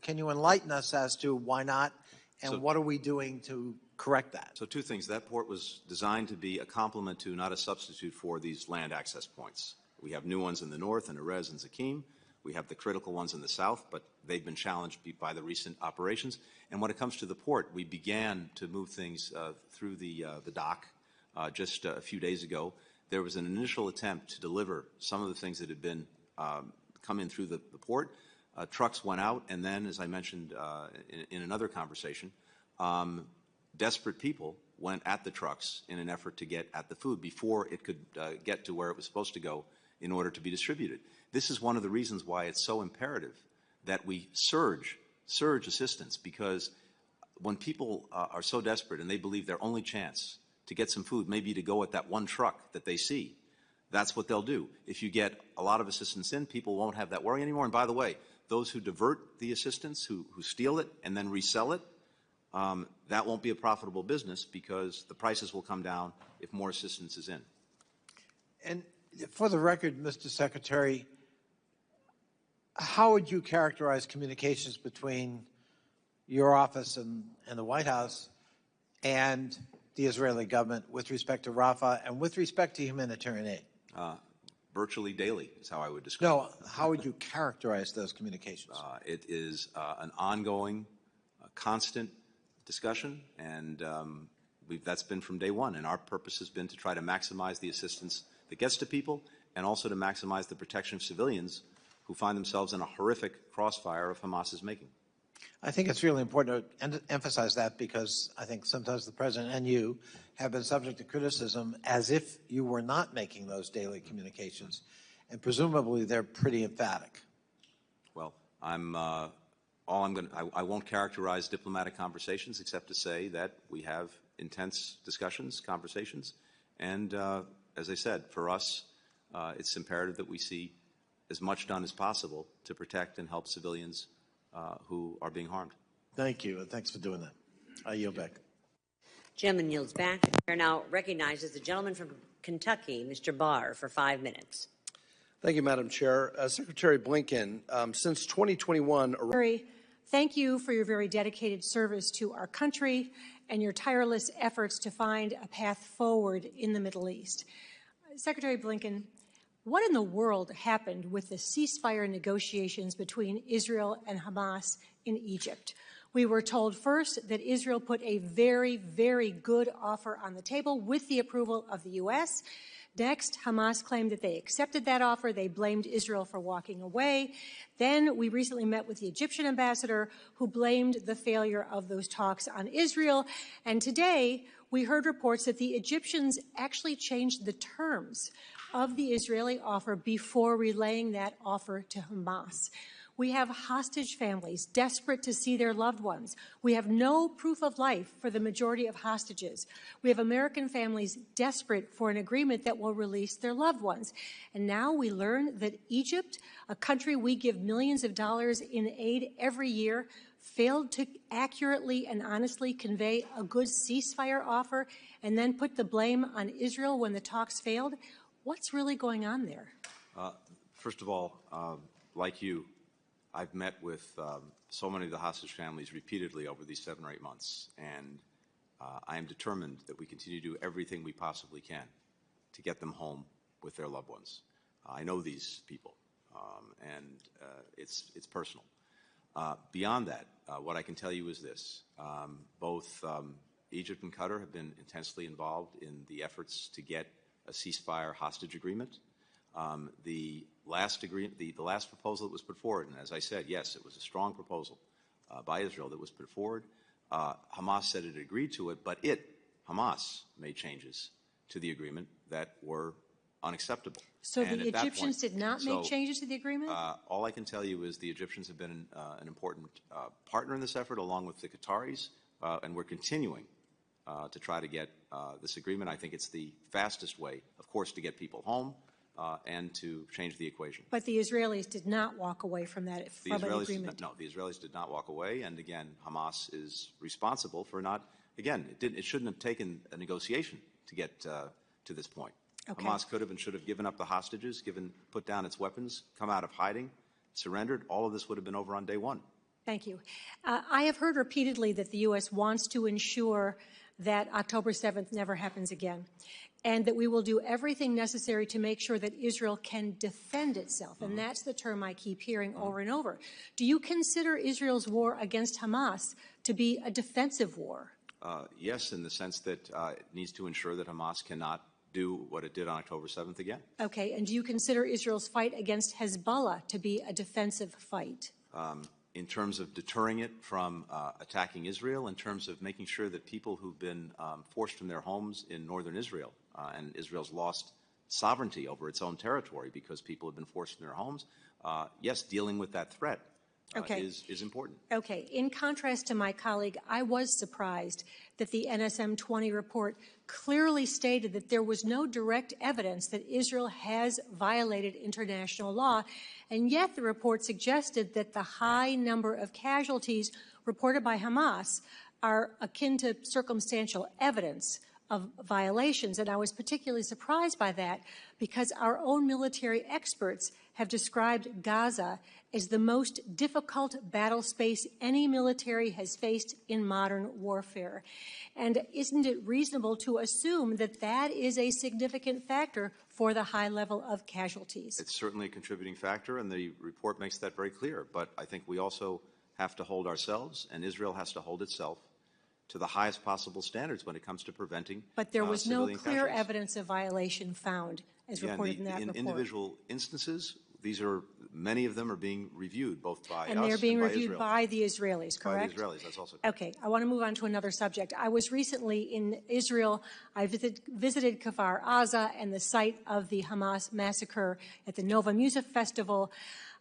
enlighten us as to why not, and what are we doing to correct that? So two things. That port was designed to be a complement to, not a substitute for, these land access points. We have new ones in the north, in Erez and Zakim. We have the critical ones in the south, but they've been challenged by the recent operations. And when it comes to the port, we began to move things through the dock just a few days ago. There was an initial attempt to deliver some of the things that had been come in through the port. Trucks went out, and then, as I mentioned in another conversation, desperate people went at the trucks in an effort to get at the food before it could get to where it was supposed to go in order to be distributed. This is one of the reasons why it's so imperative that we surge assistance, because when people are so desperate and they believe their only chance to get some food may be to go at that one truck that they see, that's what they'll do. If you get a lot of assistance in, people won't have that worry anymore. And by the way, those who divert the assistance, who steal it and then resell it, that won't be a profitable business because the prices will come down if more assistance is in. And for the record, Mr. Secretary, how would you characterize communications between your office and the White House and the Israeli government with respect to Rafah and with respect to humanitarian aid? Virtually daily is how I would describe it. No, how would you characterize those communications? It is an ongoing, constant discussion, and that's been from day one. And our purpose has been to try to maximize the assistance that gets to people and also to maximize the protection of civilians who find themselves in a horrific crossfire of Hamas's making. I think it's really important to emphasize that, because I think sometimes the President and you have been subject to criticism as if you were not making those daily communications, and presumably they're pretty emphatic. Well, I won't characterize diplomatic conversations except to say that we have intense discussions, conversations, and as I said, for us, it's imperative that we see as much done as possible to protect and help civilians who are being harmed. Thank you, and thanks for doing that. I yield back. Gentleman yields back. The chair now recognizes the gentleman from Kentucky, Mr. Barr, for 5 minutes. Thank you, Madam Chair. Secretary Blinken, since 2021... Thank you for your very dedicated service to our country and your tireless efforts to find a path forward in the Middle East. Secretary Blinken, what in the world happened with the ceasefire negotiations between Israel and Hamas in Egypt? We were told first that Israel put a very, very good offer on the table with the approval of the U.S. Next, Hamas claimed that they accepted that offer. They blamed Israel for walking away. Then we recently met with the Egyptian ambassador who blamed the failure of those talks on Israel. And today we heard reports that the Egyptians actually changed the terms of the Israeli offer before relaying that offer to Hamas. We have hostage families desperate to see their loved ones. We have no proof of life for the majority of hostages. We have American families desperate for an agreement that will release their loved ones. And now we learn that Egypt, a country we give millions of dollars in aid every year, failed to accurately and honestly convey a good ceasefire offer and then put the blame on Israel when the talks failed. What's really going on there? First of all, like you, I've met with so many of the hostage families repeatedly over these 7 or 8 months, and I am determined that we continue to do everything we possibly can to get them home with their loved ones. I know these people, and it's personal. Beyond that, what I can tell you is this. Both Egypt and Qatar have been intensely involved in the efforts to get a ceasefire hostage agreement. The last proposal that was put forward, and as I said, yes, it was a strong proposal by Israel that was put forward. Hamas said it agreed to it, but Hamas, made changes to the agreement that were unacceptable. So the Egyptians did not make changes to the agreement? All I can tell you is the Egyptians have been an important partner in this effort, along with the Qataris, and we're continuing to try to get this agreement. I think it's the fastest way, of course, to get people home. And to change the equation. But the Israelis did not walk away from that agreement. No, the Israelis did not walk away. And again, Hamas is responsible for not. Again, it shouldn't have taken a negotiation to get to this point. Okay. Hamas could have and should have given up the hostages, put down its weapons, come out of hiding, surrendered. All of this would have been over on day one. Thank you. I have heard repeatedly that the U.S. wants to ensure that October 7th never happens again, and that we will do everything necessary to make sure that Israel can defend itself. And that's the term I keep hearing over and over. Do you consider Israel's war against Hamas to be a defensive war? Yes, in the sense that it needs to ensure that Hamas cannot do what it did on October 7th again. Okay, and do you consider Israel's fight against Hezbollah to be a defensive fight? In terms of deterring it from attacking Israel, in terms of making sure that people who've been forced from their homes in northern Israel, and Israel's lost sovereignty over its own territory because people have been forced from their homes, yes, dealing with that threat is important. Okay. In contrast to my colleague, I was surprised that the NSM 20 report clearly stated that there was no direct evidence that Israel has violated international law, and yet the report suggested that the high number of casualties reported by Hamas are akin to circumstantial evidence of violations. And I was particularly surprised by that because our own military experts have described Gaza as the most difficult battle space any military has faced in modern warfare. And isn't it reasonable to assume that that is a significant factor for the high level of casualties? It's certainly a contributing factor, and the report makes that very clear. But I think we also have to hold ourselves, and Israel has to hold itself to the highest possible standards when it comes to preventing But there was no clear casualties. Evidence of violation found, as reported in that report. In individual instances, many of them are being reviewed both by us and they're being and by reviewed Israel. by the Israelis, correct? By the Israelis, that's also correct. Okay, I want to move on to another subject. I was recently in Israel. I visited Kfar Aza and the site of the Hamas massacre at the Nova Music Festival.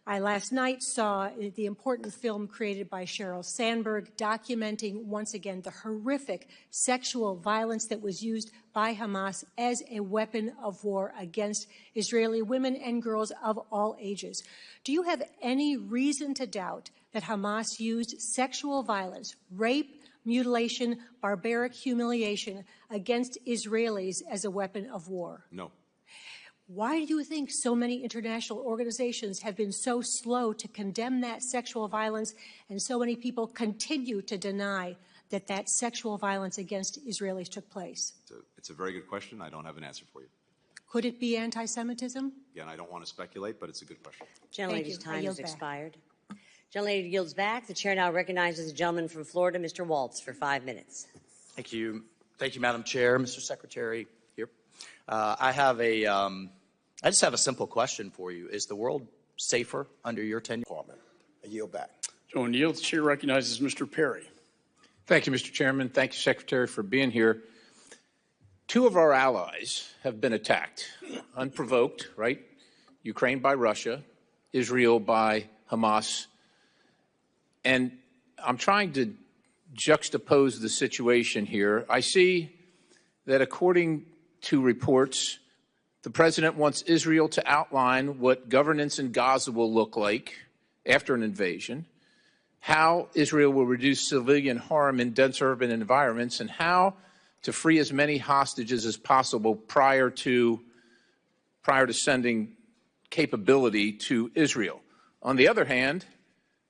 I last night saw the important film created by Sheryl Sandberg documenting once again the horrific sexual violence that was used by Hamas as a weapon of war against Israeli women and girls of all ages. Do you have any reason to doubt that Hamas used sexual violence, rape, mutilation, barbaric humiliation against Israelis as a weapon of war? No. Why do you think so many international organizations have been so slow to condemn that sexual violence, and so many people continue to deny that that sexual violence against Israelis took place? It's a very good question. I don't have an answer for you. Could it be anti-Semitism? Again, I don't want to speculate, but it's a good question. Gentlelady's time yield has back. expired. Gentlelady yields back. The chair now recognizes the gentleman from Florida, Mr. Waltz, for 5 minutes. Thank you. Thank you, Madam Chair. Mr. Secretary, here. I just have a simple question for you. Is the world safer under your tenure? I yield back. Joe yields. Chair recognizes Mr. Perry. Thank you, Mr. Chairman. Thank you, Secretary, for being here. Two of our allies have been attacked, unprovoked, right? Ukraine by Russia, Israel by Hamas. And I'm trying to juxtapose the situation here. I see that according to reports, the president wants Israel to outline what governance in Gaza will look like after an invasion, how Israel will reduce civilian harm in dense urban environments, and how to free as many hostages as possible prior to sending capability to Israel. On the other hand,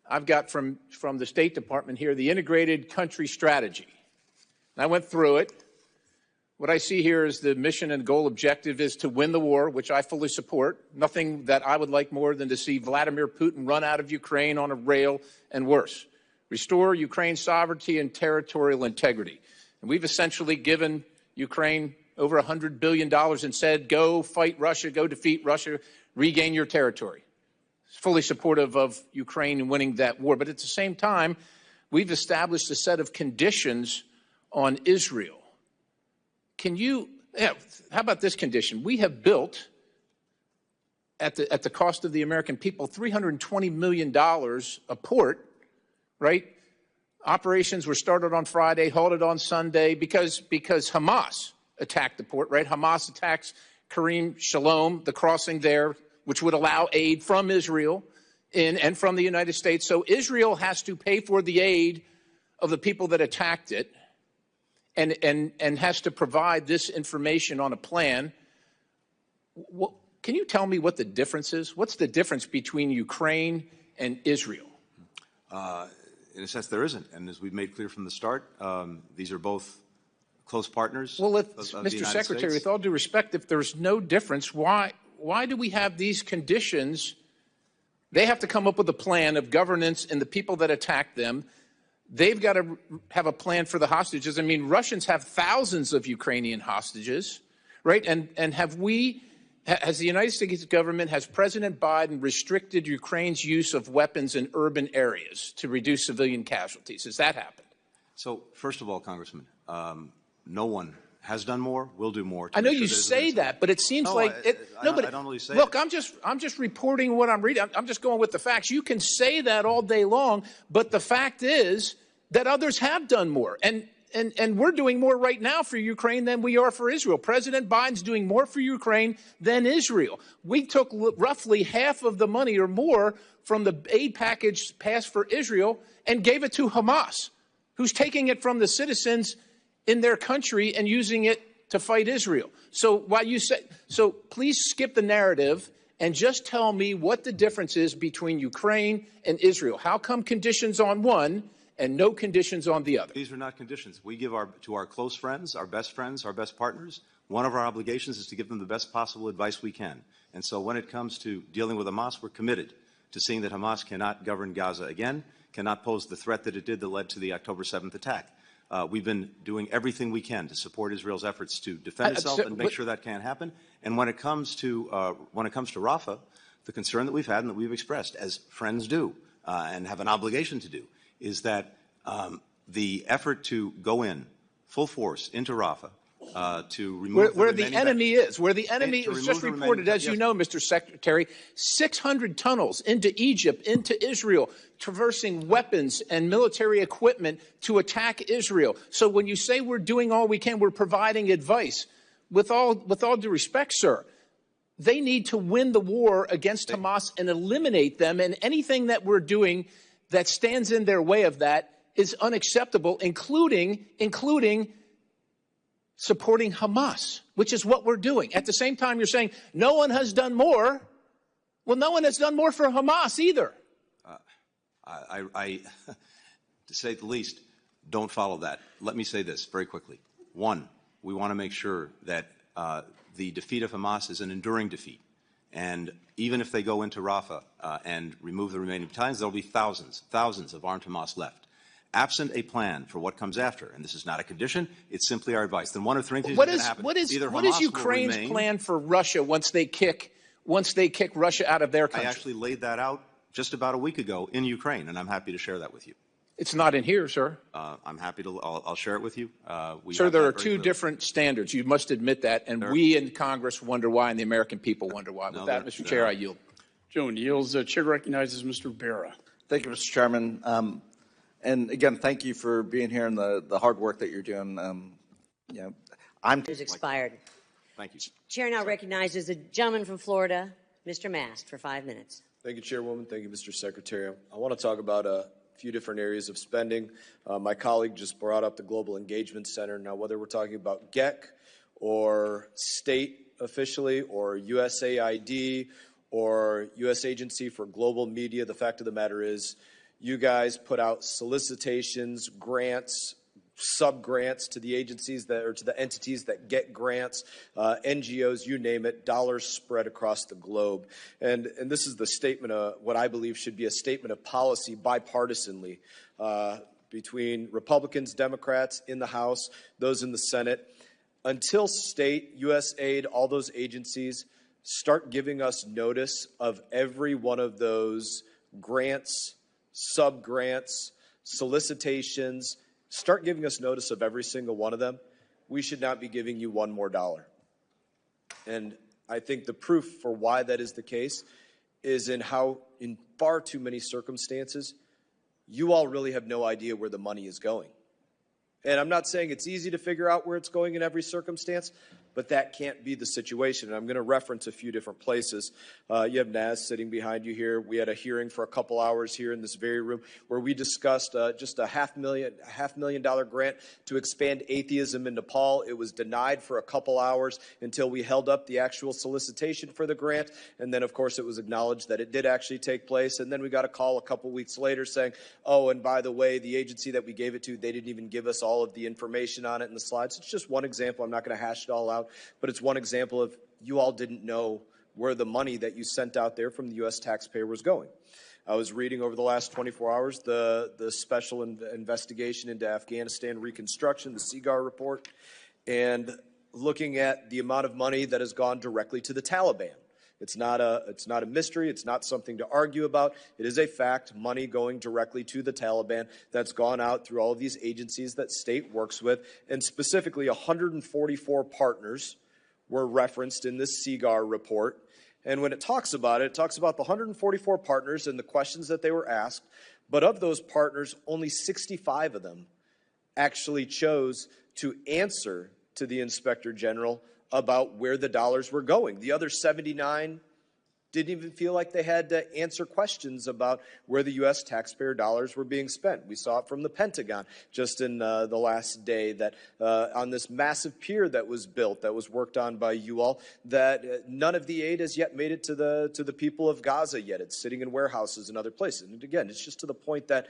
I've got from the State Department here the integrated country strategy. And I went through it. What I see here is the mission and goal objective is to win the war, which I fully support. Nothing that I would like more than to see Vladimir Putin run out of Ukraine on a rail and worse. Restore Ukraine's sovereignty and territorial integrity. And we've essentially given Ukraine over $100 billion and said, go fight Russia, go defeat Russia, regain your territory. Fully supportive of Ukraine and winning that war. But at the same time, we've established a set of conditions on Israel. How about this condition? We have built, at the cost of the American people, $320 million a port, right? Operations were started on Friday, halted on Sunday because Hamas attacked the port, right? Hamas attacks Karim Shalom, the crossing there, which would allow aid from Israel and from the United States. So Israel has to pay for the aid of the people that attacked it and has to provide this information on a plan. Can you tell me what the difference is? What's the difference between Ukraine and Israel? In a sense, there isn't. And as we've made clear from the start, these are both close partners. Well, of the Mr. United Secretary, States. with all due respect, if there's no difference, why do we have these conditions? They have to come up with a plan of governance and the people that attack them. They've got to have a plan for the hostages. I mean, Russians have thousands of Ukrainian hostages, right? And has the United States government, has President Biden restricted Ukraine's use of weapons in urban areas to reduce civilian casualties? Has that happened? So, first of all, Congressman, no one has done more, will do more. I know you say that, but it seems No, like I don't really say look, it. I'm just reporting what I'm reading. I'm just going with the facts. You can say that all day long, but the fact is that others have done more, and we're doing more right now for Ukraine than we are for Israel. President Biden's doing more for Ukraine than Israel. We took roughly half of the money or more from the aid package passed for Israel and gave it to Hamas, who's taking it from the citizens in their country and using it to fight Israel. So please skip the narrative and just tell me what the difference is between Ukraine and Israel. How come conditions on one and no conditions on the other? These are not conditions. We give to our close friends, our best partners, one of our obligations is to give them the best possible advice we can. And so when it comes to dealing with Hamas, we're committed to seeing that Hamas cannot govern Gaza again, cannot pose the threat that it did that led to the October 7th attack. We've been doing everything we can to support Israel's efforts to defend itself and make sure that can't happen. And when it comes to Rafah, the concern that we've had and that we've expressed, as friends do and have an obligation to do, is that the effort to go in full force into Rafah to remove Where the remaining enemy is, where the enemy to was remove just the remaining- reported, as you yes. know, Mr. Secretary, 600 tunnels into Egypt, into Israel, traversing weapons and military equipment to attack Israel. So when you say we're doing all we can, we're providing advice. With all due respect, sir, they need to win the war against Hamas and eliminate them, and anything that we're doing that stands in their way of that is unacceptable, including supporting Hamas, which is what we're doing. At the same time, you're saying no one has done more. Well, no one has done more for Hamas either. I to say the least, don't follow that. Let me say this very quickly. One, we want to make sure that the defeat of Hamas is an enduring defeat. And even if they go into Rafah and remove the remaining battalions, there will be thousands of armed Hamas left. Absent a plan for what comes after, and this is not a condition, it's simply our advice. Then one of three things is going to happen. What is Either Hamas will Ukraine's remain, plan for Russia once they kick Russia out of their country? I actually laid that out just about a week ago in Ukraine, and I'm happy to share that with you. It's not in here, sir. I'm happy to. I'll share it with you. Sir, there are two different standards. You must admit that, and we in Congress wonder why, and the American people wonder why. With that, Mr. Chair, I yield. Joan yields. Chair recognizes Mr. Barra. Thank you, Mr. Chairman. And again, thank you for being here and the hard work that you're doing. Is expired. Thank you. Chair now recognizes the gentleman from Florida, Mr. Mast, for 5 minutes. Thank you, Chairwoman. Thank you, Mr. Secretary. I want to talk about a few different areas of spending. My colleague just brought up the Global Engagement Center. Now, whether we're talking about GEC or state officially or USAID or U.S. Agency for Global Media, the fact of the matter is you guys put out solicitations, grants, sub-grants to the agencies that, or to the entities that get grants, NGOs, you name it, dollars spread across the globe. And this is the statement of what I believe should be a statement of policy bipartisanly between Republicans, Democrats in the House, those in the Senate. Until state, USAID, all those agencies start giving us notice of every one of those grants, sub-grants, solicitations, start giving us notice of every single one of them, we should not be giving you one more dollar. And I think the proof for why that is the case is in how, in far too many circumstances, you all really have no idea where the money is going. And I'm not saying it's easy to figure out where it's going in every circumstance, but that can't be the situation. And I'm going to reference a few different places. You have Naz sitting behind you here. We had a hearing for a couple hours here in this very room where we discussed just a $500,000 grant to expand atheism in Nepal. It was denied for a couple hours until we held up the actual solicitation for the grant. And then, of course, it was acknowledged that it did actually take place. And then we got a call a couple weeks later saying, oh, and by the way, the agency that we gave it to, they didn't even give us all of the information on it in the slides. It's just one example. I'm not going to hash it all out, but it's one example of you all didn't know where the money that you sent out there from the U.S. taxpayer was going. I was reading over the last 24 hours the special investigation into Afghanistan reconstruction, the CIGAR report, and looking at the amount of money that has gone directly to the Taliban. It's not a mystery. It's not something to argue about. It is a fact, money going directly to the Taliban that's gone out through all of these agencies that state works with, and specifically 144 partners were referenced in this CIGAR report. And when it talks about the 144 partners and the questions that they were asked, but of those partners, only 65 of them actually chose to answer to the Inspector General about where the dollars were going. The other 79 didn't even feel like they had to answer questions about where the U.S. taxpayer dollars were being spent. We saw it from the Pentagon just in the last day that on this massive pier that was built, that was worked on by you all, that none of the aid has yet made it to the people of Gaza yet. It's sitting in warehouses and other places. And again, it's just to the point that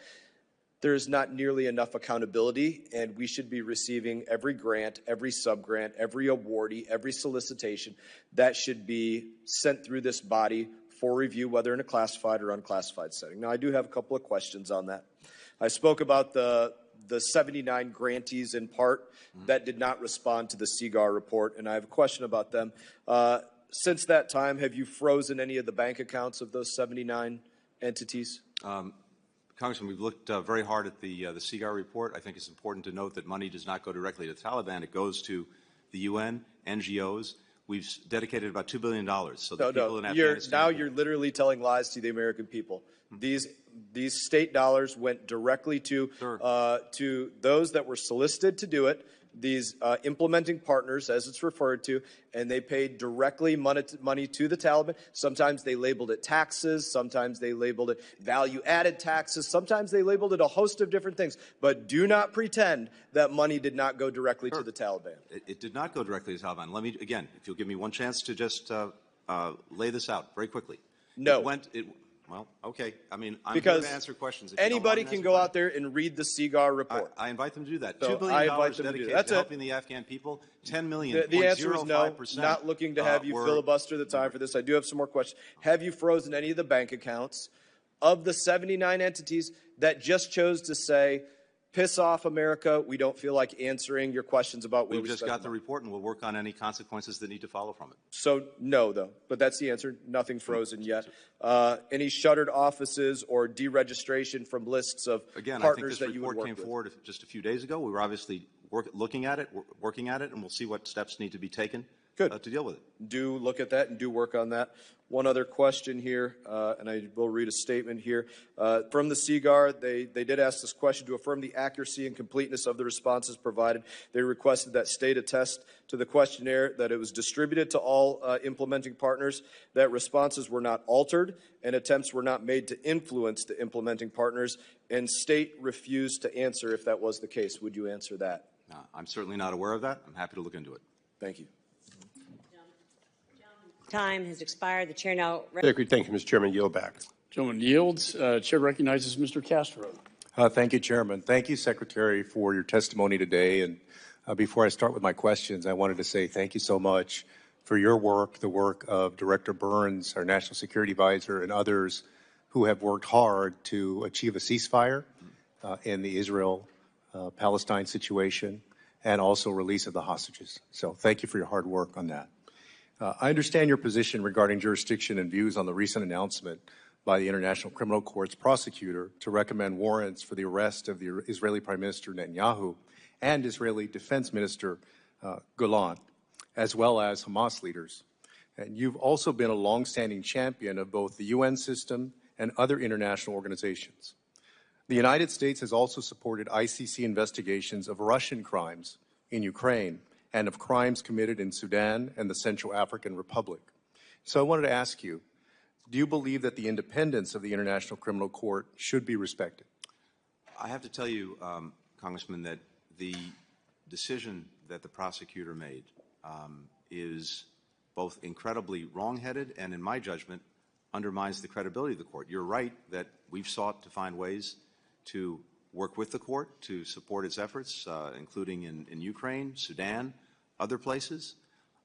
there's not nearly enough accountability, and we should be receiving every grant, every sub-grant, every awardee, every solicitation that should be sent through this body for review, whether in a classified or unclassified setting. Now, I do have a couple of questions on that. I spoke about the 79 grantees in part that did not respond to the CIGAR report, and I have a question about them. Since that time, have you frozen any of the bank accounts of those 79 entities? Congressman, we've looked very hard at the CIGAR report. I think it's important to note that money does not go directly to the Taliban. It goes to the UN, NGOs. We've dedicated about $2 billion. So No, the people no. in You're, Afghanistan. now you're literally telling lies to the American people. These state dollars went directly to those that were solicited to do it, these implementing partners, as it's referred to, and they paid directly money to the Taliban. Sometimes they labeled it taxes. Sometimes they labeled it value-added taxes. Sometimes they labeled it a host of different things. But do not pretend that money did not go directly to the Taliban. It did not go directly to the Taliban. Let me, again, if you'll give me one chance to just lay this out very quickly. No. Well, okay. I mean, I'm Because here to answer questions. If anybody you don't can go out there and read the CIGAR report. I invite them to do that. So $2 I billion invite them to do dedicated that. That's to it. helping the Afghan people. $10 million. The answer is no. 0.05%, Not looking to have you filibuster the time for this. I do have some more questions. Have you frozen any of the bank accounts of the 79 entities that just chose to say, piss off, America, we don't feel like answering your questions about where We've we just spent got the the report, and we'll work on any consequences that need to follow from it. So no, though. But that's the answer. Nothing frozen yet. Any shuttered offices or deregistration from lists of Again, partners I that think you this would report work came with? forward just a few days ago. We were obviously looking at it, working at it, and we'll see what steps need to be taken to deal with it. Do look at that and do work on that. One other question here, and I will read a statement here. From the CIGAR, they did ask this question: to affirm the accuracy and completeness of the responses provided, they requested that state attest to the questionnaire that it was distributed to all implementing partners, that responses were not altered, and attempts were not made to influence the implementing partners, and state refused to answer if that was the case. Would you answer that? I'm certainly not aware of that. I'm happy to look into it. Thank you. Time has expired. The chair now. Secretary, thank you, Mr. Chairman. Yield back. Gentleman yields. Chair recognizes Mr. Castro. Thank you, Chairman. Thank you, Secretary, for your testimony today. And before I start with my questions, I wanted to say thank you so much for your work, the work of Director Burns, our National Security Advisor, and others who have worked hard to achieve a ceasefire in the Israel-Palestine situation and also release of the hostages. So thank you for your hard work on that. I understand your position regarding jurisdiction and views on the recent announcement by the International Criminal Court's prosecutor to recommend warrants for the arrest of the Israeli Prime Minister Netanyahu and Israeli Defense Minister Golan, as well as Hamas leaders. And you've also been a longstanding champion of both the UN system and other international organizations. The United States has also supported ICC investigations of Russian crimes in Ukraine and of crimes committed in Sudan and the Central African Republic. So I wanted to ask you, do you believe that the independence of the International Criminal Court should be respected? I have to tell you, Congressman, that the decision that the prosecutor made is both incredibly wrong-headed and, in my judgment, undermines the credibility of the court. You're right that we've sought to find ways to work with the court to support its efforts, including in Ukraine, Sudan, other places,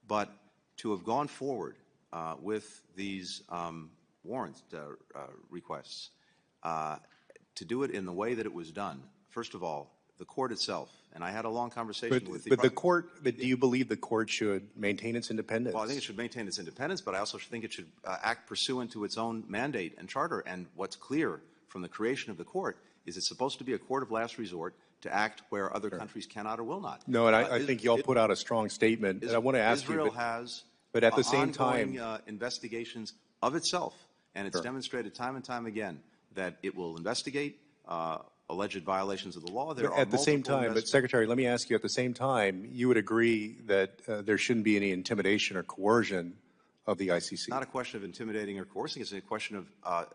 but to have gone forward with these warrant requests, to do it in the way that it was done, first of all, the court itself, and I had a long conversation with the court, but do you believe the court should maintain its independence? Well, I think it should maintain its independence, but I also think it should act pursuant to its own mandate and charter. And what's clear from the creation of the court is it's supposed to be a court of last resort to act where other countries cannot or will not. No, and I think you all put out a strong statement. And I want to ask Israel you, has but at the same ongoing, time, investigations of itself, and it's demonstrated time and time again that it will investigate alleged violations of the law. There are at the same time, but Secretary, let me ask you, at the same time, you would agree that there shouldn't be any intimidation or coercion of the ICC? It's not a question of intimidating or coercing. It's a question of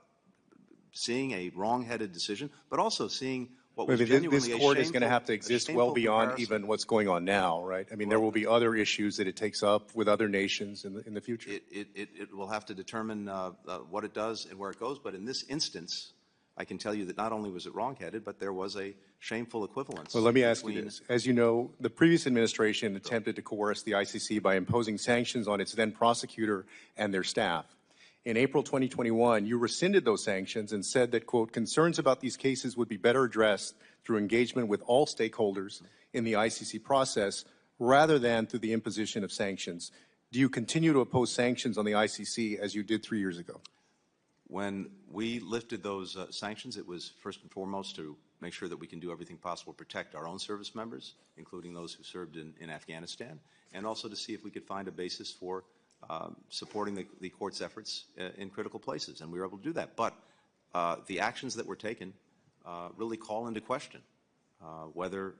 seeing a wrong-headed decision, but also seeing what was genuinely this court is going to have to exist well beyond even what's going on now, right? I mean, there will be other issues that it takes up with other nations in the future. It will have to determine what it does and where it goes, but in this instance, I can tell you that not only was it wrong-headed, but there was a shameful equivalence. Well, let me ask you this. As you know, the previous administration attempted to coerce the ICC by imposing sanctions on its then prosecutor and their staff. In April 2021, you rescinded those sanctions and said that, quote, concerns about these cases would be better addressed through engagement with all stakeholders in the ICC process rather than through the imposition of sanctions. Do you continue to oppose sanctions on the ICC as you did 3 years ago? When we lifted those sanctions, it was first and foremost to make sure that we can do everything possible to protect our own service members, including those who served in Afghanistan, and also to see if we could find a basis for supporting the court's efforts in critical places. And we were able to do that. But the actions that were taken really call into question whether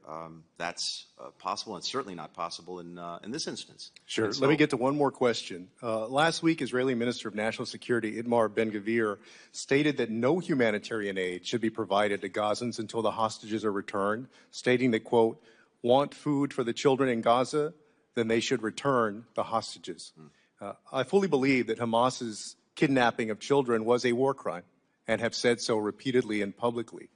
that's possible, and certainly not possible in this instance. Sure. Let me get to one more question. Last week, Israeli Minister of National Security Itamar Ben-Gvir stated that no humanitarian aid should be provided to Gazans until the hostages are returned, stating that, quote, want food for the children in Gaza, then they should return the hostages. I fully believe that Hamas's kidnapping of children was a war crime and have said so repeatedly and publicly.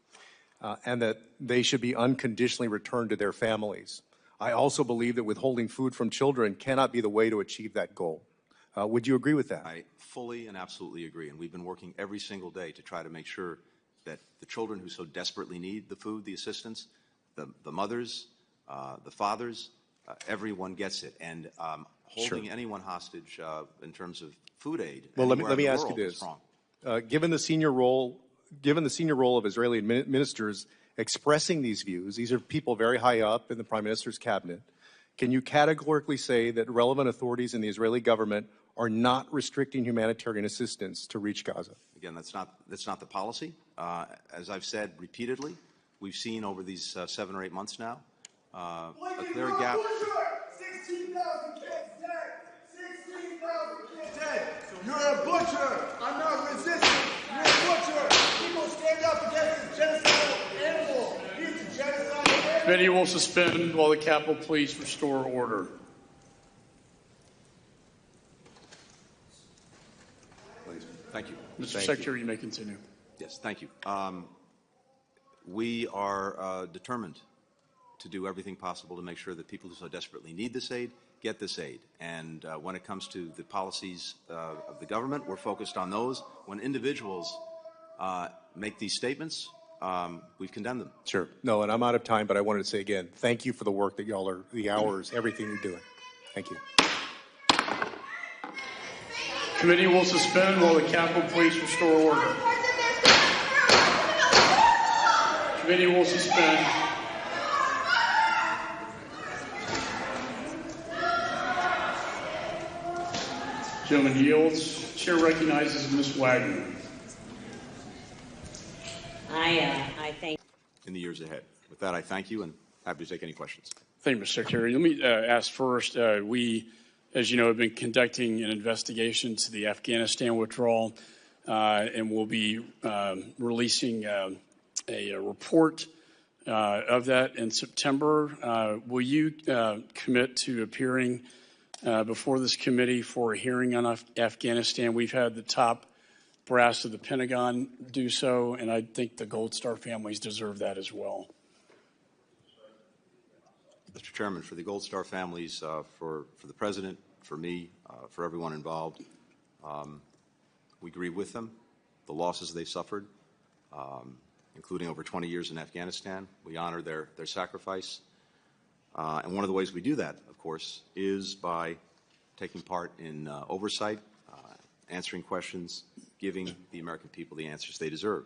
And that they should be unconditionally returned to their families. I also believe that withholding food from children cannot be the way to achieve that goal. Would you agree with that? I fully and absolutely agree. And we've been working every single day to try to make sure that the children who so desperately need the food, the assistance, the mothers, the fathers, everyone gets it. And holding anyone hostage in terms of food aid. Well, let me ask you this. Given the senior role of Israeli ministers expressing these views, these are people very high up in the Prime Minister's cabinet, can you categorically say that relevant authorities in the Israeli government are not restricting humanitarian assistance to reach Gaza? Again, that's not the policy. As I've said repeatedly, we've seen over these 7 or 8 months now a clear gap. 16,000 kids dead. 16,000 kids dead. You're a butcher. I'm not resisting. You're a butcher. People stand up against this genocidal animal. He's a genocidal animal. Committee will suspend while the Capitol Police restore order. Please. Thank you. Mr. Secretary, you may continue. Yes, thank you. We are determined to do everything possible to make sure that people who so desperately need this aid get this aid. And when it comes to the policies of the government, we're focused on those. When individuals make these statements, we've condemned them. Sure. No, and I'm out of time, but I wanted to say again, thank you for the work that y'all are, the hours, everything you're doing. Thank you. Committee will suspend while the Capitol Police restore order. Committee will suspend. Gentleman yields. Chair recognizes Ms. Wagner. I thank. In the years ahead. With that, I thank you and happy to take any questions. Thank you, Mr. Secretary. Let me ask first, we, as you know, have been conducting an investigation to the Afghanistan withdrawal, and we'll be releasing a report of that in September. Will you commit to appearing before this committee for a hearing on Afghanistan? We've had the top brass of the Pentagon do so, and I think the Gold Star families deserve that as well. Mr. Chairman, for the Gold Star families, for the President, for me, for everyone involved, we grieve with them, the losses they suffered, including over 20 years in Afghanistan. We honor their sacrifice. And one of the ways we do that, of course, is by taking part in oversight, answering questions, giving the American people the answers they deserve.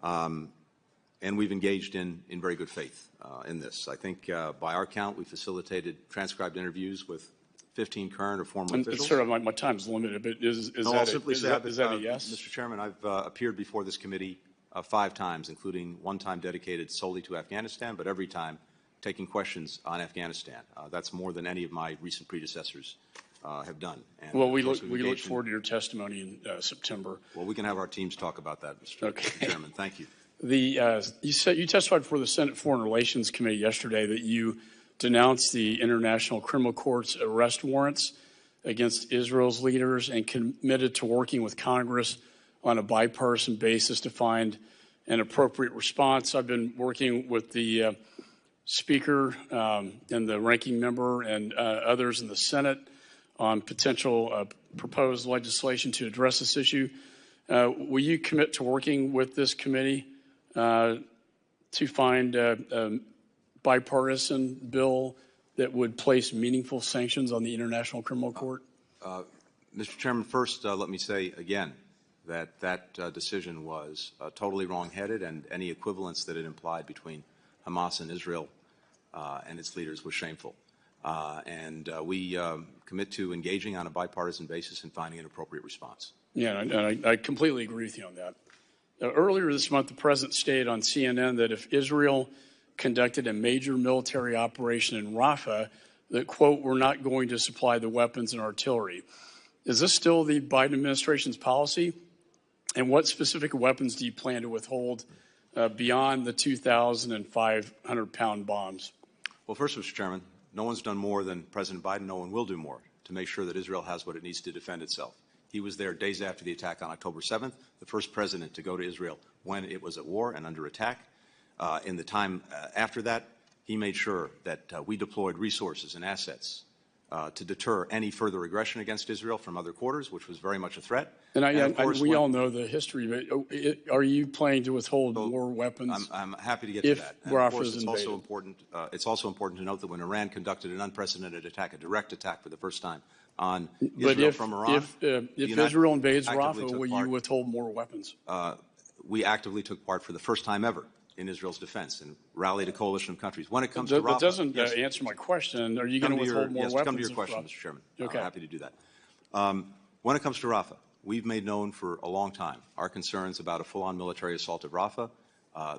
And we've engaged in very good faith in this. I think by our count, we facilitated transcribed interviews with 15 current or former officials. Sir, my time's limited, but is that a yes? Mr. Chairman, I've appeared before this committee 5 times, including one time dedicated solely to Afghanistan, but every time taking questions on Afghanistan. That's more than any of my recent predecessors have done. And well, we look forward to your testimony in September. Well, we can have our teams talk about that, Mr. Chairman. Thank you. You testified before the Senate Foreign Relations Committee yesterday that you denounced the International Criminal Court's arrest warrants against Israel's leaders and committed to working with Congress on a bipartisan basis to find an appropriate response. I've been working with the Speaker and the ranking member and others in the Senate on potential proposed legislation to address this issue. Will you commit to working with this committee to find a bipartisan bill that would place meaningful sanctions on the International Criminal Court? Mr. Chairman, first let me say again that decision was totally wrong-headed, and any equivalence that it implied between Hamas and Israel and its leaders was shameful. We commit to engaging on a bipartisan basis and finding an appropriate response. Yeah, and I completely agree with you on that. Earlier this month, the president stated on CNN that if Israel conducted a major military operation in Rafah, that, quote, we're not going to supply the weapons and artillery. Is this still the Biden administration's policy? And what specific weapons do you plan to withhold beyond the 2,500-pound bombs? Well, first, Mr. Chairman, no one's done more than President Biden. No one will do more to make sure that Israel has what it needs to defend itself. He was there days after the attack on October 7th, the first president to go to Israel when it was at war and under attack. In the time after that, he made sure that we deployed resources and assets to deter any further aggression against Israel from other quarters, which was very much a threat. We all know the history, but are you planning to withhold more weapons? I'm happy to get to that. And of course, it's also important. It's also important to note that when Iran conducted an unprecedented attack, a direct attack for the first time on Israel from Iran, if Israel invades Rafah, will you withhold more weapons? We actively took part for the first time ever in Israel's defense and rallied a coalition of countries. When it comes to Rafah, that doesn't answer my question. Are you going to withhold more weapons? Come to your question, Mr. Chairman. Okay. I'm happy to do that. When it comes to Rafah, we've made known for a long time our concerns about a full-on military assault at Rafah,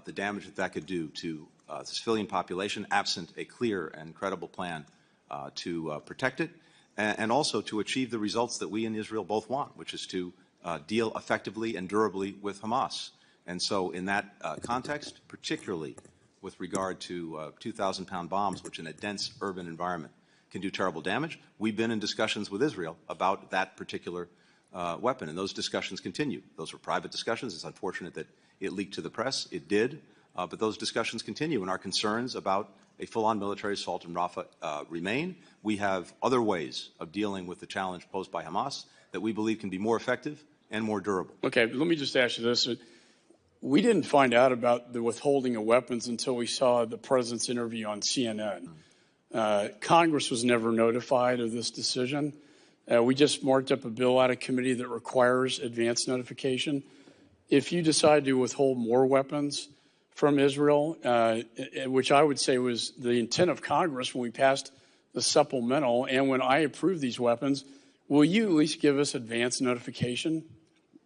the damage that could do to the civilian population, absent a clear and credible plan to protect it, and also to achieve the results that we in Israel both want, which is to deal effectively and durably with Hamas. And so in that context, particularly with regard to 2,000-pound bombs, which in a dense urban environment can do terrible damage, we've been in discussions with Israel about that particular weapon, and those discussions continue. Those were private discussions. It's unfortunate that it leaked to the press. It did, but those discussions continue, and our concerns about a full-on military assault in Rafah remain. We have other ways of dealing with the challenge posed by Hamas that we believe can be more effective and more durable. Okay, let me just ask you this. We didn't find out about the withholding of weapons until we saw the president's interview on CNN. Congress was never notified of this decision. We just marked up a bill out of committee that requires advance notification. If you decide to withhold more weapons from Israel, which I would say was the intent of Congress when we passed the supplemental and when I approved these weapons, will you at least give us advance notification?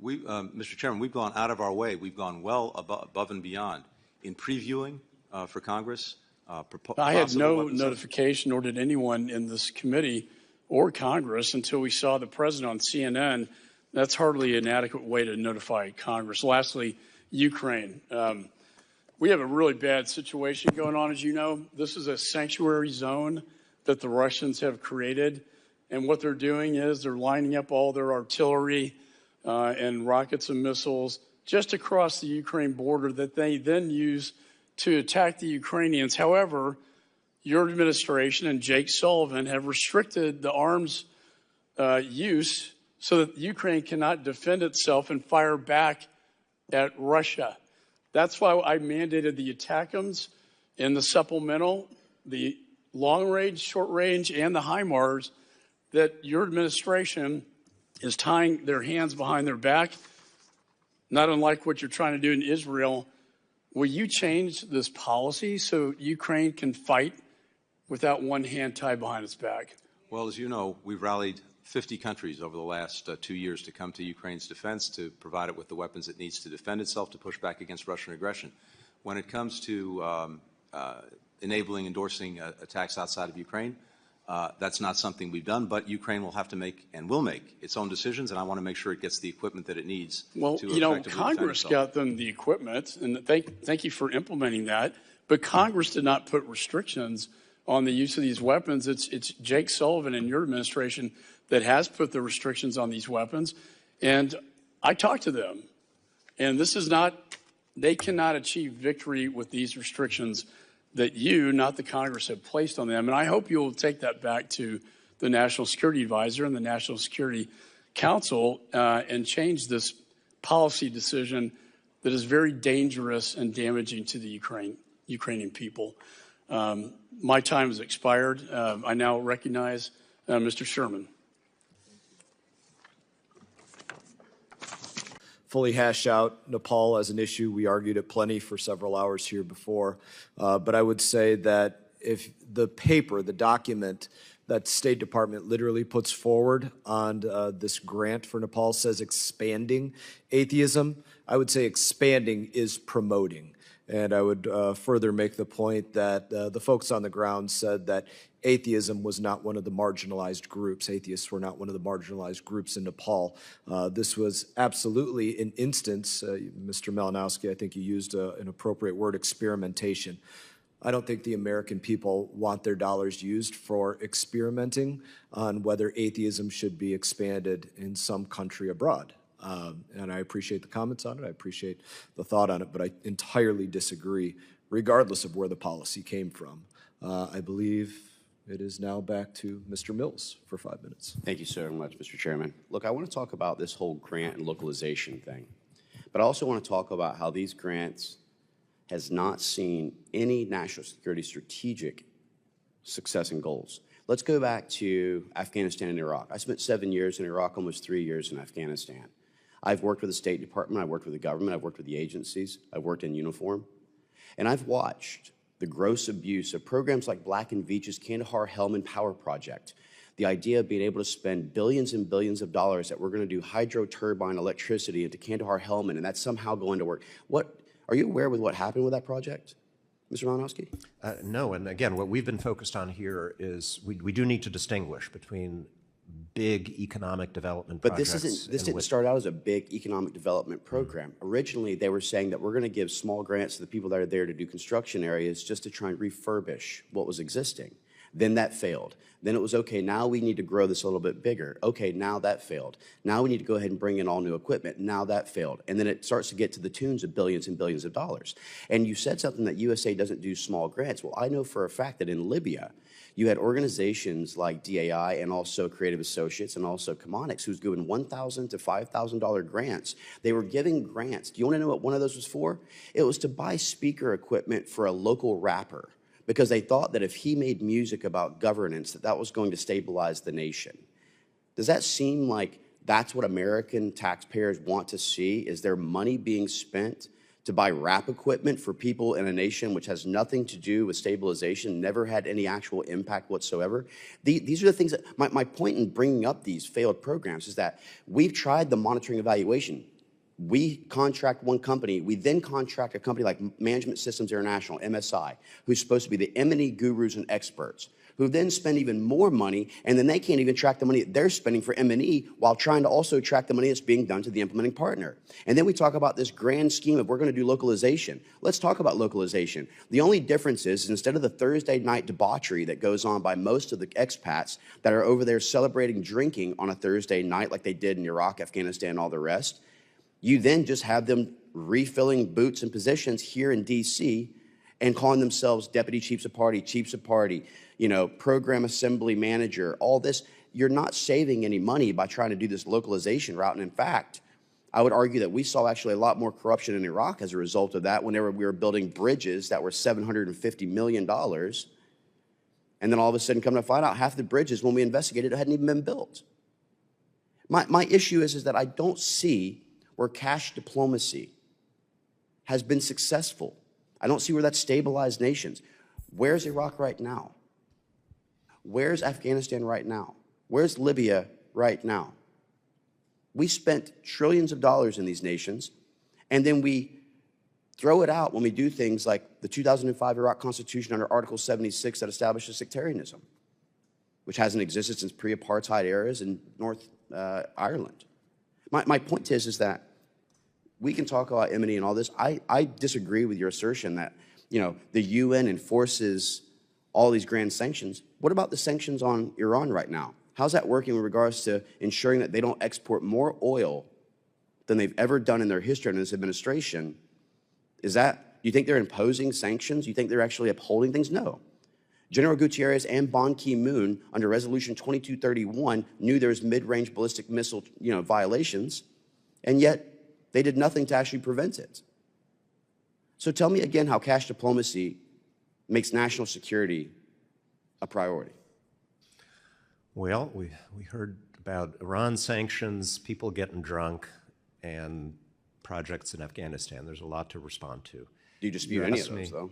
Mr. Chairman, we've gone out of our way. We've gone well above and beyond in previewing for Congress. I had no notification, nor did anyone in this committee or Congress until we saw the president on CNN. That's hardly an adequate way to notify Congress. Lastly, Ukraine. We have a really bad situation going on, as you know. This is a sanctuary zone that the Russians have created. And what they're doing is they're lining up all their artillery and rockets and missiles just across the Ukraine border that they then use to attack the Ukrainians. However, your administration and Jake Sullivan have restricted the arms use so that Ukraine cannot defend itself and fire back at Russia. That's why I mandated the ATACMS in the supplemental, the long range, short range, and the HIMARS, that your administration is tying their hands behind their back, not unlike what you're trying to do in Israel. Will you change this policy so Ukraine can fight without one hand tied behind its back? Well, as you know, we've rallied 50 countries over the last 2 years to come to Ukraine's defense, to provide it with the weapons it needs to defend itself, to push back against Russian aggression. When it comes to enabling, endorsing attacks outside of Ukraine, that's not something we've done, but Ukraine will have to make and will make its own decisions, and I want to make sure it gets the equipment that it needs to effectively defend itself. Congress got them the equipment, and thank you for implementing that, but Congress did not put restrictions on the use of these weapons. It's Jake Sullivan and your administration that has put the restrictions on these weapons, and I talked to them, and this is not, they cannot achieve victory with these restrictions that you, not the Congress, have placed on them. And I hope you'll take that back to the National Security Advisor and the National Security Council and change this policy decision that is very dangerous and damaging to the Ukrainian people. My time has expired. I now recognize Mr. Sherman. fully hash out Nepal as an issue. We argued it plenty for several hours here before. But I would say that if the paper, the document that State Department literally puts forward on this grant for Nepal says expanding atheism, I would say expanding is promoting. And I would further make the point that the folks on the ground said that atheism was not one of the marginalized groups. Atheists were not one of the marginalized groups in Nepal. This was absolutely an instance, Mr. Malinowski, I think you used an appropriate word, experimentation. I don't think the American people want their dollars used for experimenting on whether atheism should be expanded in some country abroad. And I appreciate the comments on it. I appreciate the thought on it, but I entirely disagree, regardless of where the policy came from. I believe it is now back to Mr. Mills for 5 minutes. Thank you so much, Mr. Chairman. Look, I want to talk about this whole grant and localization thing, but I also want to talk about how these grants has not seen any national security strategic success and goals. Let's go back to Afghanistan and Iraq. I spent 7 years in Iraq, almost 3 years in Afghanistan. I've worked with the State Department, I've worked with the government, I've worked with the agencies, I've worked in uniform, and I've watched the gross abuse of programs like Black and Veatch's Kandahar-Helmand Power Project, the idea of being able to spend billions and billions of dollars that we're going to do hydro turbine electricity into Kandahar-Helmand, and that's somehow going to work. Are you aware with what happened with that project, Mr. Malinowski? No, and again, what we've been focused on here is we do need to distinguish between big economic development projects. But this didn't start out as a big economic development program. Originally, they were saying that we're going to give small grants to the people that are there to do construction areas just to try and refurbish what was existing. Then that failed. Then it was, okay, now we need to grow this a little bit bigger. Okay, now that failed. Now we need to go ahead and bring in all new equipment. Now that failed. And then it starts to get to the tunes of billions and billions of dollars. And you said something that USA doesn't do small grants. Well, I know for a fact that in Libya, you had organizations like DAI and also Creative Associates and also Chemonics who's given $1,000 to $5,000 grants. They were giving grants. Do you want to know what one of those was for? It was to buy speaker equipment for a local rapper, because they thought that if he made music about governance, that was going to stabilize the nation. Does that seem like that's what American taxpayers want to see? Is there money being spent to buy rap equipment for people in a nation which has nothing to do with stabilization, never had any actual impact whatsoever? These are the things that, my point in bringing up these failed programs is that we've tried the monitoring evaluation. We contract one company, we then contract a company like Management Systems International, MSI, who's supposed to be the M&E gurus and experts, who then spend even more money, and then they can't even track the money that they're spending for M&E while trying to also track the money that's being done to the implementing partner. And then we talk about this grand scheme of we're going to do localization. Let's talk about localization. The only difference is instead of the Thursday night debauchery that goes on by most of the expats that are over there celebrating drinking on a Thursday night like they did in Iraq, Afghanistan, and all the rest, you then just have them refilling boots and positions here in D.C. and calling themselves deputy chiefs of party, you know, program assembly manager, all this. You're not saving any money by trying to do this localization route. And in fact, I would argue that we saw actually a lot more corruption in Iraq as a result of that whenever we were building bridges that were $750 million. And then all of a sudden come to find out half the bridges when we investigated hadn't even been built. My issue is that I don't see where cash diplomacy has been successful. I don't see where that's stabilized nations. Where's Iraq right now? Where's Afghanistan right now? Where's Libya right now? We spent trillions of dollars in these nations, and then we throw it out when we do things like the 2005 Iraq Constitution under Article 76 that establishes sectarianism, which hasn't existed since pre-apartheid eras in North Ireland. My point is that we can talk about M&E and all this. I disagree with your assertion that, you know, the UN enforces all these grand sanctions. What about the sanctions on Iran right now? How's that working with regards to ensuring that they don't export more oil than they've ever done in their history under this administration? Is that, do you think they're imposing sanctions? Do you think they're actually upholding things? No. General Gutierrez and Ban Ki-moon under Resolution 2231 knew there was mid-range ballistic missile, violations, and yet they did nothing to actually prevent it. So tell me again how cash diplomacy makes national security a priority. Well, we heard about Iran sanctions, people getting drunk, and projects in Afghanistan. There's a lot to respond to. Do you dispute any of those, though?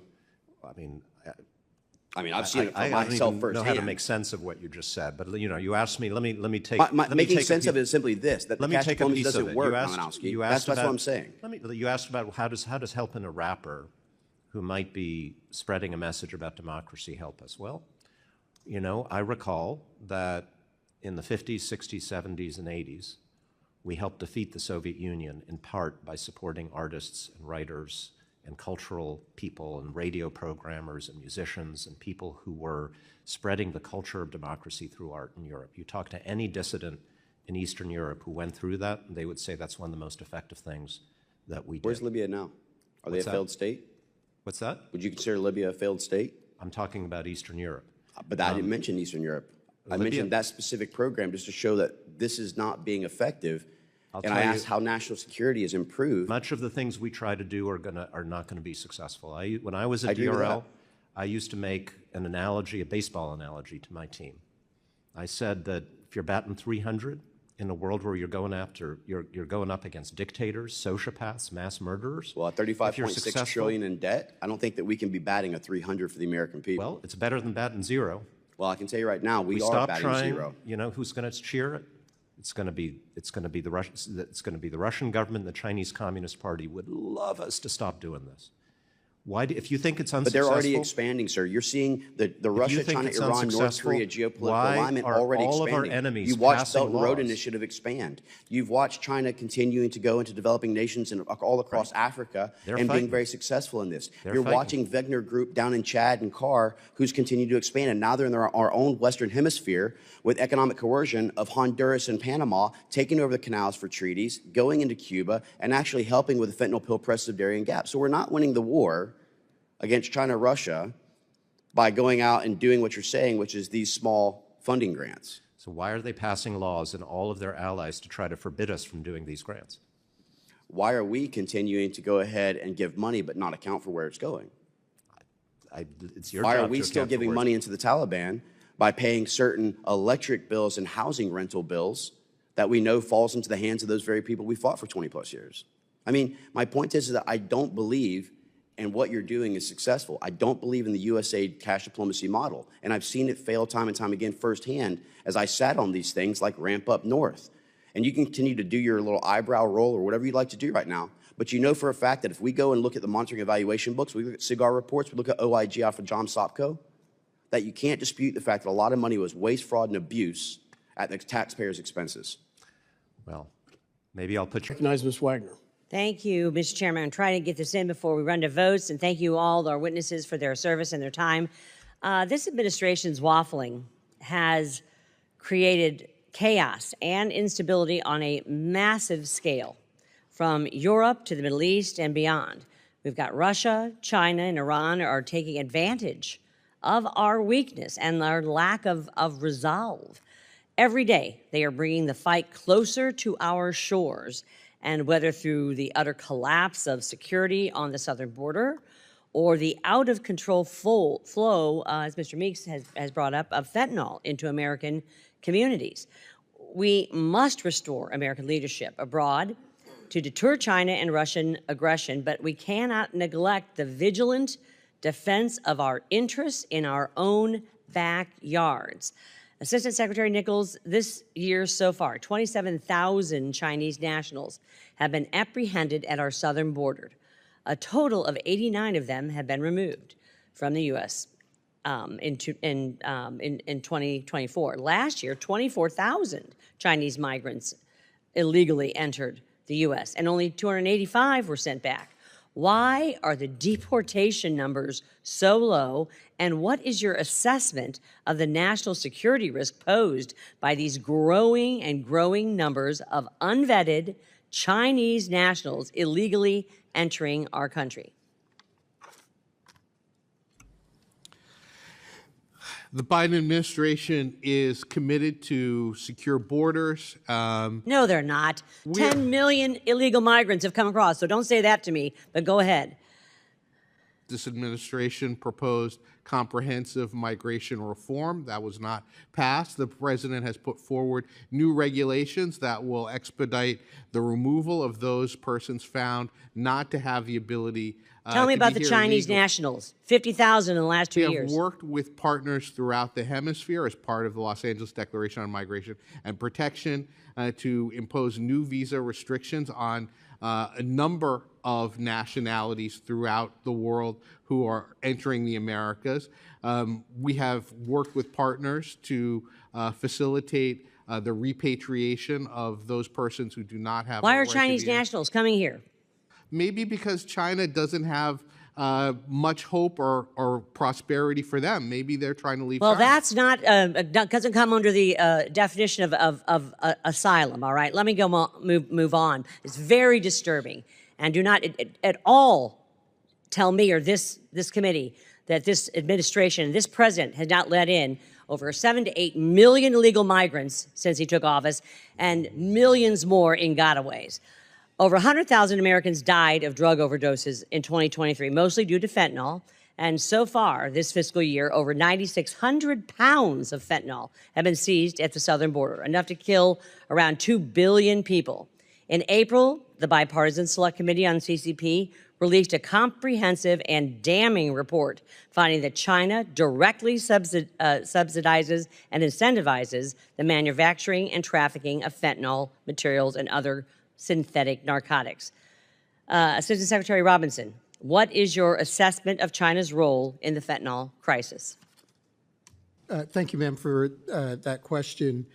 I mean, I've seen it for myself I don't firsthand. know how to make sense of what you just said, but you asked me. Let me take. Making sense of it is simply this: that the cash diplomacy doesn't work. That's what I'm saying. You asked about how does helping a rapper who might be spreading a message about democracy help us? Well, I recall that in the 50s, 60s, 70s, and 80s, we helped defeat the Soviet Union in part by supporting artists and writers and cultural people and radio programmers and musicians and people who were spreading the culture of democracy through art in Europe. You talk to any dissident in Eastern Europe who went through that, and they would say that's one of the most effective things that we did. Where's Libya now? Are they a failed state? What's that? Would you consider Libya a failed state? I'm talking about Eastern Europe. But I didn't mention Eastern Europe. I mentioned that specific program just to show that this is not being effective. And I asked how national security is improved. Much of the things we try to do are not going to be successful. When I was at DRL, I used to make an analogy, a baseball analogy to my team. I said that if you're batting 300 in a world where you're going up against dictators, sociopaths, mass murderers. Well, at 35.6 trillion in debt, I don't think that we can be batting a 300 for the American people. Well, it's better than batting zero. Well, I can tell you right now, we are stop batting trying, zero. You know who's going to cheer it? It's going to be the Russian government. And the Chinese Communist Party would love us to stop doing this. Why? If you think it's unsuccessful, but they're already expanding, sir. You're seeing the Russia, China, Iran, North Korea geopolitical alignment already expanding. All of our enemies You've watched passing Belt and Road laws. Initiative expand. You've watched China continuing to go into developing nations and all across Africa and being very successful in this. You're watching Wagner Group down in Chad and CAR, who's continued to expand, and now they're in our own Western Hemisphere with economic coercion of Honduras and Panama taking over the canals for treaties, going into Cuba, and actually helping with the fentanyl pill press of Darien Gap. So we're not winning the war against China, Russia, by going out and doing what you're saying, which is these small funding grants. So why are they passing laws and all of their allies to try to forbid us from doing these grants? Why are we continuing to go ahead and give money but not account for where it's going? It's your Why job are we to still account for giving where money into the Taliban by paying certain electric bills and housing rental bills that we know falls into the hands of those very people we fought for 20 plus years? I mean, my point is that I don't believe and what you're doing is successful. I don't believe in the USAID cash diplomacy model, and I've seen it fail time and time again firsthand as I sat on these things like Ramp Up North. And you can continue to do your little eyebrow roll or whatever you'd like to do right now, but you know for a fact that if we go and look at the monitoring evaluation books, we look at CIGAR reports, we look at OIG off of John Sopko, that you can't dispute the fact that a lot of money was waste, fraud, and abuse at the taxpayers' expenses. Well, maybe I'll put you. Recognize Ms. Wagner. Thank you, Mr. Chairman. I'm trying to get this in before we run to votes, and thank you all our witnesses for their service and their time. This administration's waffling has created chaos and instability on a massive scale, from Europe to the Middle East and beyond. We've got Russia, China, and Iran are taking advantage of our weakness and our lack of resolve. Every day, they are bringing the fight closer to our shores, and whether through the utter collapse of security on the southern border or the out-of-control flow, as Mr. Meeks has brought up, of fentanyl into American communities. We must restore American leadership abroad to deter China and Russian aggression, but we cannot neglect the vigilant defense of our interests in our own backyards. Assistant Secretary Nichols, this year so far, 27,000 Chinese nationals have been apprehended at our southern border. A total of 89 of them have been removed from the U.S. In 2024. Last year, 24,000 Chinese migrants illegally entered the U.S., and only 285 were sent back. Why are the deportation numbers so low, and what is your assessment of the national security risk posed by these growing numbers of unvetted Chinese nationals illegally entering our country? The Biden administration is committed to secure borders. No, they're not. 10 million illegal migrants have come across, so don't say that to me, but go ahead. this administration proposed comprehensive migration reform. That was not passed. The president has put forward new regulations that will expedite the removal of those persons found not to have the ability Tell me about the Chinese nationals, 50,000 in the last 2 years. We have worked with partners throughout the hemisphere as part of the Los Angeles Declaration on Migration and Protection to impose new visa restrictions on a number of nationalities throughout the world who are entering the Americas. We have worked with partners to facilitate the repatriation of those persons who do not have. Why are Chinese nationals coming here? Maybe because China doesn't have much hope or prosperity for them. Maybe they're trying to leave. Well, China. that's not doesn't come under the definition of asylum. All right, let me go move on. It's very disturbing, and do not at all tell me or this committee that this administration, this president, has not let in over 7 to 8 million illegal migrants since he took office, and millions more in gotaways. Over 100,000 Americans died of drug overdoses in 2023, mostly due to fentanyl. And so far, this fiscal year, over 9,600 pounds of fentanyl have been seized at the southern border, enough to kill around 2 billion people. In April, the Bipartisan Select Committee on CCP released a comprehensive and damning report finding that China directly subsidizes and incentivizes the manufacturing and trafficking of fentanyl materials and other synthetic narcotics. Assistant Secretary Robinson, what is your assessment of China's role in the fentanyl crisis? Thank you, ma'am, for that question.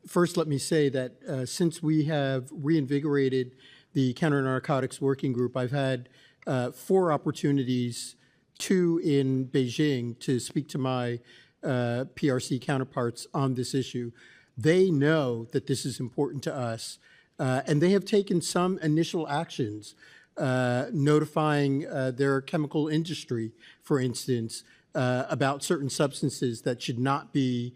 First, let me say that since we have reinvigorated the Counter-Narcotics Working Group, I've had 4 opportunities, 2 in Beijing, to speak to my PRC counterparts on this issue. They know that this is important to us. And they have taken some initial actions, notifying their chemical industry, for instance, about certain substances that should not be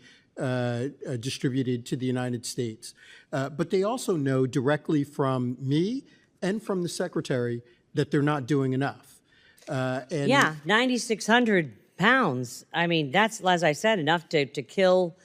distributed to the United States. But they also know directly from me and from the Secretary that they're not doing enough. Yeah, 9,600 pounds. I mean, that's, as I said, enough to kill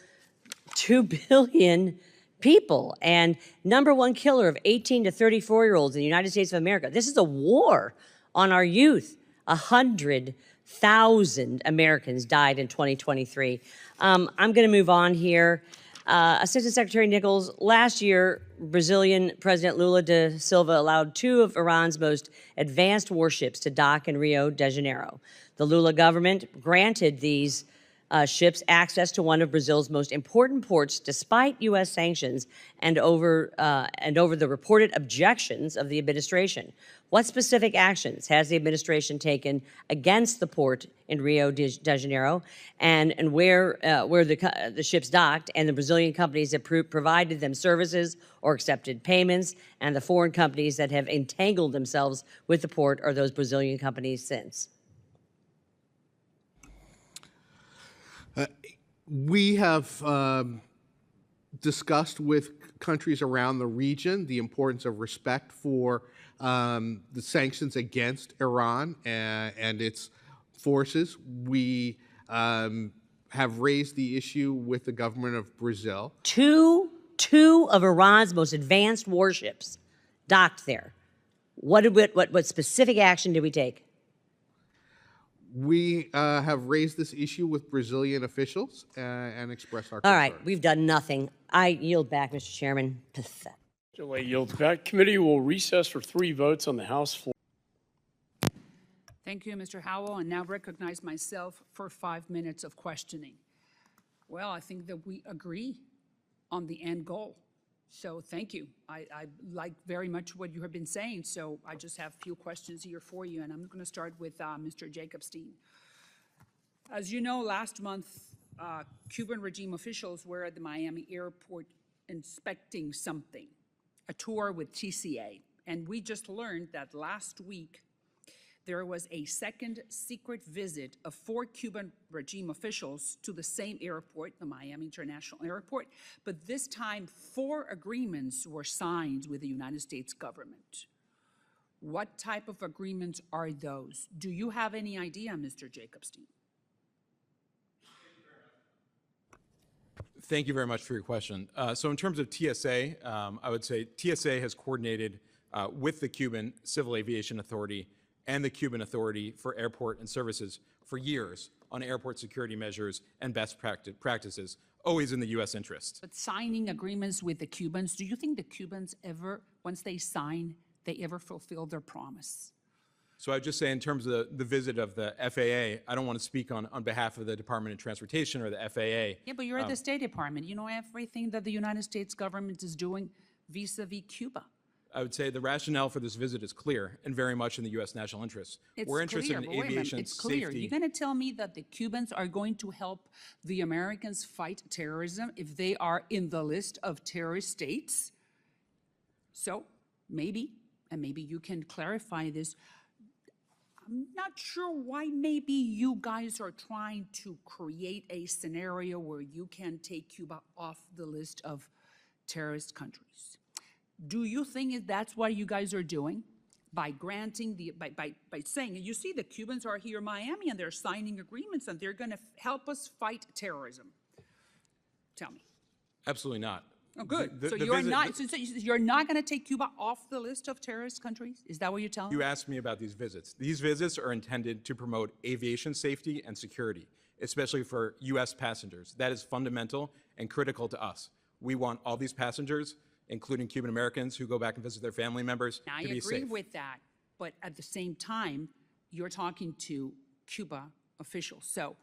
2 billion people, and #1 killer of 18 to 34-year-olds in the United States of America. This is a war on our youth. 100,000 Americans died in 2023. I'm going to move on here. Assistant Secretary Nichols, last year, Brazilian President Lula da Silva allowed 2 of Iran's most advanced warships to dock in Rio de Janeiro. The Lula government granted these ships access to one of Brazil's most important ports, despite U.S. sanctions and over the reported objections of the administration. What specific actions has the administration taken against the port in Rio de Janeiro, and where the ships docked, and the Brazilian companies that provided them services or accepted payments, and the foreign companies that have entangled themselves with the port, or those Brazilian companies since? We have discussed with countries around the region the importance of respect for the sanctions against Iran and its forces. We have raised the issue with the government of Brazil. Two of Iran's most advanced warships docked there. What specific action did we take? We have raised this issue with Brazilian officials and expressed our concern. All right, we've done nothing. I yield back, Mr. Chairman. Pathetic. Delay yields back. Committee will recess for 3 votes on the House floor. Thank you, Mr. Howell, and now recognize myself for 5 minutes of questioning. Well, I think that we agree on the end goal. So thank you. I like very much what you have been saying, so I just have a few questions here for you, and I'm going to start with Mr. Jacobstein. As you know, last month, Cuban regime officials were at the Miami airport inspecting something, a tour with TCA, and we just learned that last week there was a second secret visit of 4 Cuban regime officials to the same airport, the Miami International Airport, but this time 4 agreements were signed with the United States government. What type of agreements are those? Do you have any idea, Mr. Jacobstein? Thank you very much for your question. So in terms of TSA, I would say TSA has coordinated with the Cuban Civil Aviation Authority and the Cuban Authority for Airport and Services for years on airport security measures and best practices, always in the U.S. interest. But signing agreements with the Cubans, do you think the Cubans ever, once they sign, they ever fulfill their promise? So I would just say in terms of the visit of the FAA, I don't want to speak on behalf of the Department of Transportation or the FAA. Yeah, but you're at the State Department. You know everything that the United States government is doing vis-a-vis Cuba. I would say the rationale for this visit is clear and very much in the U.S. national interest. It's We're interested clear, in aviation it's clear. safety. You're going to tell me that the Cubans are going to help the Americans fight terrorism if they are in the list of terrorist states? So maybe, and maybe you can clarify this, I'm not sure why maybe you guys are trying to create a scenario where you can take Cuba off the list of terrorist countries. Do you think that's what you guys are doing? By granting by saying, you see the Cubans are here in Miami and they're signing agreements and they're going to help us fight terrorism. Tell me. Absolutely not. Oh, good. The so you're not going to take Cuba off the list of terrorist countries? Is that what you're telling me? You asked me about these visits. These visits are intended to promote aviation safety and security, especially for U.S. passengers. That is fundamental and critical to us. We want all these passengers, including Cuban Americans who go back and visit their family members, now, to be safe. I agree with that, but at the same time, you're talking to Cuba officials. So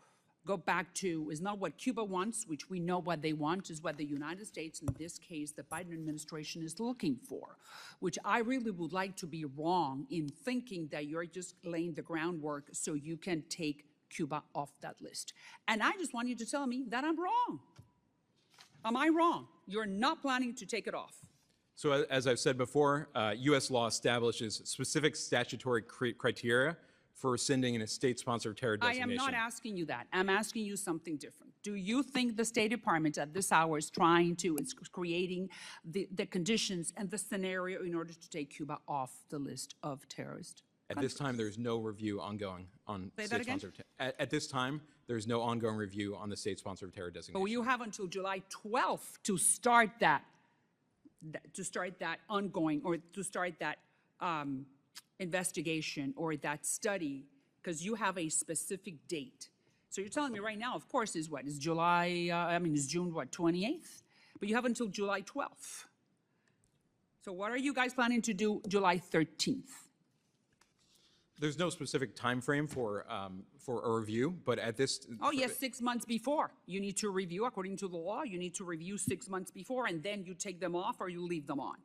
go back to, is not what Cuba wants, which we know what they want, is what the United States, in this case, the Biden administration is looking for, which I really would like to be wrong in thinking that you're just laying the groundwork so you can take Cuba off that list. And I just want you to tell me that I'm wrong. Am I wrong? You're not planning to take it off. So as I've said before, U.S. law establishes specific statutory criteria for rescinding a state-sponsored terror designation. I am not asking you that. I'm asking you something different. Do you think the State Department at this hour is creating the conditions and the scenario in order to take Cuba off the list of terrorist At countries? this time, there is no review ongoing on Say that again? state-sponsored. At this time, there is no ongoing review on the state-sponsored terror designation. But you have until July 12th to start that ongoing, or to start that investigation or that study, because you have a specific date. So you're telling me right now, of course, is what? Is June, what, 28th? But you have until July 12th. So what are you guys planning to do July 13th? There's no specific time frame for a review, but at this... Oh, yes, 6 months before. You need to review, according to the law, you need to review 6 months before, and then you take them off or you leave them on.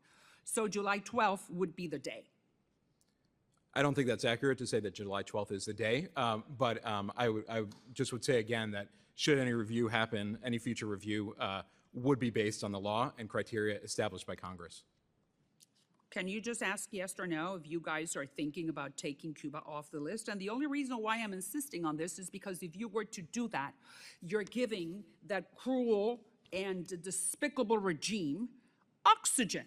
So July 12th would be the day. I don't think that's accurate to say that July 12th is the day, but I just would say again that should any review happen, any future review would be based on the law and criteria established by Congress. Can you just ask yes or no if you guys are thinking about taking Cuba off the list? And the only reason why I'm insisting on this is because if you were to do that, you're giving that cruel and despicable regime oxygen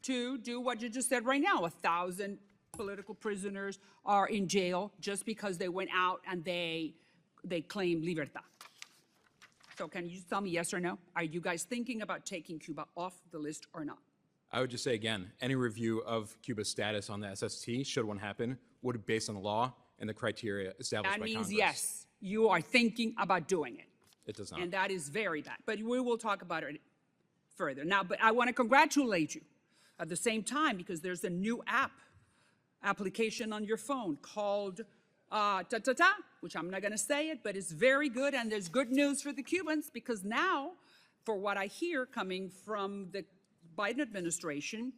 to do what you just said right now. 1,000 political prisoners are in jail just because they went out and they claim libertad. So can you just tell me yes or no? Are you guys thinking about taking Cuba off the list or not? I would just say again, any review of Cuba's status on the SST, should one happen, would be based on the law and the criteria established by Congress. That means yes, you are thinking about doing it. It does not. And that is very bad. But we will talk about it further. Now, but I want to congratulate you at the same time because there's a new application on your phone called which I'm not going to say it, but it's very good. And there's good news for the Cubans because now, for what I hear coming from the Biden administration,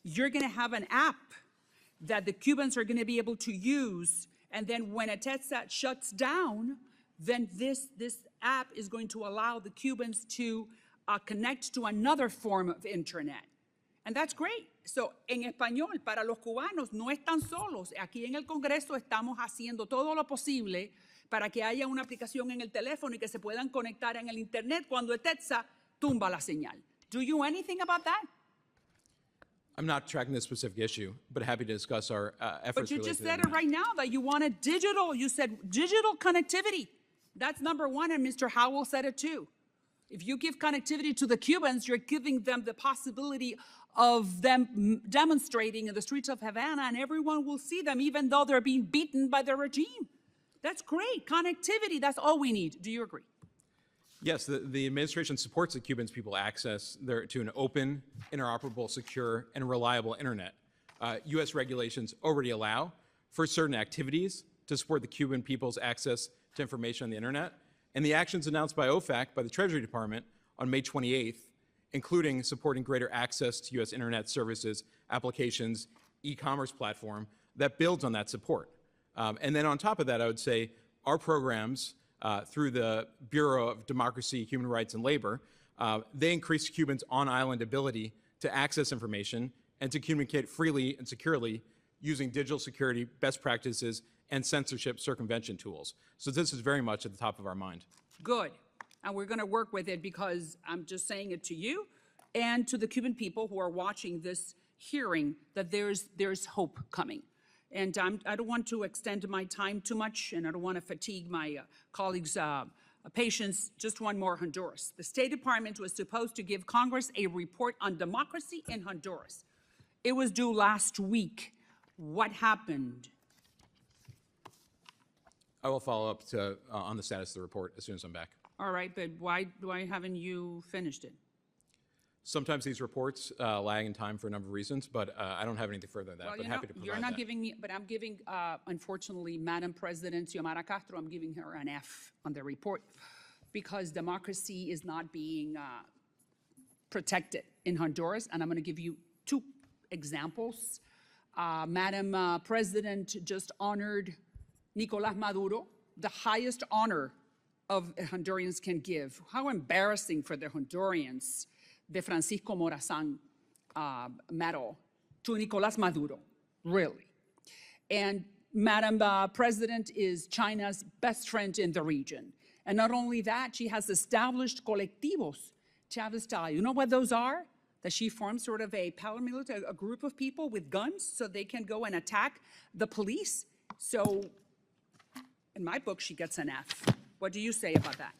you're going to have an app that the Cubans are going to be able to use. And then when a TETSAT shuts down, then this app is going to allow the Cubans to connect to another form of internet. And that's great. So, en español, para los cubanos no están solos. Aquí en el Congreso estamos haciendo todo lo posible para que haya una aplicación en el teléfono y que se puedan conectar en el internet cuando el TETSA tumba la señal. Do you know anything about that? I'm not tracking this specific issue, but happy to discuss our efforts. But you related just to said that. it right now that you wanted digital. You said digital connectivity. That's number one, and Mr. Howell said it too. If you give connectivity to the Cubans, you're giving them the possibility of them demonstrating in the streets of Havana, and everyone will see them, even though they're being beaten by the regime. That's great. Connectivity, that's all we need. Do you agree? Yes, the administration supports the Cuban people access to an open, interoperable, secure, and reliable internet. U.S. regulations already allow for certain activities to support the Cuban people's access to information on the internet, and the actions announced by OFAC, by the Treasury Department, on May 28th, including supporting greater access to U.S. internet services, applications, e-commerce platform that builds on that support. And then on top of that, I would say our programs through the Bureau of Democracy, Human Rights, and Labor, they increase Cubans' on-island ability to access information and to communicate freely and securely using digital security, best practices, and censorship circumvention tools. So this is very much at the top of our mind. Good. And we're going to work with it because I'm just saying it to you and to the Cuban people who are watching this hearing that there's hope coming. And I don't want to extend my time too much, and I don't want to fatigue my colleagues' patience. Just one more, Honduras. The State Department was supposed to give Congress a report on democracy in Honduras. It was due last week. What happened? I will follow up on the status of the report as soon as I'm back. All right, but why haven't you finished it? Sometimes these reports lag in time for a number of reasons, but I don't have anything further than that, Well, but happy to provide you're not that. giving me, but I'm giving, unfortunately, Madam President Xiomara Castro, I'm giving her an F on the report because democracy is not being protected in Honduras, and I'm going to give you two examples. Madam President just honored Nicolas Maduro, the highest honor of Hondurans can give. How embarrassing for the Hondurans, the Francisco Morazan medal to Nicolas Maduro, really. And Madam President is China's best friend in the region. And not only that, she has established colectivos, Chavez style. You know what those are? That she forms sort of a paramilitary, a group of people with guns so they can go and attack the police. So in my book, she gets an F. What do you say about that?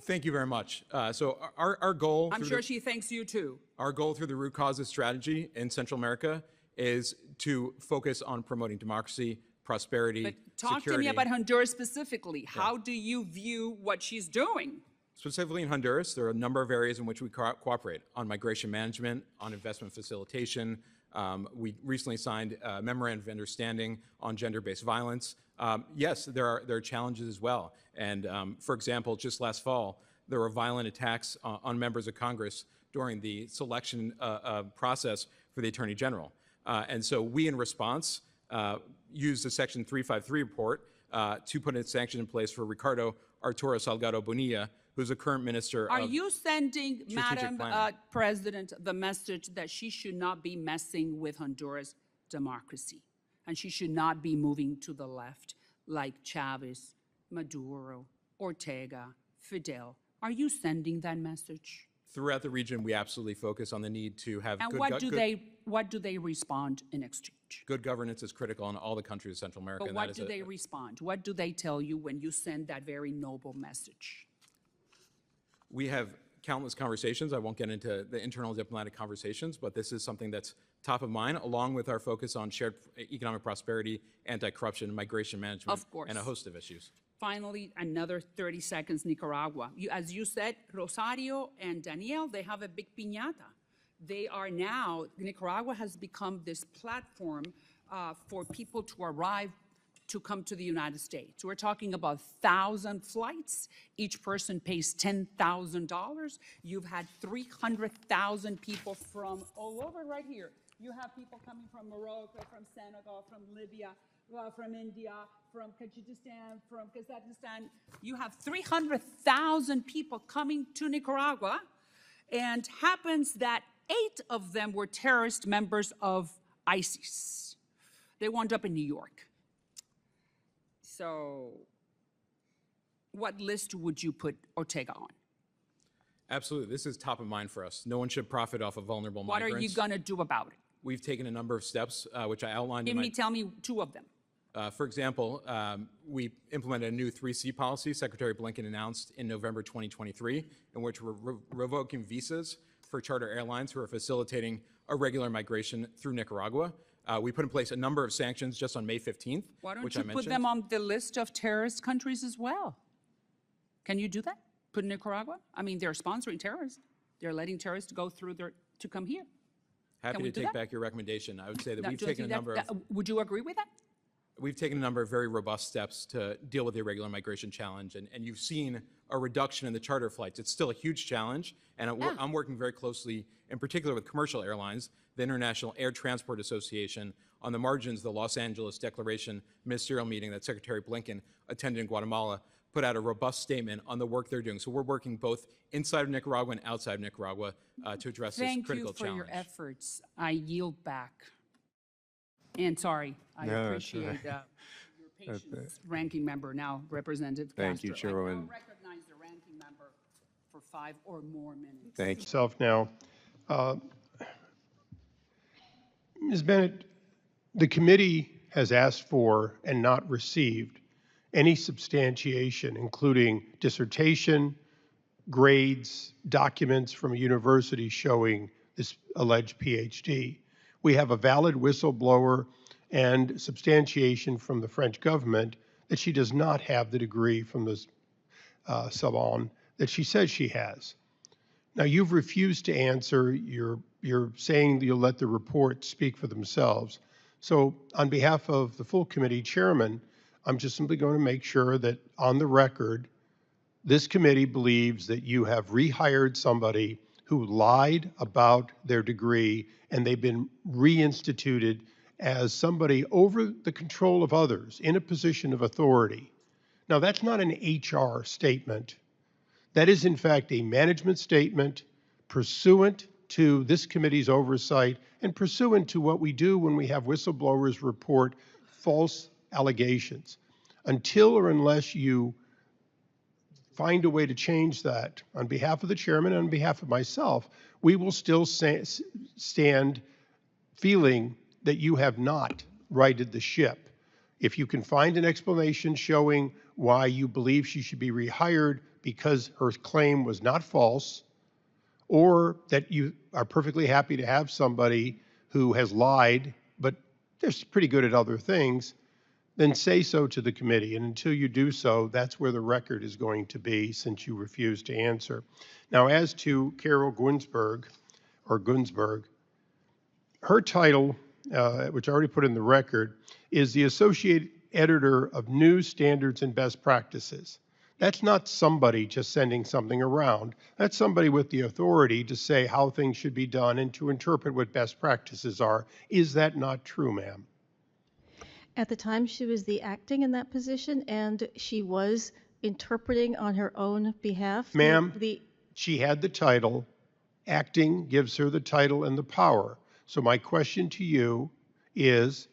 Thank you very much. So our goal— I'm sure she thanks you too. Our goal through the root causes strategy in Central America is to focus on promoting democracy, prosperity, But talk security. to me about Honduras specifically. How do you view what she's doing? Specifically in Honduras, there are a number of areas in which we cooperate on migration management, on investment facilitation. We recently signed a memorandum of understanding on gender-based violence. Yes, there are challenges as well. And for example, just last fall, there were violent attacks on members of Congress during the selection process for the Attorney General. And so we, in response, used the Section 353 report to put a sanction in place for Ricardo Arturo Salgado Bonilla, who's a current minister Are of you sending, strategic Madam planning. President, the message that she should not be messing with Honduras democracy, and she should not be moving to the left like Chavez, Maduro, Ortega, Fidel? Are you sending that message? Throughout the region, we absolutely focus on the need to have And good, what do they respond in exchange? good governance is critical in all the countries of Central America. But and what that do is they respond? What do they tell you when you send that very noble message? We have countless conversations. I won't get into the internal diplomatic conversations, but this is something that's top of mind, along with our focus on shared economic prosperity, anti-corruption, migration management, Of course. and a host of issues. Finally, another 30 seconds, Nicaragua. As you said, Rosario and Daniel, they have a big piñata. They are now, Nicaragua has become this platform for people to arrive to come to the United States. We're talking about 1,000 flights. Each person pays $10,000. You've had 300,000 people from all over right here. You have people coming from Morocco, from Senegal, from Libya, from India, from Kyrgyzstan, from Kazakhstan. You have 300,000 people coming to Nicaragua, and happens that 8 of them were terrorist members of ISIS. They wound up in New York. So what list would you put Ortega on? Absolutely. This is top of mind for us. No one should profit off of vulnerable What migrants. are you going to do about it? We've taken a number of steps, which I outlined in Tell me 2 of them. For example, we implemented a new 3C policy Secretary Blinken announced in November 2023, in which we're revoking visas for charter airlines who are facilitating irregular migration through Nicaragua. We put in place a number of sanctions just on May 15th, Why don't which you I mentioned. put them on the list of terrorist countries as well? Can you do that? Put Nicaragua? I mean, they're sponsoring terrorists. They're letting terrorists go through to come here. Happy to take back your recommendation. I would say that Now, we've don't you taken a think number of... would you agree with that? We've taken a number of very robust steps to deal with the irregular migration challenge, and you've seen a reduction in the charter flights. It's still a huge challenge, and I'm working very closely, in particular with commercial airlines, the International Air Transport Association, on the margins of the Los Angeles Declaration ministerial meeting that Secretary Blinken attended in Guatemala, put out a robust statement on the work they're doing. So we're working both inside of Nicaragua and outside of Nicaragua to address this critical challenge. Thank you for your efforts. I yield back. And sorry, I appreciate your patience, Ranking Member, now Representative Castro. Thank you, Chairwoman. I recognize the Ranking Member for 5 or more minutes. Thank you. Myself now. Ms. Bennett, the committee has asked for and not received any substantiation, including dissertation, grades, documents from a university showing this alleged PhD. We have a valid whistleblower and substantiation from the French government that she does not have the degree from the Sorbonne that she says she has. Now, you've refused to answer. You're saying that you'll let the reports speak for themselves. So on behalf of the full committee chairman, I'm just simply going to make sure that on the record, this committee believes that you have rehired somebody who lied about their degree, and they've been reinstituted as somebody over the control of others in a position of authority. Now, that's not an HR statement. That is, in fact, a management statement pursuant to this committee's oversight and pursuant to what we do when we have whistleblowers report false allegations. Until or unless you find a way to change that, on behalf of the chairman and on behalf of myself, we will still stand feeling that you have not righted the ship. If you can find an explanation showing why you believe she should be rehired because her claim was not false, or that you are perfectly happy to have somebody who has lied, but they're pretty good at other things, then say so to the committee. And until you do so, that's where the record is going to be, since you refuse to answer. Now, as to Carol Gunsberg, her title, which I already put in the record, is the Associate Editor of News Standards and Best Practices. That's not somebody just sending something around. That's somebody with the authority to say how things should be done and to interpret what best practices are. Is that not true, ma'am? At the time, she was the acting in that position, and she was interpreting on her own behalf. Ma'am, she had the title. Acting gives her the title and the power. So my question to you is,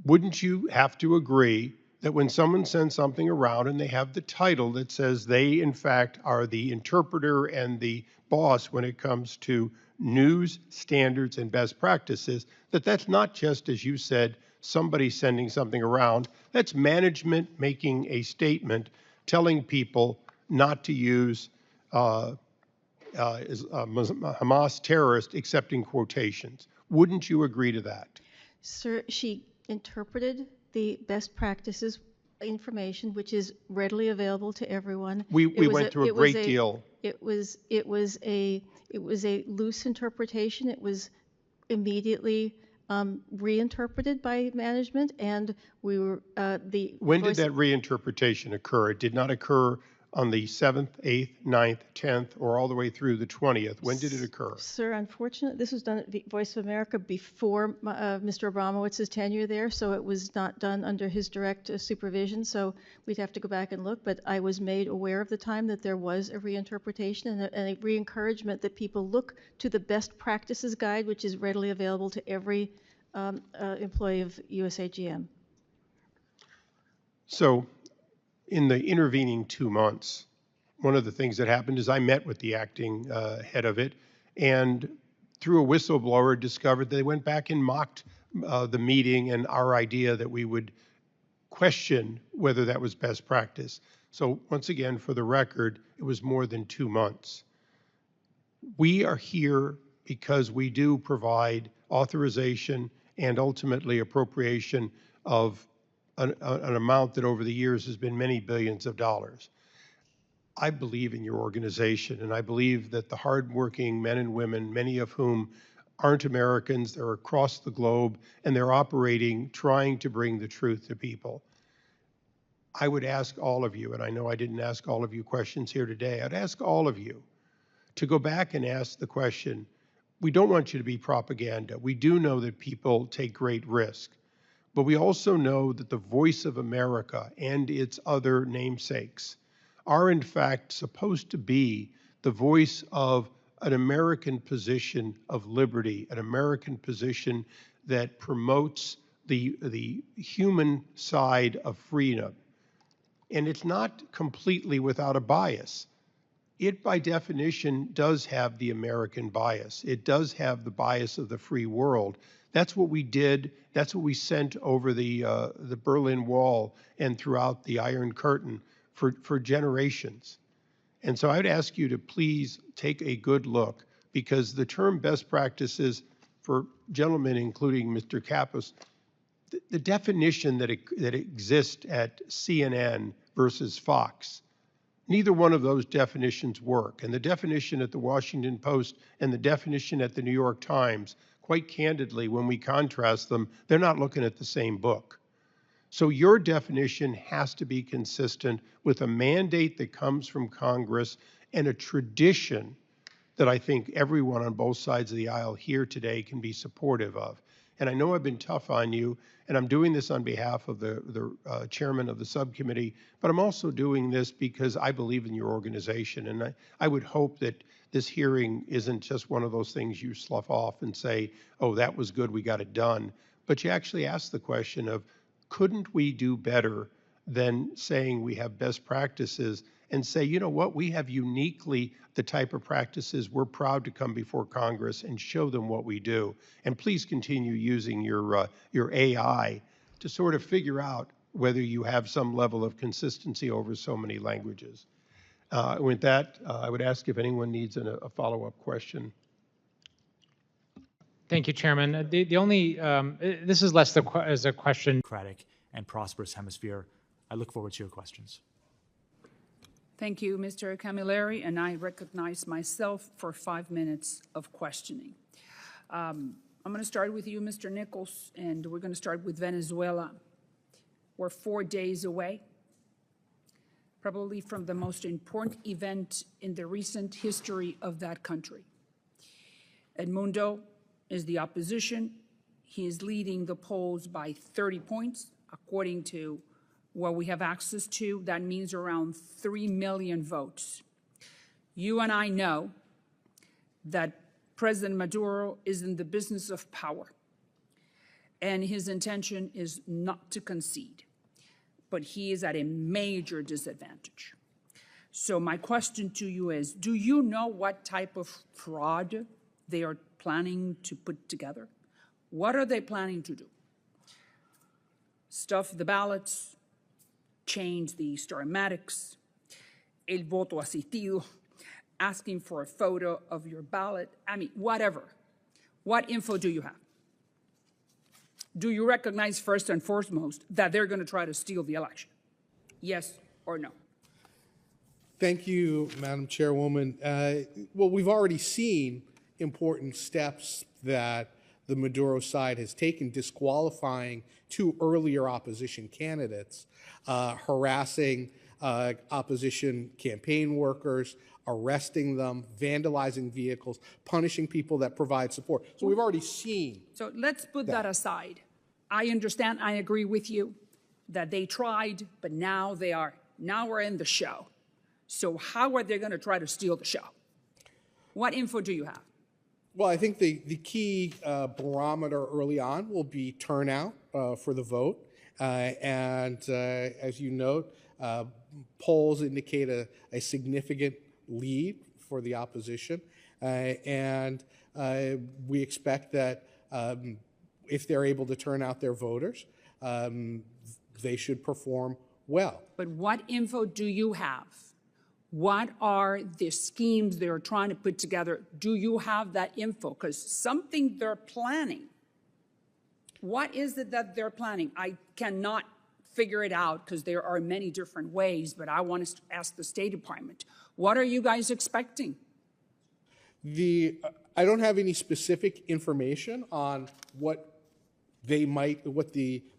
wouldn't you have to agree that when someone sends something around and they have the title that says they, in fact, are the interpreter and the boss when it comes to news standards and best practices, that that's not just, as you said, somebody sending something around. That's management making a statement telling people not to use Hamas terrorist, except in quotations. Wouldn't you agree to that? Sir, she interpreted the best practices information, which is readily available to everyone. We went through a great deal. It was a loose interpretation. It was immediately reinterpreted by management, and we were When did that reinterpretation occur? It did not occur on the 7th, 8th, 9th, 10th, or all the way through the 20th. When did it occur? Sir, unfortunately, this was done at Voice of America before Mr. Abramowitz's tenure there, so it was not done under his direct supervision, so we'd have to go back and look, but I was made aware of the time that there was a reinterpretation and a re-encouragement that people look to the best practices guide, which is readily available to every employee of USAGM. So, in the intervening 2 months, one of the things that happened is I met with the acting head of it, and through a whistleblower discovered they went back and mocked the meeting and our idea that we would question whether that was best practice. So once again, for the record, it was more than 2 months. We are here because we do provide authorization and ultimately appropriation of an amount that over the years has been many billions of dollars. I believe in your organization, and I believe that the hardworking men and women, many of whom aren't Americans, they're across the globe, and they're operating, trying to bring the truth to people. I would ask all of you, and I know I didn't ask all of you questions here today, I'd ask all of you to go back and ask the question. We don't want you to be propaganda. We do know that people take great risk, but we also know that the voice of America and its other namesakes are in fact supposed to be the voice of an American position of liberty, an American position that promotes the human side of freedom. And it's not completely without a bias. It, by definition, does have the American bias. It does have the bias of the free world. That's what we did. That's what we sent over the Berlin Wall and throughout the Iron Curtain for generations. And so I'd ask you to please take a good look, because the term best practices for gentlemen, including Mr. Kapos, the definition that exists at CNN versus Fox, neither one of those definitions work. And the definition at the Washington Post and the definition at the New York Times, quite candidly, when we contrast them, they're not looking at the same book. So your definition has to be consistent with a mandate that comes from Congress and a tradition that I think everyone on both sides of the aisle here today can be supportive of. And I know I've been tough on you, and I'm doing this on behalf of the chairman of the subcommittee, but I'm also doing this because I believe in your organization. And I would hope that this hearing isn't just one of those things you slough off and say, oh, that was good, we got it done. But you actually ask the question of, couldn't we do better than saying we have best practices, and say, you know what, we have uniquely the type of practices we're proud to come before Congress and show them what we do. And please continue using your AI to sort of figure out whether you have some level of consistency over so many languages. With that, I would ask if anyone needs a follow-up question. Thank you, Chairman. The only, this is less as a question. Democratic and prosperous hemisphere. I look forward to your questions. Thank you, Mr. Camilleri, and I recognize myself for 5 minutes of questioning. I'm going to start with you, Mr. Nichols, and we're going to start with Venezuela. We're 4 days away, probably from the most important event in the recent history of that country. Edmundo is the opposition. He is leading the polls by 30 points, according to what we have access to. That means around 3 million votes. You and I know that President Maduro is in the business of power, and his intention is not to concede, but he is at a major disadvantage. So my question to you is, do you know what type of fraud they are planning to put together? What are they planning to do? Stuff the ballots, change the starmatics, el voto asistido, asking for a photo of your ballot. I mean, whatever. What info do you have? Do you recognize first and foremost that they're going to try to steal the election? Yes or no? Thank you, Madam Chairwoman. Well, we've already seen important steps that the Maduro side has taken, disqualifying 2 earlier opposition candidates, harassing opposition campaign workers, arresting them, vandalizing vehicles, punishing people that provide support. So we've already seen. So let's put that aside. I understand, I agree with you that they tried, but now we're in the show. So how are they going to try to steal the show? What info do you have? Well, I think the key barometer early on will be turnout for the vote. And as you note, polls indicate a significant lead for the opposition, and we expect that if they're able to turn out their voters, they should perform well. But what info do you have? What are the schemes they're trying to put together? Do you have that info? Because something they're planning. What is it that they're planning? I cannot figure it out because there are many different ways, but I want to ask the State Department. What are you guys expecting? I don't have any specific information on what the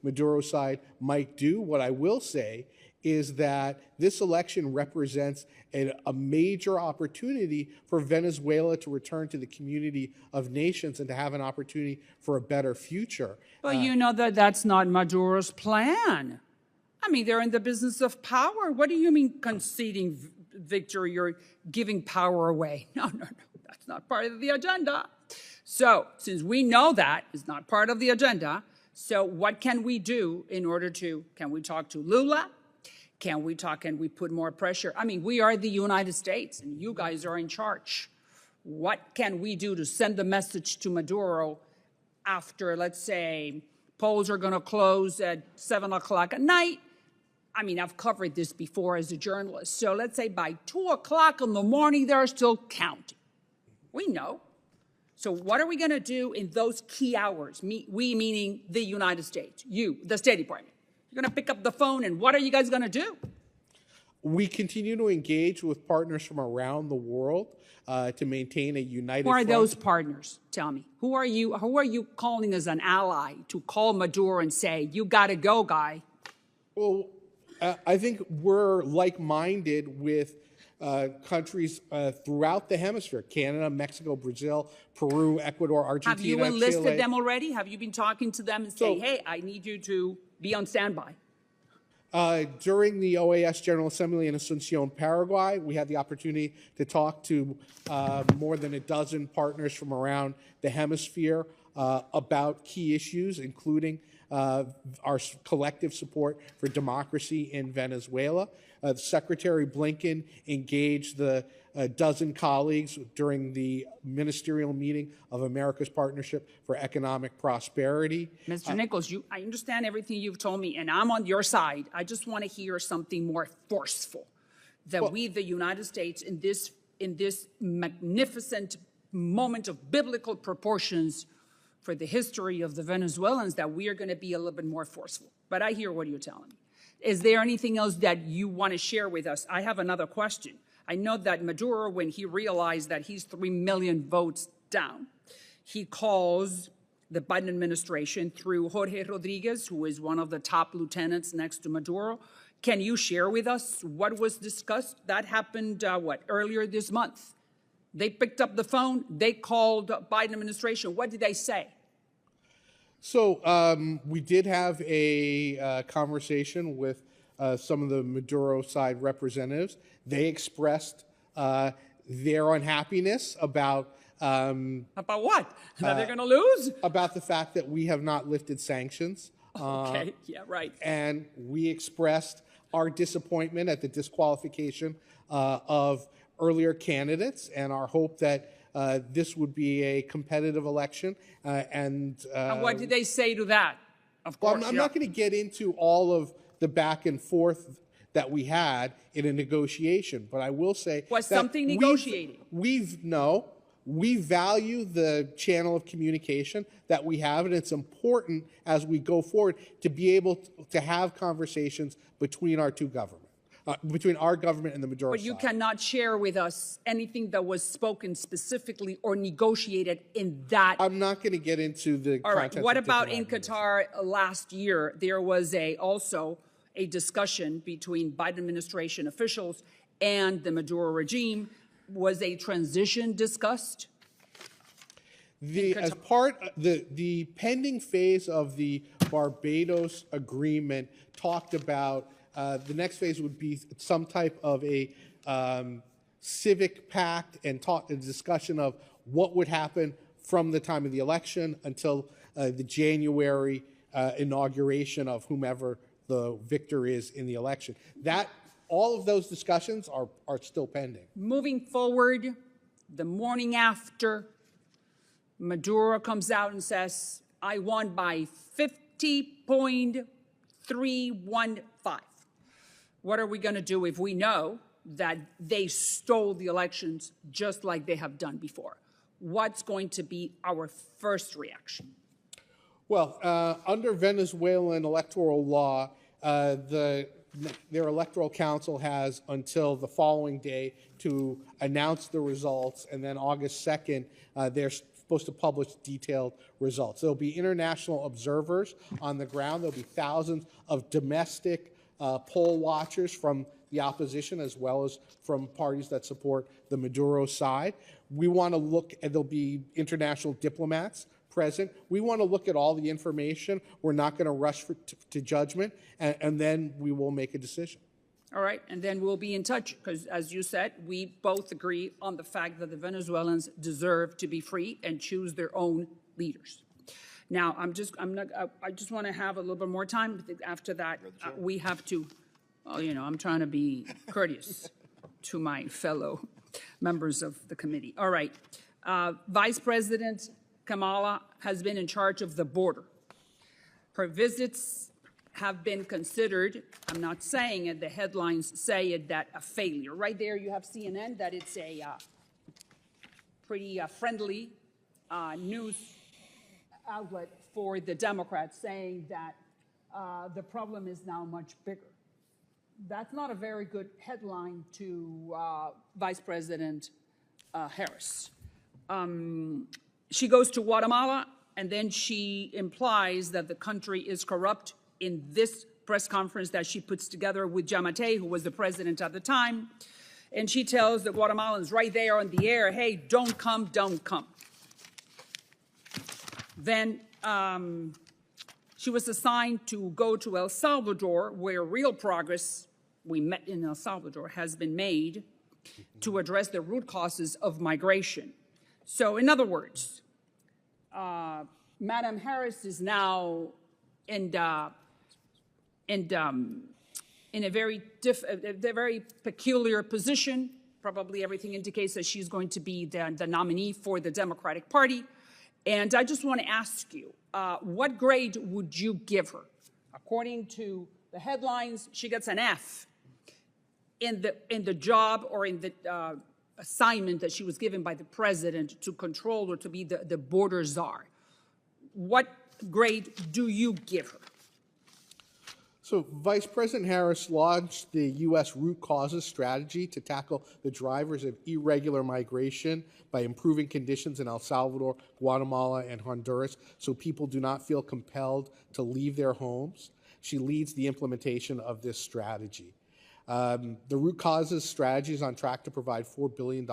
Maduro side might do. What I will say is that this election represents a major opportunity for Venezuela to return to the community of nations and to have an opportunity for a better future. But you know that that's not Maduro's plan. I mean, they're in the business of power. What do you mean conceding victory? You're giving power away. No. That's not part of the agenda. So since we know that is not part of the agenda, so what can we do in order to, can we talk to Lula? Can we put more pressure? I mean, we are the United States and you guys are in charge. What can we do to send a message to Maduro after, let's say, polls are going to close at 7 o'clock at night? I mean, I've covered this before as a journalist. So let's say by 2 o'clock in the morning, they're still counting. We know. So what are we going to do in those key hours? We meaning the United States, you, the State Department. You're going to pick up the phone, and what are you guys going to do? We continue to engage with partners from around the world to maintain a united Who are front. those partners? Tell me. Who are you calling as an ally to call Maduro and say, you got to go, guy? Well, I think we're like-minded with countries throughout the hemisphere: Canada, Mexico, Brazil, Peru, Ecuador, Argentina, Have you enlisted Chile. them already? Have you been talking to them and say, hey, I need you to be on standby? During the OAS General Assembly in Asunción, Paraguay, we had the opportunity to talk to more than a dozen partners from around the hemisphere about key issues, including our collective support for democracy in Venezuela. Secretary Blinken engaged the dozen colleagues during the ministerial meeting of America's Partnership for Economic Prosperity. Mr. Nichols, I understand everything you've told me, and I'm on your side. I just want to hear something more forceful, that we, the United States, in this magnificent moment of biblical proportions for the history of the Venezuelans, that we are going to be a little bit more forceful. But I hear what you're telling me. Is there anything else that you want to share with us? I have another question. I know that Maduro, when he realized that he's 3 million votes down, he calls the Biden administration through Jorge Rodriguez, who is one of the top lieutenants next to Maduro. Can you share with us what was discussed? That happened, earlier this month. They picked up the phone. They called Biden administration. What did they say? So we did have a conversation with some of the Maduro side representatives. They expressed their unhappiness about what? That they're going to lose? About the fact that we have not lifted sanctions. Okay, yeah, right. And we expressed our disappointment at the disqualification of earlier candidates and our hope that this would be a competitive election. And what did they say to that? Of course, I'm not going to get into all of the back and forth that we had in a negotiation, but I will say was something negotiated. We value the channel of communication that we have, and it's important as we go forward to be able to have conversations between our two governments. Between our government and the Maduro side. But you cannot share with us anything that was spoken specifically or negotiated in that. I'm not going to get into the All right. What about in Qatar last year? There was also a discussion between Biden administration officials and the Maduro regime. Was a transition discussed? As part the pending phase of the Barbados agreement talked about. The next phase would be some type of a civic pact and a discussion of what would happen from the time of the election until the January inauguration of whomever the victor is in the election. That all of those discussions are still pending. Moving forward, the morning after, Maduro comes out and says, I won by 50.315. What are we going to do if we know that they stole the elections just like they have done before? What's going to be our first reaction? Well, under Venezuelan electoral law, their electoral council has until the following day to announce the results, and then August 2nd, they're supposed to publish detailed results. There'll be international observers on the ground. There'll be thousands of domestic poll watchers from the opposition as well as from parties that support the Maduro side. We want to look, and there'll be international diplomats present. We want to look at all the information. We're not going to rush to judgment, and then we will make a decision. All right, and then we'll be in touch because, as you said, we both agree on the fact that the Venezuelans deserve to be free and choose their own leaders. Now, I just want to have a little bit more time. After that, we have to, well, you know, I'm trying to be courteous to my fellow members of the committee. All right, Vice President Kamala has been in charge of the border. Her visits have been considered, I'm not saying it, the headlines say it, that a failure. Right there you have CNN, that it's a pretty friendly news outlet for the Democrats, saying that the problem is now much bigger. That's not a very good headline to Vice President Harris. She goes to Guatemala, and then she implies that the country is corrupt in this press conference that she puts together with Cmte, who was the president at the time. And she tells the Guatemalans right there on the air, hey, don't come, don't come. Then she was assigned to go to El Salvador, where real progress, we met in El Salvador, has been made to address the root causes of migration. So in other words, Madam Harris is now in a very peculiar position. Probably everything indicates that she's going to be the nominee for the Democratic Party. And I just want to ask you, what grade would you give her? According to the headlines, she gets an F in the job or in the assignment that she was given by the president to control or to be the border czar. What grade do you give her? So Vice President Harris launched the U.S. root causes strategy to tackle the drivers of irregular migration by improving conditions in El Salvador, Guatemala, and Honduras so people do not feel compelled to leave their homes. She leads the implementation of this strategy. The root causes strategy is on track to provide $4 billion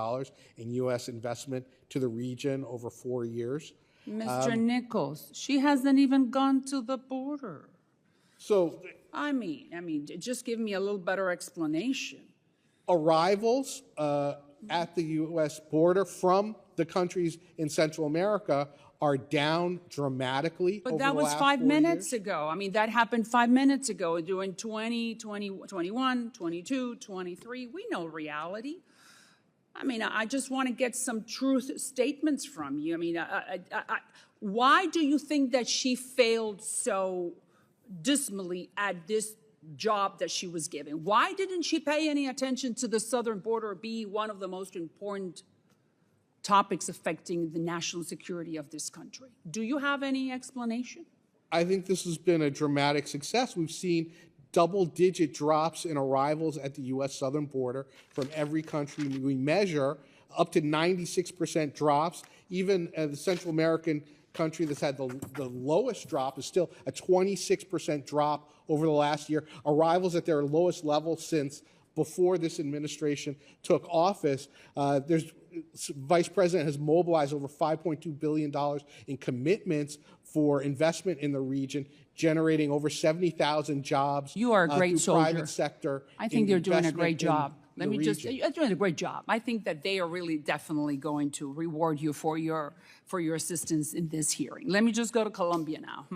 in U.S. investment to the region over 4 years. Mr. Nichols, she hasn't even gone to the border. So, I mean, just give me a little better explanation. Arrivals at the U.S. border from the countries in Central America are down dramatically. But that was 5 minutes ago. I mean, that happened 5 minutes ago during 20, 21, 22, 23. We know reality. I mean, I just want to get some truth statements from you. I mean, why do you think that she failed so dismally at this job that she was given? Why didn't she pay any attention to the southern border be one of the most important topics affecting the national security of this country? Do you have any explanation? I think this has been a dramatic success. We've seen double-digit drops in arrivals at the U.S. southern border from every country we measure, up to 96% drops. Even the Central American country that's had the lowest drop is still a 26% drop over the last year. Arrivals at their lowest level since before this administration took office. Vice President has mobilized over $5.2 billion in commitments for investment in the region, generating over 70,000 jobs. You are a great soldier. Private sector. I think you're doing a great job. You're doing a great job. I think that they are really definitely going to reward you for your assistance in this hearing. Let me just go to Colombia now.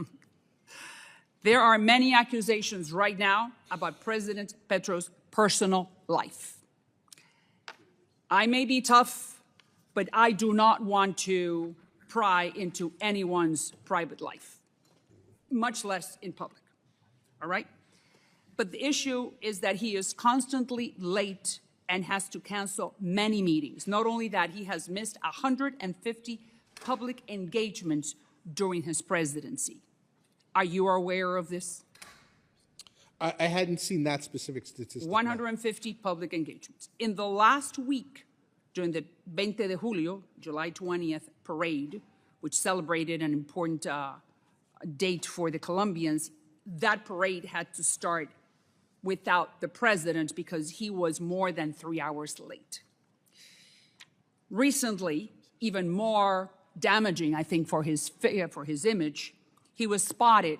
There are many accusations right now about President Petro's personal life. I may be tough, but I do not want to pry into anyone's private life, much less in public, all right? But the issue is that he is constantly late and has to cancel many meetings. Not only that, he has missed 150 public engagements during his presidency. Are you aware of this? I hadn't seen that specific statistic. 150 public engagements. In the last week, during the 20 de Julio, July 20th parade, which celebrated an important date for the Colombians, that parade had to start without the president because he was more than 3 hours late. Recently, even more damaging, I think, for his image, he was spotted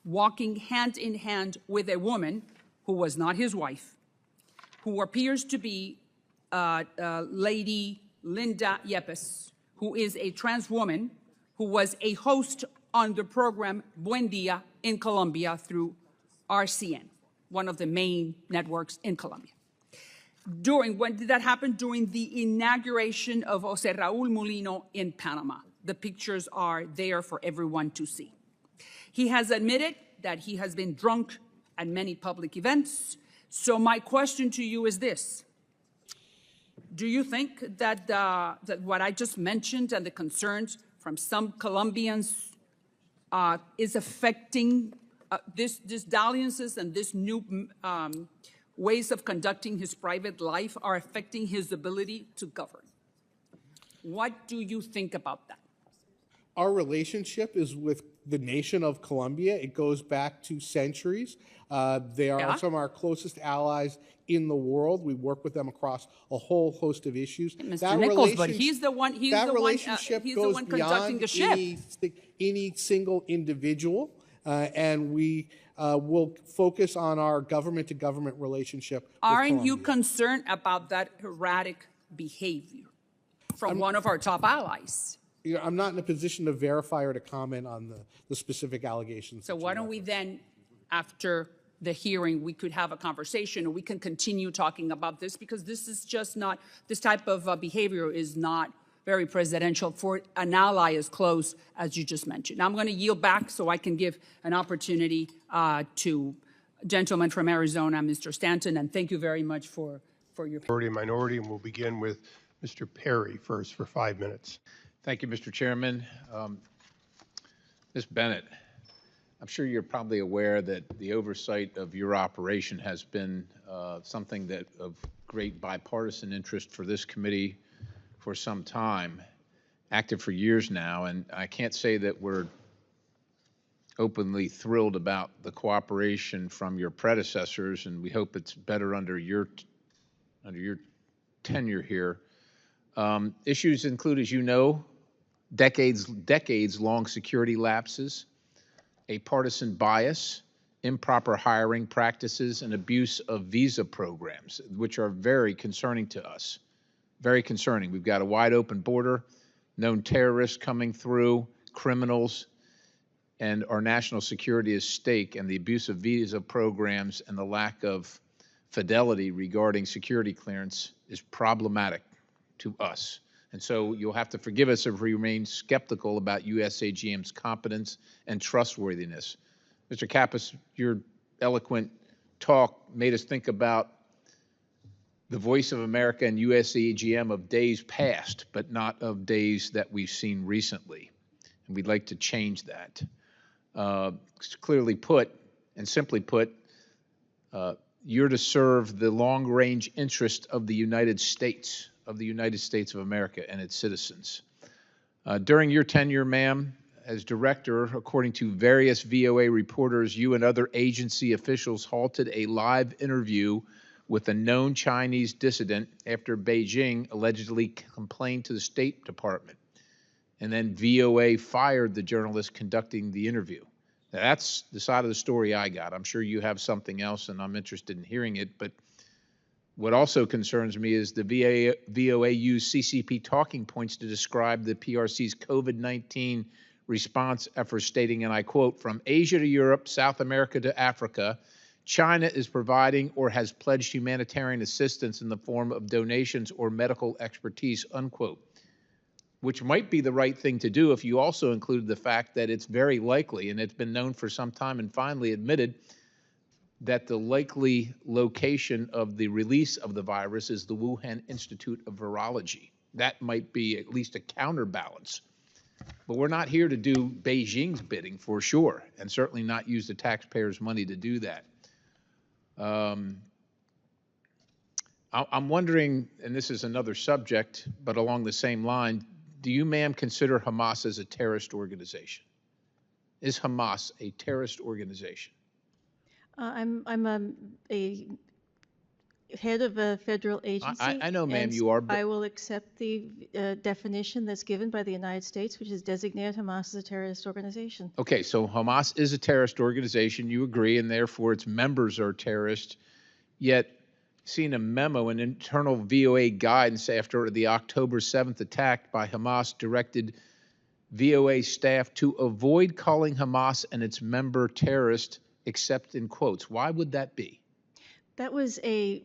walking hand in hand with a woman who was not his wife, who appears to be Lady Linda Yepes, who is a trans woman who was a host on the program Buen Dia in Colombia through RCN, one of the main networks in Colombia. When did that happen? During the inauguration of José Raúl Mulino in Panama. The pictures are there for everyone to see. He has admitted that he has been drunk at many public events. So my question to you is this. Do you think that, that what I just mentioned and the concerns from some Colombians is affecting these dalliances and this new ways of conducting his private life are affecting his ability to govern? What do you think about that? Our relationship is with the nation of Colombia. It goes back to centuries. They are some of our closest allies in the world. We work with them across a whole host of issues. Mr. Nichols, but he's the one. He's the one conducting the ship. Any single individual, and we will focus on our government-to-government relationship. Aren't you concerned about that erratic behavior from one of our top allies? I'm not in a position to verify or to comment on the specific allegations. So why don't we then, after the hearing, we could have a conversation and we can continue talking about this, because this is just not, this type of behavior is not very presidential for an ally as close as you just mentioned. Now I'm going to yield back so I can give an opportunity to gentleman from Arizona, Mr. Stanton, and thank you very much for your... Minority, and we'll begin with Mr. Perry first for 5 minutes. Thank you, Mr. Chairman. Ms. Bennett, I'm sure you're probably aware that the oversight of your operation has been something that of great bipartisan interest for this committee for some time, active for years now, and I can't say that we're openly thrilled about the cooperation from your predecessors, and we hope it's better under your tenure here. Issues include, as you know, decades-long security lapses, a partisan bias, improper hiring practices, and abuse of visa programs, which are very concerning to us. Very concerning. We've got a wide-open border, known terrorists coming through, criminals, and our national security is at stake, and the abuse of visa programs and the lack of fidelity regarding security clearance is problematic to us. And so you'll have to forgive us if we remain skeptical about USAGM's competence and trustworthiness. Mr. Kappas, your eloquent talk made us think about the voice of America and USAGM of days past, but not of days that we've seen recently. And we'd like to change that. Clearly put, and simply put, you're to serve the long-range interest of the United States of America and its citizens. During your tenure, ma'am, as director, according to various VOA reporters, you and other agency officials halted a live interview with a known Chinese dissident after Beijing allegedly complained to the State Department. And then VOA fired the journalist conducting the interview. Now, that's the side of the story I got. I'm sure you have something else, and I'm interested in hearing it. But what also concerns me is the VOA used CCP talking points to describe the PRC's COVID-19 response efforts, stating, and I quote, "From Asia to Europe, South America to Africa, China is providing or has pledged humanitarian assistance in the form of donations or medical expertise," unquote, which might be the right thing to do if you also included the fact that it's very likely, and it's been known for some time and finally admitted, that the likely location of the release of the virus is the Wuhan Institute of Virology. That might be at least a counterbalance. But we're not here to do Beijing's bidding for sure, and certainly not use the taxpayers' money to do that. I'm wondering, and this is another subject, but along the same line, do you, ma'am, consider Hamas as a terrorist organization? Is Hamas a terrorist organization? I'm a head of a federal agency. I know, ma'am, and you are. But I will accept the definition that's given by the United States, which has designated Hamas as a terrorist organization. okay, so Hamas is a terrorist organization. You agree, and therefore its members are terrorists. Yet, seen a memo, an internal VOA guidance after the October 7th attack by Hamas directed VOA staff to avoid calling Hamas and its member terrorist, except in quotes. Why would that be? That was a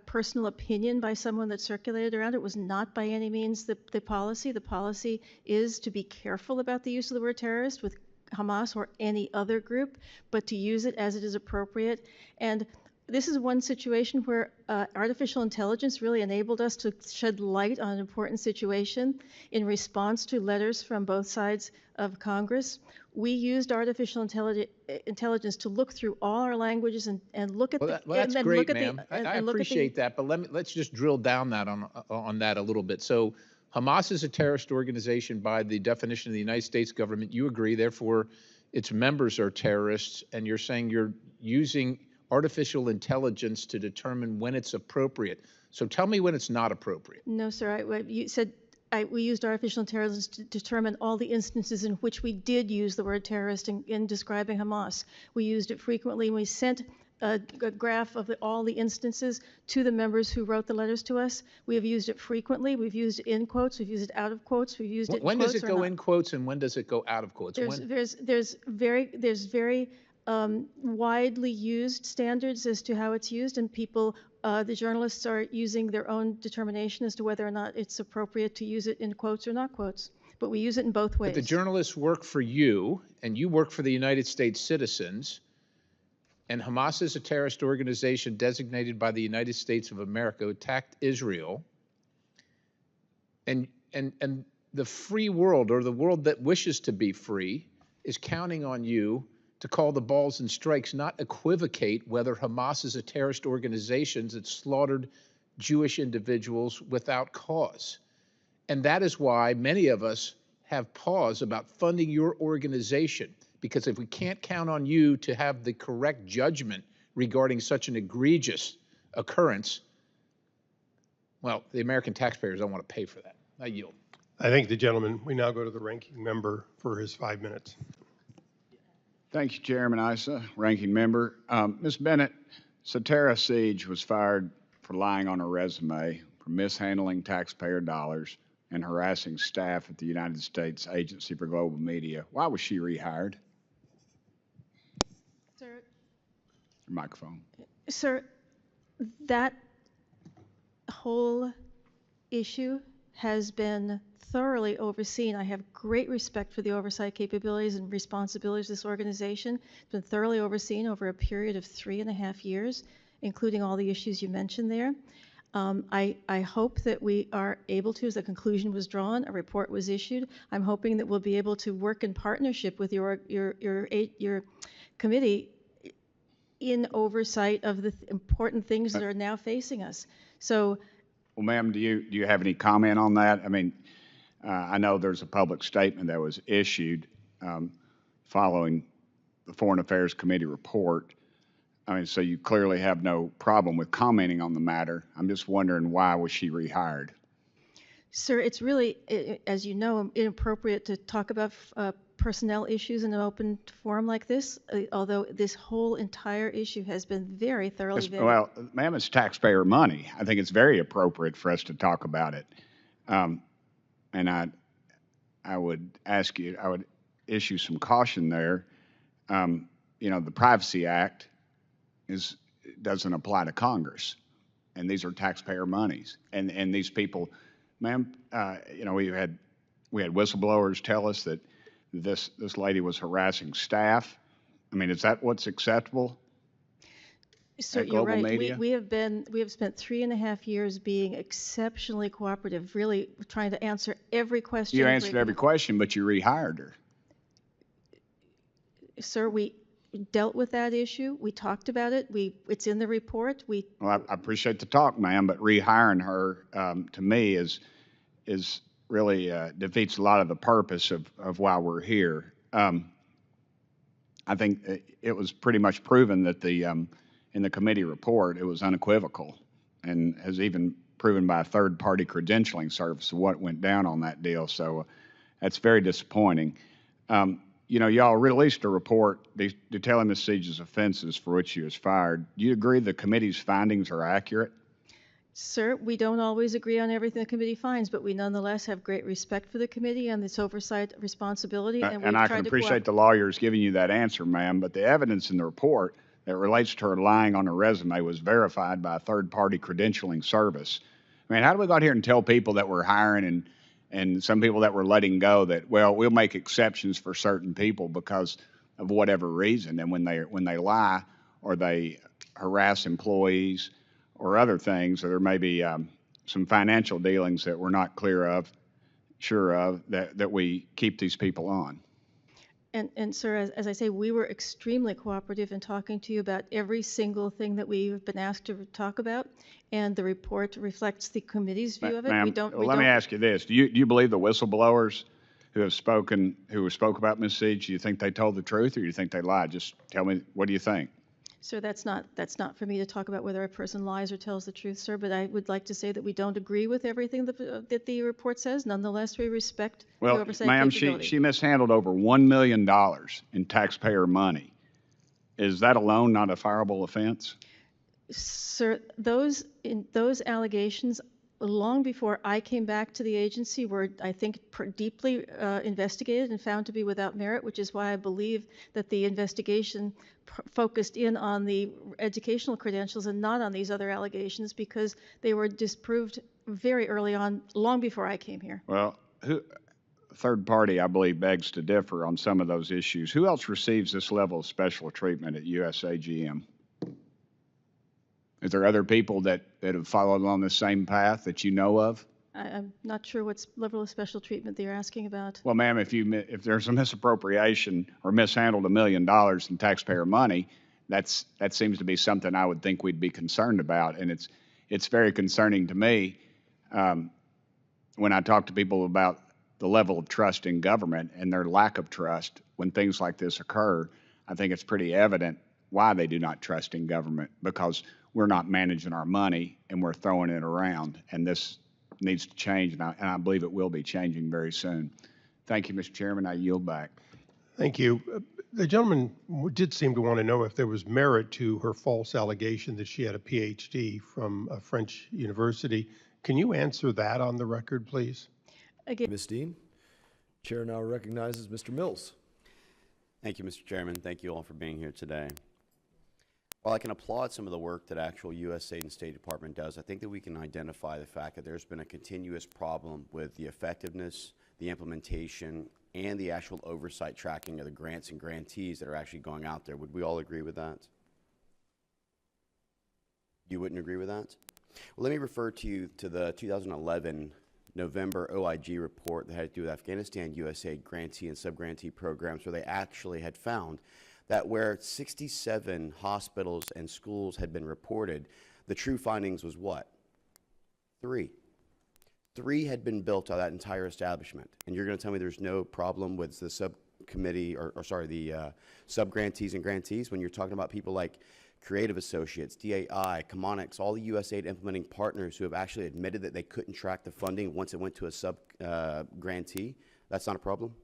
personal opinion by someone that circulated around. It was not by any means the policy. The policy is to be careful about the use of the word terrorist with Hamas or any other group, but to use it as it is appropriate. And this is one situation where artificial intelligence really enabled us to shed light on an important situation in response to letters from both sides of Congress. We used artificial intelligence to look through all our languages and look at that's great, ma'am. I appreciate that, but let's just drill down on that a little bit. So Hamas is a terrorist organization by the definition of the United States government. You agree, therefore its members are terrorists, and you're saying you're using artificial intelligence to determine when it's appropriate. So tell me when it's not appropriate. No, sir. You said we used artificial intelligence to determine all the instances in which we did use the word terrorist in describing Hamas. We used it frequently, and we sent a graph of all the instances to the members who wrote the letters to us. We have used it frequently. We've used it in quotes. We've used it out of quotes. We've used it in when quotes. When does it go in quotes and when does it go out of quotes? There's very widely used standards as to how it's used, and people, the journalists are using their own determination as to whether or not it's appropriate to use it in quotes or not quotes. But we use it in both ways. But the journalists work for you, and you work for the United States citizens, and Hamas is a terrorist organization designated by the United States of America, who attacked Israel. And the free world, or the world that wishes to be free, is counting on you to call the balls and strikes, not equivocate whether Hamas is a terrorist organization that slaughtered Jewish individuals without cause. And that is why many of us have pause about funding your organization, because if we can't count on you to have the correct judgment regarding such an egregious occurrence, well, the American taxpayers don't want to pay for that. I yield. I thank the gentleman. We now go to the ranking member for his 5 minutes. Thank you, Chairman Issa, Ranking Member. Ms. Bennett, Satara Siege was fired for lying on her resume, for mishandling taxpayer dollars, and harassing staff at the United States Agency for Global Media. Why was she rehired? Sir, Your microphone. Sir, that whole issue has been thoroughly overseen. I have great respect for the oversight capabilities and responsibilities of this organization. It's been thoroughly overseen over a period of 3.5 years, including all the issues you mentioned there. I hope that we are able to, as the conclusion was drawn, a report was issued. I'm hoping that we'll be able to work in partnership with your committee in oversight of the important things that are now facing us. So, well, ma'am, do you have any comment on that? I mean, I know there's a public statement that was issued following the Foreign Affairs Committee report. I mean, so you clearly have no problem with commenting on the matter. I'm just wondering, why was she rehired? Sir, it's really, as you know, inappropriate to talk about personnel issues in an open forum like this, although this whole entire issue has been very thoroughly vetted. Well, ma'am, it's taxpayer money. I think it's very appropriate for us to talk about it. And I would ask you, issue some caution there. You know, the Privacy Act doesn't apply to Congress, and these are taxpayer monies. And these people, ma'am, you know, we had whistleblowers tell us that this lady was harassing staff. I mean, is that what's acceptable? Sir, you're right. We have spent 3.5 years being exceptionally cooperative, really trying to answer every question. You answered every question, but you rehired her. Sir, we dealt with that issue. We talked about it. It's in the report. Well, I appreciate the talk, ma'am, but rehiring her to me is really defeats a lot of the purpose of why we're here. I think it was pretty much proven that in the committee report, it was unequivocal, and has even proven by a third-party credentialing service what went down on that deal. So that's very disappointing. You know, y'all released a report detailing Ms. Siege's offenses for which she was fired. Do you agree the committee's findings are accurate? Sir, we don't always agree on everything the committee finds, but we nonetheless have great respect for the committee and its oversight responsibility. And I can appreciate the lawyers giving you that answer, ma'am, but the evidence in the report that relates to her lying on her resume was verified by a third-party credentialing service. I mean, how do we go out here and tell people that we're hiring and some people that we're letting go that, well, we'll make exceptions for certain people because of whatever reason, and when they lie or they harass employees or other things, or there may be some financial dealings that we're not sure of, that we keep these people on? And sir, as I say, we were extremely cooperative in talking to you about every single thing that we've been asked to talk about, and the report reflects the committee's view of it. Let me ask you this: Do you believe the whistleblowers who spoke about Ms. Siege? Do you think they told the truth, or do you think they lied? Just tell me, what do you think? Sir, that's not for me to talk about whether a person lies or tells the truth, sir, but I would like to say that we don't agree with everything that the report says. Nonetheless, we respect the oversight capability. Ma'am, she mishandled over $1 million in taxpayer money. Is that alone not a fireable offense? Sir, those allegations, long before I came back to the agency, were, I think, deeply investigated and found to be without merit, which is why I believe that the investigation focused in on the educational credentials and not on these other allegations, because they were disproved very early on, long before I came here. Well, third party, I believe, begs to differ on some of those issues. Who else receives this level of special treatment at USAGM? Is there other people that have followed along the same path that you know of? I'm not sure what level of special treatment they're asking about. Well, ma'am, if there's a misappropriation or mishandled $1 million in taxpayer money, that seems to be something I would think we'd be concerned about, and it's very concerning to me when I talk to people about the level of trust in government and their lack of trust when things like this occur. I think it's pretty evident why they do not trust in government, because we're not managing our money and we're throwing it around, and this needs to change, and I believe it will be changing very soon. Thank you, Mr. Chairman. I yield back. Thank you. The gentleman did seem to want to know if there was merit to her false allegation that she had a PhD from a French university. Can you answer that on the record, please? Again, Ms. Dean. Chair now recognizes Mr. Mills. Thank you, Mr. Chairman. Thank you all for being here today. While I can applaud some of the work that actual U.S. State and State Department does, I think that we can identify the fact that there's been a continuous problem with the effectiveness, the implementation, and the actual oversight tracking of the grants and grantees that are actually going out there. Would we all agree with that? You wouldn't agree with that? Well, let me refer to you to the 2011 November OIG report that had to do with Afghanistan USAID grantee and sub-grantee programs, where they actually had found that where 67 hospitals and schools had been reported, the true findings was what? 3. 3 had been built out of that entire establishment. And you're going to tell me there's no problem with the subcommittee, the sub-grantees and grantees, when you're talking about people like Creative Associates, DAI, Chemonics, all the USAID implementing partners who have actually admitted that they couldn't track the funding once it went to a sub-grantee? That's not a problem?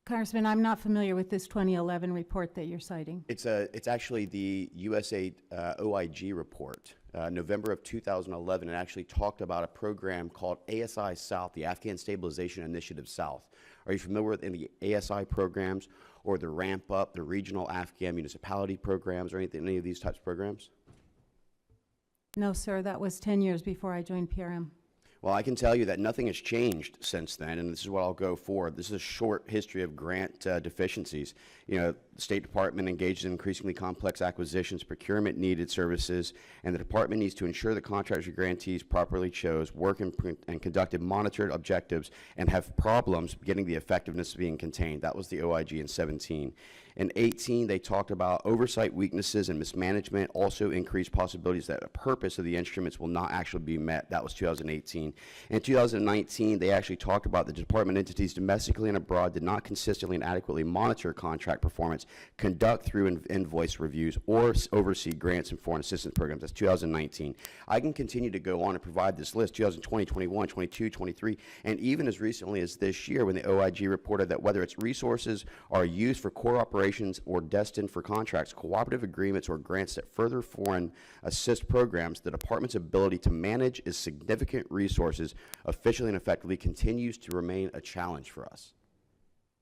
Congressman, I'm not familiar with this 2011 report that you're citing. It's actually the USAID OIG report. November of 2011, and actually talked about a program called ASI South, the Afghan Stabilization Initiative South. Are you familiar with any ASI programs or the Ramp Up, the regional Afghan municipality programs, or any of these types of programs? No, sir, that was 10 years before I joined PRM. Well, I can tell you that nothing has changed since then, and this is what I'll go for. This is a short history of grant deficiencies. You know, the State Department engages in increasingly complex acquisitions, procurement needed services, and the department needs to ensure that contractors or grantees properly chose, work and conducted monitored objectives, and have problems getting the effectiveness being contained. That was the OIG in 17. In 18, they talked about oversight weaknesses and mismanagement, also increased possibilities that the purpose of the instruments will not actually be met. That was 2018. In 2019, they actually talked about the department entities domestically and abroad did not consistently and adequately monitor contract performance, conduct through invoice reviews, or oversee grants and foreign assistance programs. That's 2019. I can continue to go on and provide this list, 2020, 21, 22, 23, and even as recently as this year when the OIG reported that whether its resources are used for core operations or destined for contracts, cooperative agreements, or grants that further foreign assist programs, the department's ability to manage its significant resources efficiently and effectively continues to remain a challenge for us.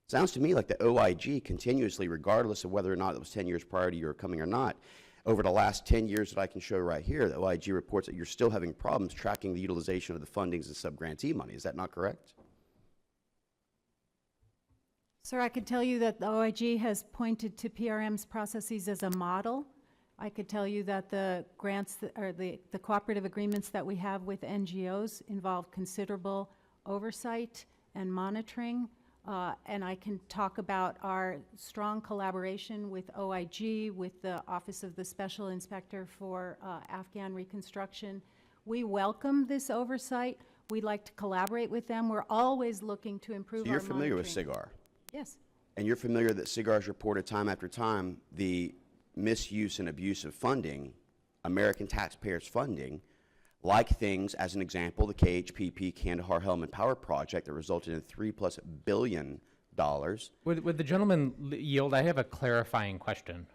Sounds to me like the OIG continuously, regardless of whether or not it was 10 years prior to your coming or not, over the last 10 years that I can show right here, the OIG reports that you're still having problems tracking the utilization of the fundings and sub-grantee money. Is that not correct? Sir, I could tell you that the OIG has pointed to PRM's processes as a model. I could tell you that the grants, or the cooperative agreements that we have with NGOs involve considerable oversight and monitoring. And I can talk about our strong collaboration with OIG, with the Office of the Special Inspector for Afghan Reconstruction. We welcome this oversight. We'd like to collaborate with them. We're always looking to improve So our you're familiar with monitoring. SIGAR? Yes. And you're familiar that SIGAR's reported time after time the misuse and abuse of funding, American taxpayers' funding, like things, as an example, the KHPP Kandahar Helmand Power Project that resulted in $3+ billion. Would the gentleman yield? I have a clarifying question.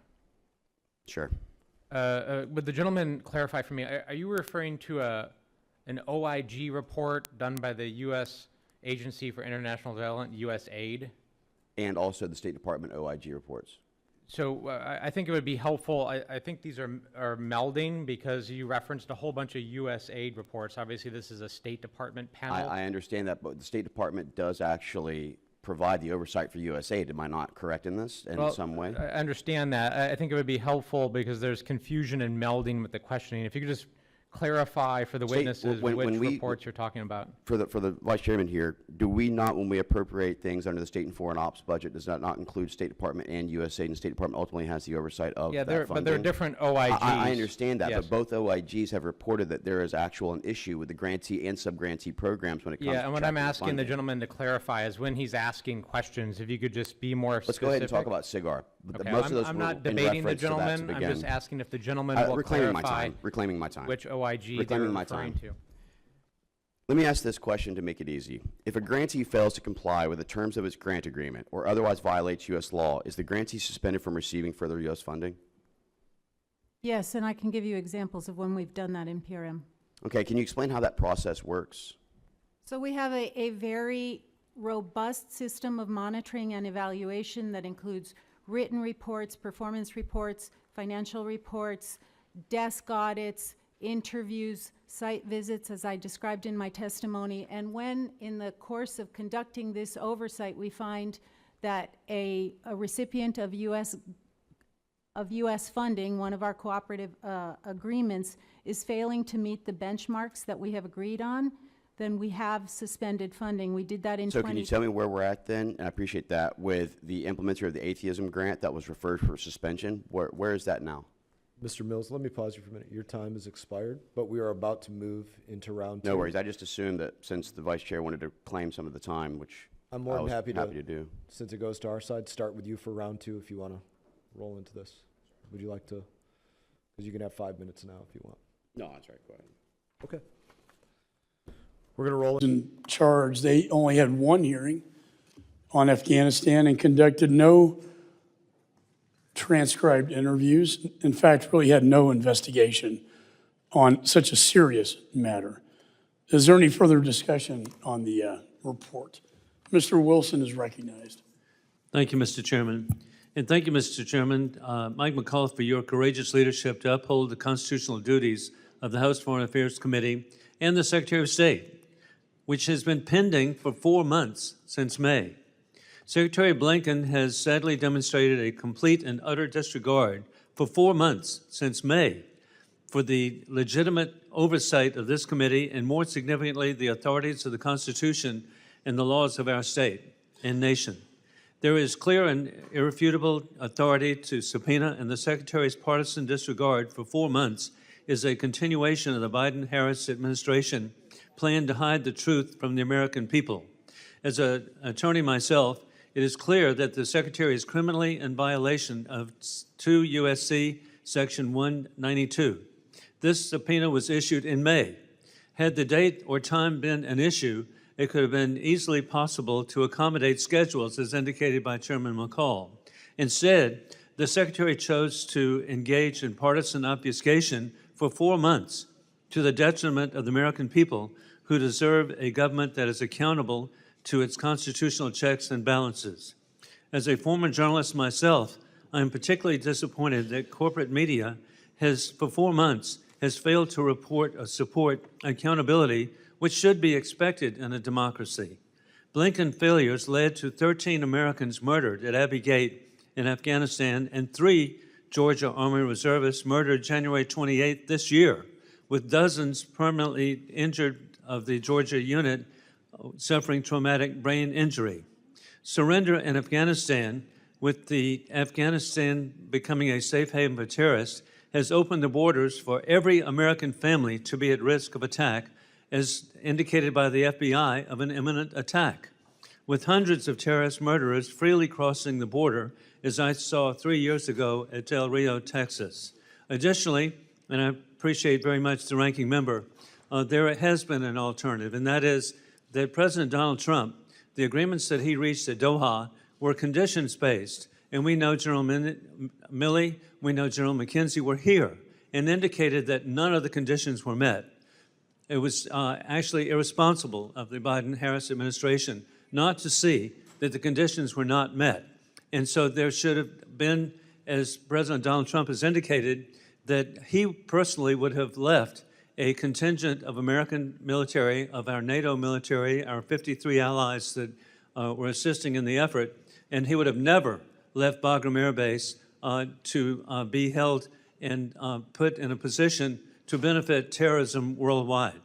Sure. Would the gentleman clarify for me, are you referring to an OIG report done by the U.S. Agency for International Development, USAID? And also the State Department OIG reports. So I think it would be helpful. I think these are melding because you referenced a whole bunch of USAID reports. Obviously, this is a State Department panel. I understand that, but the State Department does actually provide the oversight for USAID. Am I not correct in this in some way? I understand that. I think it would be helpful because there's confusion and melding with the questioning. If you could just clarify for the witnesses which reports you're talking about. For the Vice Chairman here, do we not, when we appropriate things under the State and Foreign Ops budget, does that not include State Department and USAID, and State Department ultimately has the oversight of that funding? But there are different OIGs. I understand that, yes. but both OIGs have reported that there is an issue with the grantee and sub-grantee programs when it comes to and what I'm asking funding. the gentleman to clarify is when he's asking questions, if you could just be more specific. Let's go ahead and talk about SIGAR. Okay, Most of those I'm were not in debating the reference to that to gentleman. I'm begin. just asking if the gentleman will reclaiming clarify reclaiming my time. which OIG Reclaiming they're my referring time. to. Let me ask this question to make it easy. If a grantee fails to comply with the terms of its grant agreement or otherwise violates U.S. law, is the grantee suspended from receiving further U.S. funding? Yes, and I can give you examples of when we've done that in PRM. Okay, can you explain how that process works? So we have a very robust system of monitoring and evaluation that includes written reports, performance reports, financial reports, desk audits, interviews, site visits, as I described in my testimony. And when, in the course of conducting this oversight, we find that a recipient of U.S. funding, one of our cooperative agreements, is failing to meet the benchmarks that we have agreed on, then we have suspended funding. We did that in So can you tell me where we're at then, and I appreciate that, with the implementer of the atheism grant that was referred for suspension? Where is that now? Mr. Mills, let me pause you for a minute. Your time has expired, but we are about to move into round two. No worries. I just assumed that since the Vice Chair wanted to claim some of the time, which I'm more I than was happy to do. Since it goes to our side, start with you for round two if you want to roll into this. Would you like to? Because you can have 5 minutes now if you want. No, that's right. Go ahead. Okay. We're going to roll in charge. They only had one hearing on Afghanistan and conducted no transcribed interviews. In fact, really had no investigation on such a serious matter. Is there any further discussion on the report? Mr. Wilson is recognized. Thank you, Mr. Chairman. And thank you, Mr. Chairman, Mike McAuliffe, for your courageous leadership to uphold the constitutional duties of the House Foreign Affairs Committee and the Secretary of State, which has been pending for 4 months since May. Secretary Blinken has sadly demonstrated a complete and utter disregard for 4 months since May for the legitimate oversight of this committee and, more significantly, the authorities of the Constitution and the laws of our state and nation. There is clear and irrefutable authority to subpoena, and the Secretary's partisan disregard for 4 months is a continuation of the Biden-Harris administration plan to hide the truth from the American people. As an attorney myself, it is clear that the Secretary is criminally in violation of 2 U.S.C. Section 192. This subpoena was issued in May. Had the date or time been an issue, it could have been easily possible to accommodate schedules as indicated by Chairman McCall. Instead, the Secretary chose to engage in partisan obfuscation for 4 months to the detriment of the American people who deserve a government that is accountable to its constitutional checks and balances. As a former journalist myself, I am particularly disappointed that corporate media has, for 4 months, has failed to report or support accountability, which should be expected in a democracy. Blinken failures led to 13 Americans murdered at Abbey Gate in Afghanistan and 3 Georgia Army reservists murdered January 28th this year, with dozens permanently injured of the Georgia unit suffering traumatic brain injury. Surrender in Afghanistan, with the Afghanistan becoming a safe haven for terrorists, has opened the borders for every American family to be at risk of attack, as indicated by the FBI, of an imminent attack, with hundreds of terrorist murderers freely crossing the border, as I saw 3 years ago at Del Rio, Texas. Additionally, and I appreciate very much the ranking member, there has been an alternative, and that is that President Donald Trump, the agreements that he reached at Doha were conditions-based, and we know General Milley, we know General McKenzie were here and indicated that none of the conditions were met. It was actually irresponsible of the Biden-Harris administration not to see that the conditions were not met. And so there should have been, as President Donald Trump has indicated, that he personally would have left a contingent of American military, of our NATO military, our 53 allies that were assisting in the effort, and he would have never left Bagram Airbase to be held and put in a position to benefit terrorism worldwide.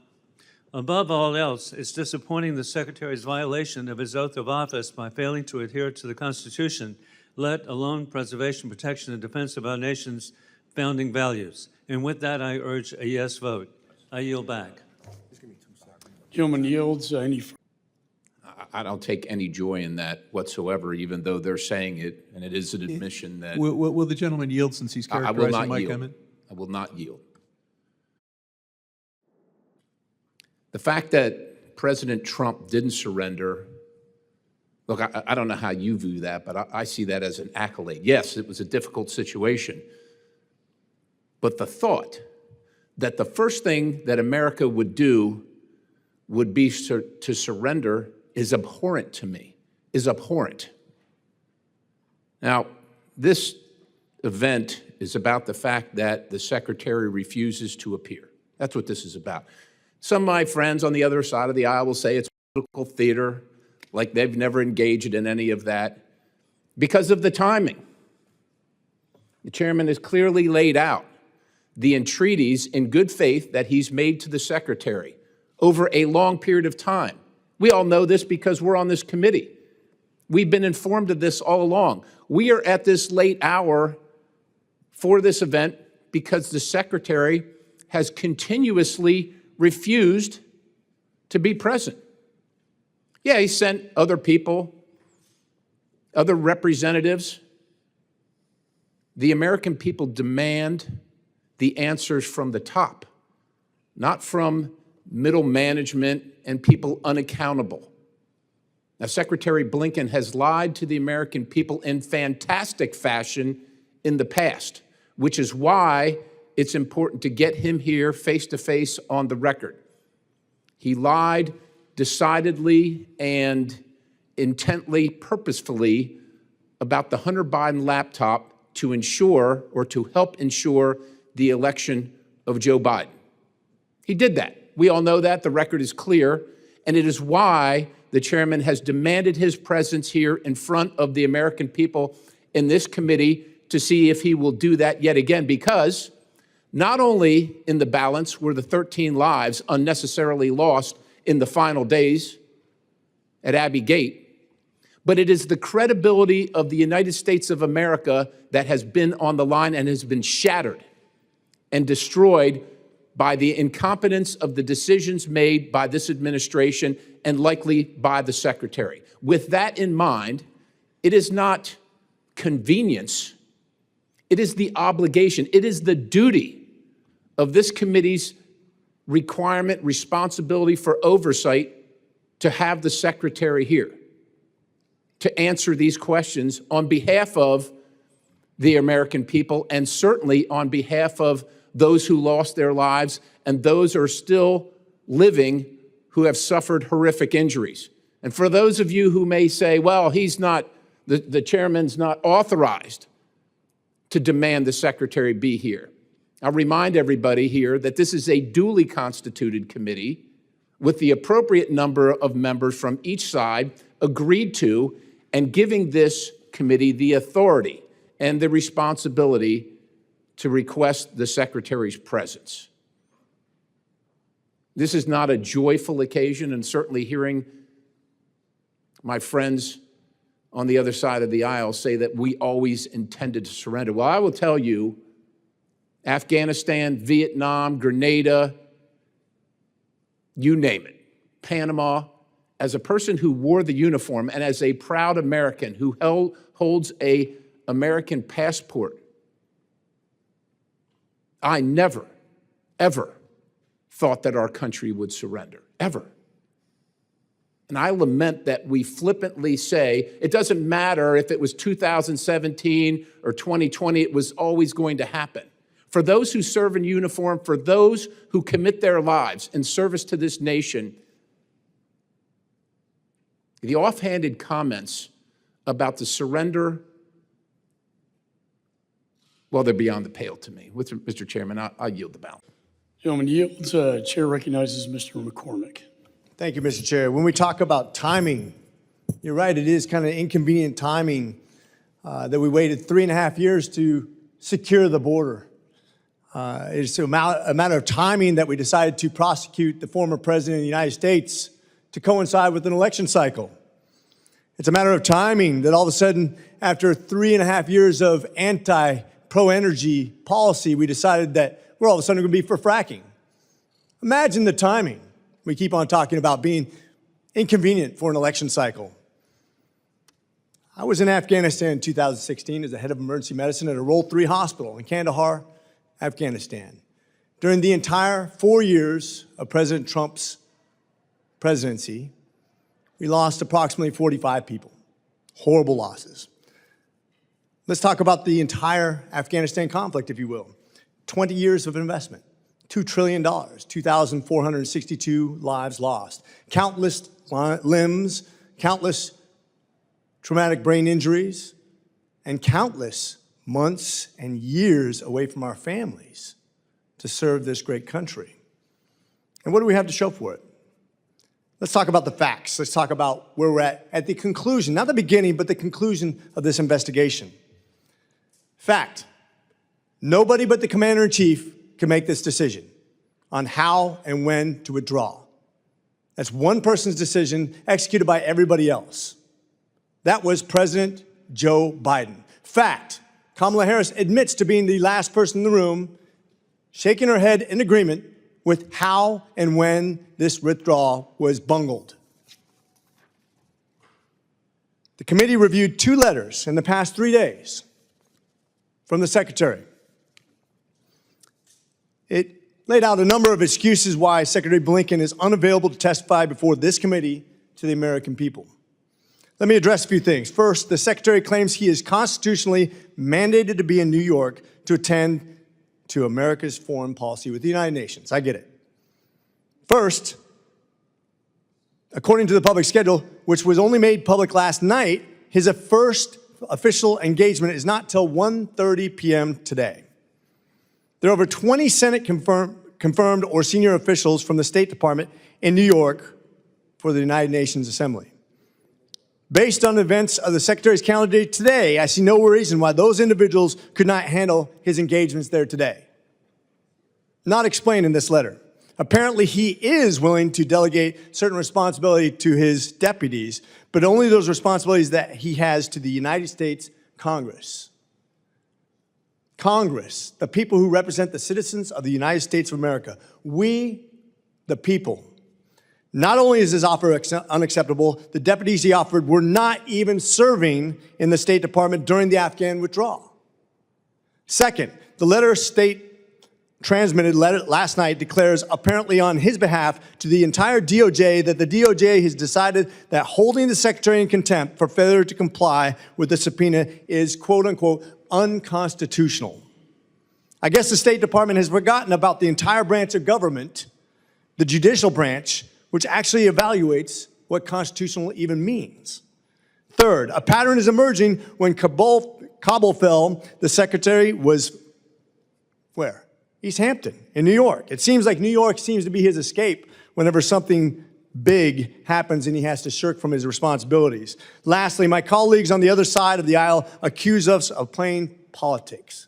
Above all else, it's disappointing the Secretary's violation of his oath of office by failing to adhere to the Constitution, let alone preservation, protection, and defense of our nation's founding values. And with that, I urge a yes vote. I yield back. Gentleman yields. I don't take any joy in that whatsoever, even though they're saying it, and it is an admission that... Will the gentleman yield since he's characterizing my comment? I will not yield. The fact that President Trump didn't surrender, look, I don't know how you view that, but I see that as an accolade. Yes, it was a difficult situation, but the thought that the first thing that America would do would be to surrender is abhorrent to me, is abhorrent. Now, this event is about the fact that the Secretary refuses to appear. That's what this is about. Some of my friends on the other side of the aisle will say it's political theater, like they've never engaged in any of that, because of the timing. The chairman has clearly laid out the entreaties in good faith that he's made to the Secretary over a long period of time. We all know this because we're on this committee. We've been informed of this all along. We are at this late hour for this event because the Secretary has continuously refused to be present. Yeah, he sent other people, other representatives. The American people demand the answers from the top, not from middle management and people unaccountable. Now, Secretary Blinken has lied to the American people in fantastic fashion in the past, which is why it's important to get him here face to face on the record. He lied decidedly and intently, purposefully about the Hunter Biden laptop to ensure or to help ensure the election of Joe Biden. He did that. We all know that. The record is clear. And it is why the chairman has demanded his presence here in front of the American people in this committee to see if he will do that yet again, because not only in the balance were the 13 lives unnecessarily lost in the final days at Abbey Gate, but it is the credibility of the United States of America that has been on the line and has been shattered and destroyed by the incompetence of the decisions made by this administration and likely by the secretary. With that in mind, it is not convenience, it is the obligation, it is the duty of this committee's requirement, responsibility for oversight to have the secretary here to answer these questions on behalf of the American people and certainly on behalf of those who lost their lives and those who are still living who have suffered horrific injuries. And for those of you who may say, well, he's not, the chairman's not authorized to demand the secretary be here. I'll remind everybody here that this is a duly constituted committee with the appropriate number of members from each side agreed to and giving this committee the authority and the responsibility to request the secretary's presence. This is not a joyful occasion, and certainly hearing my friends on the other side of the aisle say that we always intended to surrender. Well, I will tell you, Afghanistan, Vietnam, Grenada, you name it, Panama, as a person who wore the uniform and as a proud American who holds an American passport, I never, ever thought that our country would surrender, ever. And I lament that we flippantly say, it doesn't matter if it was 2017 or 2020, it was always going to happen. For those who serve in uniform, for those who commit their lives in service to this nation, the offhanded comments about the surrender, well, they're beyond the pale to me. Mr. Chairman, I yield the balance. Gentleman yields. Chair recognizes Mr. McCormick. Thank you, Mr. Chair. When we talk about timing, you're right, it is kind of inconvenient timing that we waited 3.5 years to secure the border. It's a matter of timing that we decided to prosecute the former president of the United States to coincide with an election cycle. It's a matter of timing that all of a sudden, after 3.5 years of pro-energy policy, we decided that we're all of a sudden going to be for fracking. Imagine the timing. We keep on talking about being inconvenient for an election cycle. I was in Afghanistan in 2016 as the head of emergency medicine at a Role 3 hospital in Kandahar, Afghanistan. During the entire 4 years of President Trump's presidency, we lost approximately 45 people. Horrible losses. Let's talk about the entire Afghanistan conflict, if you will. 20 years of investment, $2 trillion, 2,462 lives lost, countless limbs, countless traumatic brain injuries, and countless months and years away from our families to serve this great country. And what do we have to show for it? Let's talk about the facts. Let's talk about where we're at the conclusion, not the beginning, but the conclusion of this investigation. Fact, nobody but the Commander-in-Chief can make this decision on how and when to withdraw. That's one person's decision executed by everybody else. That was President Joe Biden. Fact, Kamala Harris admits to being the last person in the room, shaking her head in agreement with how and when this withdrawal was bungled. The committee reviewed 2 letters in the past 3 days from the Secretary. It laid out a number of excuses why Secretary Blinken is unavailable to testify before this committee to the American people. Let me address a few things. First, the Secretary claims he is constitutionally mandated to be in New York to attend to America's foreign policy with the United Nations. I get it. First, according to the public schedule, which was only made public last night, his first official engagement is not till 1:30 p.m. today. There are over 20 Senate confirmed or senior officials from the State Department in New York for the United Nations Assembly. Based on the events of the Secretary's calendar today, I see no reason why those individuals could not handle his engagements there today. Not explained in this letter. Apparently, he is willing to delegate certain responsibility to his deputies, but only those responsibilities that he has to the United States Congress. Congress, the people who represent the citizens of the United States of America. We, the people. Not only is his offer unacceptable, the deputies he offered were not even serving in the State Department during the Afghan withdrawal. Second, the letter transmitted last night declares, apparently on his behalf, to the entire DOJ that the DOJ has decided that holding the Secretary in contempt for failure to comply with the subpoena is, quote unquote, unconstitutional. I guess the State Department has forgotten about the entire branch of government, the judicial branch, which actually evaluates what constitutional even means. Third, a pattern is emerging. When Kabul fell, the Secretary was where? East Hampton in New York. It seems like New York seems to be his escape whenever something big happens and he has to shirk from his responsibilities. Lastly, my colleagues on the other side of the aisle accuse us of playing politics,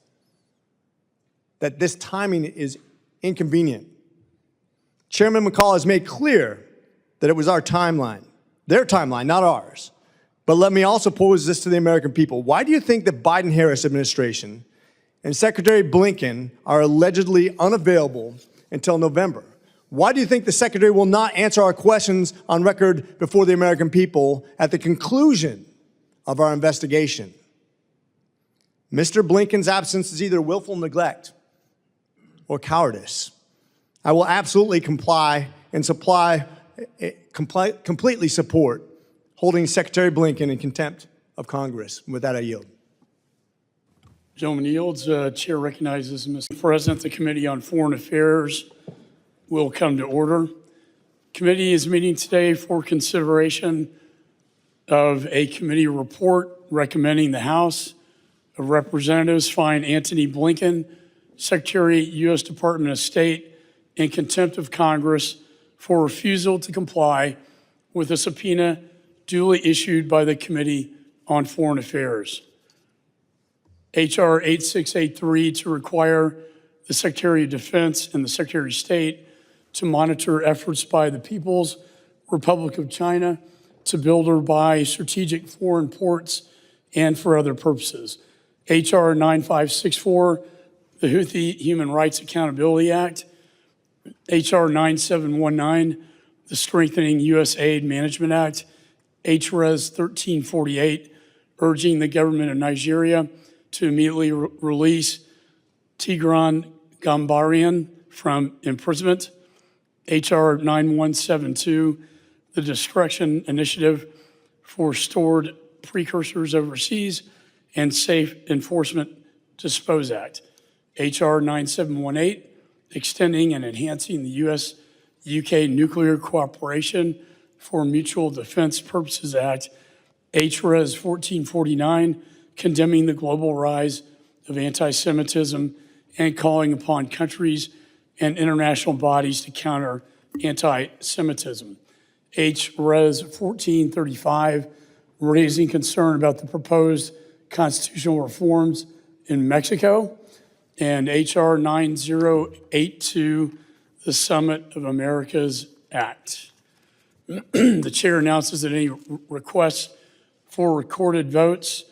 that this timing is inconvenient. Chairman McCall has made clear that it was our timeline, their timeline, not ours. But let me also pose this to the American people. Why do you think the Biden-Harris administration and Secretary Blinken are allegedly unavailable until November? Why do you think the Secretary will not answer our questions on record before the American people at the conclusion of our investigation? Mr. Blinken's absence is either willful neglect or cowardice. I will absolutely comply and completely support holding Secretary Blinken in contempt of Congress. With that, I yield. Gentleman yields. Chair recognizes Mr. President. The Committee on Foreign Affairs will come to order. Committee is meeting today for consideration of a committee report recommending the House of Representatives find Antony Blinken, Secretary, U.S. Department of State, in contempt of Congress for refusal to comply with a subpoena duly issued by the Committee on Foreign Affairs. H.R. 8683 to require the Secretary of Defense and the Secretary of State to monitor efforts by the People's Republic of China to build or buy strategic foreign ports and for other purposes. H.R. 9564, the Houthi Human Rights Accountability Act. H.R. 9719, the Strengthening U.S. Aid Management Act. H.Res. 1348, urging the government of Nigeria to immediately release Tigran Gambarian from imprisonment. H.R. 9172, the Destruction Initiative for Stored Precursors Overseas and Safe Enforcement Dispose Act. H.R. 9718, extending and enhancing the U.S.-UK Nuclear Cooperation for Mutual Defense Purposes Act. H.Res. 1449, condemning the global rise of anti-Semitism and calling upon countries and international bodies to counter anti-Semitism. H.Res. 1435, raising concern about the proposed constitutional reforms in Mexico. And H.R. 9082, the Summit of Americas Act. The chair announces that any requests for recorded votes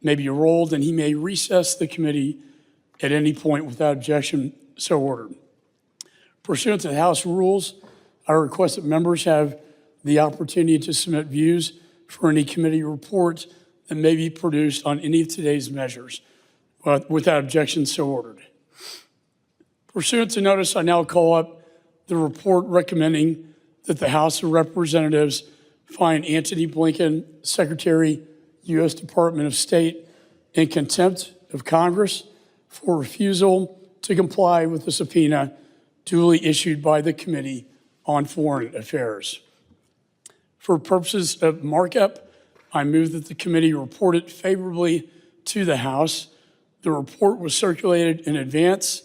may be rolled, and he may recess the committee at any point without objection, so ordered. Pursuant to the House rules, I request that members have the opportunity to submit views for any committee reports that may be produced on any of today's measures. Without objection, so ordered. Pursuant to notice, I now call up the report recommending that the House of Representatives find Antony Blinken, Secretary, U.S. Department of State, in contempt of Congress for refusal to comply with the subpoena duly issued by the Committee on Foreign Affairs. For purposes of markup, I move that the committee report it favorably to the House. The report was circulated in advance,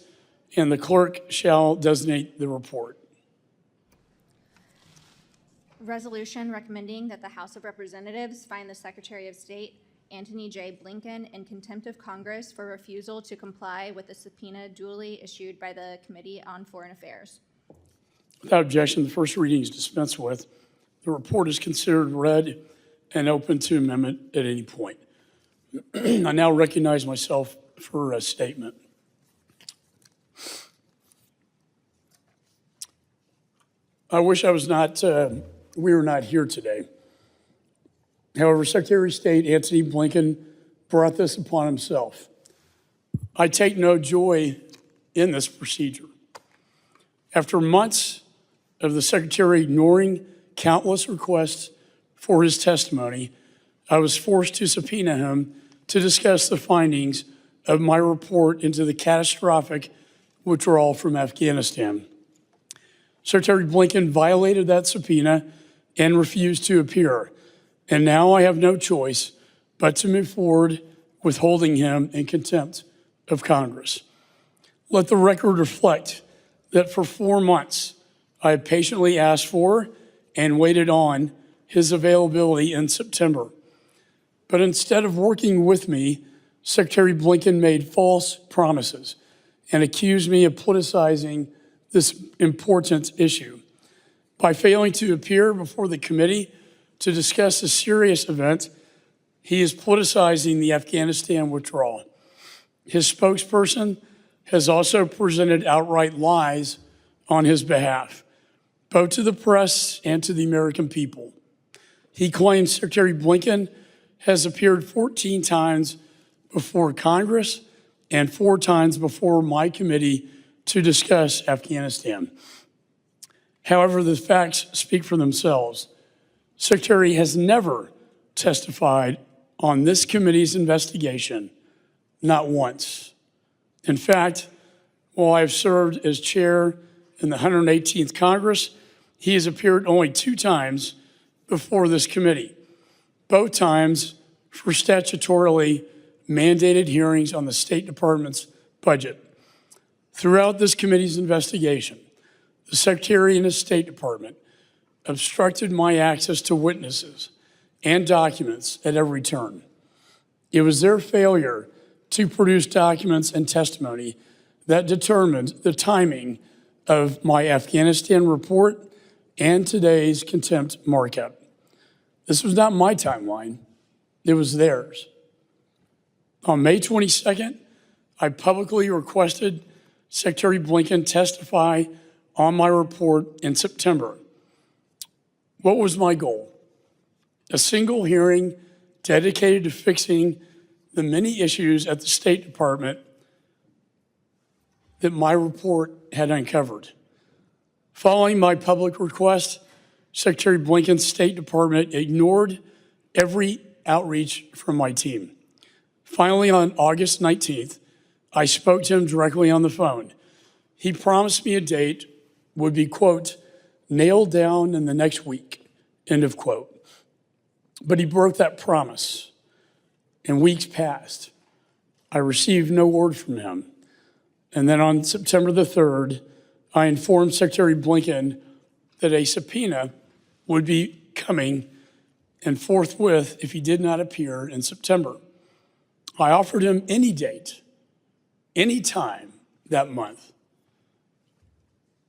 and the clerk shall designate the report. Resolution recommending that the House of Representatives find the Secretary of State, Antony J. Blinken, in contempt of Congress for refusal to comply with the subpoena duly issued by the Committee on Foreign Affairs. Without objection, the first reading is dispensed with. The report is considered read and open to amendment at any point. I now recognize myself for a statement. I wish we were not here today. However, Secretary of State Antony Blinken brought this upon himself. I take no joy in this procedure. After months of the Secretary ignoring countless requests for his testimony, I was forced to subpoena him to discuss the findings of my report into the catastrophic withdrawal from Afghanistan. Secretary Blinken violated that subpoena and refused to appear. And now I have no choice but to move forward with holding him in contempt of Congress. Let the record reflect that for 4 months, I have patiently asked for and waited on his availability in September. But instead of working with me, Secretary Blinken made false promises and accused me of politicizing this important issue. By failing to appear before the committee to discuss a serious event, he is politicizing the Afghanistan withdrawal. His spokesperson has also presented outright lies on his behalf, both to the press and to the American people. He claims Secretary Blinken has appeared 14 times before Congress and 4 times before my committee to discuss Afghanistan. However, the facts speak for themselves. Secretary has never testified on this committee's investigation, not once. In fact, while I have served as chair in the 118th Congress, he has appeared only 2 times before this committee, both times for statutorily mandated hearings on the State Department's budget. Throughout this committee's investigation, the Secretary and his State Department obstructed my access to witnesses and documents at every turn. It was their failure to produce documents and testimony that determined the timing of my Afghanistan report and today's contempt markup. This was not my timeline, it was theirs. On May 22nd, I publicly requested Secretary Blinken testify on my report in September. What was my goal? A single hearing dedicated to fixing the many issues at the State Department that my report had uncovered. Following my public request, Secretary Blinken's State Department ignored every outreach from my team. Finally, on August 19th, I spoke to him directly on the phone. He promised me a date would be, quote, nailed down in the next week, end of quote. But he broke that promise, and weeks passed. I received no word from him. And then on September the 3rd, I informed Secretary Blinken that a subpoena would be coming, and forthwith if he did not appear in September. I offered him any date, any time that month.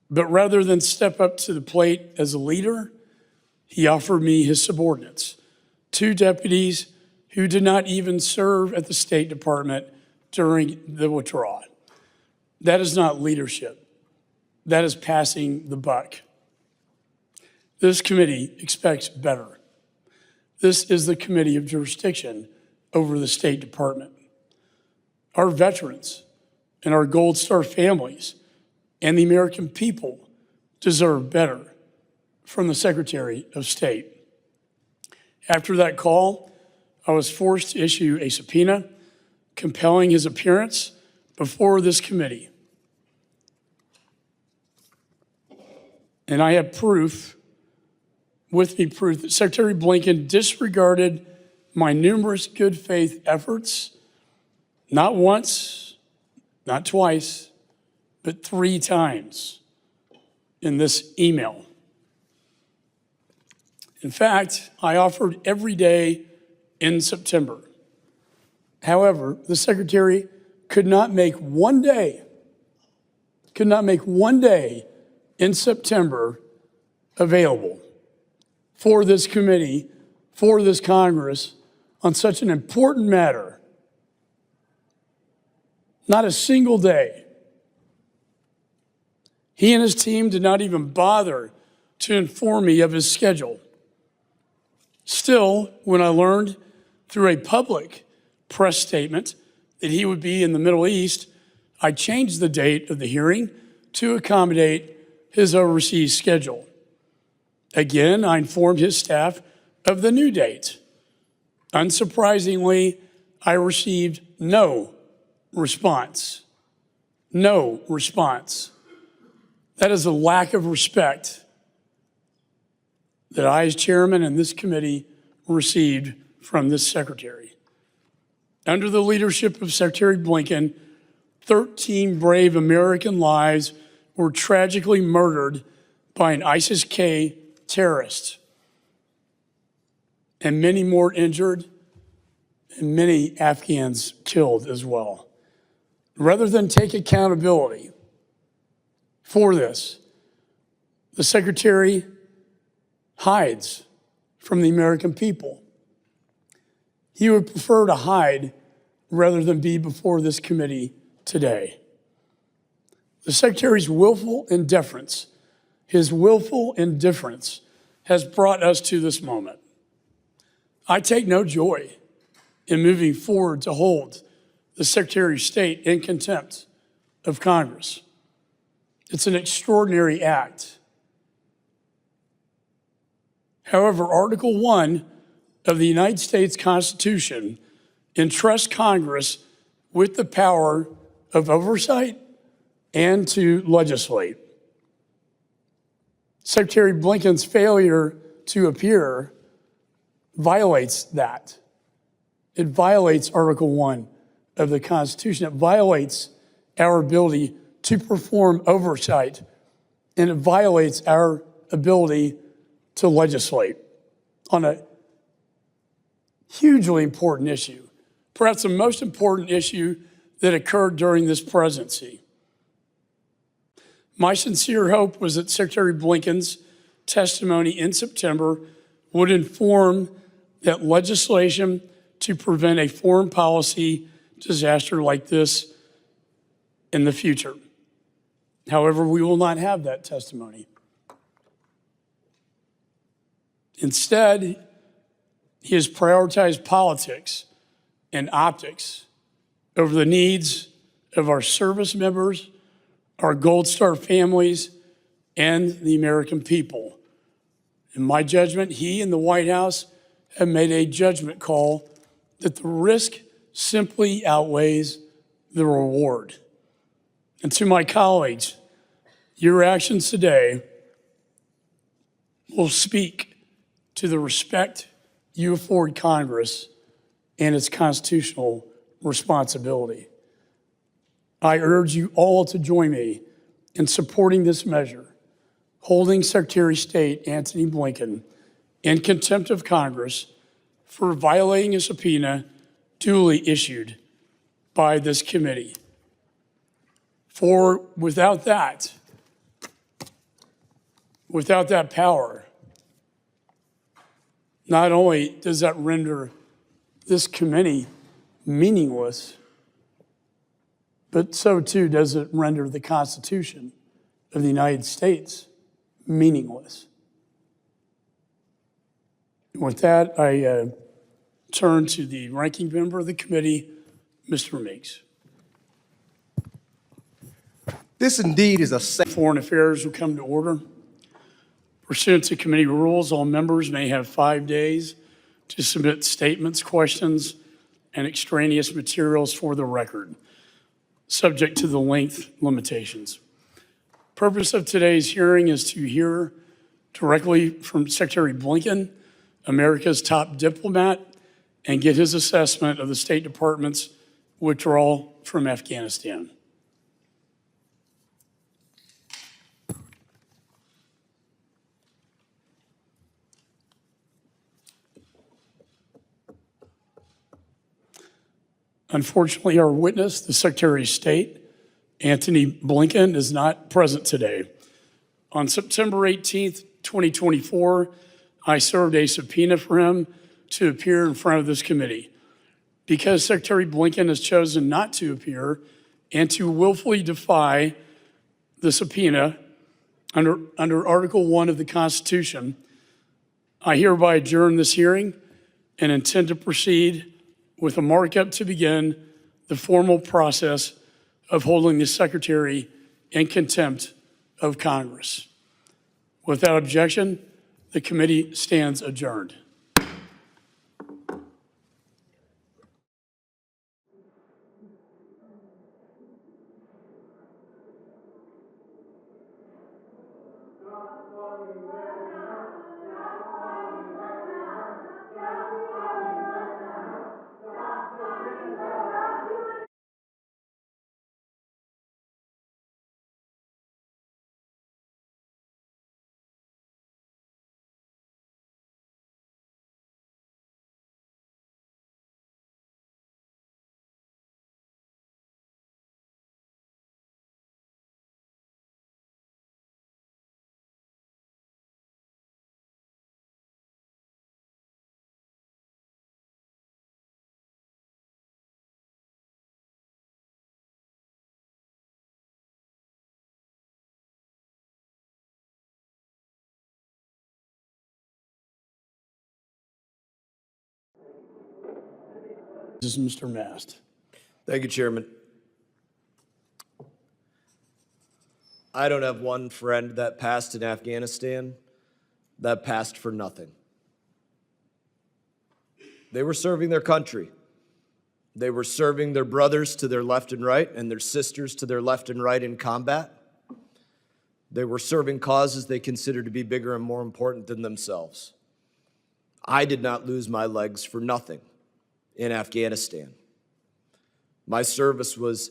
But rather than step up to the plate as a leader, he offered me his subordinates, 2 deputies who did not even serve at the State Department during the withdrawal. That is not leadership. That is passing the buck. This committee expects better. This is the committee of jurisdiction over the State Department. Our veterans and our Gold Star families and the American people deserve better from the Secretary of State. After that call, I was forced to issue a subpoena compelling his appearance before this committee And I have proof, with me proof, that Secretary Blinken disregarded my numerous good faith efforts, not once, not twice, but 3 times in this email. In fact, I offered every day in September. However, the Secretary could not make one day in September available for this committee, for this Congress, on such an important matter. Not a single day. He and his team did not even bother to inform me of his schedule. Still, when I learned through a public press statement that he would be in the Middle East, I changed the date of the hearing to accommodate his overseas schedule. Again, I informed his staff of the new date. Unsurprisingly, I received no response. No response. That is a lack of respect that I, as chairman, and this committee received from this secretary. Under the leadership of Secretary Blinken, 13 brave American lives were tragically murdered by an ISIS-K terrorist, and many more injured, and many Afghans killed as well. Rather than take accountability for this, the Secretary hides from the American people. He would prefer to hide rather than be before this committee today. The Secretary's willful indifference, his willful indifference, has brought us to this moment. I take no joy in moving forward to hold the Secretary of State in contempt of Congress. It's an extraordinary act. However, Article 1 of the United States Constitution entrusts Congress with the power of oversight and to legislate. Secretary Blinken's failure to appear violates that. It violates Article 1 of the Constitution. It violates our ability to perform oversight, and it violates our ability to legislate on a hugely important issue, perhaps the most important issue that occurred during this presidency. My sincere hope was that Secretary Blinken's testimony in September would inform that legislation to prevent a foreign policy disaster like this in the future. However, we will not have that testimony. Instead, he has prioritized politics and optics over the needs of our service members, our Gold Star families, and the American people. In my judgment, he and the White House have made a judgment call that the risk simply outweighs the reward. And to my colleagues, your actions today will speak to the respect you afford Congress and its constitutional responsibility. I urge you all to join me in supporting this measure, holding Secretary of State Antony Blinken in contempt of Congress for violating a subpoena duly issued by this committee. For without that power, not only does that render this committee meaningless, but so too does it render the Constitution of the United States meaningless. With that, I turn to the ranking member of the committee, Mr. Meeks. This indeed is a Foreign Affairs will come to order. Pursuant to committee rules, all members may have 5 days to submit statements, questions, and extraneous materials for the record, subject to the length limitations. Purpose of today's hearing is to hear directly from Secretary Blinken, America's top diplomat, and get his assessment of the State Department's withdrawal from Afghanistan. Unfortunately, our witness, the Secretary of State, Antony Blinken, is not present today. On September 18th, 2024, I served a subpoena for him to appear in front of this committee. Because Secretary Blinken has chosen not to appear and to willfully defy the subpoena under Article 1 of the Constitution, I hereby adjourn this hearing and intend to proceed with a markup to begin the formal process of holding the Secretary in contempt of Congress. Without objection, the committee stands adjourned. This is Mr. Mast. Thank you, Chairman. I don't have one friend that passed in Afghanistan that passed for nothing. They were serving their country. They were serving their brothers to their left and right and their sisters to their left and right in combat. They were serving causes they considered to be bigger and more important than themselves. I did not lose my legs for nothing in Afghanistan. My service was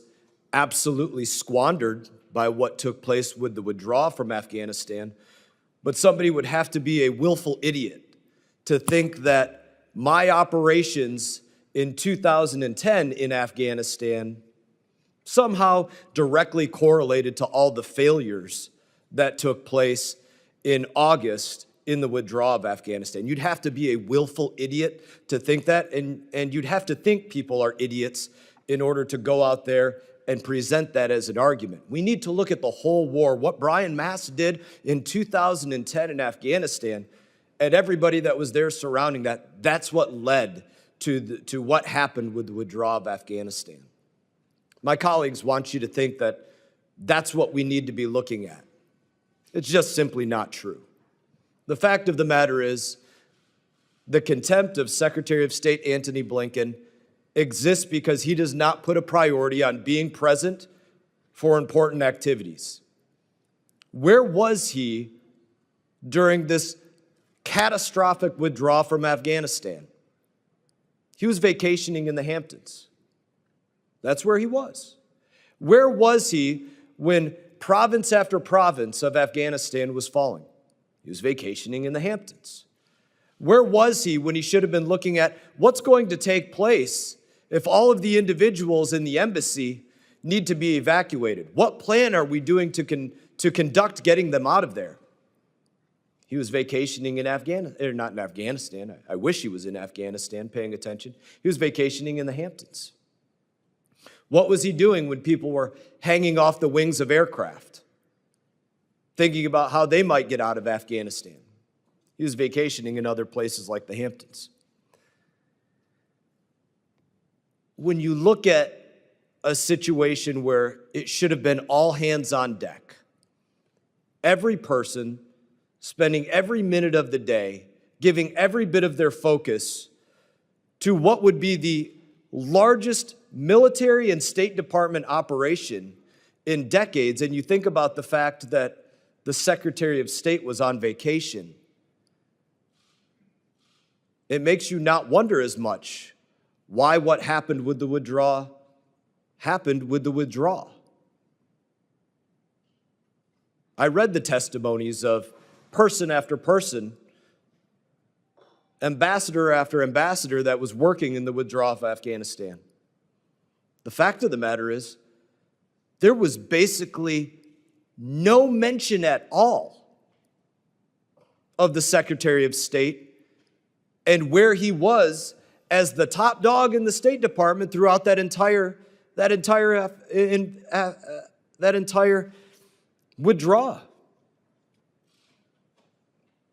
absolutely squandered by what took place with the withdrawal from Afghanistan, but somebody would have to be a willful idiot to think that my operations in 2010 in Afghanistan somehow directly correlated to all the failures that took place in August in the withdrawal of Afghanistan. You'd have to be a willful idiot to think that, and you'd have to think people are idiots in order to go out there and present that as an argument. We need to look at the whole war, what Brian Mast did in 2010 in Afghanistan, and everybody that was there surrounding that. That's what led to what happened with the withdrawal of Afghanistan. My colleagues want you to think that that's what we need to be looking at. It's just simply not true. The fact of the matter is, the contempt of Secretary of State Antony Blinken exists because he does not put a priority on being present for important activities. Where was he during this catastrophic withdrawal from Afghanistan? He was vacationing in the Hamptons. That's where he was. Where was he when province after province of Afghanistan was falling? He was vacationing in the Hamptons. Where was he when he should have been looking at what's going to take place if all of the individuals in the embassy need to be evacuated? What plan are we doing to conduct getting them out of there? He was vacationing in Afghanistan, or not in Afghanistan. I wish he was in Afghanistan paying attention. He was vacationing in the Hamptons. What was he doing when people were hanging off the wings of aircraft, thinking about how they might get out of Afghanistan? He was vacationing in other places like the Hamptons. When you look at a situation where it should have been all hands on deck, every person spending every minute of the day, giving every bit of their focus to what would be the largest military and State Department operation in decades, and you think about the fact that the Secretary of State was on vacation, it makes you not wonder as much why what happened with the withdrawal happened with the withdrawal. I read the testimonies of person after person, ambassador after ambassador that was working in the withdrawal of Afghanistan. The fact of the matter is, there was basically no mention at all of the Secretary of State and where he was as the top dog in the State Department throughout that entire withdrawal.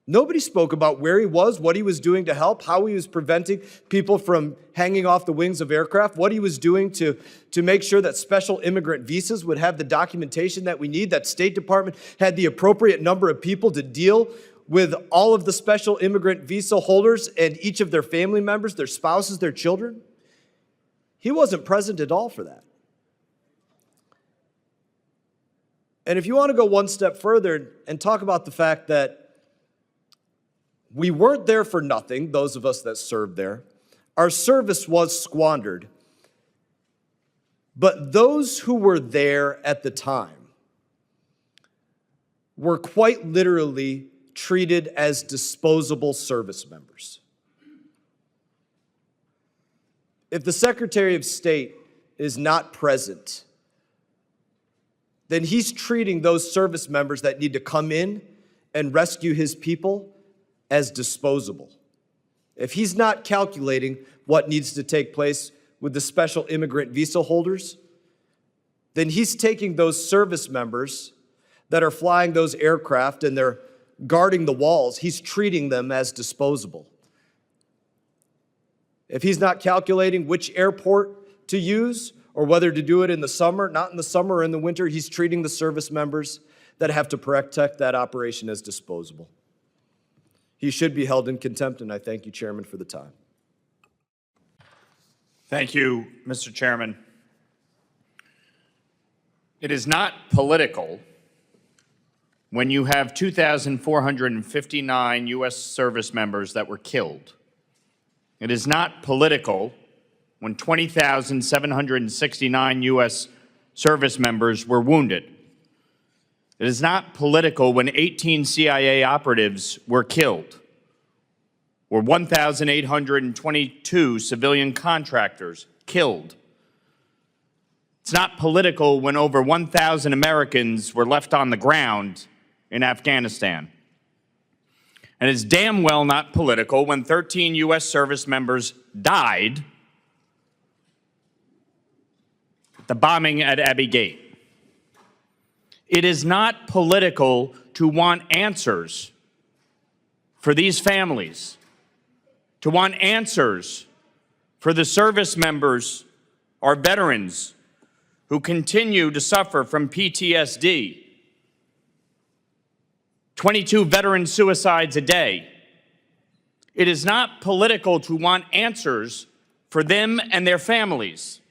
Nobody spoke about where he was, what he was doing to help, how he was preventing people from hanging off the wings of aircraft, what he was doing to make sure that special immigrant visas would have the documentation that we need, that State Department had the appropriate number of people to deal with all of the special immigrant visa holders and each of their family members, their spouses, their children. He wasn't present at all for that. And if you want to go one step further and talk about the fact that we weren't there for nothing, those of us that served there. Our service was squandered. But those who were there at the time were quite literally treated as disposable service members. If the Secretary of State is not present, then he's treating those service members that need to come in and rescue his people as disposable. If he's not calculating what needs to take place with the special immigrant visa holders, then he's taking those service members that are flying those aircraft and they're guarding the walls, he's treating them as disposable. If he's not calculating which airport to use or whether to do it in the summer, not in the summer or in the winter, he's treating the service members that have to protect that operation as disposable. He should be held in contempt, and I thank you, Chairman, for the time. Thank you, Mr. Chairman. It is not political when you have 2,459 U.S. service members that were killed. It is not political when 20,769 U.S. service members were wounded. It is not political when 18 CIA operatives were killed, or 1,822 civilian contractors killed. It's not political when over 1,000 Americans were left on the ground in Afghanistan. And it's damn well not political when 13 U.S. service members died at the bombing at Abbey Gate. It is not political to want answers for these families, to want answers for the service members, our veterans, who continue to suffer from PTSD. 22 veteran suicides a day. It is not political to want answers for them and their families.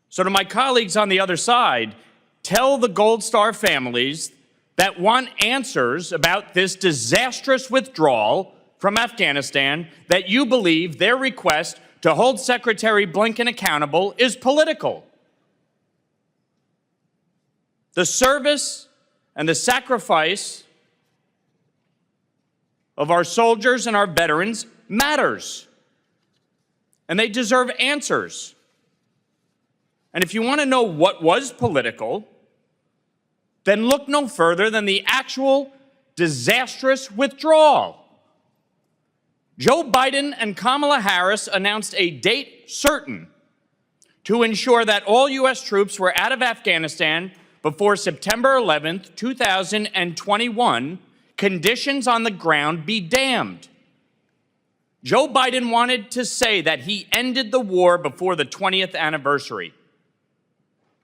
So to my colleagues on the other side, tell the Gold Star families that want answers about this disastrous withdrawal from Afghanistan that you believe their request to hold Secretary Blinken accountable is political. The service and the sacrifice of our soldiers and our veterans matters, and they deserve answers. And if you want to know what was political, then look no further than the actual disastrous withdrawal. Joe Biden and Kamala Harris announced a date certain to ensure that all U.S. troops were out of Afghanistan before September 11th, 2021, conditions on the ground be damned. Joe Biden wanted to say that he ended the war before the 20th anniversary.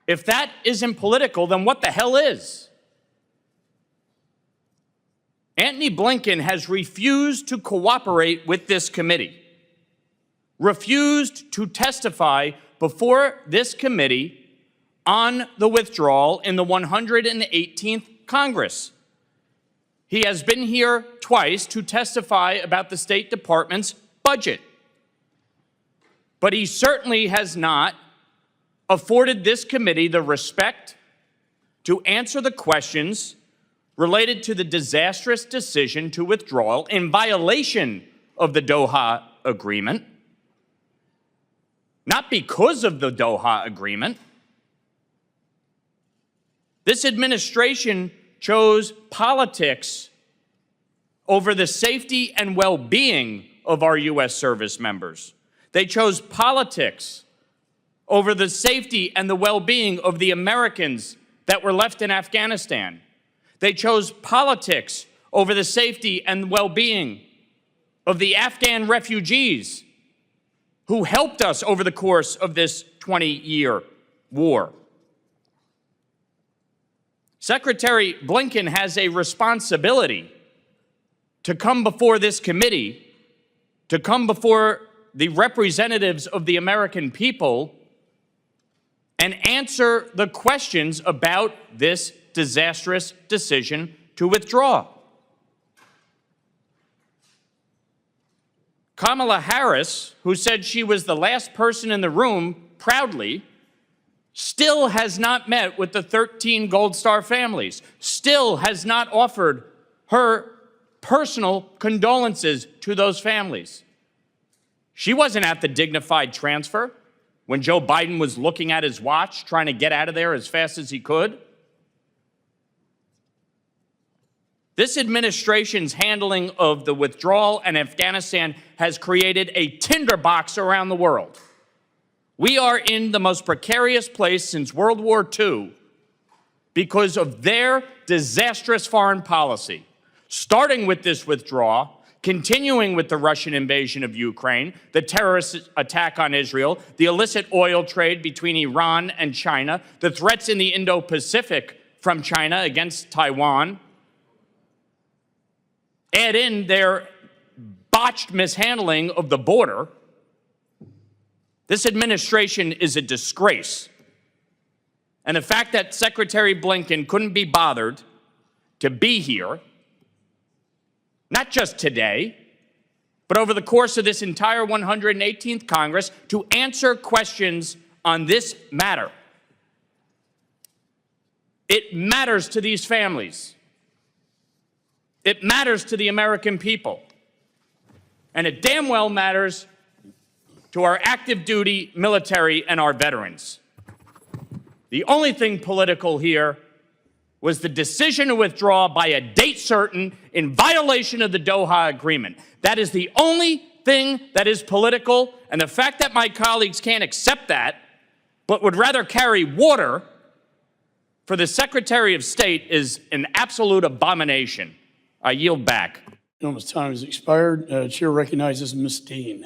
If that isn't political, then what the hell is? Antony Blinken has refused to cooperate with this committee, refused to testify before this committee on the withdrawal in the 118th Congress. He has been here twice to testify about the State Department's budget. But he certainly has not afforded this committee the respect to answer the questions related to the disastrous decision to withdraw in violation of the Doha Agreement, not because of the Doha Agreement. This administration chose politics over the safety and well-being of our U.S. service members. They chose politics over the safety and the well-being of the Americans that were left in Afghanistan. They chose politics over the safety and well-being of the Afghan refugees who helped us over the course of this 20-year war. Secretary Blinken has a responsibility to come before this committee, to come before the representatives of the American people and answer the questions about this disastrous decision to withdraw. Kamala Harris, who said she was the last person in the room, proudly, still has not met with the 13 Gold Star families, still has not offered her personal condolences to those families. She wasn't at the dignified transfer when Joe Biden was looking at his watch, trying to get out of there as fast as he could. This administration's handling of the withdrawal in Afghanistan has created a tinderbox around the world. We are in the most precarious place since World War II because of their disastrous foreign policy, starting with this withdrawal, continuing with the Russian invasion of Ukraine, the terrorist attack on Israel, the illicit oil trade between Iran and China, the threats in the Indo-Pacific from China against Taiwan. Add in their botched mishandling of the border. This administration is a disgrace. And the fact that Secretary Blinken couldn't be bothered to be here, not just today, but over the course of this entire 118th Congress, to answer questions on this matter. It matters to these families. It matters to the American people. And it damn well matters to our active duty military and our veterans. The only thing political here was the decision to withdraw by a date certain in violation of the Doha Agreement. That is the only thing that is political, and the fact that my colleagues can't accept that, but would rather carry water for the Secretary of State is an absolute abomination. I yield back. Gentleman's time has expired. Chair recognizes Ms. Dean.